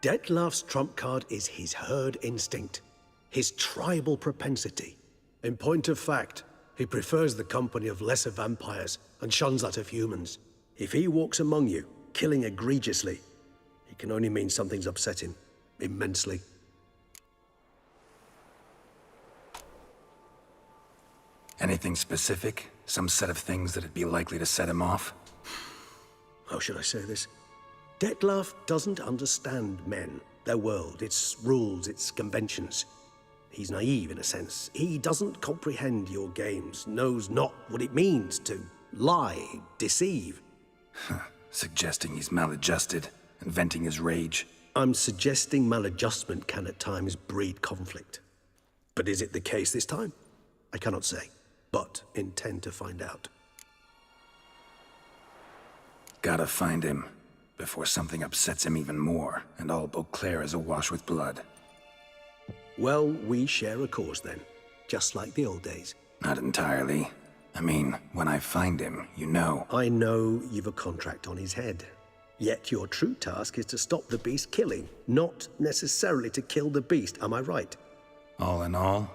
Dettlaff's trump card is his herd instinct. His tribal propensity. In point of fact, he prefers the company of lesser vampires and shuns that of humans. If he walks among you, killing egregiously, it can only mean something's upset him. Immensely. Anything specific? Some set of things that'd be likely to set him off? How should I say this? Detlef doesn't understand men, their world, its rules, its conventions. He's naive in a sense. He doesn't comprehend your games, knows not what it means to lie, deceive. Suggesting he's maladjusted and venting his rage. I'm suggesting maladjustment can at times breed conflict. But is it the case this time? I cannot say, but intend to find out. Gotta find him before something upsets him even more and all Beauclair is awash with blood. Well, we share a cause then, just like the old days. Not entirely. I mean, when I find him, you know. I know you've a contract on his head. Yet your true task is to stop the beast killing, not necessarily to kill the beast, am I right? All in all,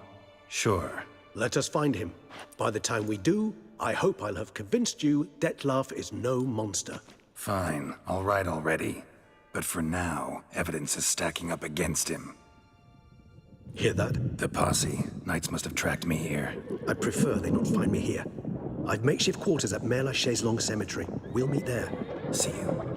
sure. Let us find him. By the time we do, I hope I'll have convinced you Detlef is no monster. Fine, all right already. But for now, evidence is stacking up against him. Hear that? The posse. Knights must have tracked me here. I prefer they not find me here. I've makeshift quarters at Mère Lachaise Long Cemetery. We'll meet there. See you.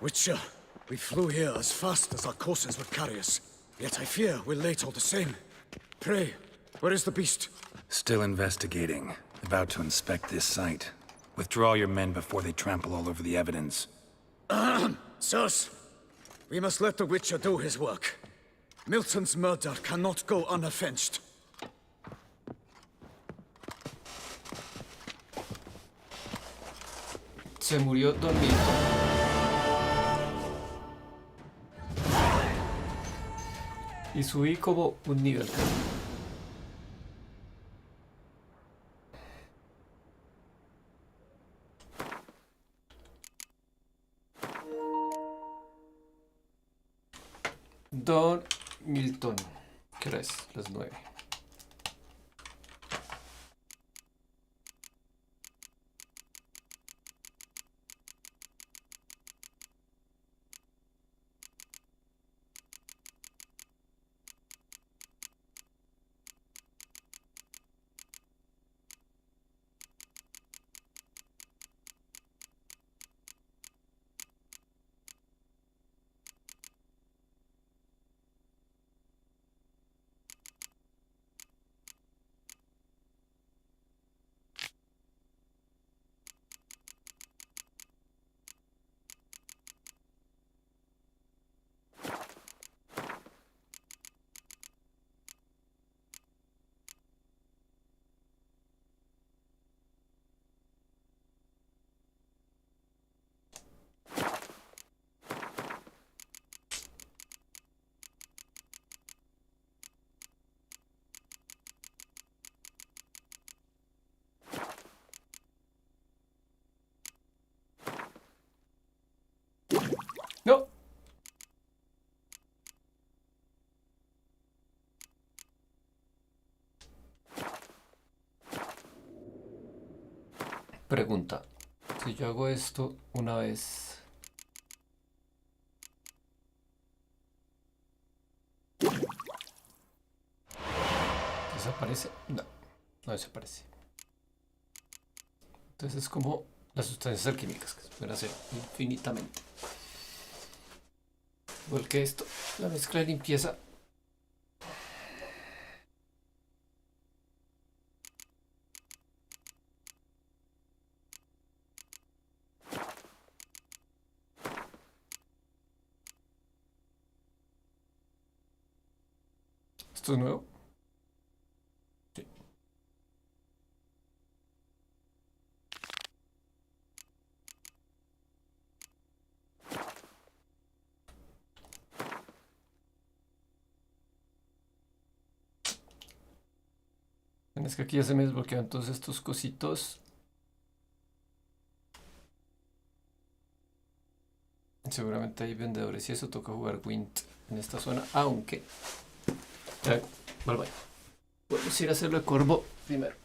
Witcher, we flew here as fast as our courses would carry us. Yet I fear we're late all the same. Pray, where is the beast? Still investigating. About to inspect this site. Withdraw your men before they trample all over the evidence. Sirs, we must let the Witcher do his work. Milton's murder cannot go unavenged. Se murió Don Milton. Y subí como un nivel. Don Milton. ¿Qué hora es? Las 9. No. Pregunta. Si yo hago esto una vez... ¿Desaparece? No, no desaparece. Entonces es como las sustancias alquímicas que se pueden hacer infinitamente. Igual que esto, la mezcla de limpieza. ¿Esto es nuevo? Sí. Es que aquí ya se me desbloquearon todos estos cositos. Seguramente hay vendedores y eso, toca jugar Wind en esta zona, aunque... Ya, vale. Podemos ir a hacerlo de corvo primero.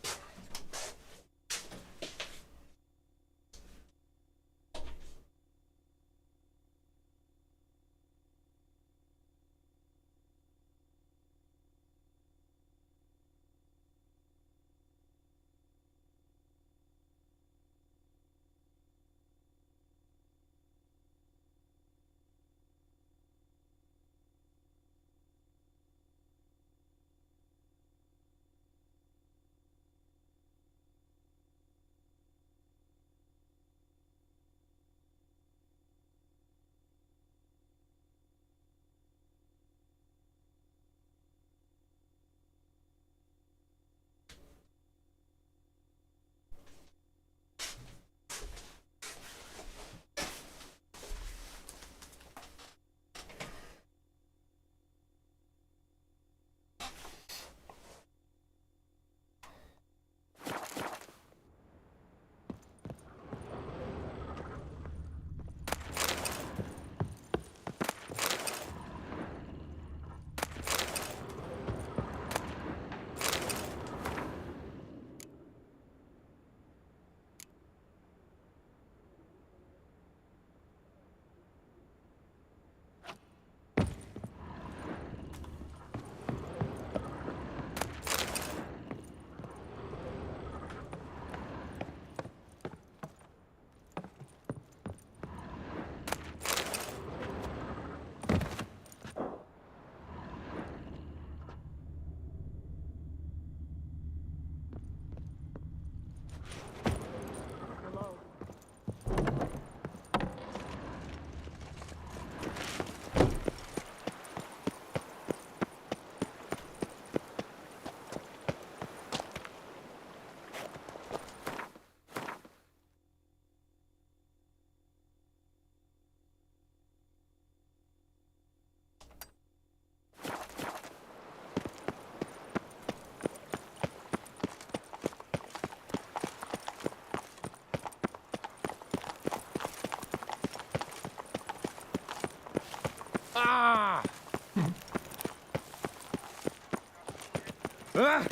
Sir!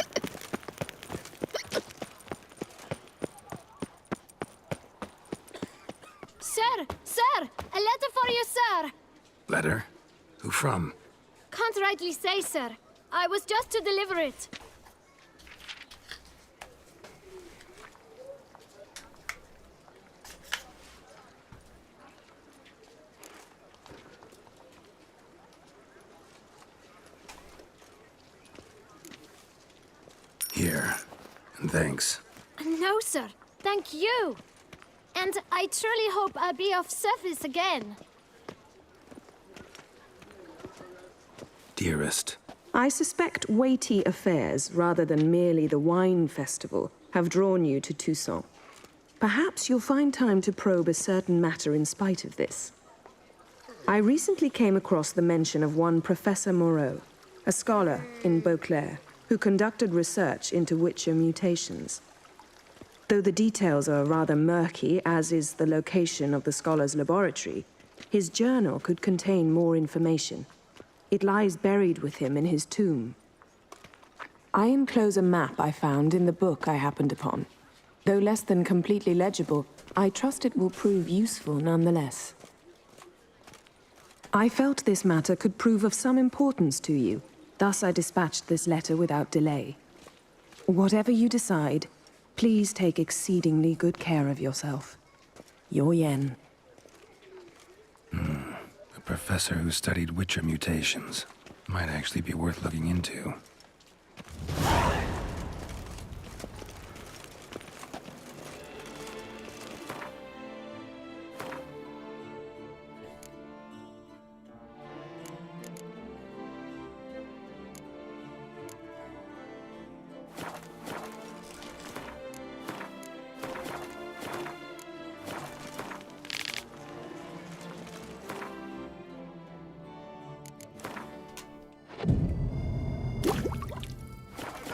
Sir! A letter for you, sir! Letter? Who from? Can't rightly say, sir. I was just to deliver it. Here. And thanks. No, sir. Thank you. And I truly hope I'll be of service again. Dearest. I suspect weighty affairs, rather than merely the wine festival, have drawn you to Toussaint. Perhaps you'll find time to probe a certain matter in spite of this. I recently came across the mention of one Professor Moreau, a scholar in Beauclair, who conducted research into Witcher mutations. Though the details are rather murky, as is the location of the scholar's laboratory, his journal could contain more information. It lies buried with him in his tomb. I enclose a map I found in the book I happened upon. Though less than completely legible, I trust it will prove useful nonetheless. I felt this matter could prove of some importance to you, thus I dispatched this letter without delay. Whatever you decide, please take exceedingly good care of yourself. Your Yen. A professor who studied Witcher mutations. Might actually be worth looking into.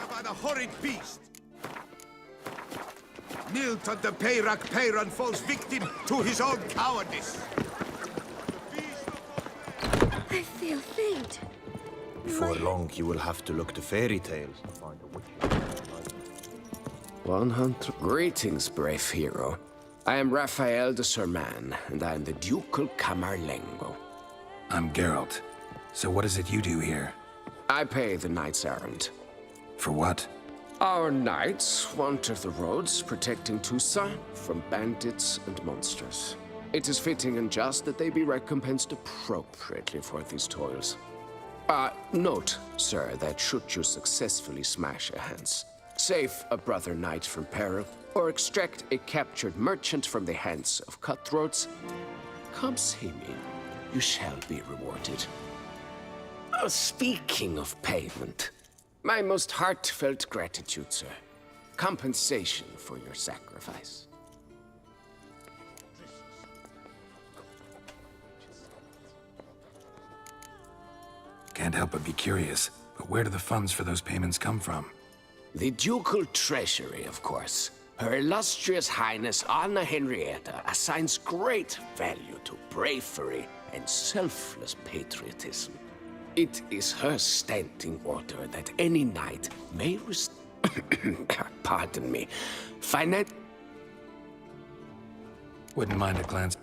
By the horrid beast! Nilton the Peyrak Peyran falls victim to his own cowardice. I feel faint. Before long, you will have to look to fairy tales to find a witch. 100. Greetings, brave hero. I am Raphael de Serman, and I am the Ducal Camarlengo. I'm Geralt. So what is it you do here? I pay the knights errant. For what? Our knights wander the roads, protecting Toussaint from bandits and monsters. It is fitting and just that they be recompensed appropriately for these toils. Note, sir, that should you successfully smash a Hans, save a brother knight from peril, or extract a captured merchant from the hands of cutthroats, come see me. You shall be rewarded. Speaking of payment, my most heartfelt gratitude, sir. Compensation for your sacrifice. Can't help but be curious, but where do the funds for those payments come from? The ducal treasury, of course. Her illustrious highness Anna Henrietta assigns great value to bravery and selfless patriotism. It is her standing order that any knight may pardon me, Wouldn't mind a glance.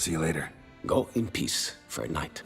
See you later. Go in peace, Fair Knight.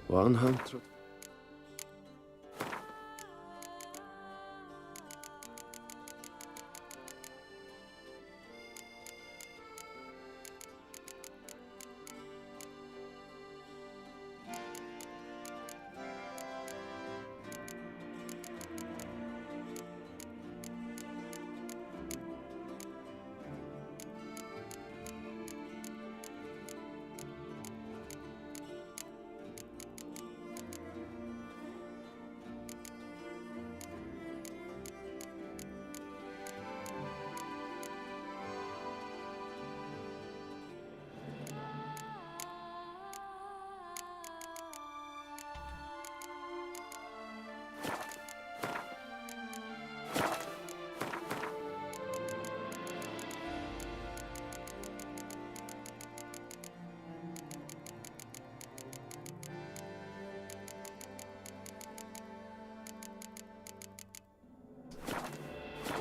One hundred.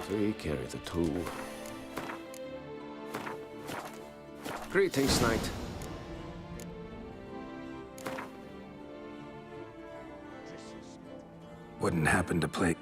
Three carry the two. Greetings, Knight. Wouldn't happen to play...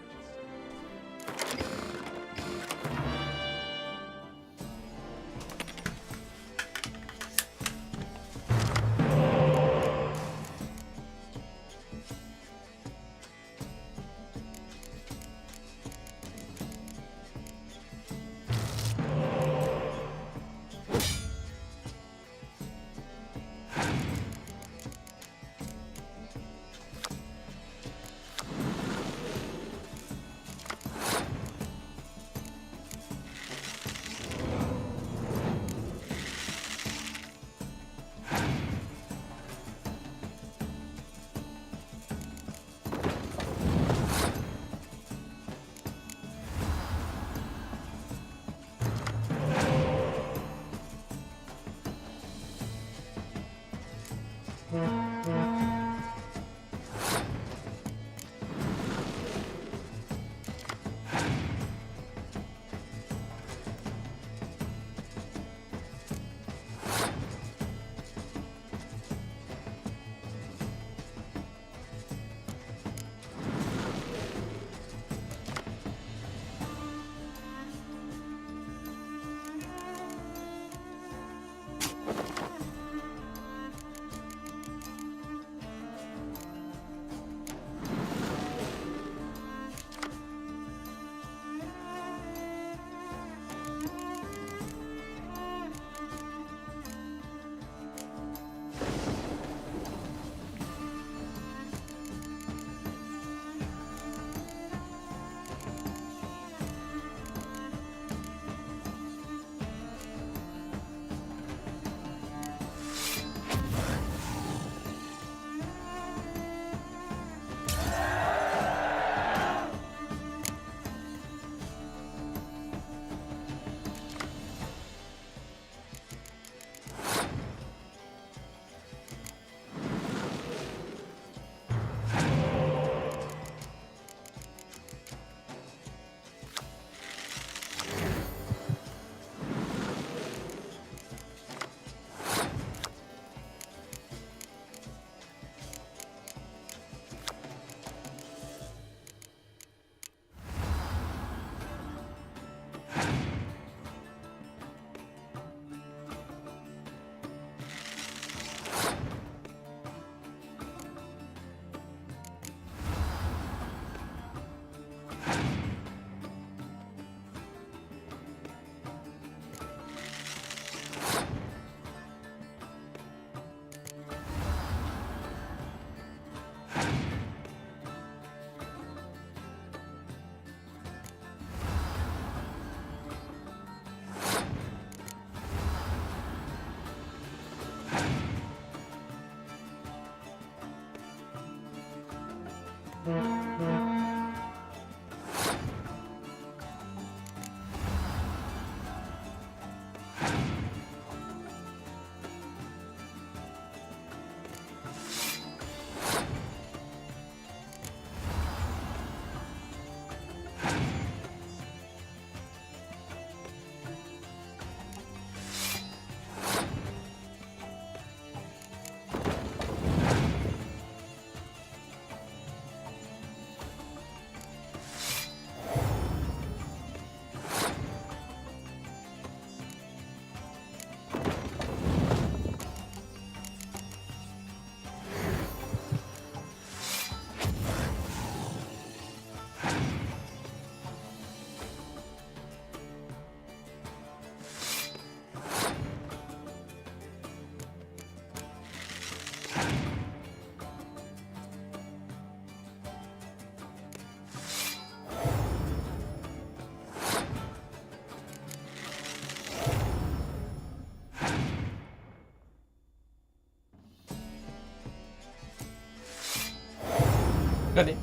Gané.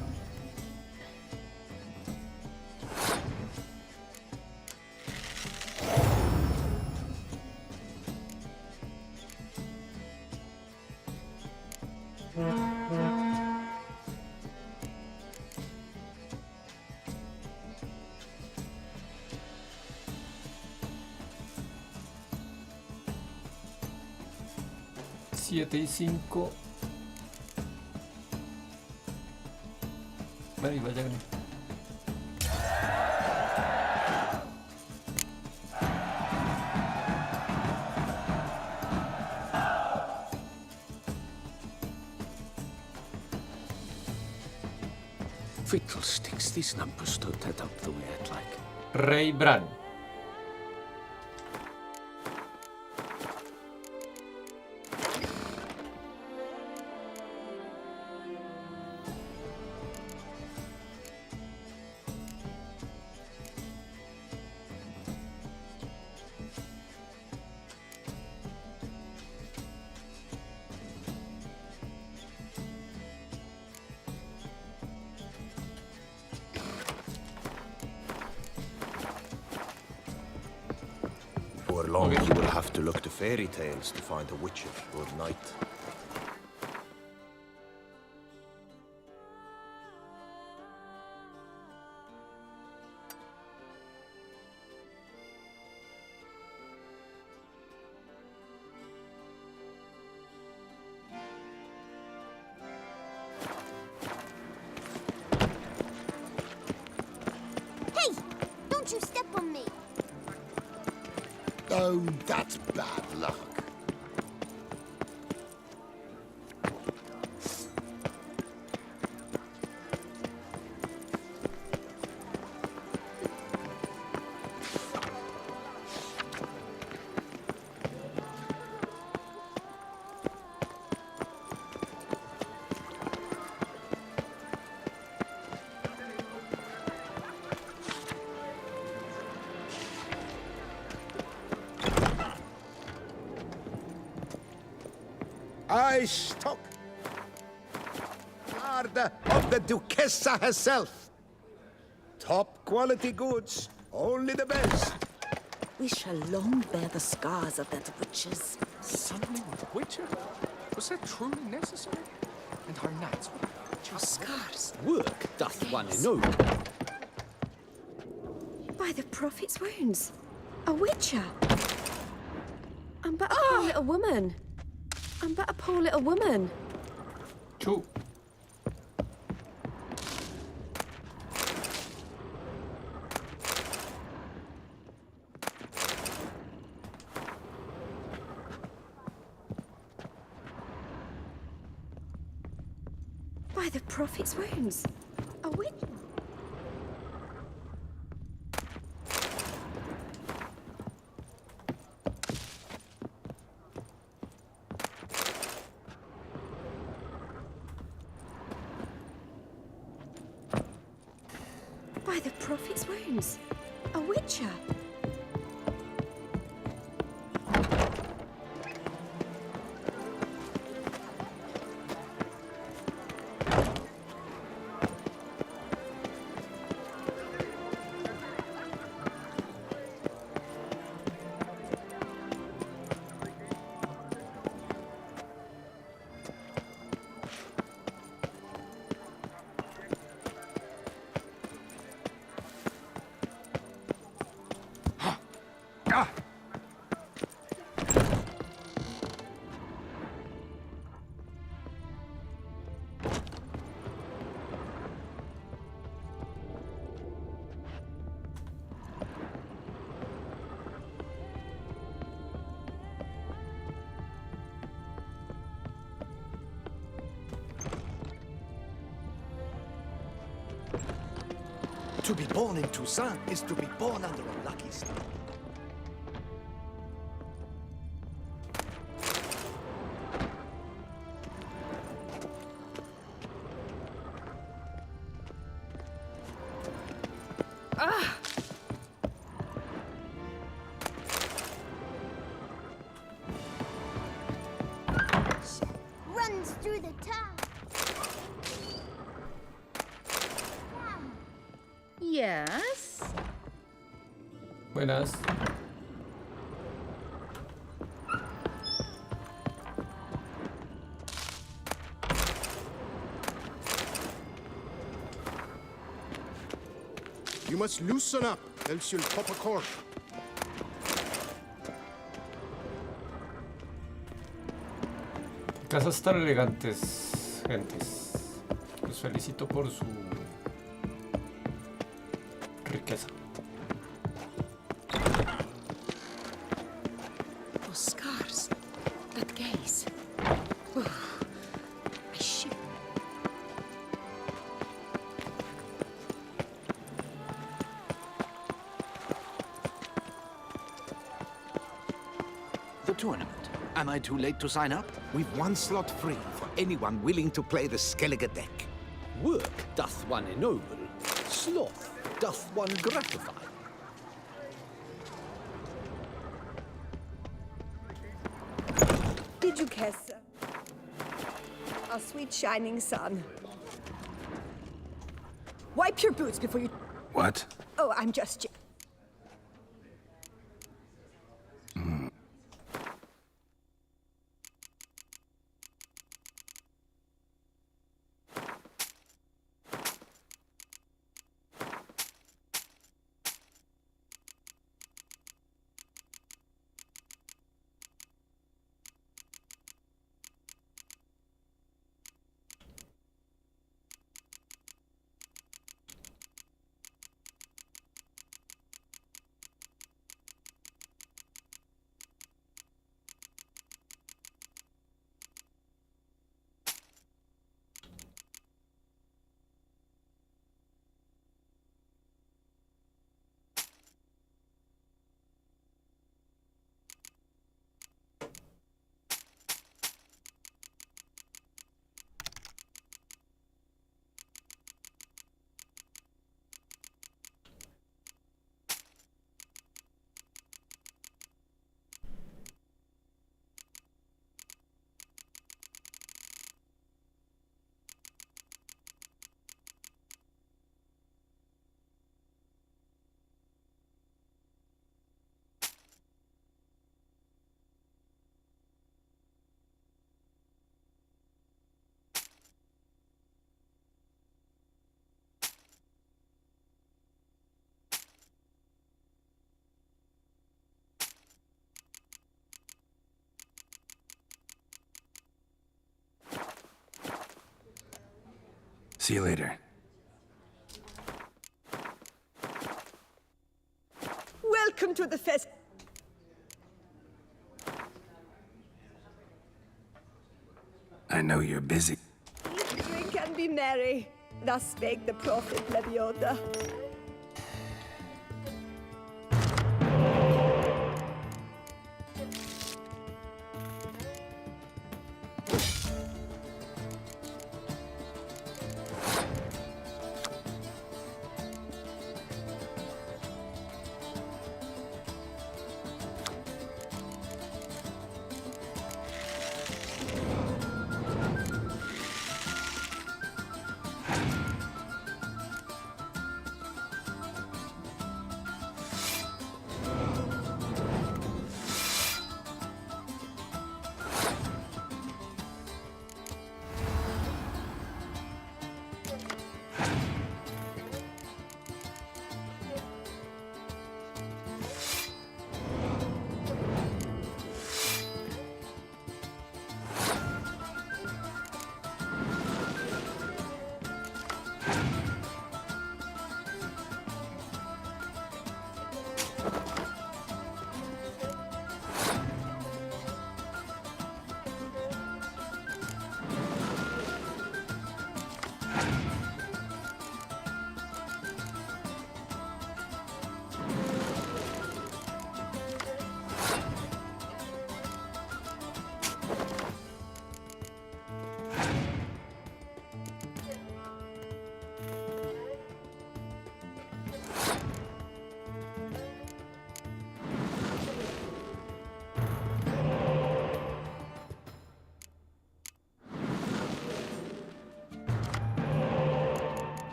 Siete y 5. Vale, vaya gané. Fiddlesticks, these numbers don't add up the way I'd like. Rey Bran. For long, you will have to look to fairy tales to find a witcher or knight. Hey! Don't you step on me! Oh, that's bad luck. I stock Tarde of the Duchessa herself. Top quality goods, only the best. We shall long bear the scars of that witches. Summoning a witcher? Was that truly necessary? And our knights were just scars. Work doth one know. By the prophet's wounds. A witcher. I'm but a poor little woman. I'm but a poor little woman. Two. By the prophet's wounds. A witcher. By the prophet's wounds. A witcher. To be born in Toussaint is to be born under a lucky star. Runs through the town. Yes? Buenas. You must loosen up, else you'll pop a cork. Casas tan elegantes, gentes. Los felicito por su riqueza. Those scars. That gaze. I shiver. The tournament. Am I too late to sign up? We've one slot free for anyone willing to play the Skellige deck. Work doth one ennoble, sloth doth one gratify. Did you kiss our sweet shining sun? Wipe your boots before you... What? Oh, I'm just... See you later. Welcome to the fest. I know you're busy. Eat, drink, and be merry. Thus spake the prophet Lebioda.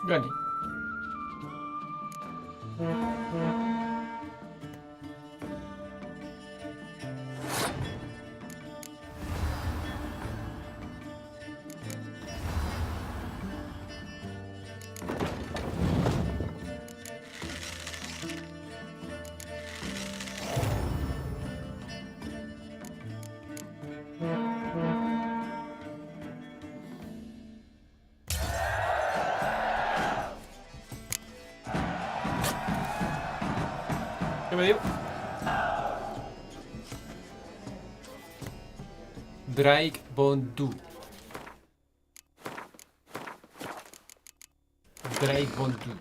Gané. ¿Qué me dio? Drake Bondu. Drake Bondu.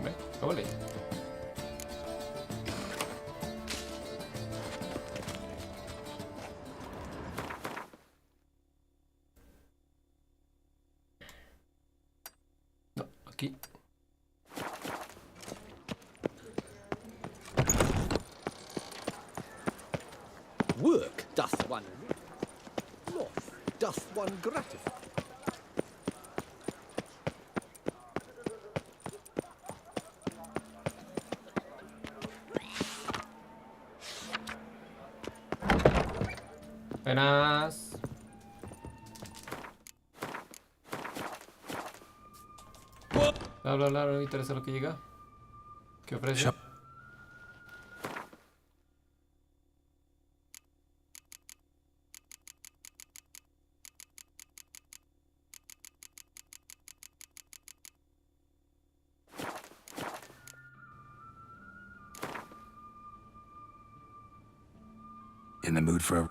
Beh, cavolo. No, aquí. Work doth one loth, doth one gratify. Buenas. Bla, bla, bla, no me interesa lo que llega. ¿Qué ofrece? In the mood for a...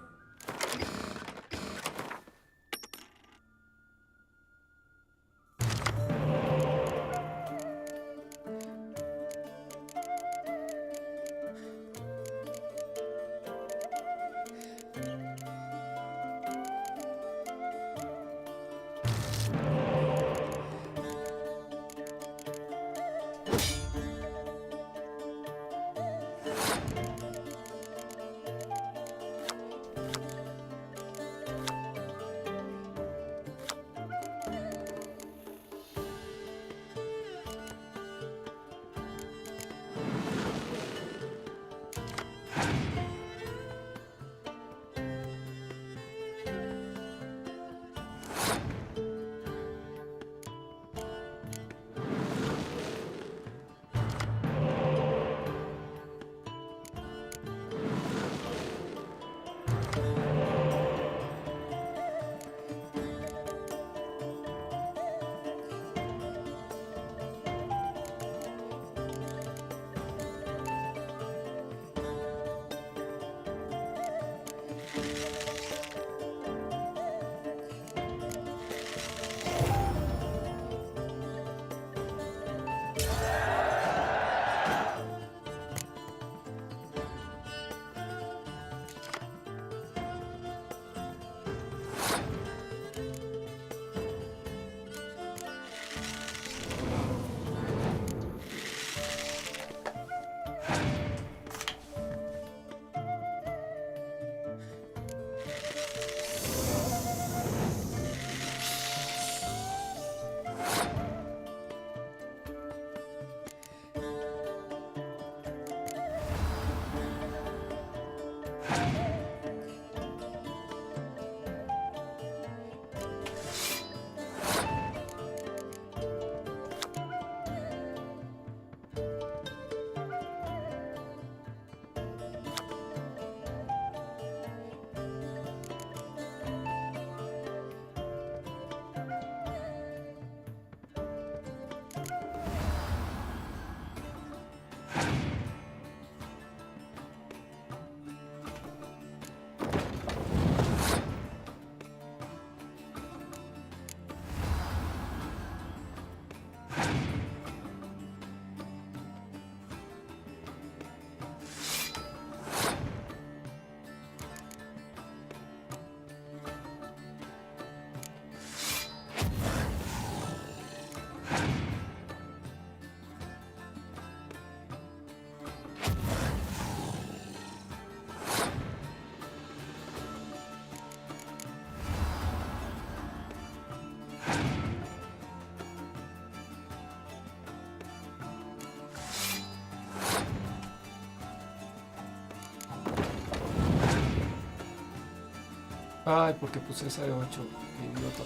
Ay, ¿por qué puse esa de 8? Qué idiota.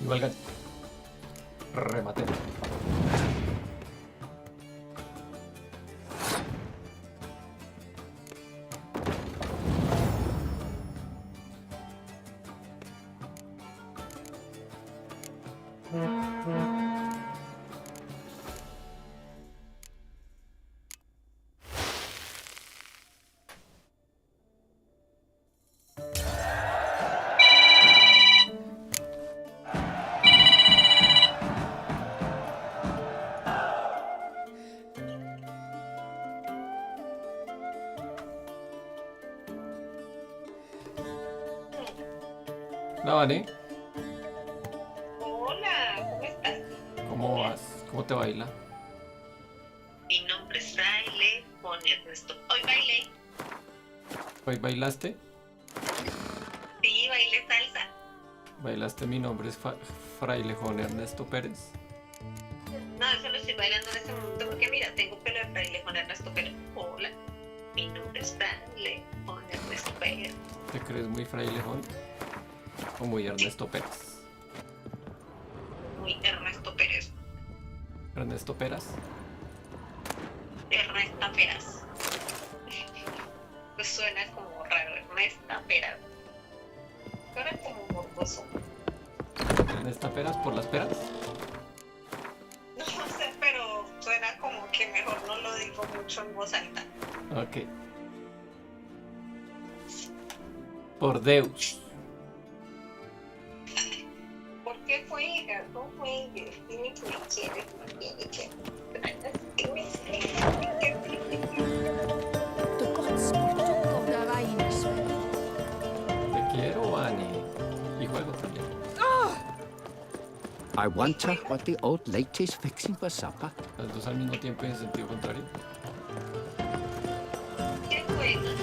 Igual gané. Remate. No, Vane, Hola, ¿cómo estás? ¿cómo vas? ¿Cómo te baila? Mi nombre es Fraile con Ernesto. Hoy bailé. ¿Hoy bailaste? Sí, bailé salsa. ¿Bailaste Mi nombre es Frailejón Ernesto Pérez? No, eso lo estoy bailando en este momento porque mira, tengo pelo de fraile con Ernesto Pérez. Hola, mi nombre es Fraile con Ernesto Pérez. ¿Te crees muy frailejón? ¿O muy Ernesto Pérez? Muy Ernesto Pérez. ¿Ernesto Peras? Ernesta Peras. Pues suena como raro, Ernesta Peras. Suena como morboso. ¿Ernesta Peras por las peras? No sé, pero suena como que mejor no lo digo mucho en voz alta. Ok. Por Deus. ¿Por qué juegas? No juegues. Dime que me quieres, no tiene que. Que me Te quiero, Vane. Y juego también. I wonder what the old lady's fixing for supper. Las dos al mismo tiempo y en sentido contrario. ¿Qué juegas?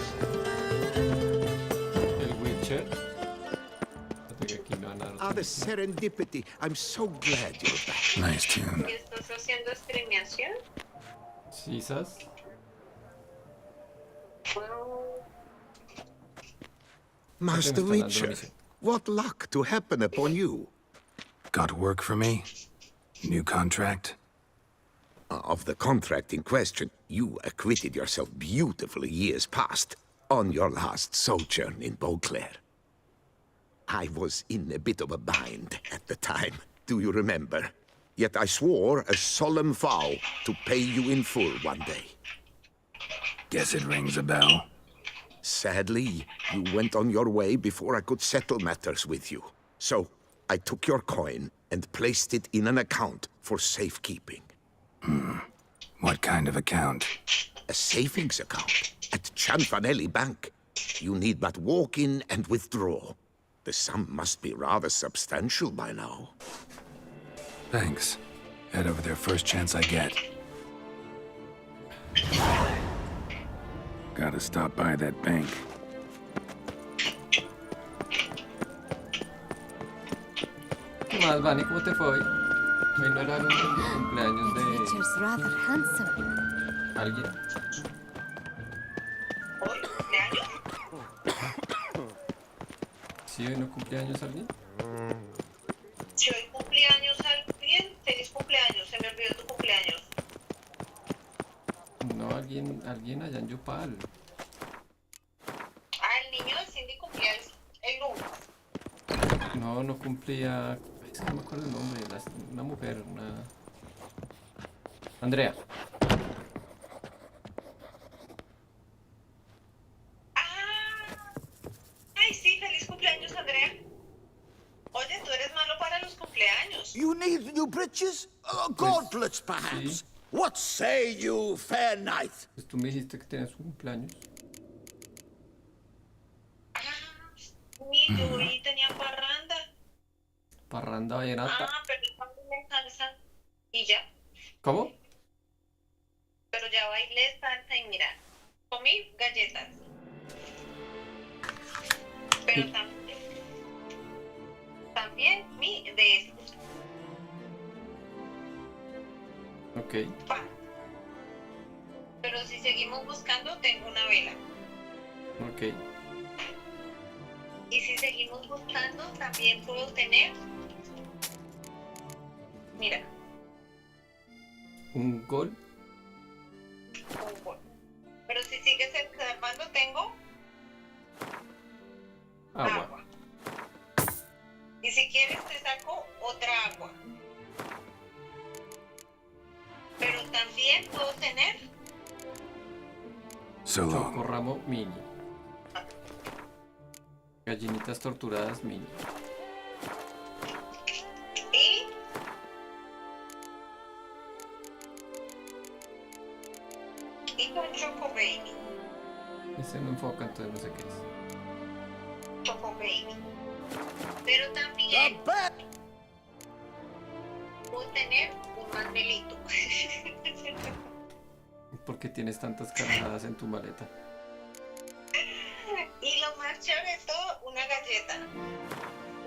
El Witcher. Espérate que aquí me van a dar Ah, the serendipity. I'm so glad you're back. Nice tune. ¿Y estás haciendo streameación? ¿Sisas? Master me está dando la Witcher, misión. what luck to happen upon you. Got work for me? New contract? Of the contract in question, you acquitted yourself beautifully years past on your last sojourn in Beauclair. I was in a bit of a bind at the time, do you remember? Yet I swore a solemn vow to pay you in full one day. Guess it rings a bell. Sadly, you went on your way before I could settle matters with you. So, I took your coin and placed it in an account for safekeeping. What kind of account? A savings account at Cianfanelli Bank. You need but walk in and withdraw. The sum must be rather substantial by now. Thanks. Head over there first chance I get. Gotta stop by that bank. ¿Qué más, Vane? ¿Cómo te fue hoy? Hoy no era el cumpleaños de Witcher's rather handsome. alguien. ¿Hoy cumpleaños? ¿Sí hoy no cumpleaños alguien? Si hoy cumpleaños alguien, feliz cumpleaños. Se me olvidó tu cumpleaños. No, alguien allá en Yopal. Ah, el niño de Cindy cumplía el 1. No, no cumplía. Es que no me acuerdo el nombre. Una mujer, una. Andrea. Ay, sí, feliz cumpleaños, Andrea. Oye, tú eres malo para los cumpleaños. You need new breeches? Gauntlets, perhaps? What say you, fair knight? Pues tú me dijiste que tenías un cumpleaños. Yo hoy tenía parranda. Parranda vallenata. Pero cuando me cansa. Y ya. ¿Cómo? Pero ya bailé salsa y mira, comí galletas. Pero también de esto. Ok. Pan. Pero si seguimos buscando, tengo una vela. Ok. Y si seguimos buscando, también puedo tener. Mira. Un gol. Un gol. Pero si sigues observando, tengo agua. Y si quieres, te saco otra agua. Pero también puedo tener Chocorramo mini. Gallinitas torturadas mini. Y con Choco Baby. Ese no enfoca, entonces no sé qué es. Choco Baby. Pero también puedo tener un mandelito. ¿Por qué tienes tantas carnadas en tu maleta? Y lo más chévere de todo, una galleta.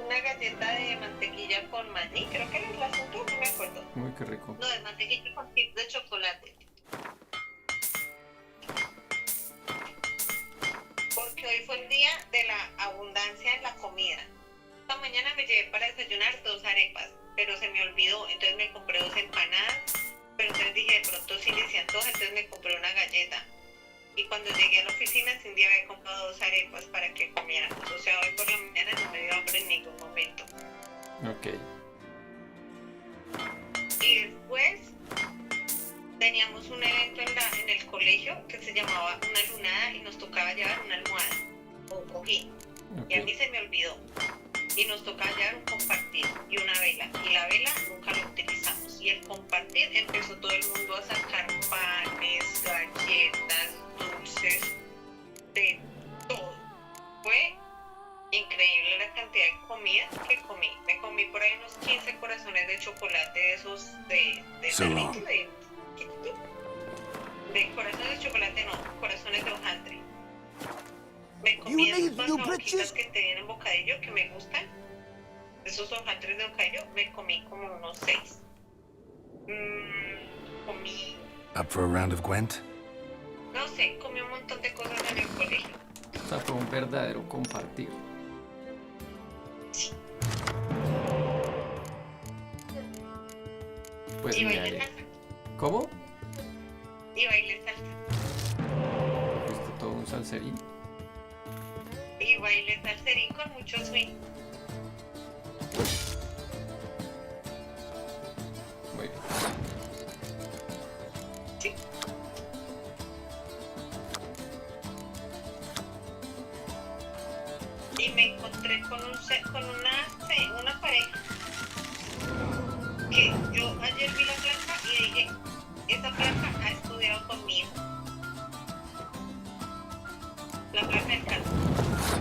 Una galleta de mantequilla con maní. Creo que era el asunto, no me acuerdo. Uy, qué rico. No, de mantequilla con chip de chocolate. Porque hoy fue el día de la abundancia en la comida. Esta mañana me llevé para desayunar 2 arepas, pero se me olvidó, entonces me compré 2 empanadas, pero entonces dije, de pronto sí les antoja, entonces me compré una galleta. Y cuando llegué a la oficina, ese día había comprado 2 arepas para que comiéramos. O sea, hoy por la mañana no me dio hambre en ningún momento. Ok. Y después teníamos un evento en el colegio que se llamaba una lunada y nos tocaba llevar una almohada o un cojín. Y a mí se me olvidó. Y nos tocaba llevar un compartir y una vela. Y la vela nunca lo utilizamos. Y el compartir empezó todo el mundo a sacar panes, galletas, dulces, de todo. Fue increíble la cantidad de comida que comí. Me comí por ahí unos 15 corazones de chocolate de esos de tarrito, de corazones de chocolate, no, corazones de hojaldre. Me comí esas hojitas que te vienen en bocadillo que me gustan. Esos hojaldres de bocadillo me comí como unos 6. Comí, Up for a round of Gwent? no sé, comí un montón de cosas en el colegio. O sea, fue un verdadero compartir. Pues Y me bailé alegro. salsa. ¿Cómo? Y bailé salsa. Fuiste todo un salserín. Y bailé salserín con mucho swing. Muy bien. Sí. Y me encontré con una pareja que yo ayer vi la placa y dije, esa placa ha estudiado conmigo. La placa del canto.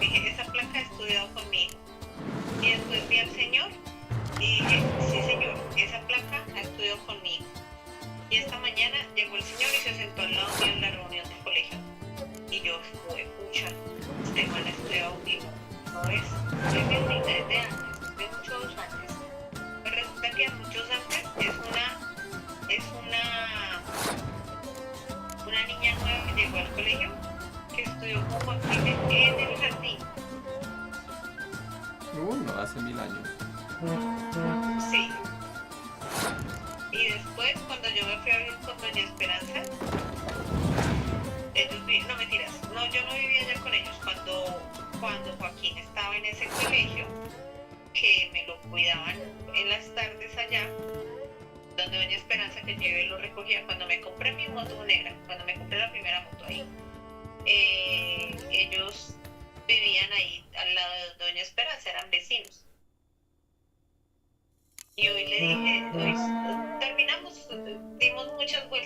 Dije, esa placa ha estudiado conmigo. Y después vi al señor y dije, sí señor, esa placa ha estudiado conmigo. Y esta mañana llegó el señor y se sentó al lado mío en la reunión del colegio. Y yo, pucha, este man ha estudiado conmigo. No es mi amiga desde antes, de muchos antes. Pero resulta que muchos antes es una niña nueva que llegó al colegio, que estudió con Juan Felipe en el jardín. No, hace 1000 años. Sí. Y después, cuando yo me fui a vivir con Doña Esperanza, ellos no mentiras, no, yo no vivía allá con ellos. Cuando Joaquín estaba en ese colegio, que me lo cuidaban en las tardes allá, donde Doña Esperanza, que yo iba y lo recogía, cuando me compré mi moto negra, cuando me compré la primera moto ahí, ellos vivían ahí al lado de Doña Esperanza, eran vecinos. Y hoy le dije, hoy terminamos, dimos muchas vueltas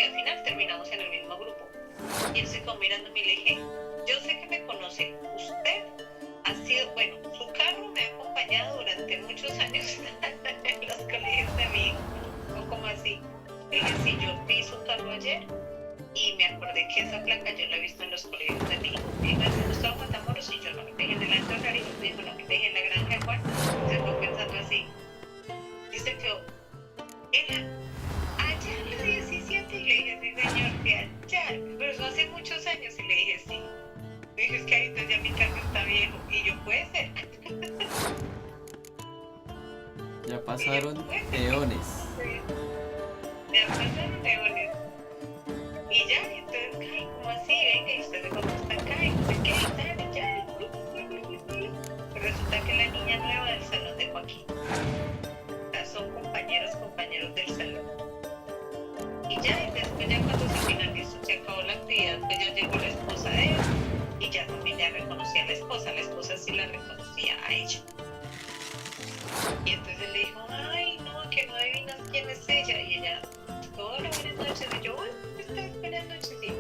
al final terminamos en el mismo grupo. Y él se quedó mirándome y le dije, yo sé que me conoce, usted ha sido, bueno, su carro me ha acompañado durante muchos años en los colegios de mi hijo, o como así. Le dije, sí, yo vi su carro ayer y me acordé que esa placa yo la he visto en los colegios de mi hijo. Y me dijo, Gustavo Matamoros, y yo no, le dije en el Alto Horario, me dijo, no, le dije en la Granja de Juan, se fue pensando así. Y se quedó, era allá en la 17, y le dije, sí señor, de allá, pero eso hace muchos años, y le dije, sí. Me dijo, es que ahorita ya mi carro está viejo, y yo, puede ser. Ya pasaron eones. Ya pasaron eones. Y ya, entonces, ay, ¿cómo así? Venga, y usted de cuando está acá, y no sé qué, y tal, y ya. Pero resulta que la niña nueva del salón de Joaquín, o sea, son compañeros del salón. Y ya, y después ya cuando se finalizó, se acabó la actividad, pues ya llegó la esposa de él, y ya también ya reconocía a la esposa sí la reconocía a ella. Y entonces le dijo, ay, no, que no adivinas quién es ella, y ella, hola, buenas noches, y yo, buenas noches, sí.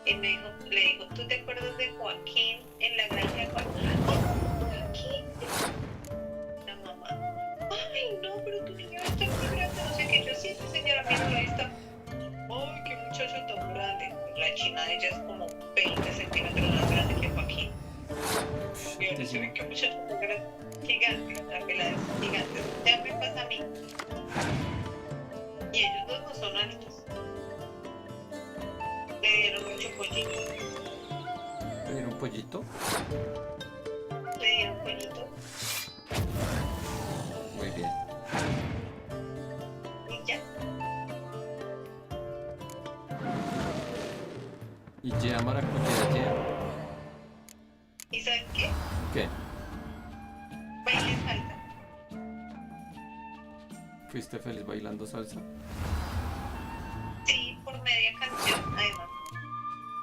Y me dijo, le dijo, ¿tú te acuerdas de Joaquín en la Granja de Juan? Joaquín. La mamá, ay, no, pero tu niño está muy grande, no sé qué. Yo, sí, señora, mira, ahí está. Ay, qué muchacho tan grande. La china de ella es como 20 centímetros más grande que Joaquín. Y ahora se ve que muchacho tan grande. Gigante, la pelada es gigante. Ya me pasa a mí. Y ellos dos no son altos. Le dieron mucho pollito. ¿Le dieron pollito? Le dieron pollito. Muy bien. Y ya. Y ya maracuyá, ya. ¿Y saben qué? ¿Qué? Baile salsa. ¿Fuiste feliz bailando salsa? Sí, por media canción, además.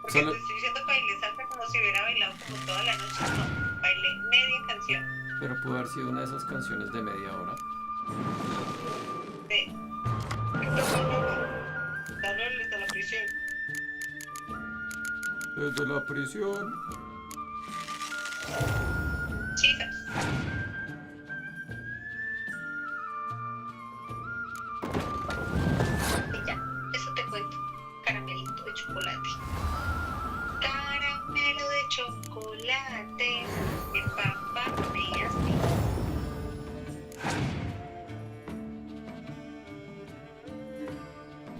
Porque Solo... te estoy diciendo baile salsa como si hubiera bailado como toda la noche. No, bailé media canción. Pero pudo haber sido una de esas canciones de media hora. Sí. Dándole desde la prisión. Desde la prisión. Chicas. Y ya, eso te cuento. Caramelito de chocolate. Caramelo de chocolate. Que papá me hace.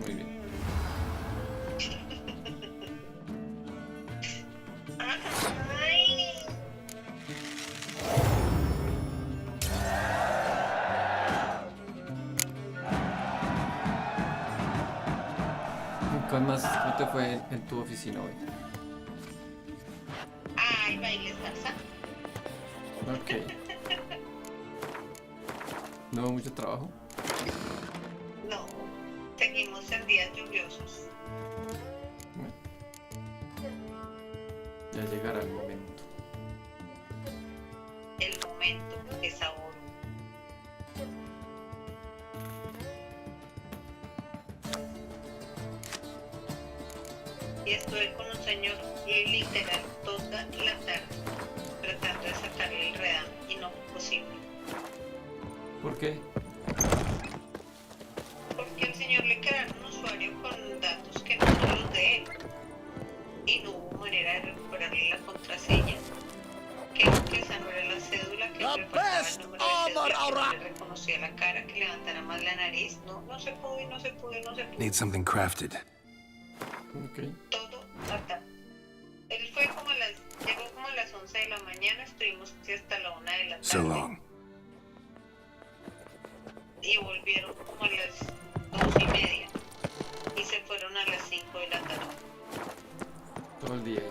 Muy bien. Ay. ¿Qué más te fue en tu oficina hoy? Ay, baile salsa. Ok. ¿No hubo mucho trabajo? No, seguimos en días lluviosos. Bueno. Ya llegará el momento. El momento de sabor. Y estuve con un señor literal toda la tarde tratando de sacarle el redam y no fue posible. ¿Por qué? Porque al señor le crearon un usuario con datos que no son los de él y no hubo manera de recuperarle la contraseña. Que esa no era la cédula, que le faltaba el número de cédula, que no le reconocía la cara, que levantara más la nariz. No se pudo y no se pudo y no se pudo. Need something crafted. Okay. Todo fatal. Él fue como llegó como a las 11 de la mañana, estuvimos hasta la 1 de la tarde. So long. Y volvieron como a las 2:30 y se fueron a las 5 de la tarde. Todo el día.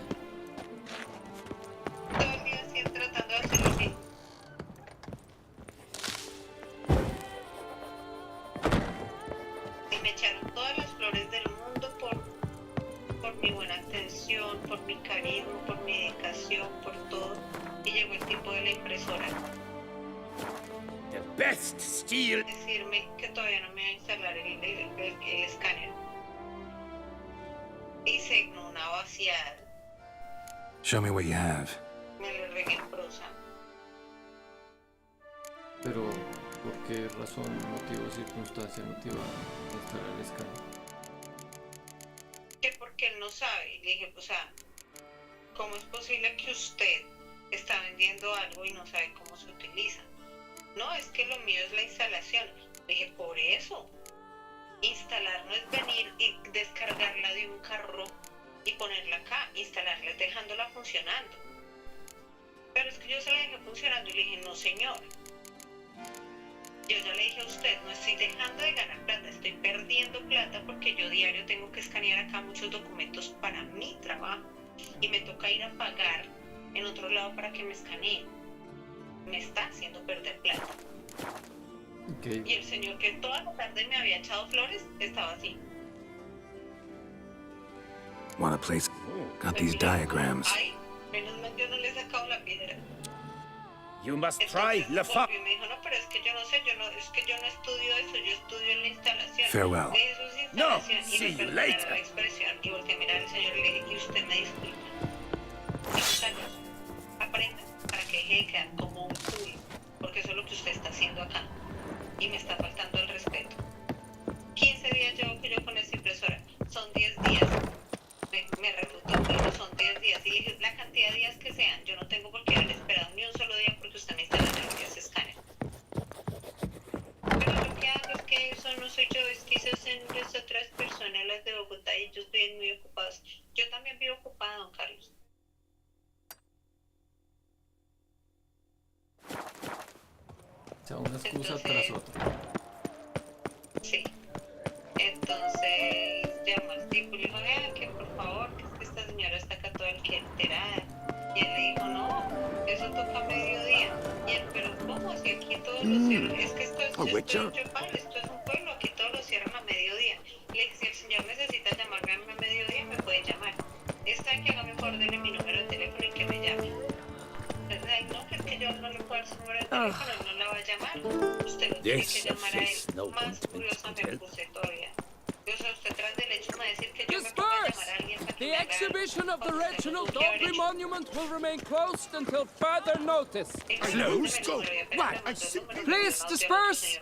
Todo el día así tratando de hacer lo mismo. Y me echaron todas las flores del mundo por mi buena atención, por mi carisma, por mi dedicación, por todo. Y llegó el tipo de la impresora. The best steel. Decía decirme que todavía no me iba a instalar el escáner. Hice una vaciada. Show me what you have. Me lo regué en prosa. Pero, ¿por qué razón, motivo o circunstancia no te iba a instalar el escáner? Que porque él no sabe. Y le dije, o sea, ¿cómo es posible que usted está vendiendo algo y no sabe cómo se utiliza? No, es que lo mío es la instalación. Le dije, por eso. Instalar no es venir y descargarla de un carro y ponerla acá. Instalarla es dejándola funcionando. Pero es que yo se la dejé funcionando y le dije, no señor. Yo ya le dije a usted, no estoy dejando de ganar plata, estoy perdiendo plata porque yo diario tengo que escanear acá muchos documentos para mi trabajo y me toca ir a pagar en otro lado para que me escaneen. Me está haciendo perder plata. Okay. Y el señor que toda la tarde me había echado flores estaba así. Want a place? Got these diagrams. Ay, menos mal yo no le he sacado la piedra. You must try the fuck. Y me dijo, no, pero es que yo no sé, es que yo no estudio eso, yo estudio la instalación. Farewell. De eso es No, instalación. see Y you me perdonará later. la expresión. Y volteé a mirar al señor y le dije, y usted me disculpa. Instalos, aprenda para que deje de quedar como un culo, porque eso es lo que usted está haciendo acá. Y me está faltando el respeto. 15 días llevo que yo con esta impresora. Son 10 días. Me refutó, pero son 10 días. Y le dije, la cantidad de días que sean. Yo no tengo por qué haber esperado ni un solo día porque usted me instala ese escáner. Pero lo que hago es que eso no soy yo, es que esas son las otras personas, las de Bogotá, y ellos viven muy ocupados. Yo también vivo ocupada, don Carlos. O sea, una excusa tras otra. Sí. Entonces llamó al tipo y le dijo, vea que por favor, que es que esta señora está acá toda alterada. Y él le dijo, no, eso toca a mediodía. Y él, pero ¿cómo? Si aquí todos los cierran, es que esto es un pueblo, aquí todos los cierran a mediodía. Le dije, si el señor necesita llamarme a mediodía, me puede llamar. Está que hágame un favor, denle mi número de teléfono y que me llame. Ay, no, es que yo no le puedo dar su número de teléfono, él no la va a llamar. Usted lo tiene que llamar a él. Más curiosa me puse todavía. O sea, usted tras del hecho me va a decir que yo me pongo a llamar a alguien para que The me haga exhibition of the algo. Reginald Aubrey Monument will remain closed until further notice. Closed? Why, I simply... Please disperse.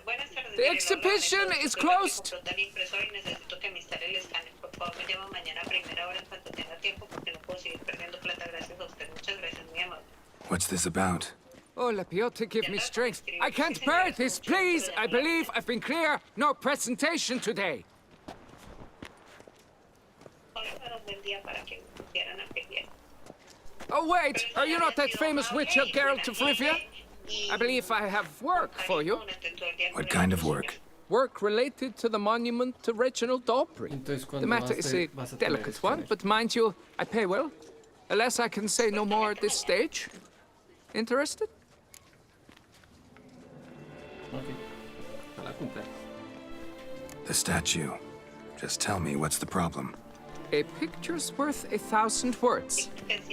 The exhibition is closed. Necesito que me instale el escáner. Por favor, me llama mañana a primera hora en cuanto tenga tiempo porque no puedo seguir perdiendo plata. Gracias a usted. Muchas gracias, muy amable. What's this about? Oh, Lapiote, give me strength. I can't bear this, please. I believe I've been clear. No presentation today. Oh, wait. Are you not that famous witch, Geralt of Rivia? I believe I have work for you. What kind of work? Work related to the monument to Reginald Aubrey. The matter is a delicate one, but mind you, I pay well. Alas, I can say no more at this stage. Interested? The statue. Just tell me what's the problem. A picture's worth 1,000 words.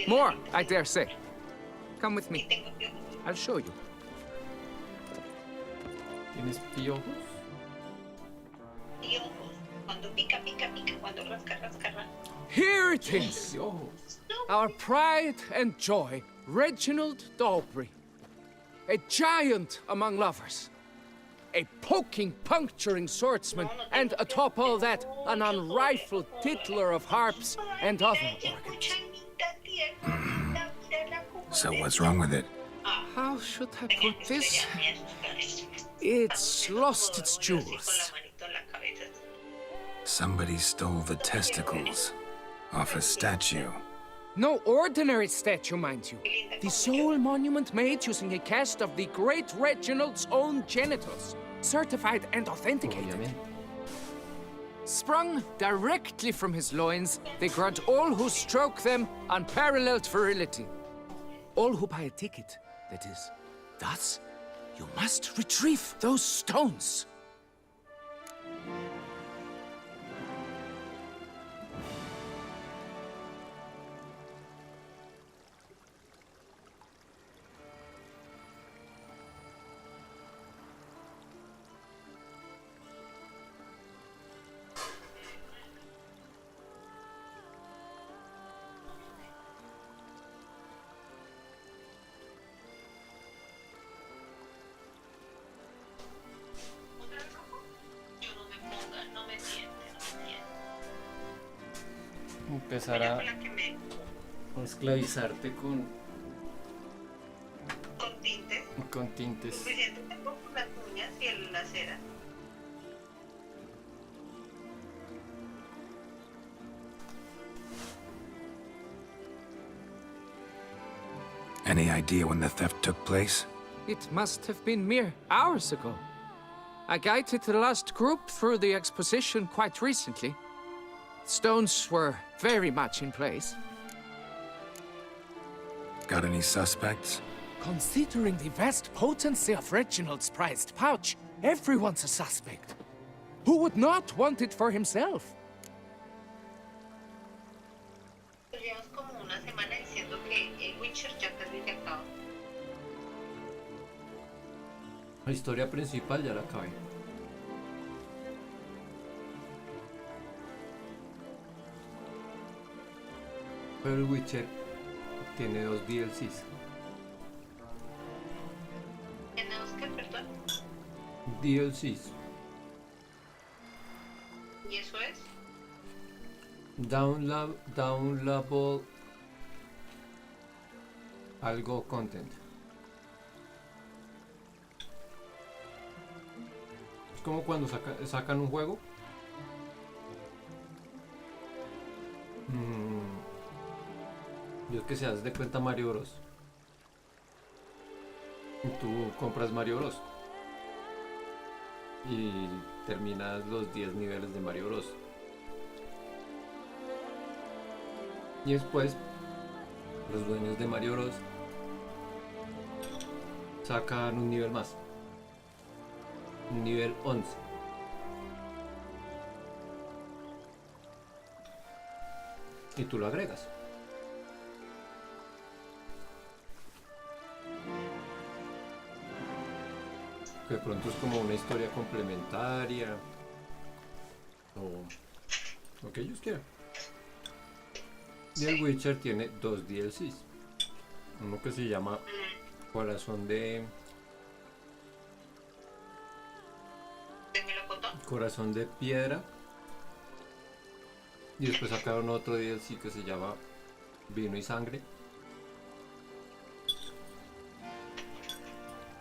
More, I dare say. Come with me. I'll show you. ¿Tienes piojos? Piojos. Cuando pica, pica, pica. Cuando rasca, rasca, rasca. Here it is. Our pride and joy, Reginald Aubrey. A giant among lovers. A poking, puncturing swordsman, and atop all that, an unrifled tittler of harps and other organs. So what's wrong with it? How should I put this? It's lost its jewels. Somebody stole the testicles off a statue. No ordinary statue, mind you. The sole monument made using a cast of the great Reginald's own genitals, certified and authenticated. Sprung directly from his loins, they grant all who stroke them unparalleled virility. All who buy a ticket, that is. Thus, you must retrieve those stones. empezar Ella a fue la que me esclavizarte con tintes. con tintes. Suficiente tengo con las uñas y la cera. Any idea when the theft took place? It must have been mere hours ago. I guided the last group through the exposition quite recently. Stones were very much in place. Got any suspects? Considering the vast potency of Reginald's prized pouch, everyone's a suspect. Who would not want it for himself? Llevas como una semana diciendo que el Witcher ya está detectado. La historia principal ya la acabé. Pero el Witcher tiene 2 DLCs. ¿Tenemos que, perdón? DLCs. ¿Y eso es? Downloadable algo content. Es como cuando sacan un juego. Yo es que se hace de cuenta Mario Bros. Y tú compras Mario Bros. Y terminas los 10 niveles de Mario Bros. Y después los dueños de Mario Bros sacan un nivel más, un nivel 11, y tú lo agregas. Que de pronto es como una historia complementaria o lo que ellos quieran. Y el Witcher tiene 2 DLCs. Uno que se llama Corazón de Piedra. Y después sacaron otro DLC que se llama Vino y Sangre.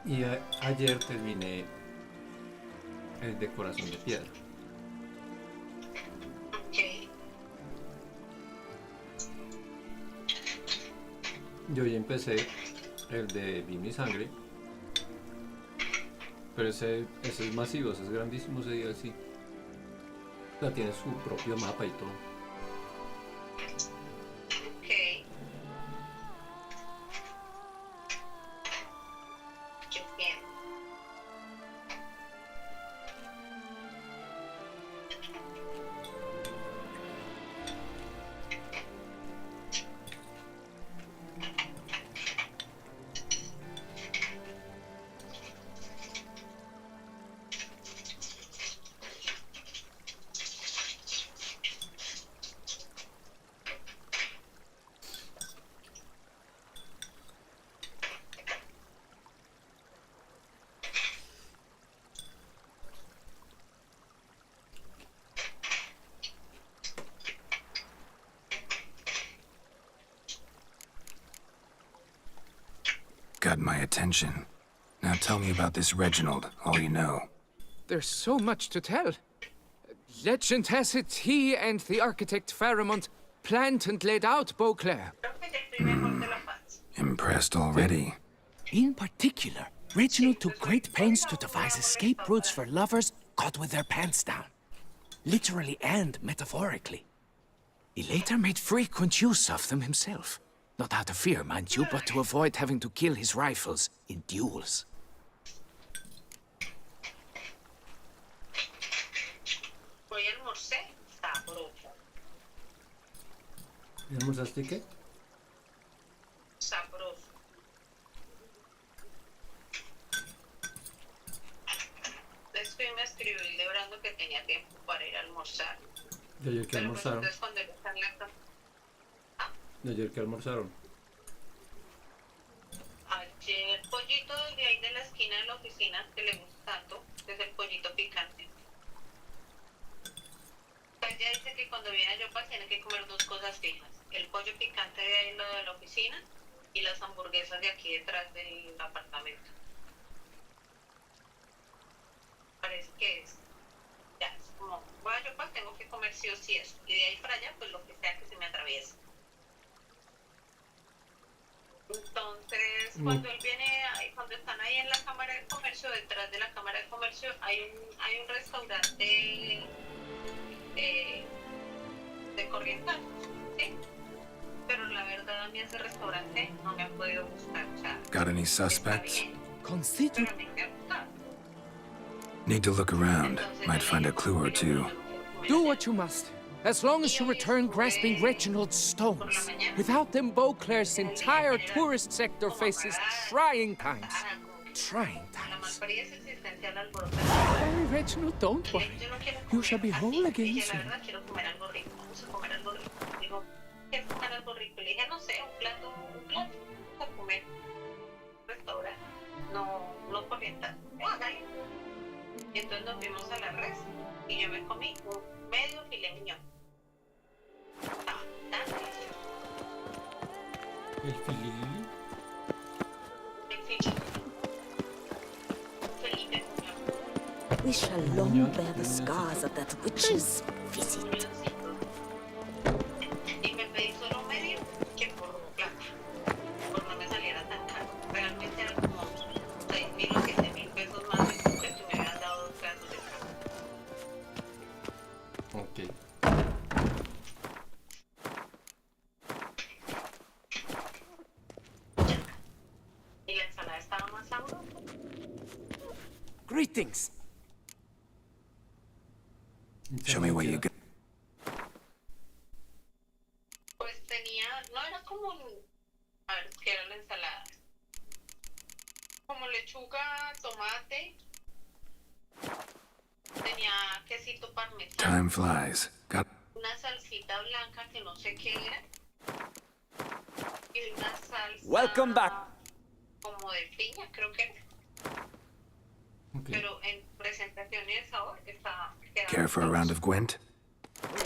Y ayer terminé el de Corazón de Piedra. Yo ya empecé el de Vino y Sangre, pero ese es masivo, ese es grandísimo, ese DLC. Ya tiene su propio mapa y todo. Ok. Qué bien. Got my attention. Now tell me about this Reginald, all you know. There's so much to tell. Legend has it he and the architect Faramond planned and laid out Beauclair. Impressed already. In particular, Reginald took great pains to devise escape routes for lovers caught with their pants down. Literally and metaphorically. He later made frequent use of them himself. Not out of fear, mind you, but to avoid having to kill his rivals in duels. Hoy almorcé sabroso. ¿Y almorzaste qué? Sabroso. Después me escribió Hildebrando que tenía tiempo para ir a almorzar. ¿Y ayer qué almorzaron? Entonces cuando él está en la cama. ¿Y ayer qué almorzaron? Ayer pollito de ahí de la esquina de la oficina que le gusta tanto, es el pollito picante. ella dice que cuando viene a Yopa tiene que comer dos cosas fijas. El pollo picante de ahí, lo de la oficina, y las hamburguesas de aquí detrás del apartamento. Parece que es, ya, es como, voy a Yopa, tengo que comer sí o sí eso. Y de ahí para allá, pues lo que sea que se me atraviese. Entonces, cuando él viene, cuando están ahí en la Cámara de Comercio, detrás de la Cámara de Comercio, hay un restaurante de Corrientes, ¿sí? Pero la verdad, a mí ese restaurante no me ha podido gustar. O sea, Got any suspects? Consider. Need to look around. Might find a clue or two. Do what you must. As long as you return grasping Reginald's stones. Without them, Beauclair's entire tourist sector faces trying times. Trying times. Harry, Reginald, don't worry. You shall be whole again soon. No corrientas. Entonces nos fuimos a la res y yo me comí un medio filet mignon. Estaba tan delicioso. El fililili. We shall long bear the scars of that witch's visit. Y me pedí solo medio que por plata, por no me saliera tan caro. Realmente era como 6,000 o 7,000 pesos más de que tú me habías dado 2 pedazos de carne. Ok. Y la ensalada estaba más sabrosa. Greetings. Show me what you got. Pues tenía, no era como a ver, ¿qué era la ensalada? Como lechuga, tomate, tenía quesito parmesano, Time flies. Got. una salsita blanca que no sé qué era, y una salsa Welcome back. como de piña, creo que era. Okay. Pero en presentación y el sabor estaba... Care for a round of Gwent?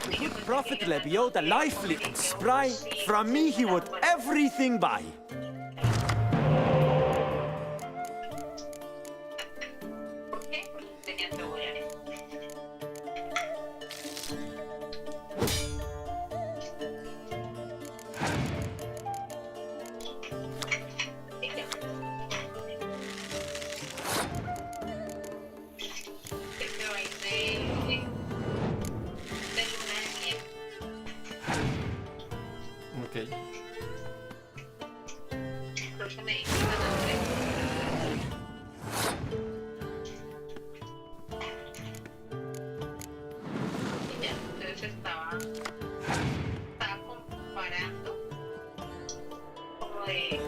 The good prophet Lebioda, lively and spry, from me he would everything buy. ¿Por qué? Porque tenía cebolla. Este baile de luna de miel. Ok. Creo que me dijo la nombre. Y ya, entonces estaba comparando como de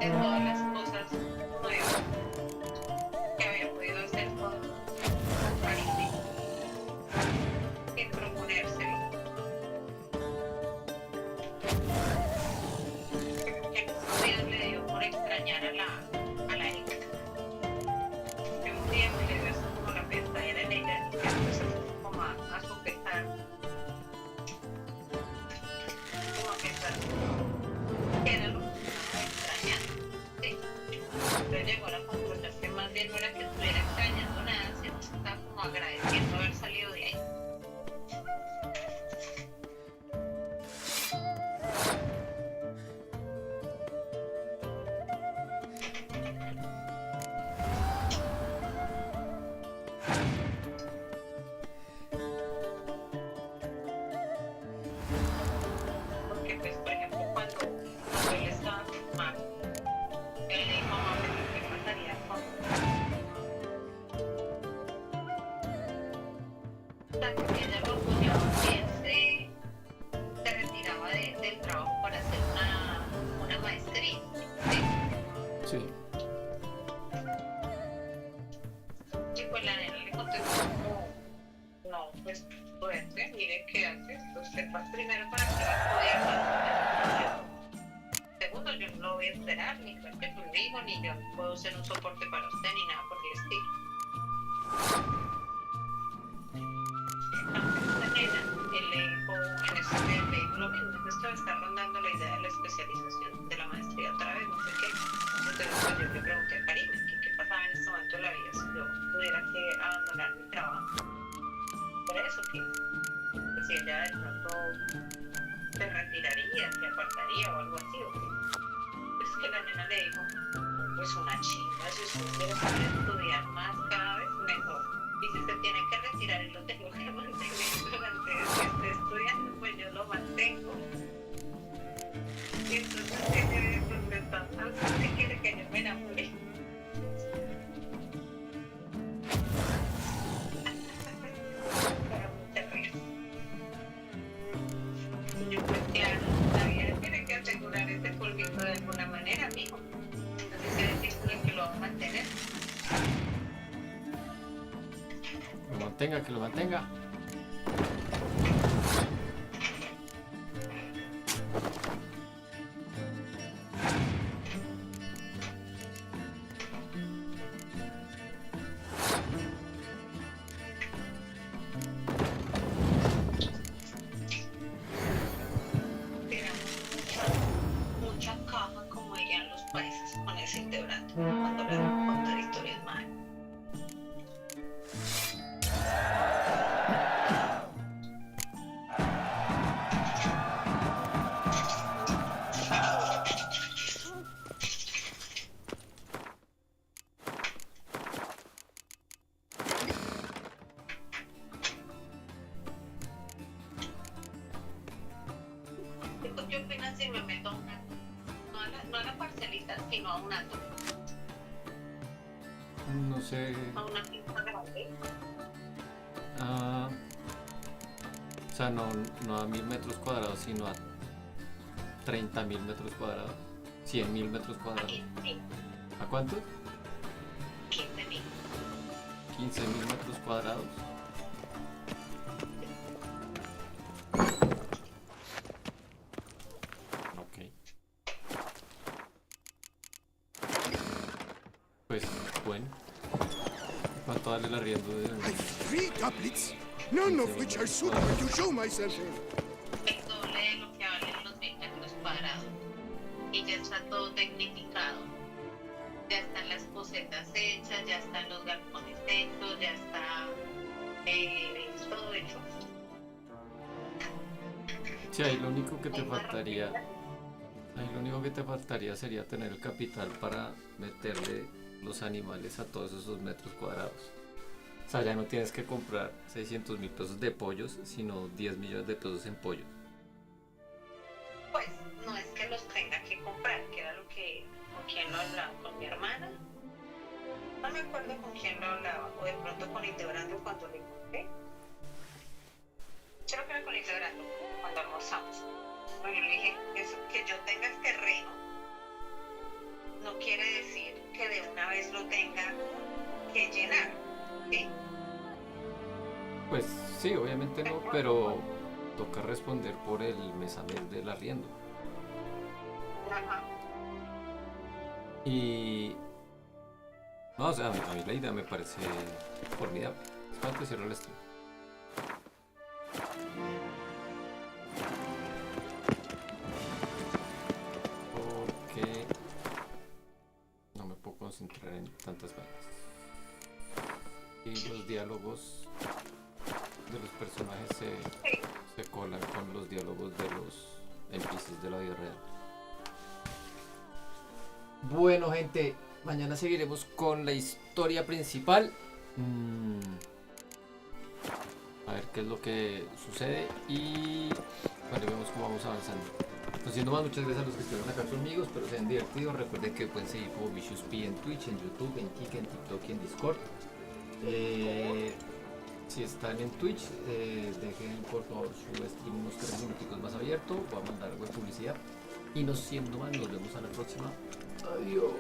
todas las cosas nuevas que había podido hacer con París sin proponérselo. Que un día le dio por extrañar a la hija. Que un día me le dio así como la pestaña en ella y que empezó como a sopesar, como a pensar qué era lo que estaba extrañando. ¿Sí? Entonces llegó a la conclusión que más bien no era que estuviera extrañando nada, sino que estaba como agradeciendo haber salido de ahí. Porque pues por ejemplo cuando él estaba con Mac, él le dijo a mamá que qué pasaría con que ella lo apoyaba si él se retiraba del trabajo para hacer una maestría. ¿Sí? Sí. Y pues la nena le contestó como, no, pues suerte, mire qué haces, pues sepas primero para que va a poder. Segundo, yo no lo voy a esperar, ni cuente conmigo, ni yo puedo ser un soporte para usted, ni nada por el estilo. lo mismo, esto me está rondando la idea de la especialización de la maestría otra vez, no sé qué. Entonces pues, yo le pregunté a Karina que qué pasaba en este momento de la vida si yo tuviera que abandonar mi trabajo. Por eso que pues, si ella de pronto se retiraría, se apartaría o algo así, ¿o qué? Pues que la nena le dijo, pues una chimba, si usted quiere poder estudiar más cada vez mejor. Y si se tiene que retirar y lo tengo que mantener durante que esté estudiando, pues yo lo mantengo. Y entonces pues usted quiere que yo me enamore. Para mucha risa. Y yo pues claro, la vida tiene que asegurar ese polvito de alguna manera, amigo. Entonces quiere decir que lo va a mantener. Que lo mantenga. Mucha caja, como dirían los países, con ese integrante cuando le dan contar historias mal. ¿Qué opinas si me meto a un ato? No a la parcelita, sino a un ato. No sé. A una finca grande. O sea, no a 1000 metros cuadrados, sino a 30.000 metros cuadrados. 100.000 metros cuadrados. Sí. ¿A cuántos? 15.000. 15.000 metros cuadrados. Ok. Pues bueno. ¿Cuánto vale el arriendo de un... 3 goblets, none of which are suitable to show myself in. El doble de lo que valen los 1000 metros cuadrados. Y ya está todo tecnificado. Ya están las posetas hechas, ya están los galpones hechos, ya está todo hecho. Sí, ahí lo único que te faltaría... Ahí lo único que te faltaría sería tener el capital para meterle los animales a todos esos metros cuadrados. O sea, ya no tienes que comprar 600.000 pesos de pollos, sino 10 millones de pesos en pollos. Pues no es que los tenga que comprar, que era lo que... ¿Con quién lo hablaba? ¿Con mi hermana? No me acuerdo con quién lo hablaba, o de pronto con Integrando cuando le conté. Creo que era con Integrando, cuando almorzamos. Bueno, yo le dije, eso, que yo tenga el terreno no quiere decir que de una vez lo tenga que llenar, ¿sí? Pues sí, obviamente no, pero toca responder por el mes a mes del arriendo. Ajá. Y... No, o sea, a mí la idea me parece formidable. Espérate, cierro el stream. Porque no me puedo concentrar en tantas vainas. Y los diálogos de los personajes se colan con los diálogos de los NPCs de la vida real. Bueno, gente, mañana seguiremos con la historia principal. A ver qué es lo que sucede y bueno, vemos cómo vamos avanzando. No siendo más, muchas gracias a los que estuvieron acá conmigo, espero se hayan divertido. Recuerden que pueden seguir como Vicious P en Twitch, en YouTube, en Kik, en TikTok y en Discord. Si están en Twitch, dejen por favor su stream unos 3 minuticos más abierto. Voy a mandar algo de publicidad. Y no siendo más, nos vemos a la próxima. Adiós.